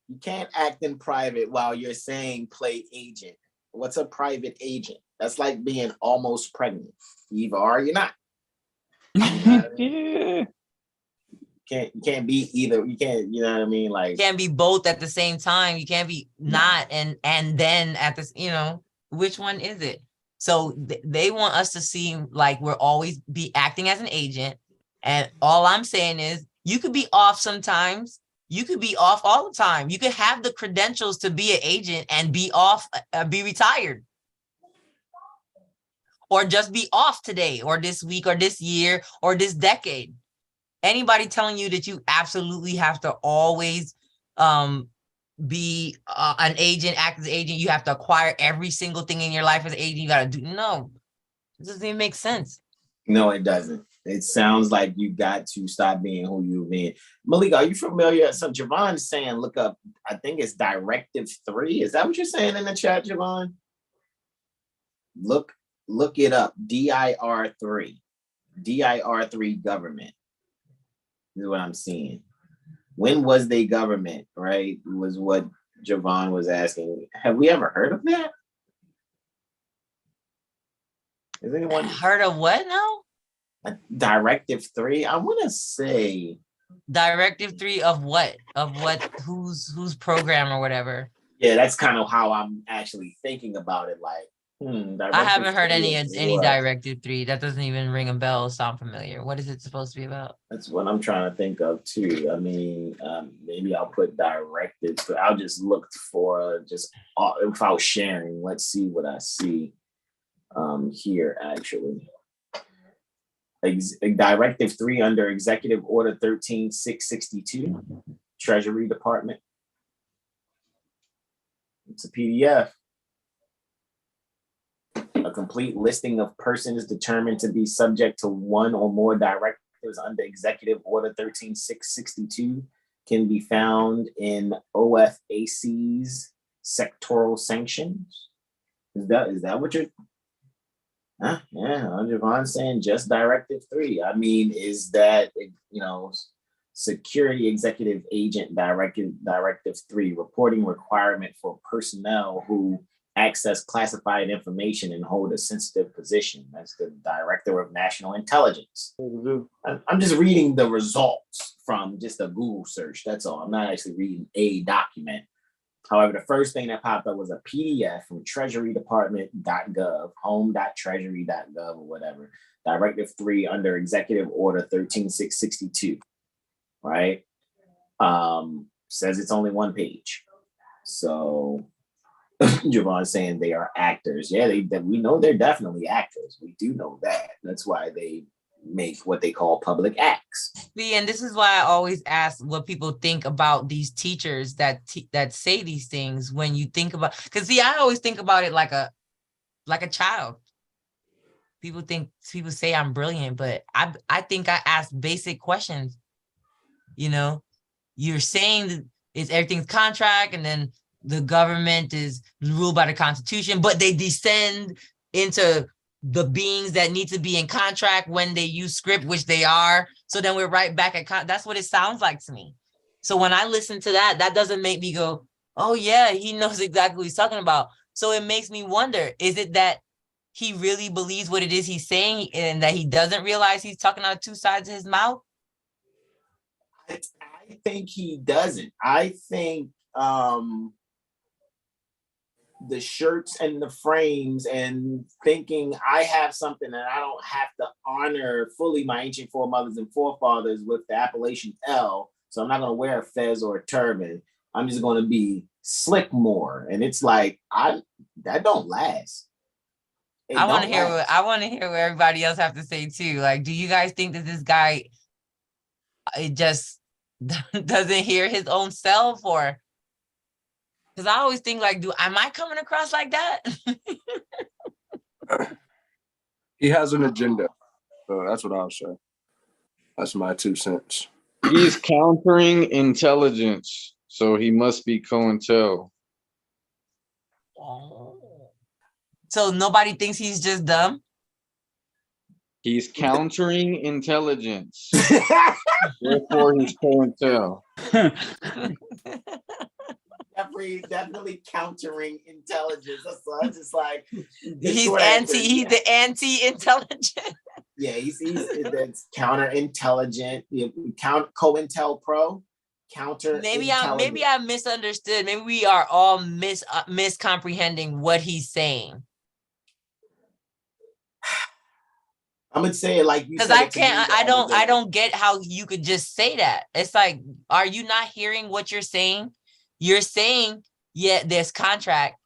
You can't act in private while you're saying play agent. What's a private agent? That's like being almost pregnant. You either are or you're not. You know what I mean? You can't be either. You can't, you know what I mean? Like, you can't be both at the same time. You can't be not and then at this, which one is it? So they want us to seem like we're always be acting as an agent. And all I'm saying is you could be off sometimes. You could be off all the time. You could have the credentials to be an agent and be off, be retired. Or just be off today or this week or this year or this decade. Anybody telling you that you absolutely have to always be an agent, act as an agent, you have to acquire every single thing in your life as an agent, you got to do. No, it doesn't even make sense. No, it doesn't. It sounds like you got to stop being who you've been. Malika, are you familiar? So Javon's saying, look up, I think it's Directive 3. Is that what you're saying in the chat, Javon? Look it up. DIR3. DIR3 government. This is what I'm seeing. When was they government, right? Was what Javon was asking. Have we ever heard of that? Has anyone heard of what now? Directive 3? I want to say Directive 3 of what? Of what? Whose program or whatever? Yeah, that's kind of how I'm actually thinking about it. Like, I haven't heard any Directive 3. That doesn't even ring a bell. Sound familiar? What is it supposed to be about? That's what I'm trying to think of too. I mean, maybe I'll put directives, but I'll just look for without sharing. Let's see what I see here actually. Directive 3 under Executive Order 13662, Treasury Department. It's a PDF. A complete listing of persons determined to be subject to one or more directives under Executive Order 13662 can be found in OFAC's sectoral sanctions. Is that what you're? Yeah, Javon's saying just Directive 3. I mean, is that, Security Executive Agent Directive 3, reporting requirement for personnel who access classified information and hold a sensitive position. That's the Director of National Intelligence. I'm just reading the results from just a Google search. That's all. I'm not actually reading a document. However, the first thing that popped up was a PDF from treasurydepartment.gov, home.treasury.gov or whatever. Directive 3 under Executive Order 13662, right? Says it's only one page. So Javon's saying they are actors. Yeah, we know they're definitely actors. We do know that. That's why they make what they call public acts. See, and this is why I always ask what people think about these teachers that say these things. When you think about, because see, I always think about it like a child. People say I'm brilliant, but I think I ask basic questions. You're saying that everything's contract, and then the government is ruled by the Constitution, but they descend into the beings that need to be in contract when they use script, which they are. So then we're right back at that's what it sounds like to me. So when I listen to that doesn't make me go, oh yeah, he knows exactly what he's talking about. So it makes me wonder, is it that he really believes what it is he's saying and that he doesn't realize he's talking out of two sides of his mouth? I think he doesn't. I think the shirts and the frames and thinking I have something that I don't have to honor fully my ancient foremothers and forefathers with the appellation L. So I'm not going to wear a fez or a turban. I'm just going to be slick more. And it's like, that don't last. I want to hear what everybody else have to say too. Like, do you guys think that this guy just doesn't hear his own self, or? Because I always think like, am I coming across like that? He has an agenda. So that's what I'll say. That's my 2 cents. He's countering intelligence, so he must be COINTEL. So nobody thinks he's just dumb? He's countering intelligence. Therefore, he's COINTEL. Definitely countering intelligence. So I'm just like, he's the anti-intelligent. Yeah, he's that's counter-intelligent. COINTEL Pro, counter. Maybe I misunderstood. Maybe we are all miscomprehending what he's saying. I'm gonna say it like you. Because I don't get how you could just say that. It's like, are you not hearing what you're saying? You're saying, yeah, there's contract.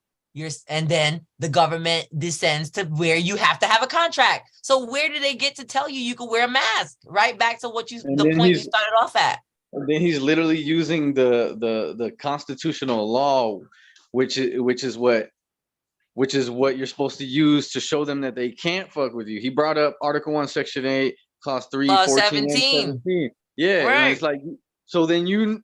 And then the government descends to where you have to have a contract. So where do they get to tell you can wear a mask? Right back to the point you started off at. And then he's literally using the constitutional law, which is what you're supposed to use to show them that they can't fuck with you. He brought up Article 1, Section 8, Clause 3, 14, 17. And 17. Yeah, right. And it's like, so then you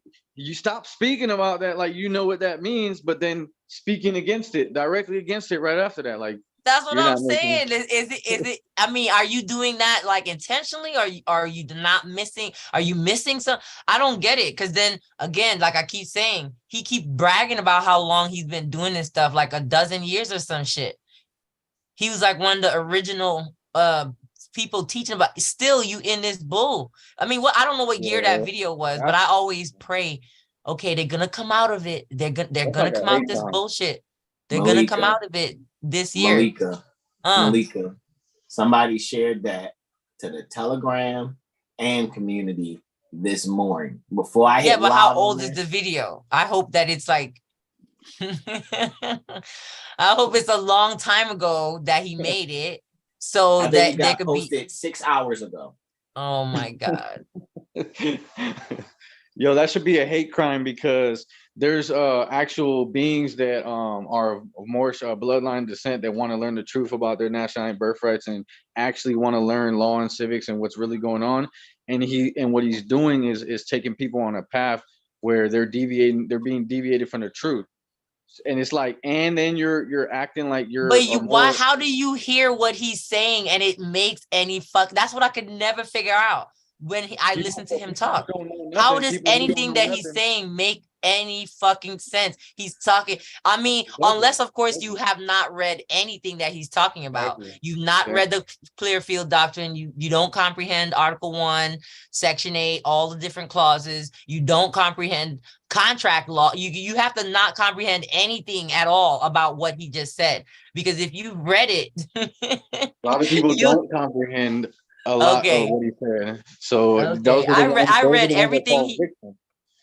stop speaking about that like you know what that means, but then speaking directly against it right after that. Like, that's what I'm saying. Is it? I mean, are you doing that like intentionally, or are you not missing? Are you missing some? I don't get it. Because then again, like I keep saying, he keep bragging about how long he's been doing this stuff, like a dozen years or some shit. He was like one of the original people teaching about. Still, you in this bull. I mean, I don't know what year that video was, but I always pray, okay, they're gonna come out of it. They're gonna come out of this bullshit. They're gonna come out of it this year. Malika. Somebody shared that to the Telegram and community this morning before I hit. Yeah, but how old is the video? I hope that it's like I hope it's a long time ago that he made it, so that there could posted 6 hours ago. Oh my God. Yo, that should be a hate crime because there's actual beings that are of Moorish bloodline descent that want to learn the truth about their nationality and birthrights and actually want to learn law and civics and what's really going on. And what he's doing is taking people on a path where they're being deviated from the truth. And it's like, and then you're acting like you're. But why? How do you hear what he's saying and it makes any fuck? That's what I could never figure out when I listen to him talk. How does anything that he's saying make any fucking sense? He's talking. I mean, unless of course you have not read anything that he's talking about. You've not read the Clearfield Doctrine. You don't comprehend Article 1, Section 8, all the different clauses. You don't comprehend contract law. You have to not comprehend anything at all about what he just said, because if you read it, a lot of people don't comprehend a lot of what he said. So I read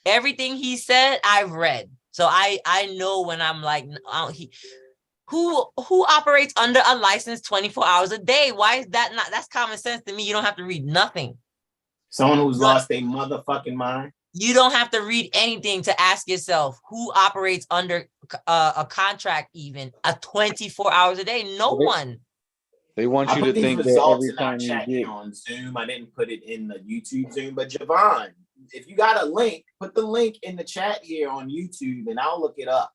everything he said. I've read, so I know when I'm like, who operates under a license 24 hours a day? Why is that not? That's common sense to me. You don't have to read nothing. Someone who's lost their motherfucking mind. You don't have to read anything to ask yourself who operates under a contract, even a 24 hours a day. No one. They want you to think that every time you get on Zoom, I didn't put it in the YouTube Zoom, but Javon, if you got a link, put the link in the chat here on YouTube, and I'll look it up.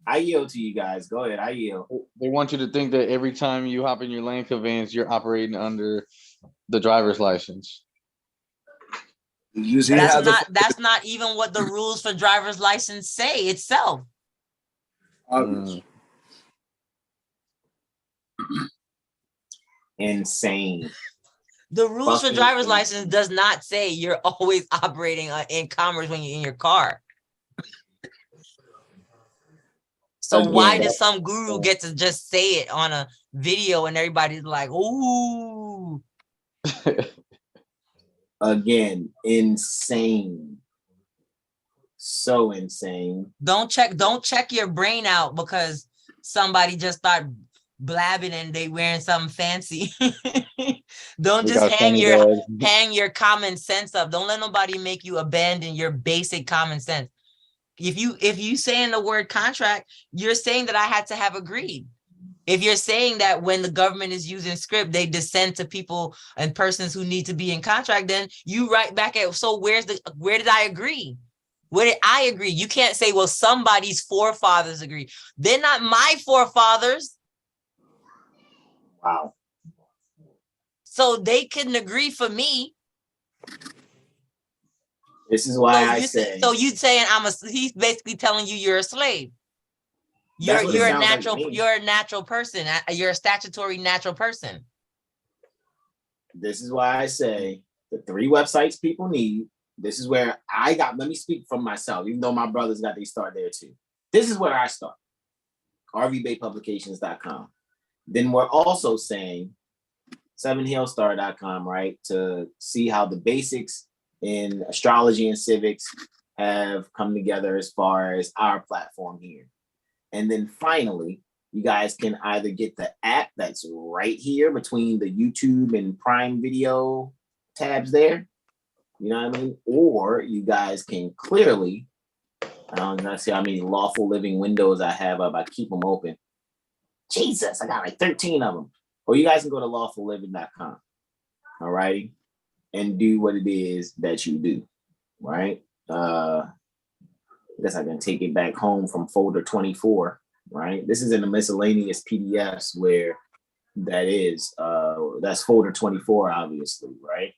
I yield to you guys. Go ahead. I yield. They want you to think that every time you hop in your land conveyance, you're operating under the driver's license. That's not even what the rules for driver's license say itself. Insane. The rules for driver's license does not say you're always operating in commerce when you're in your car. So why does some guru get to just say it on a video and everybody's like, ooh? Again, insane. So insane. Don't check your brain out because somebody just started blabbing and they wearing something fancy. Don't just hang your common sense up. Don't let nobody make you abandon your basic common sense. If you saying the word contract, you're saying that I had to have agreed. If you're saying that when the government is using script, they descend to people and persons who need to be in contract, then you write back at, so where did I agree? Where did I agree? You can't say, well, somebody's forefathers agree. They're not my forefathers. Wow. So they couldn't agree for me. This is why So you saying he's basically telling you you're a slave. You're a natural person. You're a statutory natural person. This is why I say the 3 websites people need. This is where let me speak from myself, even though my brothers got their start there too. This is where I start. RVBaypublications.com. Then we're also saying 7hillstar.com, right? To see how the basics in astrology and civics have come together as far as our platform here. And then finally, you guys can either get the app that's right here between the YouTube and Prime Video tabs there. You know what I mean? Or you guys can clearly, I don't know, see how many lawful living windows I have up. I keep them open. Jesus, I got like 13 of them. Or you guys can go to lawfulliving.com. All righty. And do what it is that you do. Right? I guess I can take it back home from folder 24, right? This is in the miscellaneous PDFs where that is. That's folder 24, obviously, right?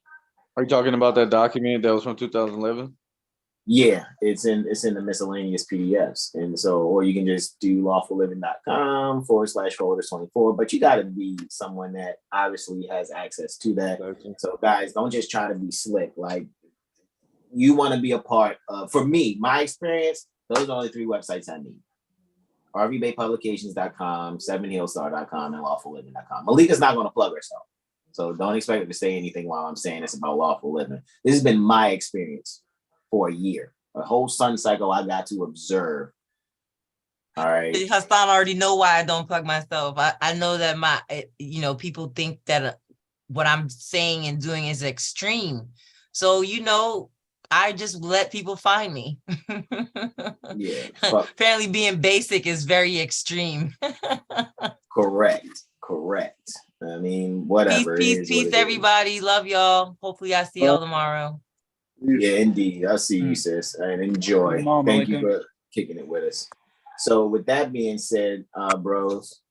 Are you talking about that document that was from 2011? Yeah, it's in the miscellaneous PDFs. And so, or you can just do lawfulliving.com /folder 24, but you got to be someone that obviously has access to that. Okay. So guys, don't just try to be slick. Like, you want to be a part of, for me, my experience, those are the only 3 websites I need. RVBaypublications.com, 7hillstar.com, and lawfulliving.com. Malika's not going to plug herself. So don't expect her to say anything while I'm saying it's about lawful living. This has been my experience for a year. A whole sun cycle I got to observe. All right. Hassan already know why I don't plug myself. I know that people think that what I'm saying and doing is extreme. So, I just let people find me. Yeah. Fuck. Apparently being basic is very extreme. Correct. I mean, whatever. Peace, everybody. Love y'all. Hopefully I see y'all tomorrow. Yeah, indeed. I'll see you, sis, and enjoy. Thank you for kicking it with us. So with that being said, bros,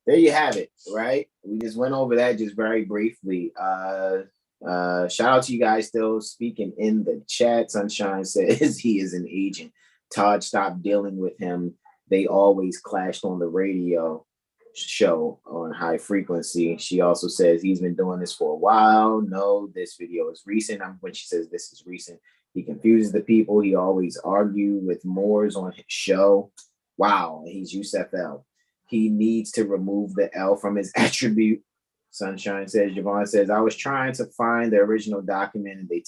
there you have it, right? We just went over that just very briefly. Shout out to you guys still speaking in the chat. Sunshine says he is an agent. Todd stopped dealing with him. They always clashed on the radio show on high frequency. She also says he's been doing this for a while. No, this video is recent. When she says this is recent, he confuses the people. He always argue with Moors on his show. Wow, he's USFL. He needs to remove the L from his attribute. Sunshine says, Javon says, I was trying to find the original document and they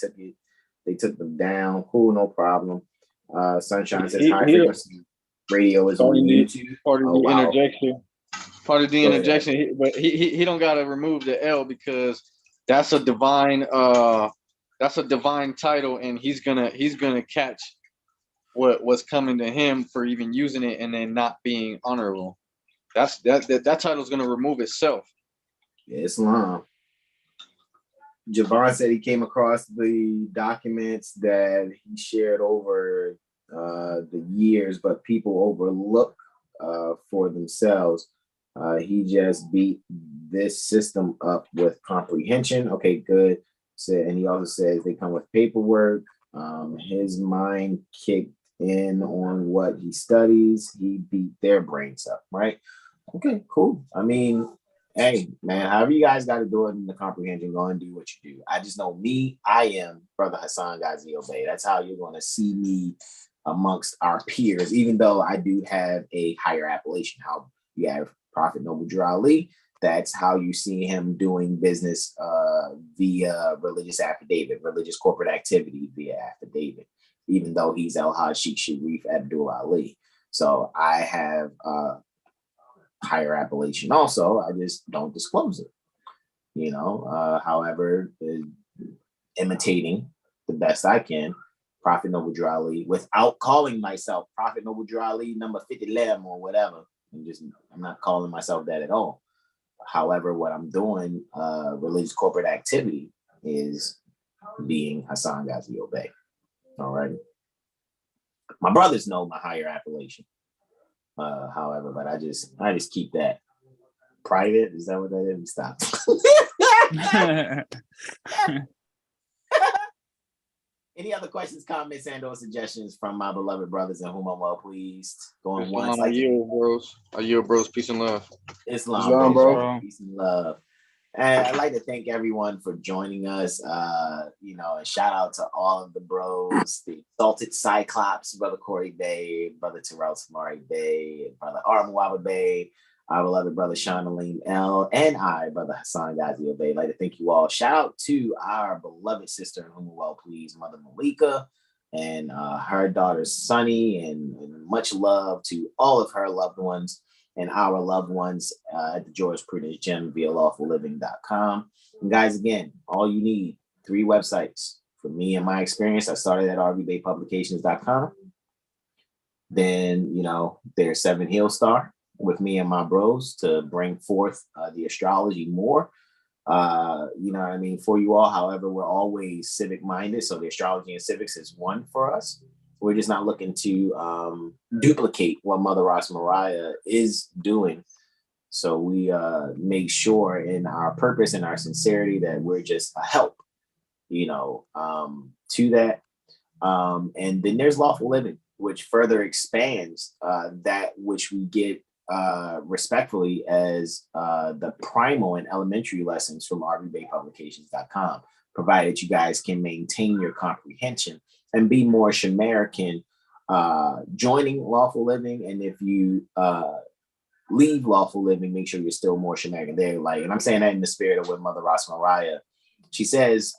took them down. Cool, no problem. Sunshine says, high frequency radio is on YouTube. Part of the interjection. Part of the interjection, but he don't gotta remove the L because that's a divine title, and he's gonna catch what's coming to him for even using it and then not being honorable. That title's gonna remove itself. Yeah, Islam. Javon said he came across the documents that he shared over the years, but people overlook for themselves. He just beat this system up with comprehension. Okay, good. And he also says they come with paperwork. His mind kicked in on what he studies. He beat their brains up, right? Okay, cool. I mean, hey, man, however you guys got to do it in the comprehension, go and do what you do. I just know me, I am Brother Hassan Ghazi Obey. That's how you're going to see me amongst our peers, even though I do have a higher appellation. How you have Prophet Noble Drew Ali, that's how you see him doing business via religious affidavit, religious corporate activity via affidavit, even though he's El Hajj Sheikh Sharif Abdul Ali. So I have higher appellation also. I just don't disclose it. However, imitating the best I can Prophet Noble Drew Ali without calling myself Prophet Noble Drew Ali number 50 Lem or whatever. I'm not calling myself that at all. However, what I'm doing, religious corporate activity, is being Hassan Ghazi Obey. All right. My brothers know my higher appellation. However, but I just keep that private. Is that what that is? Stop. Any other questions, comments, and/or suggestions from my beloved brothers in whom I'm well pleased? Going once. Are you bros? Peace and love. Islam, bro. Peace and love. And I'd like to thank everyone for joining us. And shout out to all of the bros, the Exalted Cyclops, Brother Corey Bay, Brother Terrell Samari Bay, Brother Armawaba Bay, our beloved brother Sean Aleem L, and I, Brother Hassan Ghazi Obey. I'd like to thank you all. Shout out to our beloved sister, in whom we're well pleased, Mother Malika, and her daughter Sunny, and much love to all of her loved ones and our loved ones at the George Prudence Gym via lawfulliving.com. And guys, again, all you need, 3 websites. For me and my experience, I started at rvbaypublications.com. Then, there's 7 Hill Star with me and my bros to bring forth the astrology more. For you all. However, we're always civic minded. So the astrology and civics is one for us. We're just not looking to duplicate what Mother Ross Mariah is doing. So we make sure in our purpose and our sincerity that we're just a help, to that. And then there's Lawful Living, which further expands that which we get respectfully as the primal and elementary lessons from rvbaypublications.com, provided you guys can maintain your comprehension and be more Shamerican, joining Lawful Living. And if you leave Lawful Living, make sure you're still more Shamerican there. And I'm saying that in the spirit of what Mother Ross Mariah, she says,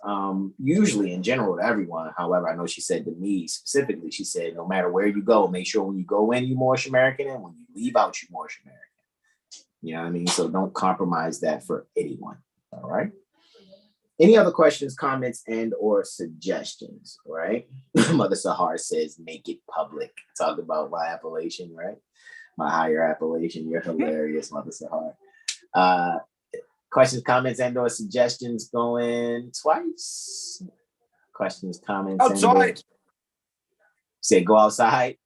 usually in general to everyone. However, I know she said to me specifically, she said, no matter where you go, make sure when you go in, you're more Shamerican, and when you leave out, you're more Shamerican. You know what I mean? So don't compromise that for anyone. All right. Any other questions, comments, and or suggestions, right? Mother Sahar says, make it public. Talk about my appellation, right? My higher appellation. You're hilarious, Mother Sahar. Questions, comments, and or suggestions going twice. Questions, comments, Outside. Say go outside.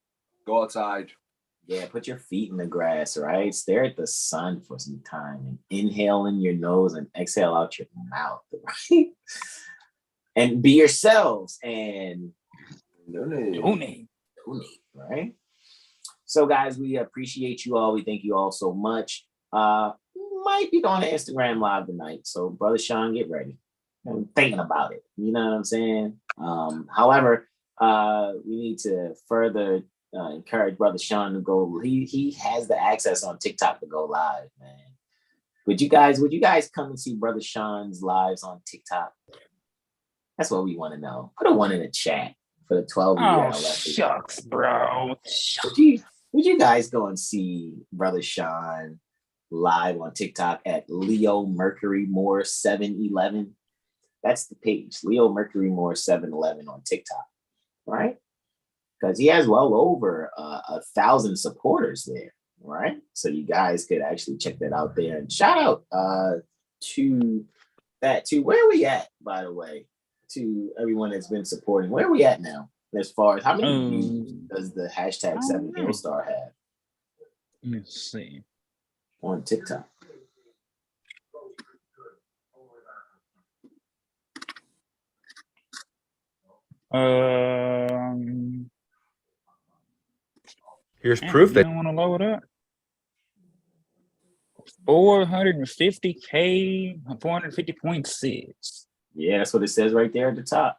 Go outside. Yeah, put your feet in the grass, right? Stare at the sun for some time and inhale in your nose and exhale out your mouth, right? And be yourselves and donate, right? So, guys, we appreciate you all. We thank you all so much. Might be on Instagram Live tonight. So, Brother Sean, get ready. I'm thinking about it. You know what I'm saying? However, we need to further encourage Brother Sean to go. He has the access on TikTok to go live, man. Would you guys come and see Brother Sean's lives on TikTok? That's what we want to know. Put a one in the chat for the 12-year. Oh, shucks, bro. Would you guys go and see Brother Sean live on TikTok at Leo Mercury Moor 711? That's the page, Leo Mercury Moor 711 on TikTok, right? Because he has well over 1,000 supporters there, right? So you guys could actually check that out there. And shout out to where are we at, by the way, to everyone that's been supporting. Where are we at now? As far as how many views does the hashtag 7 Hailstar have? Let me see. On TikTok. Here's proof that I want to load up. 450K, 450.6. Yeah, that's what it says right there at the top.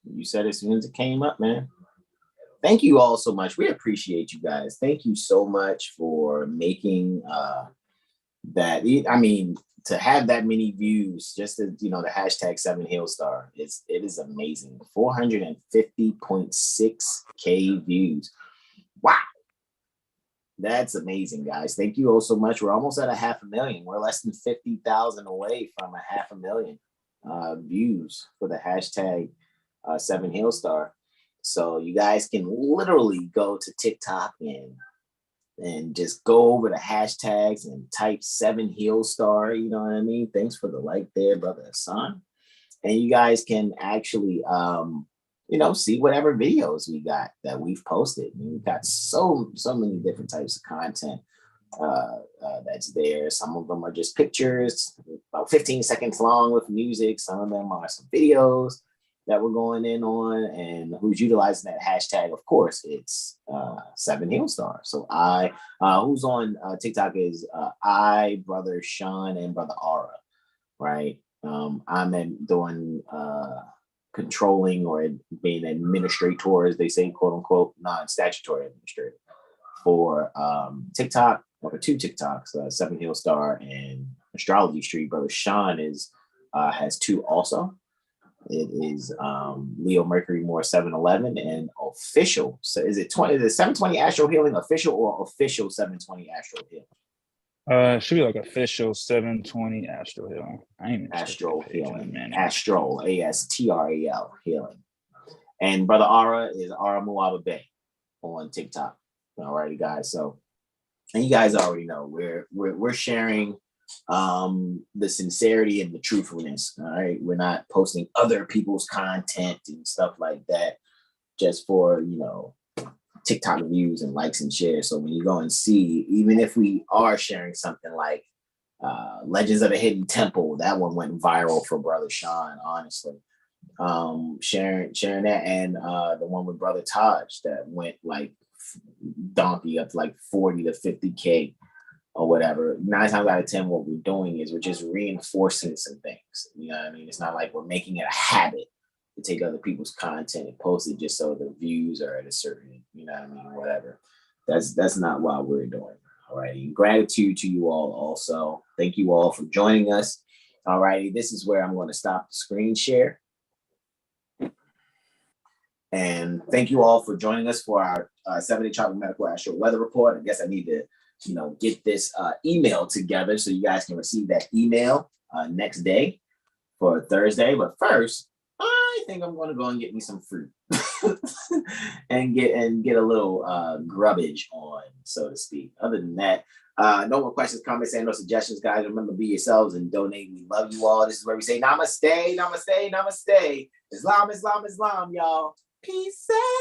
You said as soon as it came up, man. Thank you all so much. We appreciate you guys. Thank you so much for making that. I mean, to have that many views, just as the hashtag 7 Hailstar, it is amazing. 450.6K views. Wow. That's amazing, guys. Thank you all so much. We're almost at 500,000. We're less than 50,000 away from 500,000 views for the hashtag 7 Hailstar. So you guys can literally go to TikTok and just go over the hashtags and type 7 Hailstar. You know what I mean? Thanks for the like there, Brother Hassan. And you guys can actually see whatever videos we got that we've posted. We've got so many different types of content that's there. Some of them are just pictures, about 15 seconds long with music. Some of them are some videos that we're going in on, and who's utilizing that hashtag. Of course, it's 7 Hailstar. So who's on TikTok is I, Brother Sean, and Brother Aura, right? I'm doing controlling or being administrator, as they say, quote unquote, non-statutory administrator for TikTok, or 2 TikToks, 7 Hailstar and Astrology Street. Brother Sean has 2 also. It is Leo Mercury Moor 711 and official. So is it 720 Astro Healing official or official 720 Astro Healing? Should be like official 720 Astro Healing. I ain't Astro Healing. Astro, ASTRAL Healing. And Brother Aura is Aura Muaba Bay on TikTok. Alrighty, guys. So, and you guys already know we're sharing the sincerity and the truthfulness. All right, we're not posting other people's content and stuff like that just for TikTok views and likes and shares. So when you go and see, even if we are sharing something like Legends of the Hidden Temple, that one went viral for Brother Sean, honestly. Sharing that, and the one with Brother Taj that went like donkey up to like 40 to 50K or whatever. 9 times out of 10, what we're doing is we're just reinforcing some things. You know what I mean? It's not like we're making it a habit to take other people's content and post it just so the views are at a certain, whatever. That's not what we're doing. All right. Gratitude to you all also. Thank you all for joining us. All righty. This is where I'm going to stop the screen share. And thank you all for joining us for our 7-day Tropical Medical Astro Weather Report. I guess I need to, get this email together so you guys can receive that email next day for Thursday. But first, I think I'm gonna go and get me some fruit and get a little grubbage on, so to speak. Other than that, no more questions, comments, and no suggestions, guys. Remember, be yourselves and donate. We love you all. This is where we say namaste, namaste, namaste. Islam, Islam, Islam, y'all. Peace out.